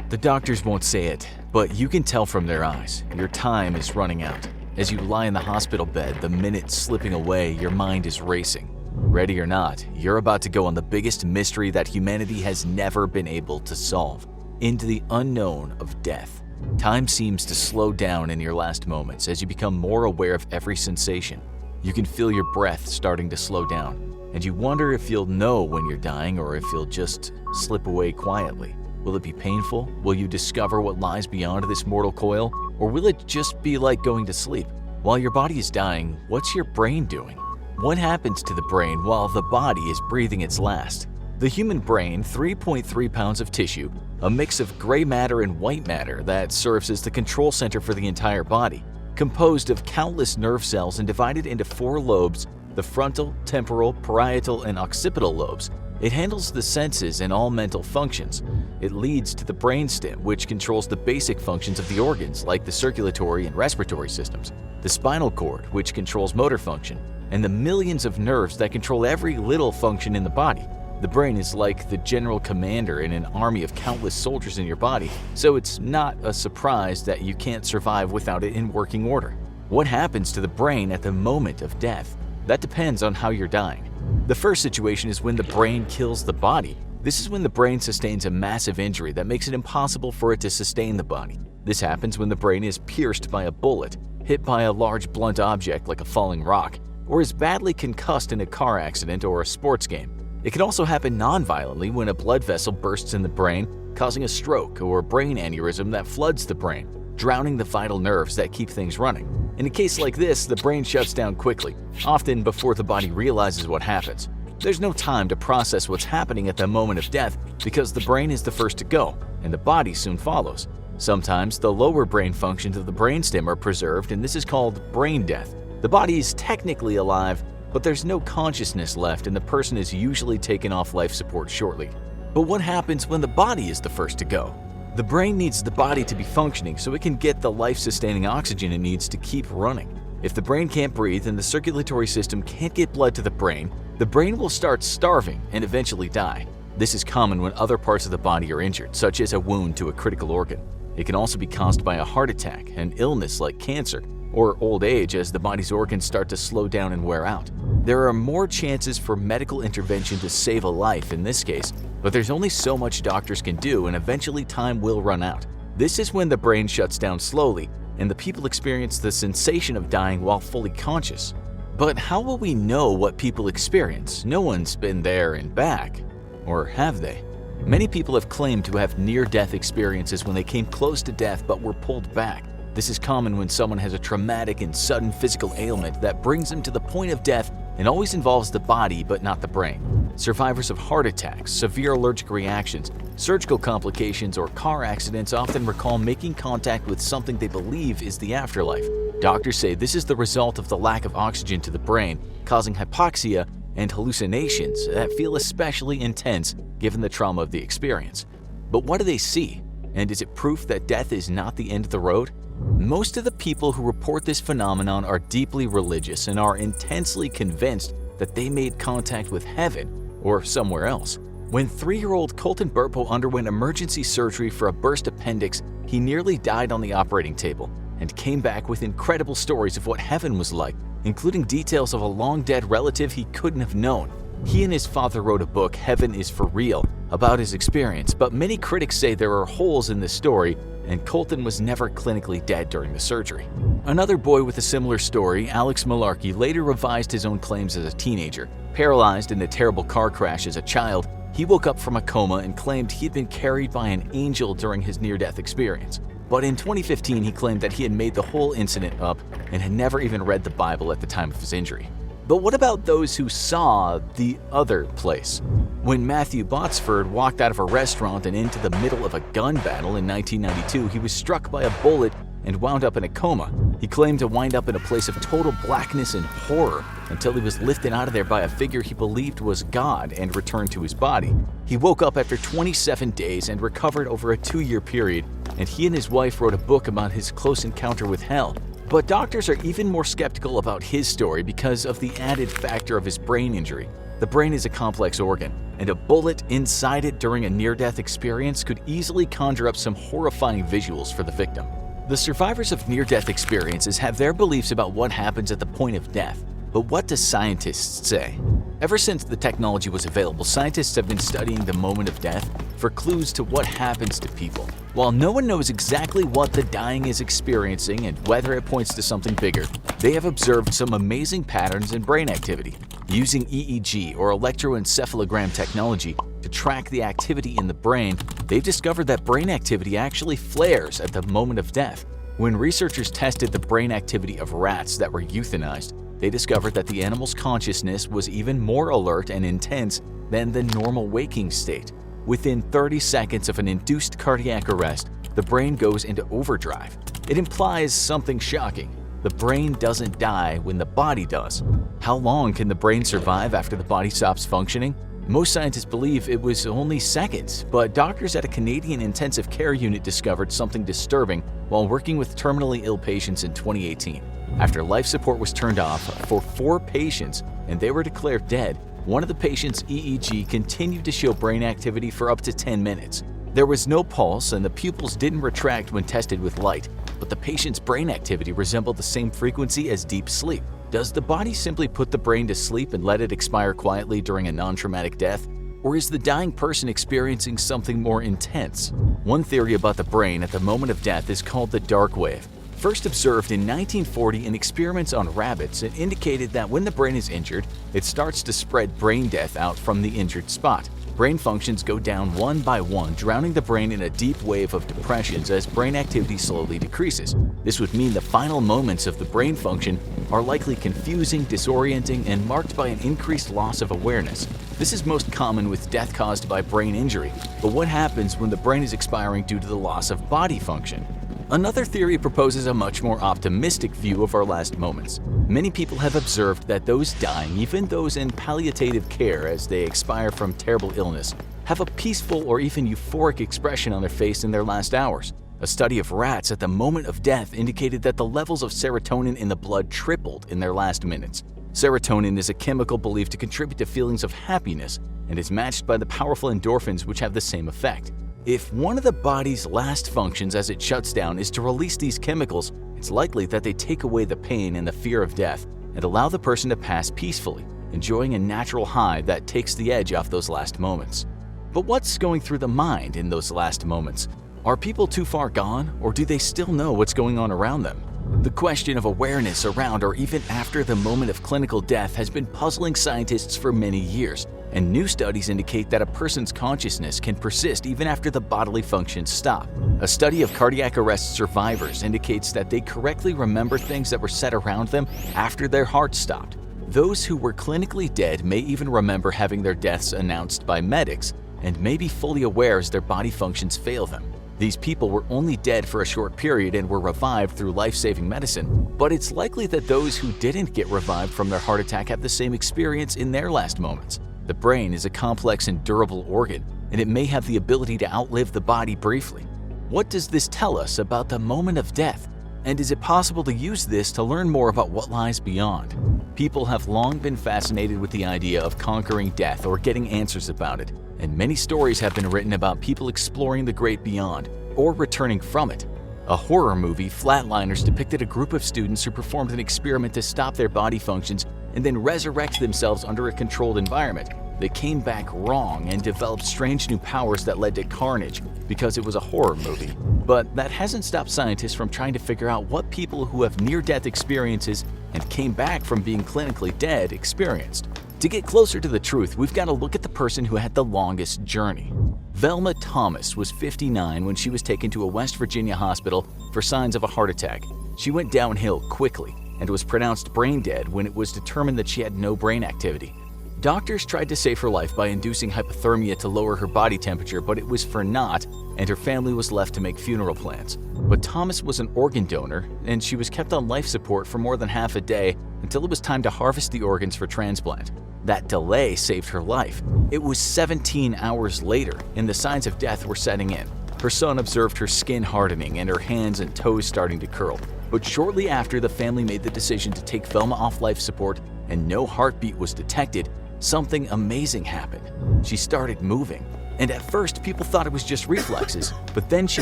The doctors won't say it, but you can tell from their eyes. Your time is running out. As you lie in the hospital bed, the minutes slipping away, your mind is racing. Ready or not, you're about to go on the biggest mystery that humanity has never been able to solve, into the unknown of death. Time seems to slow down in your last moments as you become more aware of every sensation. You can feel your breath starting to slow down, and you wonder if you'll know when you're dying or if you'll just slip away quietly. Will it be painful? Will you discover what lies beyond this mortal coil? Or will it just be like going to sleep? While your body is dying, what's your brain doing? What happens to the brain while the body is breathing its last? The human brain, 3.3 pounds of tissue, a mix of gray matter and white matter that serves as the control center for the entire body, composed of countless nerve cells and divided into 4 lobes, the frontal, temporal, parietal, and occipital lobes. It handles the senses and all mental functions. It leads to the brainstem, which controls the basic functions of the organs like the circulatory and respiratory systems, the spinal cord, which controls motor function, and the millions of nerves that control every little function in the body. The brain is like the general commander in an army of countless soldiers in your body, so it's not a surprise that you can't survive without it in working order. What happens to the brain at the moment of death? That depends on how you're dying. The first situation is when the brain kills the body. This is when the brain sustains a massive injury that makes it impossible for it to sustain the body. This happens when the brain is pierced by a bullet, hit by a large blunt object like a falling rock, or is badly concussed in a car accident or a sports game. It can also happen non-violently when a blood vessel bursts in the brain, causing a stroke or brain aneurysm that floods the brain, drowning the vital nerves that keep things running. In a case like this, the brain shuts down quickly, often before the body realizes what happens. There's no time to process what's happening at the moment of death because the brain is the first to go, and the body soon follows. Sometimes the lower brain functions of the brainstem are preserved, and this is called brain death. The body is technically alive, but there's no consciousness left, and the person is usually taken off life support shortly. But what happens when the body is the first to go? The brain needs the body to be functioning so it can get the life-sustaining oxygen it needs to keep running. If the brain can't breathe and the circulatory system can't get blood to the brain will start starving and eventually die. This is common when other parts of the body are injured, such as a wound to a critical organ. It can also be caused by a heart attack, an illness like cancer, or old age as the body's organs start to slow down and wear out. There are more chances for medical intervention to save a life in this case, but there's only so much doctors can do and eventually time will run out. This is when the brain shuts down slowly and the people experience the sensation of dying while fully conscious. But how will we know what people experience? No one's been there and back. Or have they? Many people have claimed to have near-death experiences when they came close to death but were pulled back. This is common when someone has a traumatic and sudden physical ailment that brings them to the point of death and always involves the body but not the brain. Survivors of heart attacks, severe allergic reactions, surgical complications, or car accidents often recall making contact with something they believe is the afterlife. Doctors say this is the result of the lack of oxygen to the brain, causing hypoxia and hallucinations that feel especially intense given the trauma of the experience. But what do they see? And is it proof that death is not the end of the road? Most of the people who report this phenomenon are deeply religious and are intensely convinced that they made contact with heaven or somewhere else. When 3-year-old Colton Burpo underwent emergency surgery for a burst appendix, he nearly died on the operating table and came back with incredible stories of what heaven was like, including details of a long-dead relative he couldn't have known. He and his father wrote a book, Heaven is for Real, about his experience, but many critics say there are holes in the story and Colton was never clinically dead during the surgery. Another boy with a similar story, Alex Malarkey, later revised his own claims as a teenager. Paralyzed in a terrible car crash as a child, he woke up from a coma and claimed he'd been carried by an angel during his near-death experience. But in 2015, he claimed that he had made the whole incident up and had never even read the Bible at the time of his injury. But what about those who saw the other place? When Matthew Botsford walked out of a restaurant and into the middle of a gun battle in 1992, he was struck by a bullet and wound up in a coma. He claimed to wind up in a place of total blackness and horror until he was lifted out of there by a figure he believed was God and returned to his body. He woke up after 27 days and recovered over a 2-year period, and he and his wife wrote a book about his close encounter with hell. But doctors are even more skeptical about his story because of the added factor of his brain injury. The brain is a complex organ, and a bullet inside it during a near-death experience could easily conjure up some horrifying visuals for the victim. The survivors of near-death experiences have their beliefs about what happens at the point of death, but what do scientists say? Ever since the technology was available, scientists have been studying the moment of death for clues to what happens to people. While no one knows exactly what the dying is experiencing and whether it points to something bigger, they have observed some amazing patterns in brain activity. Using EEG or electroencephalogram technology to track the activity in the brain, they've discovered that brain activity actually flares at the moment of death. When researchers tested the brain activity of rats that were euthanized, they discovered that the animal's consciousness was even more alert and intense than the normal waking state. Within 30 seconds of an induced cardiac arrest, the brain goes into overdrive. It implies something shocking. The brain doesn't die when the body does. How long can the brain survive after the body stops functioning? Most scientists believe it was only seconds, but doctors at a Canadian intensive care unit discovered something disturbing while working with terminally ill patients in 2018. After life support was turned off for 4 patients and they were declared dead, one of the patient's EEG continued to show brain activity for up to 10 minutes. There was no pulse and the pupils didn't retract when tested with light, but the patient's brain activity resembled the same frequency as deep sleep. Does the body simply put the brain to sleep and let it expire quietly during a non-traumatic death? Or is the dying person experiencing something more intense? One theory about the brain at the moment of death is called the dark wave. First observed in 1940 in experiments on rabbits, it indicated that when the brain is injured, it starts to spread brain death out from the injured spot. Brain functions go down one by one, drowning the brain in a deep wave of depressions as brain activity slowly decreases. This would mean the final moments of the brain function are likely confusing, disorienting, and marked by an increased loss of awareness. This is most common with death caused by brain injury, but what happens when the brain is expiring due to the loss of body function? Another theory proposes a much more optimistic view of our last moments. Many people have observed that those dying, even those in palliative care as they expire from terrible illness, have a peaceful or even euphoric expression on their face in their last hours. A study of rats at the moment of death indicated that the levels of serotonin in the blood tripled in their last minutes. Serotonin is a chemical believed to contribute to feelings of happiness and is matched by the powerful endorphins which have the same effect. If one of the body's last functions as it shuts down is to release these chemicals, it's likely that they take away the pain and the fear of death and allow the person to pass peacefully, enjoying a natural high that takes the edge off those last moments. But what's going through the mind in those last moments? Are people too far gone, or do they still know what's going on around them? The question of awareness around or even after the moment of clinical death has been puzzling scientists for many years, and new studies indicate that a person's consciousness can persist even after the bodily functions stop. A study of cardiac arrest survivors indicates that they correctly remember things that were said around them after their heart stopped. Those who were clinically dead may even remember having their deaths announced by medics and may be fully aware as their body functions fail them. These people were only dead for a short period and were revived through life-saving medicine, but it's likely that those who didn't get revived from their heart attack have the same experience in their last moments. The brain is a complex and durable organ, and it may have the ability to outlive the body briefly. What does this tell us about the moment of death? And is it possible to use this to learn more about what lies beyond? People have long been fascinated with the idea of conquering death or getting answers about it, and many stories have been written about people exploring the great beyond or returning from it. A horror movie, Flatliners, depicted a group of students who performed an experiment to stop their body functions and then resurrect themselves under a controlled environment. They came back wrong and developed strange new powers that led to carnage because it was a horror movie. But that hasn't stopped scientists from trying to figure out what people who have near-death experiences and came back from being clinically dead experienced. To get closer to the truth, we've got to look at the person who had the longest journey. Velma Thomas was 59 when she was taken to a West Virginia hospital for signs of a heart attack. She went downhill quickly and was pronounced brain dead when it was determined that she had no brain activity. Doctors tried to save her life by inducing hypothermia to lower her body temperature, but it was for naught, and her family was left to make funeral plans. But Thomas was an organ donor, and she was kept on life support for more than half a day until it was time to harvest the organs for transplant. That delay saved her life. It was 17 hours later, and the signs of death were setting in. Her son observed her skin hardening and her hands and toes starting to curl. But shortly after the family made the decision to take Velma off life support and no heartbeat was detected, something amazing happened. She started moving, and at first people thought it was just reflexes, but then she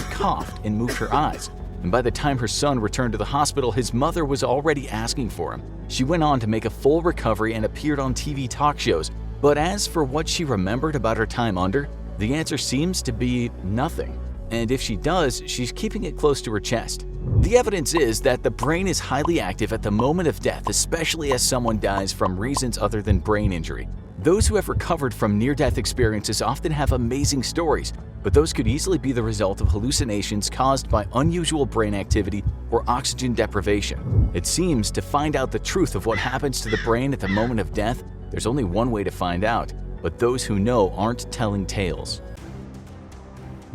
coughed and moved her eyes. And by the time her son returned to the hospital, his mother was already asking for him. She went on to make a full recovery and appeared on TV talk shows. But as for what she remembered about her time under, the answer seems to be nothing. And if she does, she's keeping it close to her chest. The evidence is that the brain is highly active at the moment of death, especially as someone dies from reasons other than brain injury. Those who have recovered from near-death experiences often have amazing stories, but those could easily be the result of hallucinations caused by unusual brain activity or oxygen deprivation. It seems to find out the truth of what happens to the brain at the moment of death, there's only one way to find out, but those who know aren't telling tales.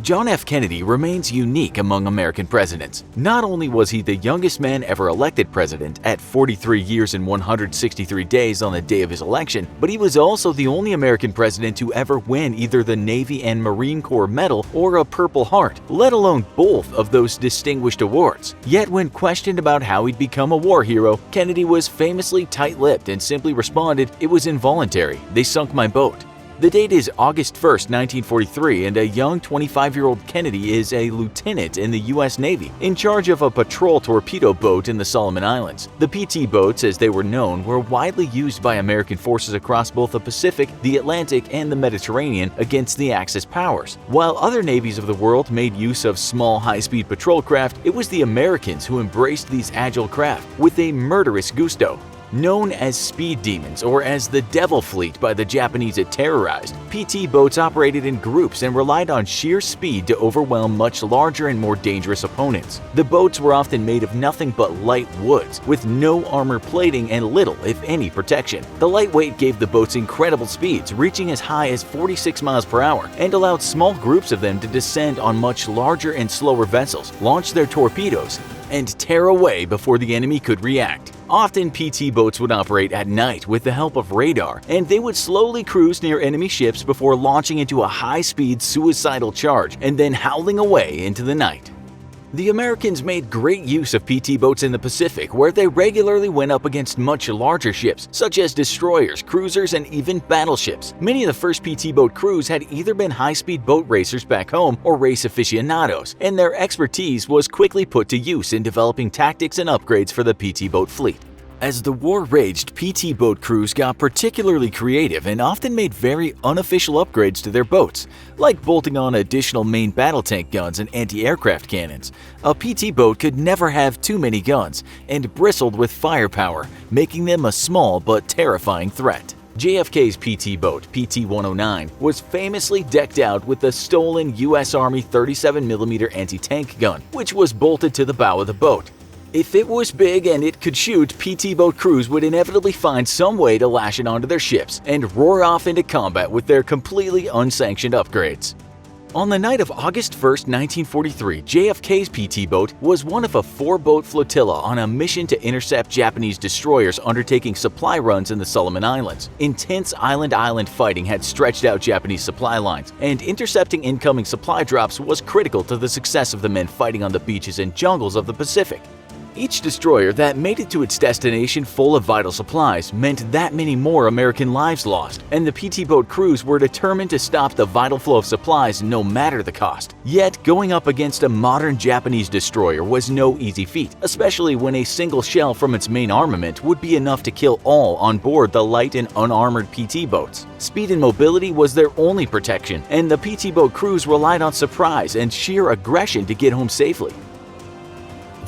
John F. Kennedy remains unique among American presidents. Not only was he the youngest man ever elected president at 43 years and 163 days on the day of his election, but he was also the only American president to ever win either the Navy and Marine Corps Medal or a Purple Heart, let alone both of those distinguished awards. Yet when questioned about how he'd become a war hero, Kennedy was famously tight-lipped and simply responded, "It was involuntary. They sunk my boat." The date is August 1st, 1943, and a young 25-year-old Kennedy is a lieutenant in the U.S. Navy, in charge of a patrol torpedo boat in the Solomon Islands. The PT boats, as they were known, were widely used by American forces across both the Pacific, the Atlantic, and the Mediterranean against the Axis powers. While other navies of the world made use of small, high-speed patrol craft, it was the Americans who embraced these agile craft with a murderous gusto. Known as speed demons or as the Devil Fleet by the Japanese it terrorized, PT boats operated in groups and relied on sheer speed to overwhelm much larger and more dangerous opponents. The boats were often made of nothing but light woods, with no armor plating and little, if any, protection. The lightweight gave the boats incredible speeds, reaching as high as 46 miles per hour, and allowed small groups of them to descend on much larger and slower vessels, launch their torpedoes, and tear away before the enemy could react. Often PT boats would operate at night with the help of radar, and they would slowly cruise near enemy ships before launching into a high-speed suicidal charge and then howling away into the night. The Americans made great use of PT boats in the Pacific, where they regularly went up against much larger ships, such as destroyers, cruisers, and even battleships. Many of the first PT boat crews had either been high-speed boat racers back home or race aficionados, and their expertise was quickly put to use in developing tactics and upgrades for the PT boat fleet. As the war raged, PT boat crews got particularly creative and often made very unofficial upgrades to their boats, like bolting on additional main battle tank guns and anti-aircraft cannons. A PT boat could never have too many guns and bristled with firepower, making them a small but terrifying threat. JFK's PT boat, PT-109, was famously decked out with the stolen U.S. Army 37mm anti-tank gun, which was bolted to the bow of the boat. If it was big and it could shoot, PT boat crews would inevitably find some way to lash it onto their ships and roar off into combat with their completely unsanctioned upgrades. On the night of August 1, 1943, JFK's PT boat was one of a 4-boat flotilla on a mission to intercept Japanese destroyers undertaking supply runs in the Solomon Islands. Intense island-island fighting had stretched out Japanese supply lines, and intercepting incoming supply drops was critical to the success of the men fighting on the beaches and jungles of the Pacific. Each destroyer that made it to its destination full of vital supplies meant that many more American lives lost, and the PT boat crews were determined to stop the vital flow of supplies no matter the cost. Yet, going up against a modern Japanese destroyer was no easy feat, especially when a single shell from its main armament would be enough to kill all on board the light and unarmored PT boats. Speed and mobility was their only protection, and the PT boat crews relied on surprise and sheer aggression to get home safely.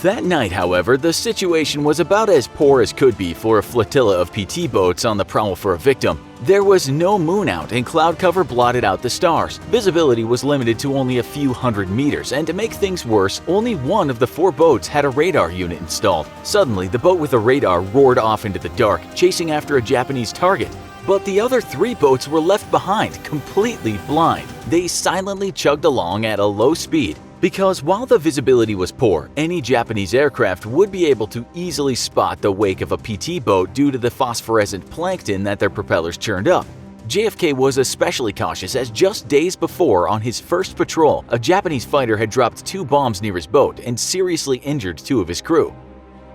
That night, however, the situation was about as poor as could be for a flotilla of PT boats on the prowl for a victim. There was no moon out and cloud cover blotted out the stars. Visibility was limited to only a few hundred meters, and to make things worse, only one of the 4 boats had a radar unit installed. Suddenly, the boat with a radar roared off into the dark, chasing after a Japanese target. But the other 3 boats were left behind, completely blind. They silently chugged along at a low speed, because while the visibility was poor, any Japanese aircraft would be able to easily spot the wake of a PT boat due to the phosphorescent plankton that their propellers churned up. JFK was especially cautious as just days before, on his first patrol, a Japanese fighter had dropped 2 bombs near his boat and seriously injured 2 of his crew.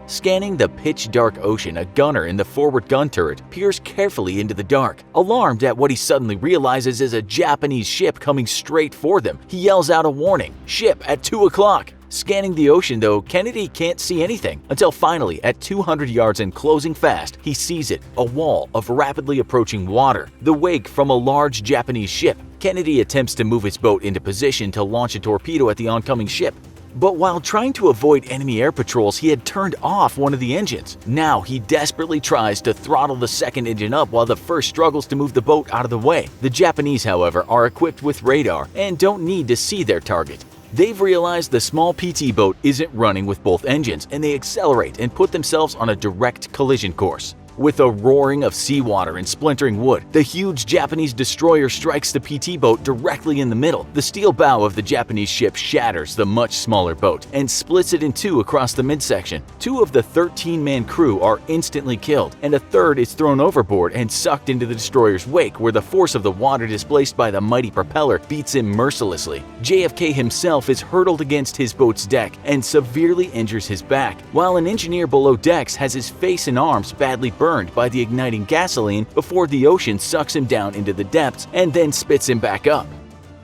Scanning the pitch-dark ocean, a gunner in the forward gun turret peers carefully into the dark. Alarmed at what he suddenly realizes is a Japanese ship coming straight for them, he yells out a warning, "Ship at 2 o'clock!" Scanning the ocean though, Kennedy can't see anything, until finally, at 200 yards and closing fast, he sees it, a wall of rapidly approaching water, the wake from a large Japanese ship. Kennedy attempts to move his boat into position to launch a torpedo at the oncoming ship. But while trying to avoid enemy air patrols, he had turned off one of the engines. Now he desperately tries to throttle the second engine up while the first struggles to move the boat out of the way. The Japanese, however, are equipped with radar and don't need to see their target. They've realized the small PT boat isn't running with both engines, and they accelerate and put themselves on a direct collision course. With a roaring of seawater and splintering wood, the huge Japanese destroyer strikes the PT boat directly in the middle. The steel bow of the Japanese ship shatters the much smaller boat and splits it in 2 across the midsection. 2 of the 13-man crew are instantly killed, and a third is thrown overboard and sucked into the destroyer's wake, where the force of the water displaced by the mighty propeller beats him mercilessly. JFK himself is hurtled against his boat's deck and severely injures his back, while an engineer below decks has his face and arms badly burned by the igniting gasoline before the ocean sucks him down into the depths and then spits him back up.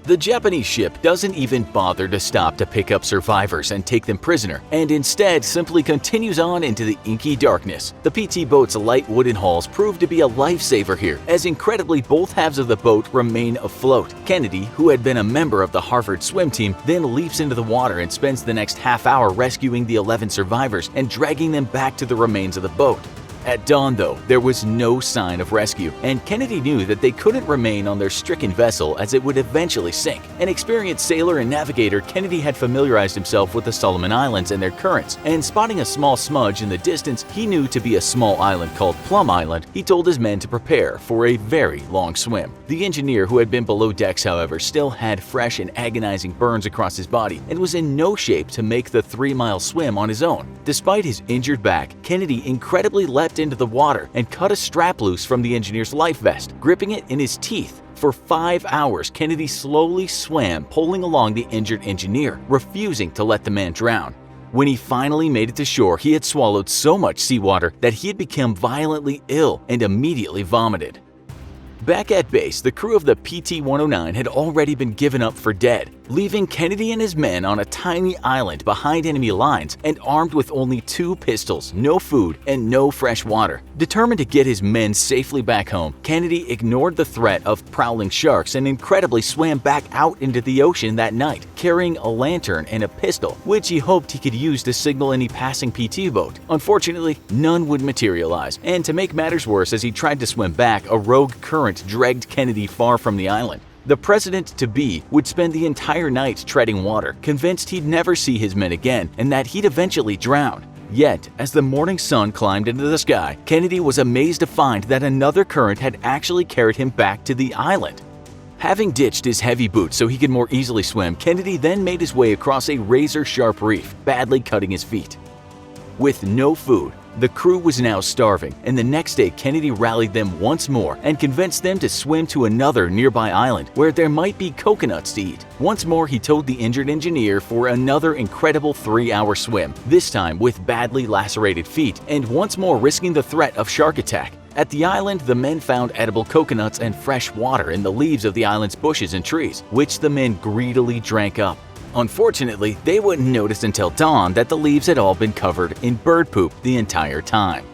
The Japanese ship doesn't even bother to stop to pick up survivors and take them prisoner, and instead simply continues on into the inky darkness. The PT boat's light wooden hulls prove to be a lifesaver here, as incredibly both halves of the boat remain afloat. Kennedy, who had been a member of the Harvard swim team, then leaps into the water and spends the next half hour rescuing the 11 survivors and dragging them back to the remains of the boat. At dawn, though, there was no sign of rescue, and Kennedy knew that they couldn't remain on their stricken vessel as it would eventually sink. An experienced sailor and navigator, Kennedy had familiarized himself with the Solomon Islands and their currents, and spotting a small smudge in the distance he knew to be a small island called Plum Island, he told his men to prepare for a very long swim. The engineer, who had been below decks, however, still had fresh and agonizing burns across his body and was in no shape to make the 3-mile swim on his own. Despite his injured back, Kennedy incredibly leapt into the water and cut a strap loose from the engineer's life vest, gripping it in his teeth. For 5 hours, Kennedy slowly swam, pulling along the injured engineer, refusing to let the man drown. When he finally made it to shore, he had swallowed so much seawater that he had become violently ill and immediately vomited. Back at base, the crew of the PT-109 had already been given up for dead, leaving Kennedy and his men on a tiny island behind enemy lines and armed with only 2 pistols, no food, and no fresh water. Determined to get his men safely back home, Kennedy ignored the threat of prowling sharks and incredibly swam back out into the ocean that night, carrying a lantern and a pistol, which he hoped he could use to signal any passing PT boat. Unfortunately, none would materialize, and to make matters worse, as he tried to swim back, a rogue current dragged Kennedy far from the island. The president-to-be would spend the entire night treading water, convinced he'd never see his men again and that he'd eventually drown. Yet, as the morning sun climbed into the sky, Kennedy was amazed to find that another current had actually carried him back to the island. Having ditched his heavy boots so he could more easily swim, Kennedy then made his way across a razor-sharp reef, badly cutting his feet. With no food, the crew was now starving, and the next day Kennedy rallied them once more and convinced them to swim to another nearby island where there might be coconuts to eat. Once more, he towed the injured engineer for another incredible 3-hour swim, this time with badly lacerated feet, and once more risking the threat of shark attack. At the island, the men found edible coconuts and fresh water in the leaves of the island's bushes and trees, which the men greedily drank up. Unfortunately, they wouldn't notice until dawn that the leaves had all been covered in bird poop the entire time.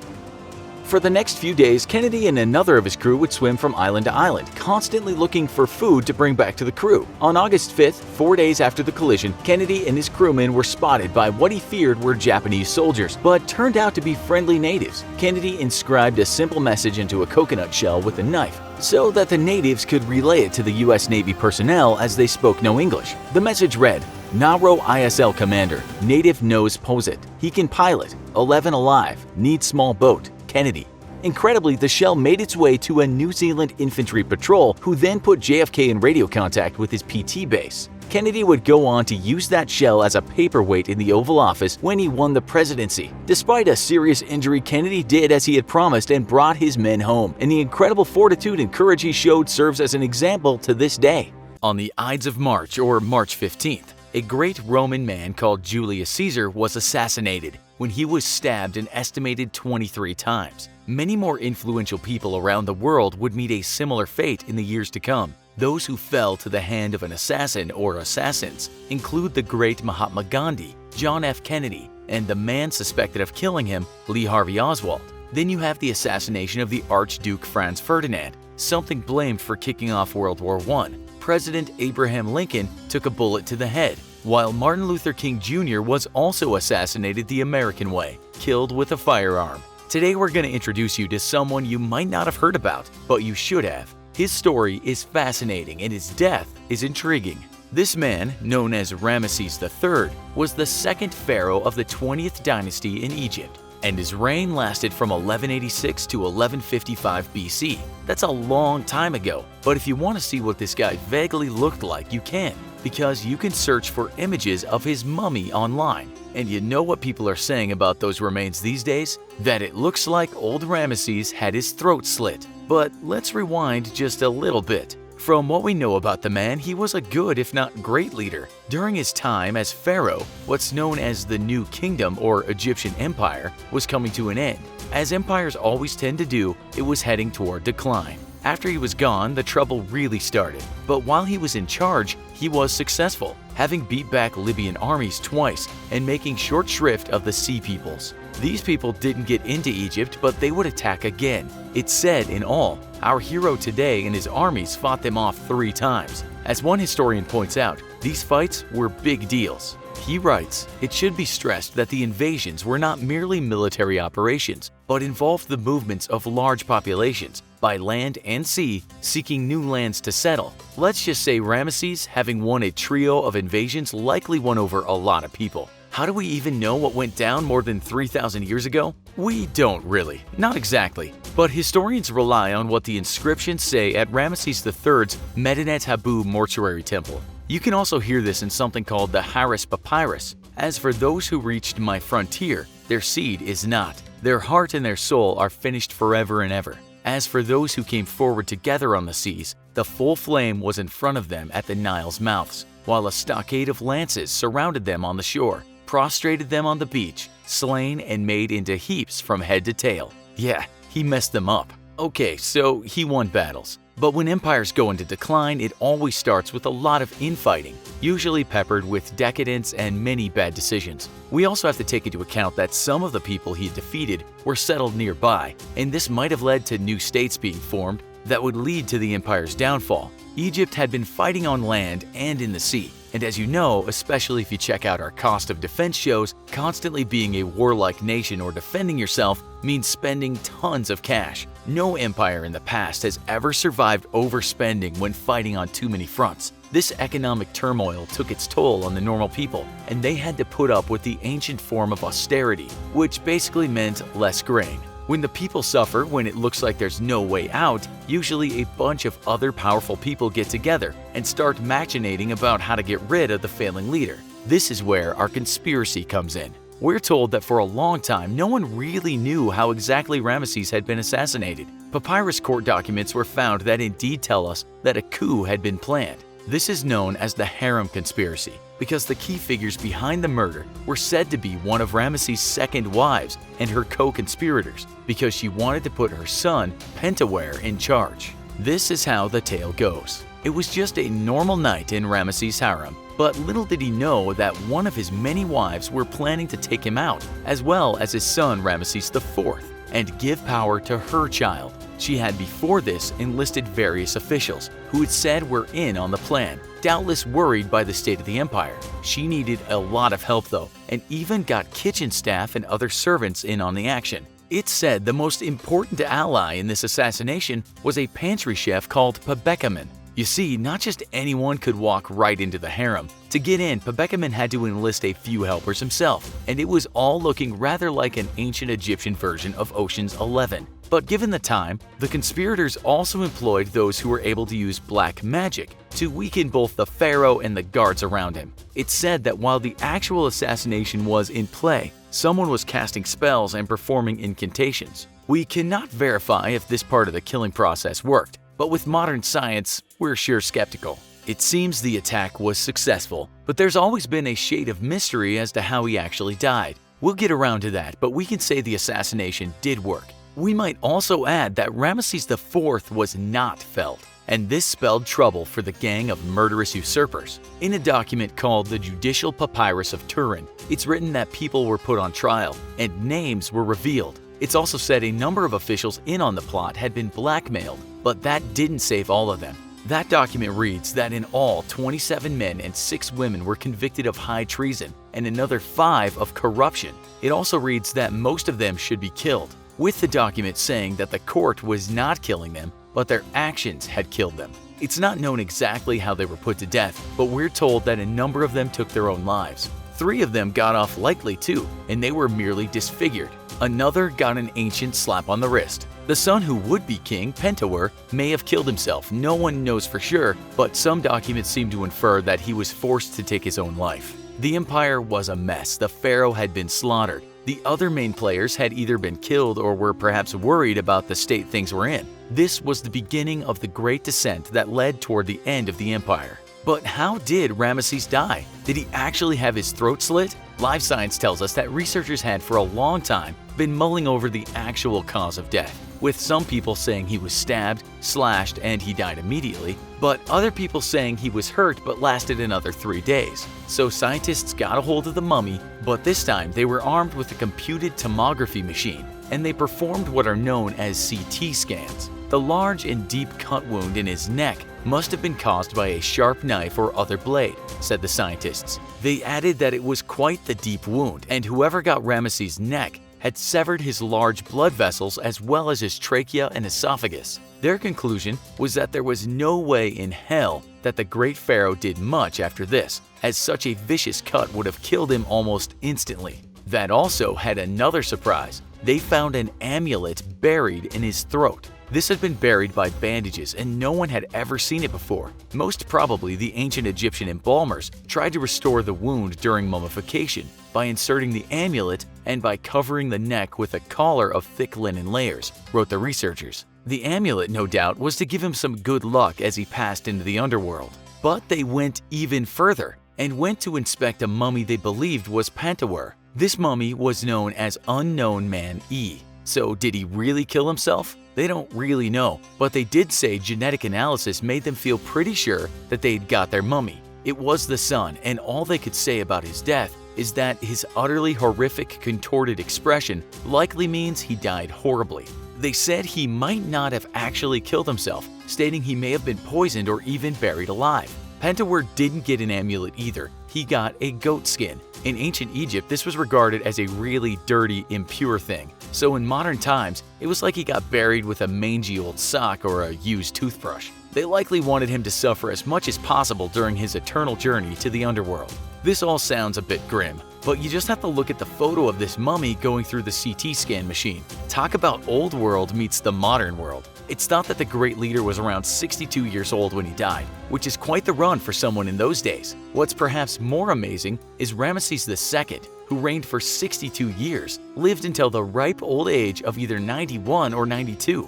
For the next few days, Kennedy and another of his crew would swim from island to island, constantly looking for food to bring back to the crew. On August 5th, 4 days after the collision, Kennedy and his crewmen were spotted by what he feared were Japanese soldiers, but turned out to be friendly natives. Kennedy inscribed a simple message into a coconut shell with a knife, so that the natives could relay it to the U.S. Navy personnel as they spoke no English. The message read, "Naro ISL Commander, native knows Posit. He can pilot, 11 alive, needs small boat, Kennedy." Incredibly, the shell made its way to a New Zealand infantry patrol, who then put JFK in radio contact with his PT base. Kennedy would go on to use that shell as a paperweight in the Oval Office when he won the presidency. Despite a serious injury, Kennedy did as he had promised and brought his men home, and the incredible fortitude and courage he showed serves as an example to this day. On the Ides of March, or March 15th, a great Roman man called Julius Caesar was assassinated when he was stabbed an estimated 23 times. Many more influential people around the world would meet a similar fate in the years to come. Those who fell to the hand of an assassin or assassins include the great Mahatma Gandhi, John F. Kennedy, and the man suspected of killing him, Lee Harvey Oswald. Then you have the assassination of the Archduke Franz Ferdinand, something blamed for kicking off World War I. President Abraham Lincoln took a bullet to the head, while Martin Luther King Jr. was also assassinated the American way, killed with a firearm. Today we're going to introduce you to someone you might not have heard about, but you should have. His story is fascinating and his death is intriguing. This man, known as Ramesses III, was the second pharaoh of the 20th dynasty in Egypt, and his reign lasted from 1186 to 1155 BC. That's a long time ago, but if you want to see what this guy vaguely looked like, you can, because you can search for images of his mummy online. And you know what people are saying about those remains these days? That it looks like old Ramesses had his throat slit. But let's rewind just a little bit. From what we know about the man, he was a good if not great leader. During his time as pharaoh, what's known as the New Kingdom or Egyptian Empire was coming to an end. As empires always tend to do, it was heading toward decline. After he was gone, the trouble really started. But while he was in charge, he was successful, having beat back Libyan armies twice and making short shrift of the Sea Peoples. These people didn't get into Egypt, but they would attack again. It's said in all, our hero today and his armies fought them off 3 times. As one historian points out, these fights were big deals. He writes, "It should be stressed that the invasions were not merely military operations, but involved the movements of large populations, by land and sea, seeking new lands to settle. Let's just say Ramesses, having won a trio of invasions, likely won over a lot of people." How do we even know what went down more than 3,000 years ago? We don't really, not exactly. But historians rely on what the inscriptions say at Ramesses III's Medinet Habu mortuary temple. You can also hear this in something called the Harem Papyrus. "As for those who reached my frontier, their seed is not. Their heart and their soul are finished forever and ever. As for those who came forward together on the seas, the full flame was in front of them at the Nile's mouths, while a stockade of lances surrounded them on the shore, prostrated them on the beach, slain and made into heaps from head to tail." Yeah, he messed them up. Okay, so he won battles. But when empires go into decline, it always starts with a lot of infighting, usually peppered with decadence and many bad decisions. We also have to take into account that some of the people he defeated were settled nearby, and this might have led to new states being formed that would lead to the empire's downfall. Egypt had been fighting on land and in the sea, and as you know, especially if you check out our cost of defense shows, constantly being a warlike nation or defending yourself means spending tons of cash. No empire in the past has ever survived overspending when fighting on too many fronts. This economic turmoil took its toll on the normal people, and they had to put up with the ancient form of austerity, which basically meant less grain. When the people suffer when it looks like there's no way out, usually a bunch of other powerful people get together and start machinating about how to get rid of the failing leader. This is where our conspiracy comes in. We're told that for a long time, no one really knew how exactly Ramesses had been assassinated. Papyrus court documents were found that indeed tell us that a coup had been planned. This is known as the Harem conspiracy because the key figures behind the murder were said to be one of Ramesses' second wives and her co-conspirators because she wanted to put her son, Pentawere, in charge. This is how the tale goes. It was just a normal night in Ramesses' harem, but little did he know that one of his many wives were planning to take him out, as well as his son Ramesses IV, and give power to her child. She had before this enlisted various officials who it said were in on the plan, doubtless worried by the state of the empire. She needed a lot of help though, and even got kitchen staff and other servants in on the action. It's said the most important ally in this assassination was a pantry chef called Pabekamen. You see, not just anyone could walk right into the harem. To get in, Pabekamen had to enlist a few helpers himself, and it was all looking rather like an ancient Egyptian version of Ocean's 11. But given the time, the conspirators also employed those who were able to use black magic to weaken both the pharaoh and the guards around him. It's said that while the actual assassination was in play, someone was casting spells and performing incantations. We cannot verify if this part of the killing process worked, but with modern science, we're sure skeptical. It seems the attack was successful, but there's always been a shade of mystery as to how he actually died. We'll get around to that, but we can say the assassination did work. We might also add that Ramesses IV was not felled, and this spelled trouble for the gang of murderous usurpers. In a document called the Judicial Papyrus of Turin, it's written that people were put on trial and names were revealed. It's also said a number of officials in on the plot had been blackmailed, but that didn't save all of them. That document reads that in all, 27 men and 6 women were convicted of high treason and another 5 of corruption. It also reads that most of them should be killed, with the document saying that the court was not killing them, but their actions had killed them. It's not known exactly how they were put to death, but we're told that a number of them took their own lives. 3 of them got off lightly too, and they were merely disfigured. Another got an ancient slap on the wrist. The son who would be king, Pentawere, may have killed himself. No one knows for sure, but some documents seem to infer that he was forced to take his own life. The empire was a mess. The pharaoh had been slaughtered. The other main players had either been killed or were perhaps worried about the state things were in. This was the beginning of the Great Descent that led toward the end of the empire. But how did Ramesses die? Did he actually have his throat slit? Live science tells us that researchers had for a long time been mulling over the actual cause of death, with some people saying he was stabbed, slashed, and he died immediately, but other people saying he was hurt but lasted another 3 days. So scientists got a hold of the mummy, but this time they were armed with a computed tomography machine, and they performed what are known as CT scans. The large and deep cut wound in his neck must have been caused by a sharp knife or other blade, said the scientists. They added that it was quite the deep wound, and whoever got Ramesses' neck had severed his large blood vessels as well as his trachea and esophagus. Their conclusion was that there was no way in hell that the great pharaoh did much after this, as such a vicious cut would have killed him almost instantly. That also had another surprise. They found an amulet buried in his throat. This had been buried by bandages and no one had ever seen it before. Most probably, the ancient Egyptian embalmers tried to restore the wound during mummification by inserting the amulet and by covering the neck with a collar of thick linen layers, wrote the researchers. The amulet, no doubt, was to give him some good luck as he passed into the underworld. But they went even further and went to inspect a mummy they believed was Pantawar. This mummy was known as Unknown Man E. So did he really kill himself? They don't really know, but they did say genetic analysis made them feel pretty sure that they'd got their mummy. It was the son, and all they could say about his death is that his utterly horrific contorted expression likely means he died horribly. They said he might not have actually killed himself, stating he may have been poisoned or even buried alive. Pantawar didn't get an amulet either. He got a goat skin. In ancient Egypt, this was regarded as a really dirty, impure thing. So in modern times, it was like he got buried with a mangy old sock or a used toothbrush. They likely wanted him to suffer as much as possible during his eternal journey to the underworld. This all sounds a bit grim, but you just have to look at the photo of this mummy going through the CT scan machine. Talk about old world meets the modern world. It's thought that the great leader was around 62 years old when he died, which is quite the run for someone in those days. What's perhaps more amazing is Ramesses II, who reigned for 62 years, lived until the ripe old age of either 91 or 92.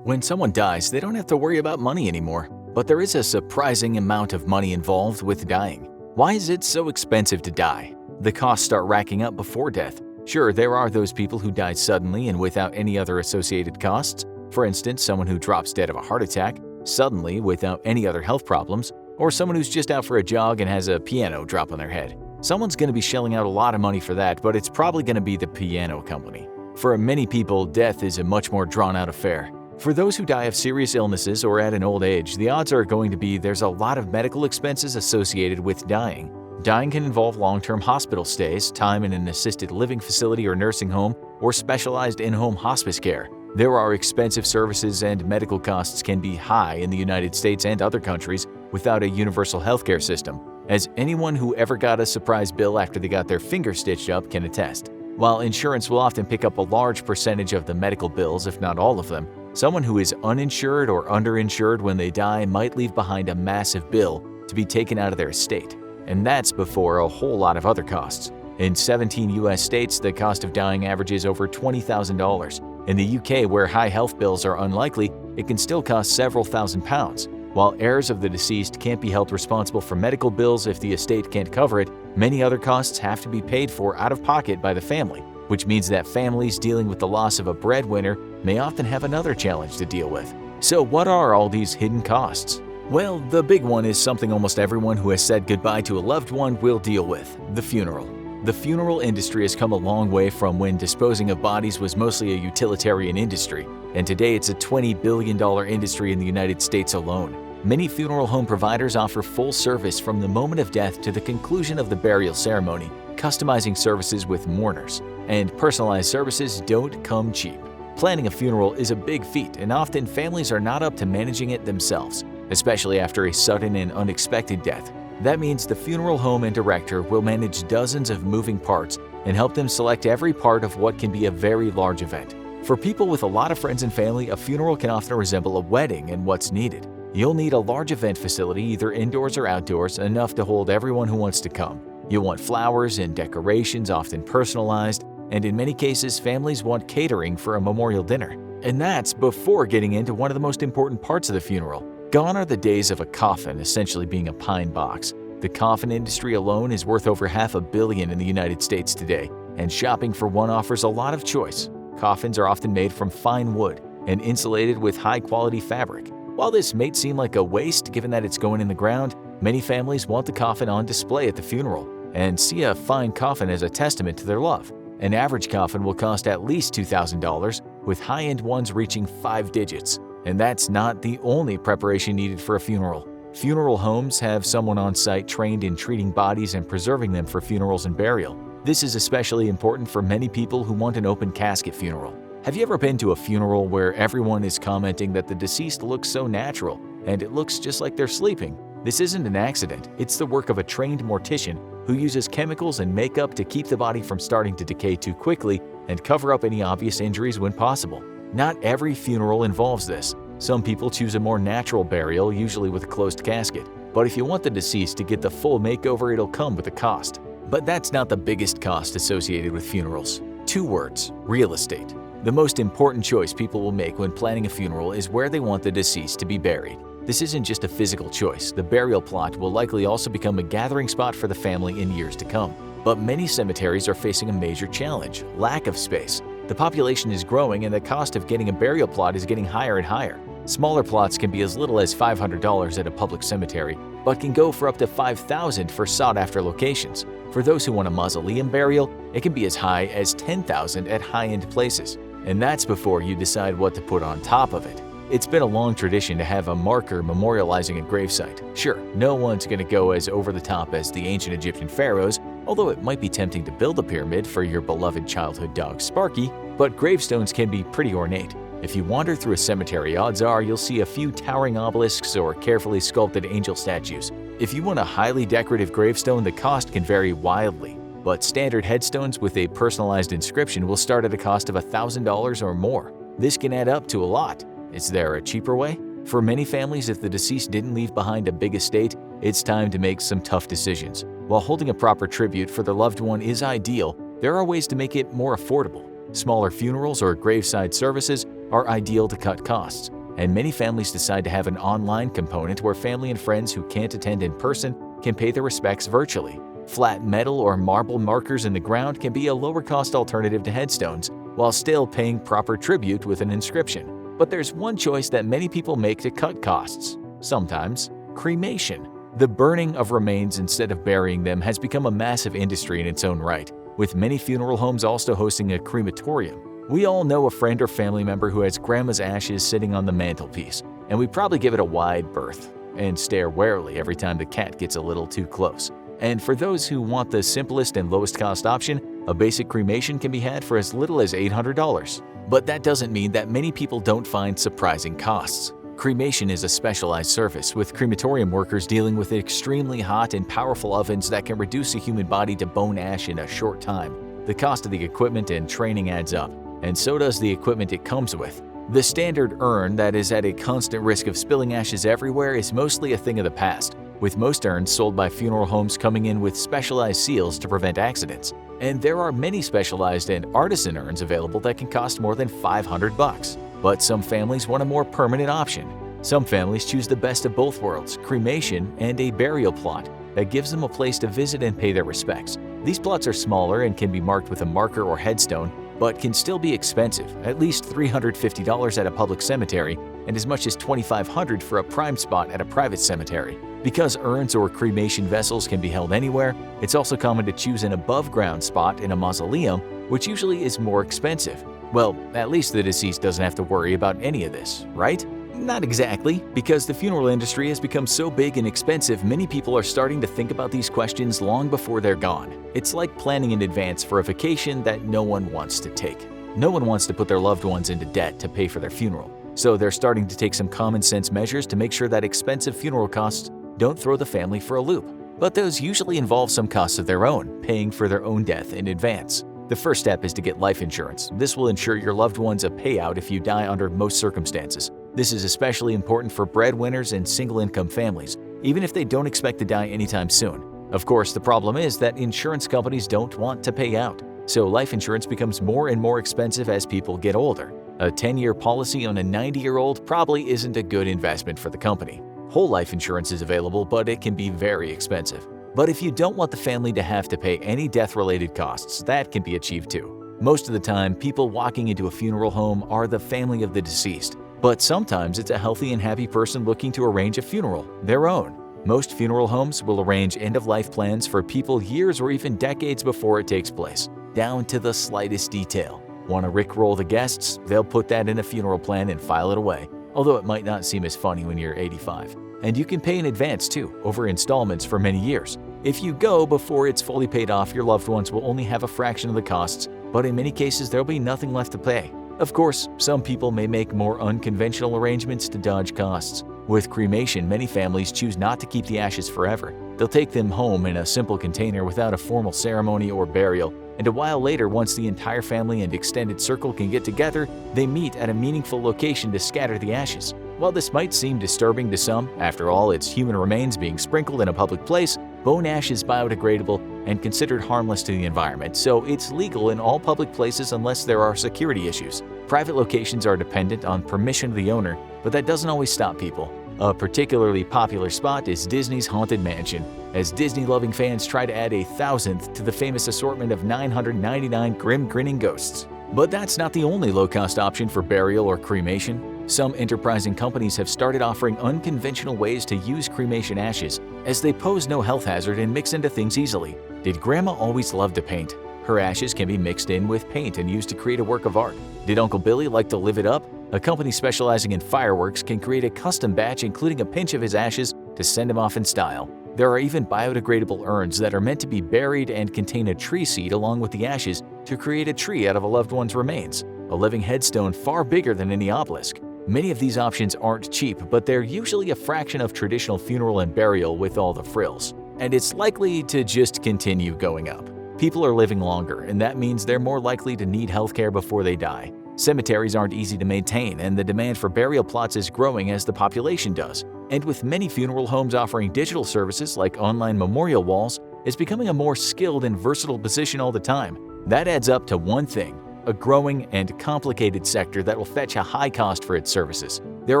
When someone dies, they don't have to worry about money anymore. But there is a surprising amount of money involved with dying. Why is it so expensive to die? The costs start racking up before death. Sure, there are those people who die suddenly and without any other associated costs. For instance, someone who drops dead of a heart attack, suddenly without any other health problems, or someone who's just out for a jog and has a piano drop on their head. Someone's going to be shelling out a lot of money for that, but it's probably going to be the piano company. For many people, death is a much more drawn-out affair. For those who die of serious illnesses or at an old age, the odds are going to be there's a lot of medical expenses associated with dying. Dying can involve long-term hospital stays, time in an assisted living facility or nursing home, or specialized in-home hospice care. There are expensive services and medical costs can be high in the United States and other countries without a universal healthcare system, as anyone who ever got a surprise bill after they got their finger stitched up can attest. While insurance will often pick up a large percentage of the medical bills, if not all of them, someone who is uninsured or underinsured when they die might leave behind a massive bill to be taken out of their estate. And that's before a whole lot of other costs. In 17 US states, the cost of dying averages over $20,000. In the UK, where high health bills are unlikely, it can still cost several £1,000s. While heirs of the deceased can't be held responsible for medical bills if the estate can't cover it, many other costs have to be paid for out of pocket by the family, which means that families dealing with the loss of a breadwinner may often have another challenge to deal with. So what are all these hidden costs? Well, the big one is something almost everyone who has said goodbye to a loved one will deal with: the funeral. The funeral industry has come a long way from when disposing of bodies was mostly a utilitarian industry, and today it's a $20 billion industry in the United States alone. Many funeral home providers offer full service from the moment of death to the conclusion of the burial ceremony, customizing services with mourners. And personalized services don't come cheap. Planning a funeral is a big feat, and often families are not up to managing it themselves, especially after a sudden and unexpected death. That means the funeral home and director will manage dozens of moving parts and help them select every part of what can be a very large event. For people with a lot of friends and family, a funeral can often resemble a wedding in what's needed. You'll need a large event facility, either indoors or outdoors, enough to hold everyone who wants to come. You'll want flowers and decorations, often personalized, and in many cases, families want catering for a memorial dinner. And that's before getting into one of the most important parts of the funeral. Gone are the days of a coffin essentially being a pine box. The coffin industry alone is worth over $500 million in the United States today, and shopping for one offers a lot of choice. Coffins are often made from fine wood and insulated with high-quality fabric. While this may seem like a waste given that it's going in the ground, many families want the coffin on display at the funeral and see a fine coffin as a testament to their love. An average coffin will cost at least $2,000, with high-end ones reaching 5 digits. And that's not the only preparation needed for a funeral. Funeral homes have someone on site trained in treating bodies and preserving them for funerals and burial. This is especially important for many people who want an open casket funeral. Have you ever been to a funeral where everyone is commenting that the deceased looks so natural and it looks just like they're sleeping? This isn't an accident. It's the work of a trained mortician who uses chemicals and makeup to keep the body from starting to decay too quickly and cover up any obvious injuries when possible. Not every funeral involves this. Some people choose a more natural burial, usually with a closed casket. But if you want the deceased to get the full makeover, it'll come with a cost. But that's not the biggest cost associated with funerals. 2 words: real estate. The most important choice people will make when planning a funeral is where they want the deceased to be buried. This isn't just a physical choice. The burial plot will likely also become a gathering spot for the family in years to come. But many cemeteries are facing a major challenge: lack of space. The population is growing and the cost of getting a burial plot is getting higher and higher. Smaller plots can be as little as $500 at a public cemetery, but can go for up to $5,000 for sought-after locations. For those who want a mausoleum burial, it can be as high as $10,000 at high-end places. And that's before you decide what to put on top of it. It's been a long tradition to have a marker memorializing a gravesite. Sure, no one's going to go as over the top as the ancient Egyptian pharaohs, although it might be tempting to build a pyramid for your beloved childhood dog Sparky, but gravestones can be pretty ornate. If you wander through a cemetery, odds are you'll see a few towering obelisks or carefully sculpted angel statues. If you want a highly decorative gravestone, the cost can vary wildly, but standard headstones with a personalized inscription will start at a cost of $1,000 or more. This can add up to a lot. Is there a cheaper way? For many families, if the deceased didn't leave behind a big estate, it's time to make some tough decisions. While holding a proper tribute for their loved one is ideal, there are ways to make it more affordable. Smaller funerals or graveside services are ideal to cut costs, and many families decide to have an online component where family and friends who can't attend in person can pay their respects virtually. Flat metal or marble markers in the ground can be a lower-cost alternative to headstones, while still paying proper tribute with an inscription. But there's one choice that many people make to cut costs. Sometimes, cremation. The burning of remains instead of burying them has become a massive industry in its own right, with many funeral homes also hosting a crematorium. We all know a friend or family member who has grandma's ashes sitting on the mantelpiece, and we probably give it a wide berth and stare warily every time the cat gets a little too close. And for those who want the simplest and lowest cost option, a basic cremation can be had for as little as $800. But that doesn't mean that many people don't find surprising costs. Cremation is a specialized service, with crematorium workers dealing with extremely hot and powerful ovens that can reduce a human body to bone ash in a short time. The cost of the equipment and training adds up, and so does the equipment it comes with. The standard urn that is at a constant risk of spilling ashes everywhere is mostly a thing of the past, with most urns sold by funeral homes coming in with specialized seals to prevent accidents. And there are many specialized and artisan urns available that can cost more than $500. But some families want a more permanent option. Some families choose the best of both worlds, cremation and a burial plot that gives them a place to visit and pay their respects. These plots are smaller and can be marked with a marker or headstone, but can still be expensive, at least $350 at a public cemetery and as much as $2,500 for a prime spot at a private cemetery. Because urns or cremation vessels can be held anywhere, it's also common to choose an above-ground spot in a mausoleum, which usually is more expensive. Well, at least the deceased doesn't have to worry about any of this, right? Not exactly. Because the funeral industry has become so big and expensive, many people are starting to think about these questions long before they're gone. It's like planning in advance for a vacation that no one wants to take. No one wants to put their loved ones into debt to pay for their funeral, so they're starting to take some common sense measures to make sure that expensive funeral costs don't throw the family for a loop. But those usually involve some costs of their own, paying for their own death in advance. The first step is to get life insurance. This will ensure your loved ones a payout if you die under most circumstances. This is especially important for breadwinners and single-income families, even if they don't expect to die anytime soon. Of course, the problem is that insurance companies don't want to pay out, so life insurance becomes more and more expensive as people get older. A 10-year policy on a 90-year-old probably isn't a good investment for the company. Whole life insurance is available, but it can be very expensive. But if you don't want the family to have to pay any death-related costs, that can be achieved too. Most of the time, people walking into a funeral home are the family of the deceased, but sometimes it's a healthy and happy person looking to arrange a funeral, their own. Most funeral homes will arrange end-of-life plans for people years or even decades before it takes place, down to the slightest detail. Want to rickroll the guests? They'll put that in a funeral plan and file it away. although it might not seem as funny when you're 85. And you can pay in advance too, over installments for many years. If you go before it's fully paid off, your loved ones will only have a fraction of the costs, but in many cases there'll be nothing left to pay. Of course, some people may make more unconventional arrangements to dodge costs. With cremation, many families choose not to keep the ashes forever. They'll take them home in a simple container without a formal ceremony or burial, and a while later, once the entire family and extended circle can get together, they meet at a meaningful location to scatter the ashes. While this might seem disturbing to some, after all, it's human remains being sprinkled in a public place, bone ash is biodegradable and considered harmless to the environment, so it's legal in all public places unless there are security issues. Private locations are dependent on permission of the owner, but that doesn't always stop people. A particularly popular spot is Disney's Haunted Mansion, as Disney-loving fans try to add a 1,000th to the famous assortment of 999 grim grinning ghosts. But that's not the only low-cost option for burial or cremation. Some enterprising companies have started offering unconventional ways to use cremation ashes, as they pose no health hazard and mix into things easily. Did Grandma always love to paint? Her ashes can be mixed in with paint and used to create a work of art. Did Uncle Billy like to live it up? A company specializing in fireworks can create a custom batch including a pinch of his ashes to send him off in style. There are even biodegradable urns that are meant to be buried and contain a tree seed along with the ashes to create a tree out of a loved one's remains, a living headstone far bigger than any obelisk. Many of these options aren't cheap, but they're usually a fraction of traditional funeral and burial with all the frills. And it's likely to just continue going up. People are living longer, and that means they're more likely to need healthcare before they die. Cemeteries aren't easy to maintain, and the demand for burial plots is growing as the population does. And with many funeral homes offering digital services like online memorial walls, it's becoming a more skilled and versatile position all the time. That adds up to one thing: a growing and complicated sector that will fetch a high cost for its services. There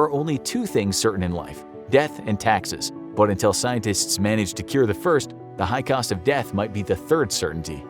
are only two things certain in life: death and taxes. But until scientists manage to cure the first, the high cost of death might be the third certainty.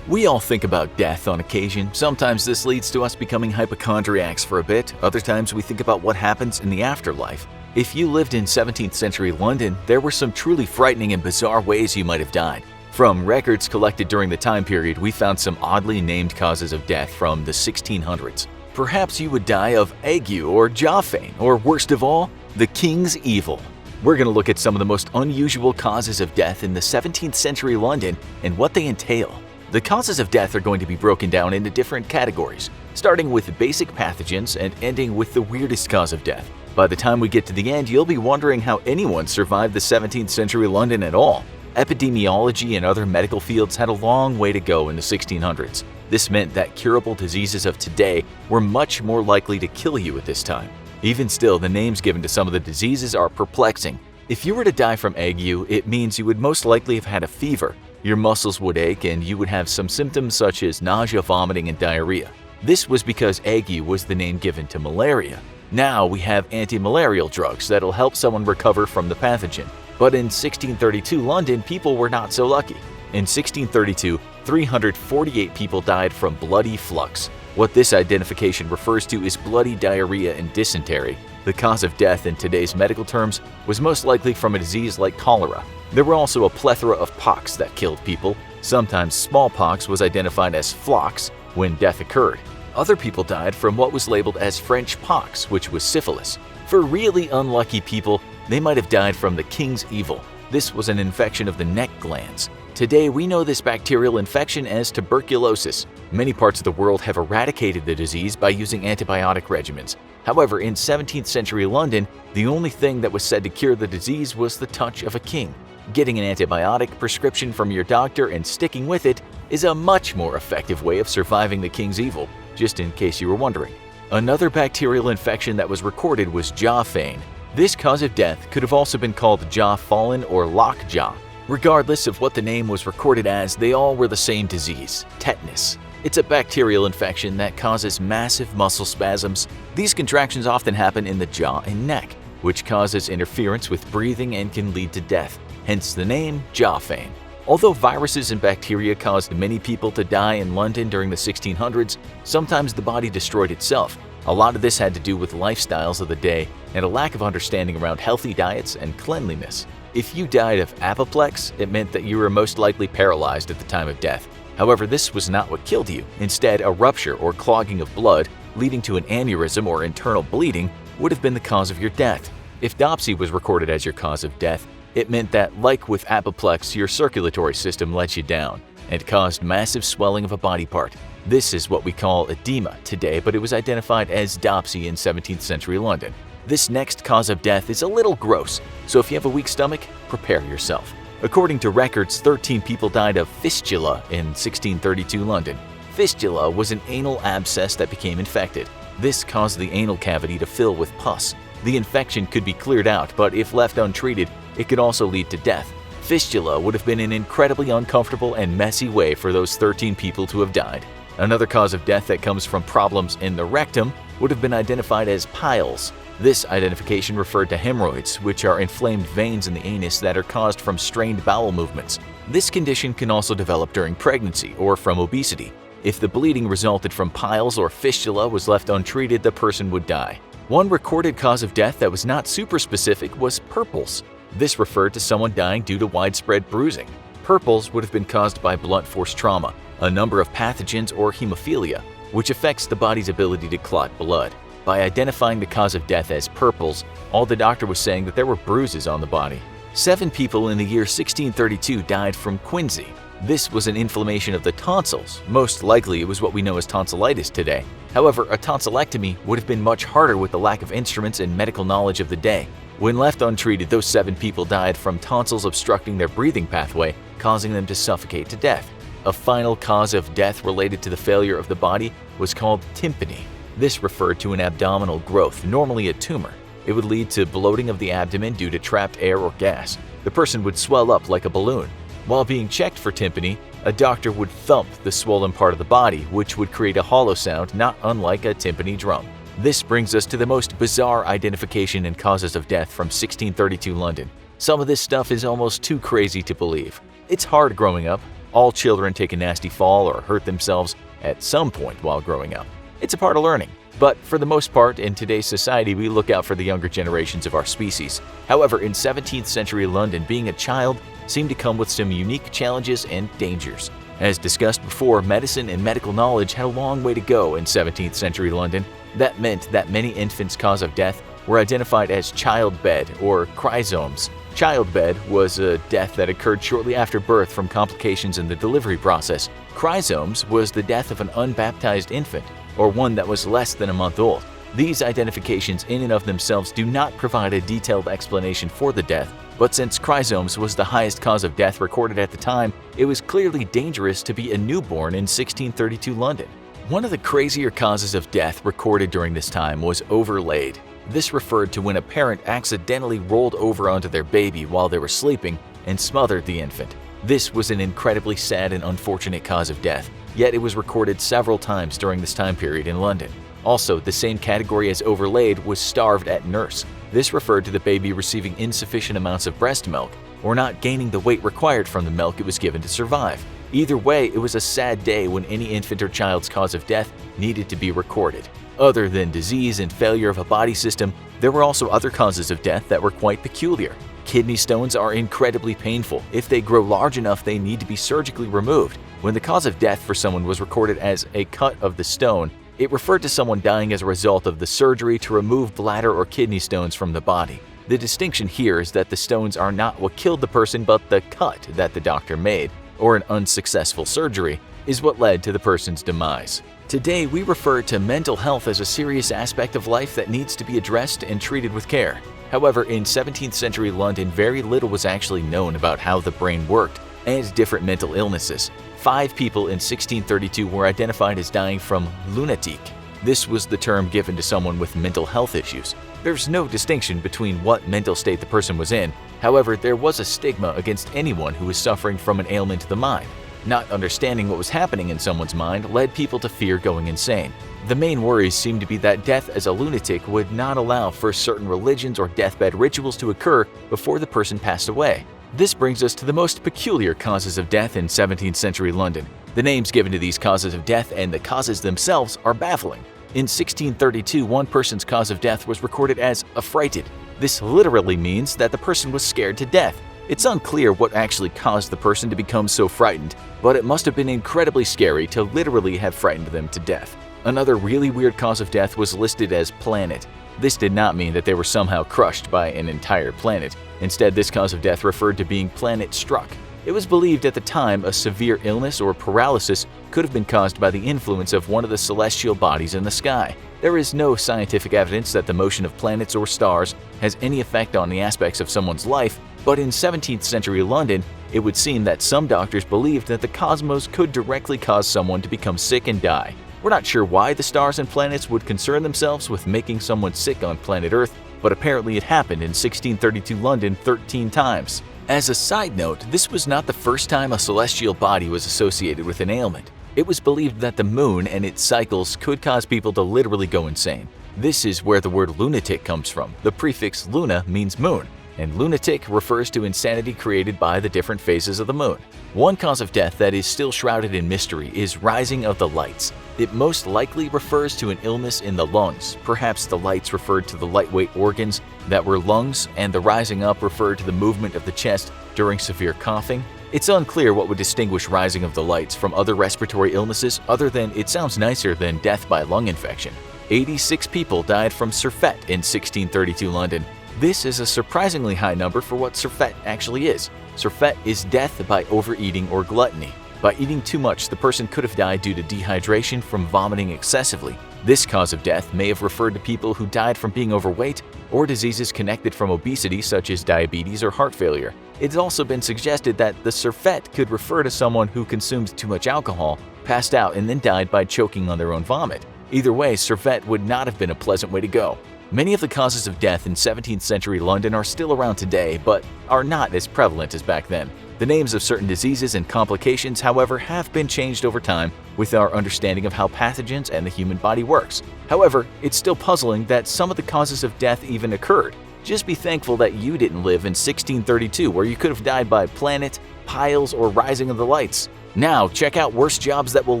We all think about death on occasion. Sometimes this leads to us becoming hypochondriacs for a bit. Other times we think about what happens in the afterlife. If you lived in 17th century London, there were some truly frightening and bizarre ways you might have died. From records collected during the time period, we found some oddly named causes of death from the 1600s. Perhaps you would die of ague or jaw vein, or worst of all, the king's evil. We're going to look at some of the most unusual causes of death in the 17th century London and what they entail. The causes of death are going to be broken down into different categories, starting with basic pathogens and ending with the weirdest cause of death. By the time we get to the end, you'll be wondering how anyone survived the 17th century London at all. Epidemiology and other medical fields had a long way to go in the 1600s. This meant that curable diseases of today were much more likely to kill you at this time. Even still, the names given to some of the diseases are perplexing. If you were to die from ague, it means you would most likely have had a fever. Your muscles would ache and you would have some symptoms such as nausea, vomiting, and diarrhea. This was because ague was the name given to malaria. Now we have anti-malarial drugs that'll help someone recover from the pathogen. But in 1632 London, people were not so lucky. In 1632, 348 people died from bloody flux. What this identification refers to is bloody diarrhea and dysentery. The cause of death in today's medical terms was most likely from a disease like cholera. There were also a plethora of pox that killed people. Sometimes smallpox was identified as flox when death occurred. Other people died from what was labeled as French pox, which was syphilis. For really unlucky people, they might have died from the king's evil. This was an infection of the neck glands. Today, we know this bacterial infection as tuberculosis. Many parts of the world have eradicated the disease by using antibiotic regimens. However, in 17th century London, the only thing that was said to cure the disease was the touch of a king. Getting an antibiotic prescription from your doctor and sticking with it is a much more effective way of surviving the king's evil, just in case you were wondering. Another bacterial infection that was recorded was jaw vein. This cause of death could have also been called jaw fallen or lockjaw. Regardless of what the name was recorded as, they all were the same disease: tetanus. It's a bacterial infection that causes massive muscle spasms. These contractions often happen in the jaw and neck, which causes interference with breathing and can lead to death, hence the name jaw vein. Although viruses and bacteria caused many people to die in London during the 1600s, sometimes the body destroyed itself. A lot of this had to do with lifestyles of the day and a lack of understanding around healthy diets and cleanliness. If you died of apoplex, it meant that you were most likely paralyzed at the time of death. However, this was not what killed you. Instead, a rupture or clogging of blood, leading to an aneurysm or internal bleeding, would have been the cause of your death. If dopsy was recorded as your cause of death, it meant that, like with apoplex, your circulatory system let you down and caused massive swelling of a body part. This is what we call edema today, but it was identified as dopsy in 17th century London. This next cause of death is a little gross, so if you have a weak stomach, prepare yourself. According to records, 13 people died of fistula in 1632 London. Fistula was an anal abscess that became infected. This caused the anal cavity to fill with pus. The infection could be cleared out, but if left untreated, it could also lead to death. Fistula would have been an incredibly uncomfortable and messy way for those 13 people to have died. Another cause of death that comes from problems in the rectum would have been identified as piles. This identification referred to hemorrhoids, which are inflamed veins in the anus that are caused from strained bowel movements. This condition can also develop during pregnancy or from obesity. If the bleeding resulted from piles or fistula was left untreated, the person would die. One recorded cause of death that was not super specific was purples. This referred to someone dying due to widespread bruising. Purples would have been caused by blunt force trauma, a number of pathogens, or hemophilia, which affects the body's ability to clot blood. By identifying the cause of death as purples, all the doctor was saying that there were bruises on the body. 7 people in the year 1632 died from quinsy. This was an inflammation of the tonsils. Most likely it was what we know as tonsillitis today. However, a tonsillectomy would have been much harder with the lack of instruments and medical knowledge of the day. When left untreated, those 7 people died from tonsils obstructing their breathing pathway, causing them to suffocate to death. A final cause of death related to the failure of the body was called tympany. This referred to an abdominal growth, normally a tumor. It would lead to bloating of the abdomen due to trapped air or gas. The person would swell up like a balloon. While being checked for tympany, a doctor would thump the swollen part of the body, which would create a hollow sound not unlike a timpani drum. This brings us to the most bizarre identification and causes of death from 1632 London. Some of this stuff is almost too crazy to believe. It's hard growing up. All children take a nasty fall or hurt themselves at some point while growing up. It's a part of learning. But for the most part, in today's society, we look out for the younger generations of our species. However, in 17th century London, being a child seemed to come with some unique challenges and dangers. As discussed before, medicine and medical knowledge had a long way to go in 17th century London. That meant that many infants' cause of death were identified as childbed or chrysomes. Childbed was a death that occurred shortly after birth from complications in the delivery process. Chrysomes was the death of an unbaptized infant, or one that was less than a month old. These identifications in and of themselves do not provide a detailed explanation for the death, but since chrysomes was the highest cause of death recorded at the time, it was clearly dangerous to be a newborn in 1632 London. One of the crazier causes of death recorded during this time was overlaid. This referred to when a parent accidentally rolled over onto their baby while they were sleeping and smothered the infant. This was an incredibly sad and unfortunate cause of death, yet it was recorded several times during this time period in London. Also, the same category as overlaid was starved at nurse. This referred to the baby receiving insufficient amounts of breast milk or not gaining the weight required from the milk it was given to survive. Either way, it was a sad day when any infant or child's cause of death needed to be recorded. Other than disease and failure of a body system, there were also other causes of death that were quite peculiar. Kidney stones are incredibly painful. If they grow large enough, they need to be surgically removed. When the cause of death for someone was recorded as a cut of the stone, it referred to someone dying as a result of the surgery to remove bladder or kidney stones from the body. The distinction here is that the stones are not what killed the person, but the cut that the doctor made, or an unsuccessful surgery, is what led to the person's demise. Today, we refer to mental health as a serious aspect of life that needs to be addressed and treated with care. However, in 17th century London, very little was actually known about how the brain worked and different mental illnesses. 5 people in 1632 were identified as dying from lunatique. This was the term given to someone with mental health issues. There's no distinction between what mental state the person was in. However, there was a stigma against anyone who was suffering from an ailment of the mind. Not understanding what was happening in someone's mind led people to fear going insane. The main worries seemed to be that death as a lunatic would not allow for certain religions or deathbed rituals to occur before the person passed away. This brings us to the most peculiar causes of death in 17th century London. The names given to these causes of death and the causes themselves are baffling. In 1632, one person's cause of death was recorded as affrighted. This literally means that the person was scared to death. It's unclear what actually caused the person to become so frightened, but it must have been incredibly scary to literally have frightened them to death. Another really weird cause of death was listed as planet. This did not mean that they were somehow crushed by an entire planet. Instead, this cause of death referred to being planet-struck. It was believed at the time a severe illness or paralysis could have been caused by the influence of one of the celestial bodies in the sky. There is no scientific evidence that the motion of planets or stars has any effect on the aspects of someone's life, but in 17th century London, it would seem that some doctors believed that the cosmos could directly cause someone to become sick and die. We're not sure why the stars and planets would concern themselves with making someone sick on planet Earth, but apparently it happened in 1632 London 13 times. As a side note, this was not the first time a celestial body was associated with an ailment. It was believed that the moon and its cycles could cause people to literally go insane. This is where the word lunatic comes from. The prefix luna means moon, and lunatic refers to insanity created by the different phases of the moon. One cause of death that is still shrouded in mystery is rising of the lights. It most likely refers to an illness in the lungs. Perhaps the lights referred to the lightweight organs that were lungs, and the rising up referred to the movement of the chest during severe coughing. It's unclear what would distinguish rising of the lights from other respiratory illnesses other than it sounds nicer than death by lung infection. 86 people died from surfeit in 1632 London. This is a surprisingly high number for what surfeit actually is. Surfeit is death by overeating or gluttony. By eating too much, the person could have died due to dehydration from vomiting excessively. This cause of death may have referred to people who died from being overweight or diseases connected from obesity such as diabetes or heart failure. It's also been suggested that the surfeit could refer to someone who consumed too much alcohol, passed out, and then died by choking on their own vomit. Either way, surfeit would not have been a pleasant way to go. Many of the causes of death in 17th century London are still around today, but are not as prevalent as back then. The names of certain diseases and complications, however, have been changed over time with our understanding of how pathogens and the human body works. However, it's still puzzling that some of the causes of death even occurred. Just be thankful that you didn't live in 1632, where you could have died by planet, piles, or rising of the lights. Now, check out worst jobs that will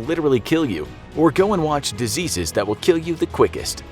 literally kill you, or go and watch diseases that will kill you the quickest.